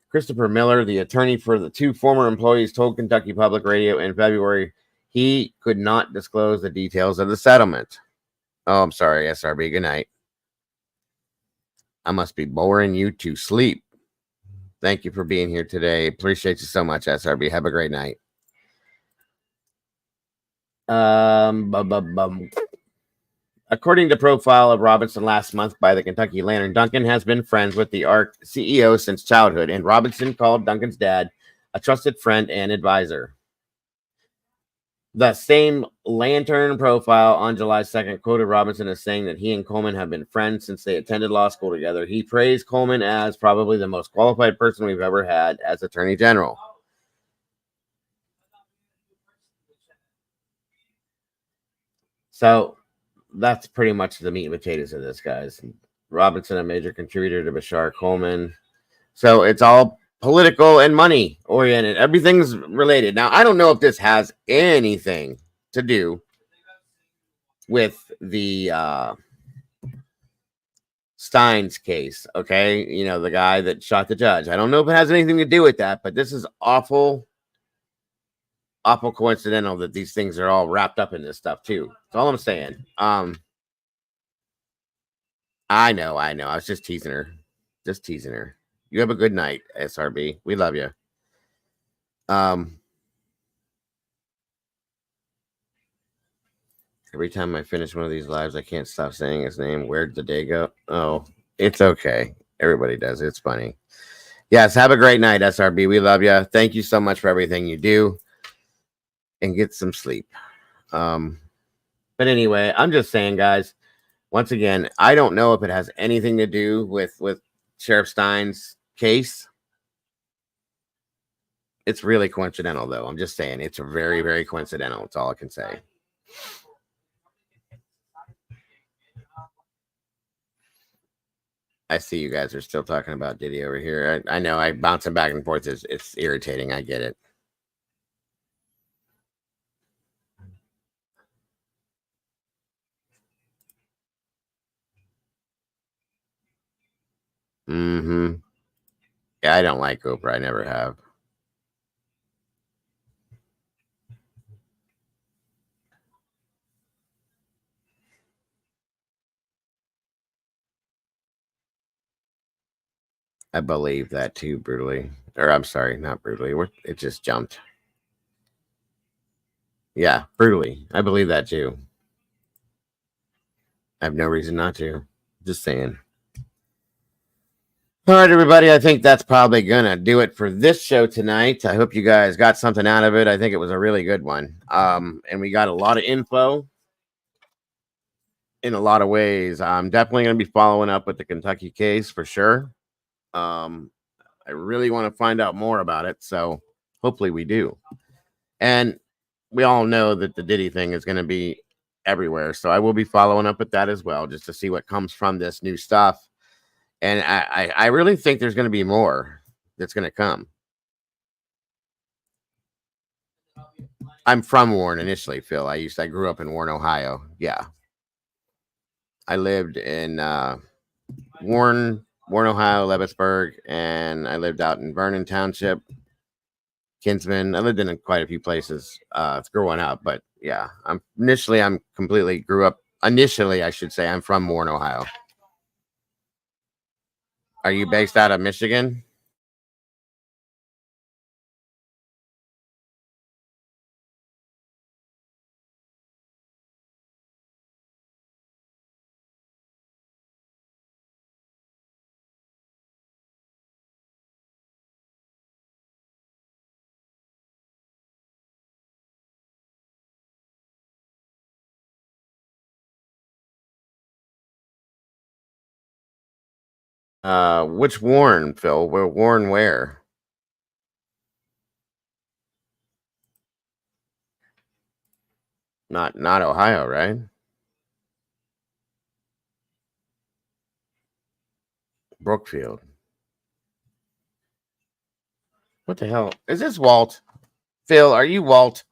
Christopher Miller, the attorney for the two former employees, told Kentucky Public Radio in February he could not disclose the details of the settlement. Oh, I'm sorry, SRB. Good night. I must be boring you to sleep. Thank you for being here today. Appreciate you so much, SRB. Have a great night. According to profile of Robinson last month by the Kentucky Lantern, Duncan has been friends with the ARC CEO since childhood, and Robinson called Duncan's dad a trusted friend and advisor. The same Lantern profile on July 2nd quoted Robinson as saying that he and Coleman have been friends since they attended law school together. He praised Coleman as probably the most qualified person we've ever had as Attorney General. So that's pretty much the meat and potatoes of this, guys. Robinson, a major contributor to Bashar Coleman. So it's all political and money oriented. Everything's related. Now, I don't know if this has anything to do with the Stines case, okay? You know, the guy that shot the judge. I don't know if it has anything to do with that, but this is awful coincidental that these things are all wrapped up in this stuff too. That's all I'm saying. I know. I was just teasing her. You have a good night, SRB. We love you. Every time I finish one of these lives, I can't stop saying his name. Where'd the day go? Oh, it's okay. Everybody does. It's funny. Yes, have a great night, SRB. We love you. Thank you so much for everything you do. And get some sleep. But anyway, I'm just saying, guys, once again, I don't know if it has anything to do with Sheriff Stines' case. It's really coincidental, though. I'm just saying it's very, very coincidental. That's all I can say. I see you guys are still talking about Diddy over here. I know I bouncing back and forth. It's irritating. I get it. Mm-hmm. Yeah, I don't like Oprah. I never have. I believe that too, brutally. Or I'm sorry, not brutally. It just jumped. Yeah, brutally. I believe that too. I have no reason not to. Just saying. All right, everybody. I think that's probably going to do it for this show tonight. I hope you guys got something out of it. I think it was a really good one. And we got a lot of info in a lot of ways. I'm definitely going to be following up with the Kentucky case for sure. I really want to find out more about it. So hopefully we do. And we all know that the Diddy thing is going to be everywhere. So I will be following up with that as well, just to see what comes from this new stuff. And I really think there's going to be more that's going to come. I'm from Warren initially, Phil. I grew up in Warren, Ohio. Yeah. I lived in Warren, Ohio, Leavittsburg, and I lived out in Vernon Township, Kinsman. I lived in quite a few places growing up, but yeah, I'm from Warren, Ohio. Are you based out of Michigan? Which Warren, Phil? Warren where? Not Ohio, right? Brookfield. What the hell? Is this Walt? Phil, are you Walt?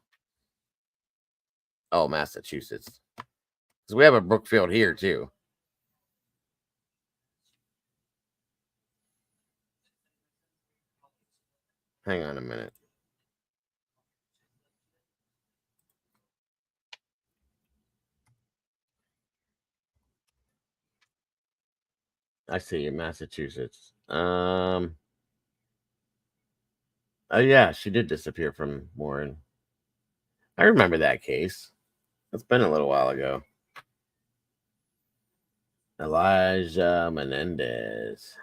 Oh, Massachusetts. Because we have a Brookfield here, too. Hang on a minute. I see you, Massachusetts. Oh yeah, she did disappear from Warren. I remember that case. It's been a little while ago. Elijah Menendez.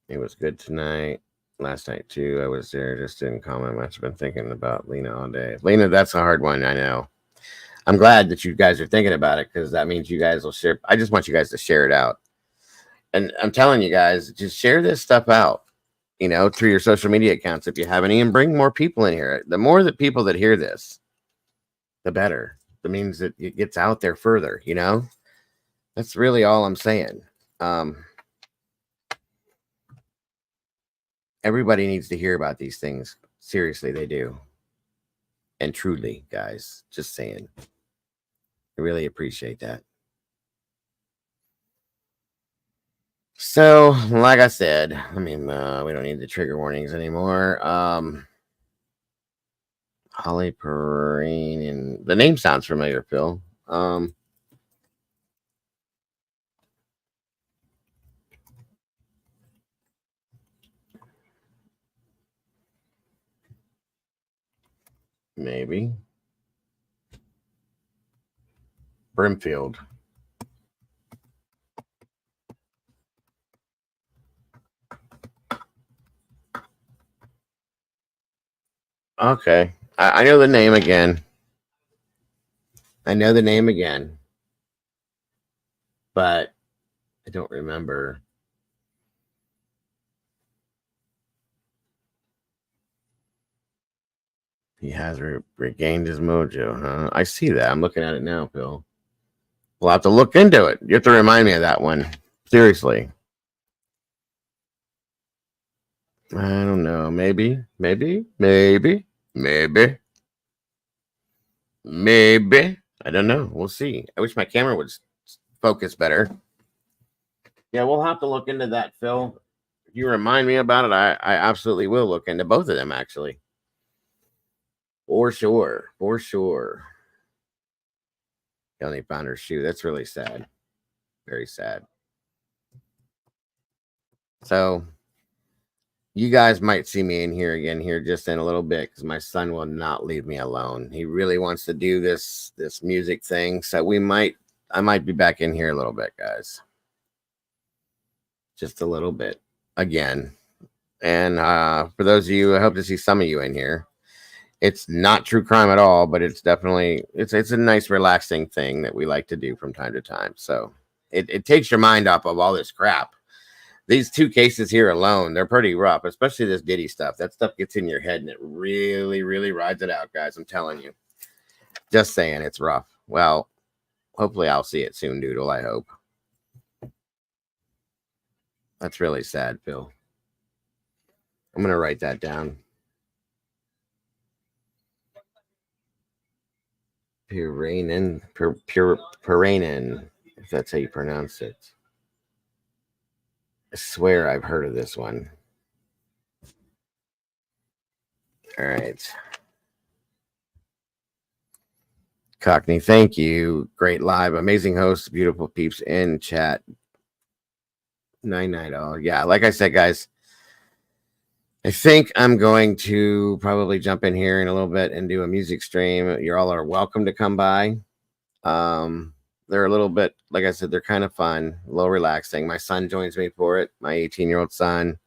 It was good tonight. Last night too. I was there, just didn't comment much. I've been thinking about Lena all day. Lena, that's a hard one, I know. I'm glad that you guys are thinking about it, because that means you guys will share. I just want you guys to share it out. And I'm telling you guys, just share this stuff out, through your social media accounts if you have any, and bring more people in here. The more that people that hear this, the better. That means that it gets out there further, That's really all I'm saying. Everybody needs to hear about these things. Seriously, they do. And truly, guys, just saying. I really appreciate that. So, like I said, we don't need the trigger warnings anymore. Holly Perrine, and the name sounds familiar, Phil. Maybe. Brimfield. Okay. I know the name again. But I don't remember. He has regained his mojo, huh? I see that. I'm looking at it now, Phil. We'll have to look into it. You have to remind me of that one. Seriously. I don't know. Maybe. I don't know. We'll see. I wish my camera would focus better. Yeah, we'll have to look into that, Phil. If you remind me about it, I absolutely will look into both of them, actually. For sure. He only found her shoe. That's really sad. Very sad. So you guys might see me in here again here just in a little bit, because my son will not leave me alone. He really wants to do this music thing. So I might be back in here a little bit, guys. Just a little bit again. And for those of you, I hope to see some of you in here. It's not true crime at all, but it's definitely it's a nice relaxing thing that we like to do from time to time. So it takes your mind off of all this crap. These two cases here alone, they're pretty rough, especially this Diddy stuff. That stuff gets in your head and it really, really rides it out, guys. I'm telling you. Just saying, it's rough. Well, hopefully I'll see it soon, Doodle. I hope. That's really sad, Phil. I'm going to write that down. Puranen, if that's how you pronounce it. I swear I've heard of this one. All right. Cockney, thank you. Great live. Amazing hosts. Beautiful peeps in chat. 990. Yeah, like I said, guys, I think I'm going to probably jump in here in a little bit and do a music stream. You all are welcome to come by. They're a little bit, like I said, they're kind of fun, a little relaxing. My son joins me for it, my 18-year-old son.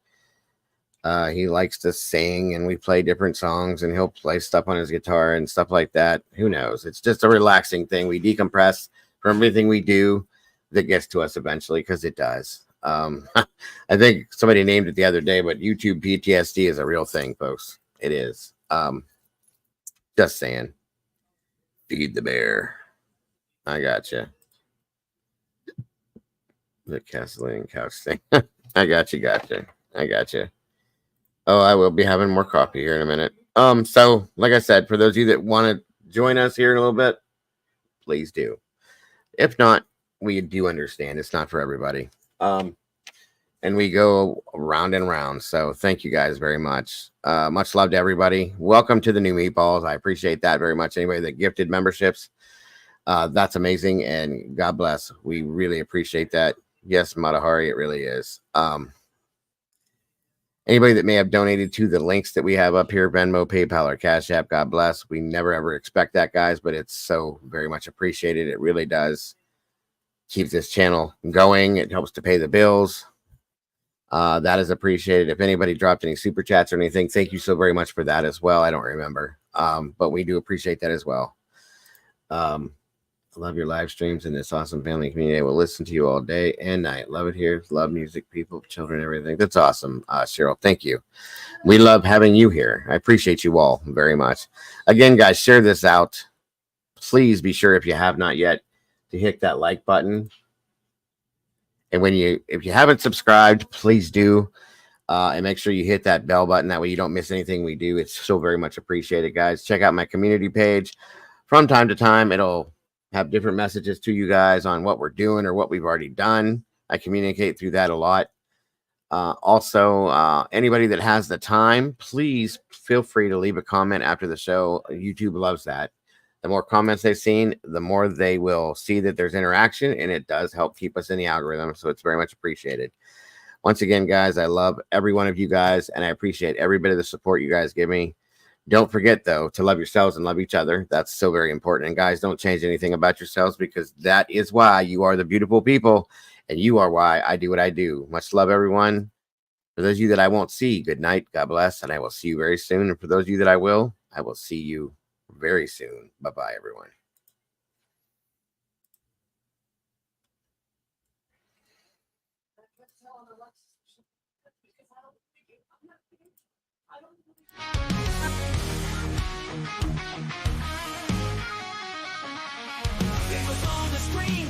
He likes to sing, and we play different songs, and he'll play stuff on his guitar and stuff like that. Who knows? It's just a relaxing thing. We decompress from everything we do that gets to us eventually, because it does. I think somebody named it the other day, but YouTube PTSD is a real thing, folks. It is. Just saying. Feed the bear. I gotcha. The Castellan couch thing. I gotcha. Oh, I will be having more coffee here in a minute. So like I said, for those of you that want to join us here in a little bit, please do. If not, we do understand it's not for everybody. And we go round and round. So thank you guys very much. Much love to everybody. Welcome to the new meatballs. I appreciate that very much. Anybody that gifted memberships, that's amazing. And God bless. We really appreciate that. Yes, Matahari, it really is. Anybody that may have donated to the links that we have up here, Venmo, PayPal, or Cash App, God bless. We never ever expect that, guys, but it's so very much appreciated. It really does. Keeps this channel going. It helps to pay the bills. That is appreciated. If anybody dropped any super chats or anything, thank you so very much for that as well. I don't remember, but we do appreciate that as well. I love your live streams and this awesome family community. I will listen to you all day and night. Love it here. Love music, people, children, everything. That's awesome, Cheryl. Thank you. We love having you here. I appreciate you all very much. Again, guys, share this out. Please be sure, if you have not yet, to hit that like button. And if you haven't subscribed, please do. And make sure you hit that bell button. That way you don't miss anything we do. It's so very much appreciated, guys. Check out my community page. From time to time, it'll have different messages to you guys on what we're doing or what we've already done. I communicate through that a lot. Also, anybody that has the time, please feel free to leave a comment after the show. YouTube loves that. The more comments they've seen, the more they will see that there's interaction, and it does help keep us in the algorithm. So it's very much appreciated. Once again, guys, I love every one of you guys, and I appreciate every bit of the support you guys give me. Don't forget, though, to love yourselves and love each other. That's so very important. And guys, don't change anything about yourselves, because that is why you are the beautiful people, and you are why I do what I do. Much love, everyone. For those of you that I won't see, good night. God bless, and I will see you very soon. And for those of you that I will see you very soon. Bye-bye, everyone.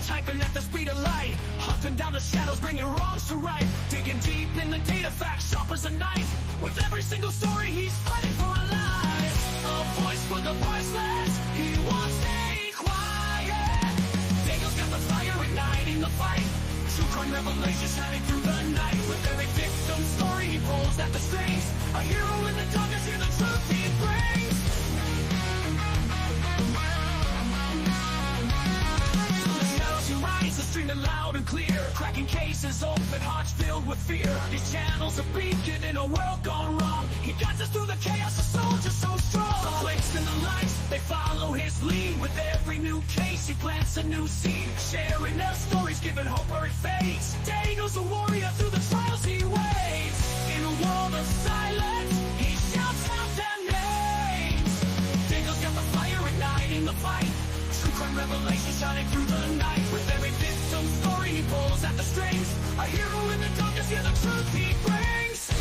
Typing at the speed of light, hunting down the shadows, bringing wrongs to right, digging deep in the data, facts sharp as a knife. With every single story, he's fighting for a life. A voice for the voiceless, he won't stay quiet. Daniel's got the fire igniting the fight. True crime revelations shining through the night. With every victim story, he pulls at the strings. A hero in the darkness, hear the truth he brings. Streaming loud and clear, cracking cases open, hearts filled with fear. These channels are beacon in a world gone wrong. He guides us through the chaos, a soldier so strong. The clicks and the lights, they follow his lead. With every new case, he plants a new seed. Sharing their stories, giving hope where it fades. Daniel's a warrior through the trials he waits. In a world of silence, he shouts out their names. Daniel's got the fire igniting the fight. True crime revelation shining through the night. With every victim story, he pulls at the strings. A hero in the darkness, hear the truth he brings.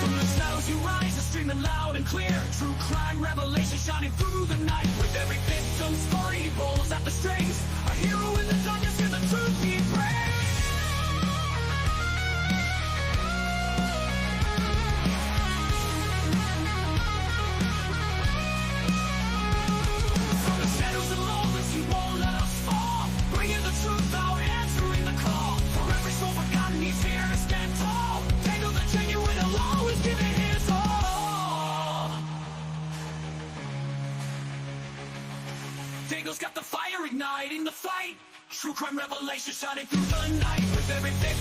From the shadows you rise, a stream of loud and clear. True crime revelation shining through the night. With every victim's story, he pulls at the strings. A hero in the darkness, hear the truth he brings. From the shadows of moments, he won't let us fall. Bringing the truth out, answering the call. For every soul forgotten, he's here to stand tall. Tangle the genuine, he'll always give it his all. Dangle's got the fire igniting the fight. True crime revelation shining through the night. With every victim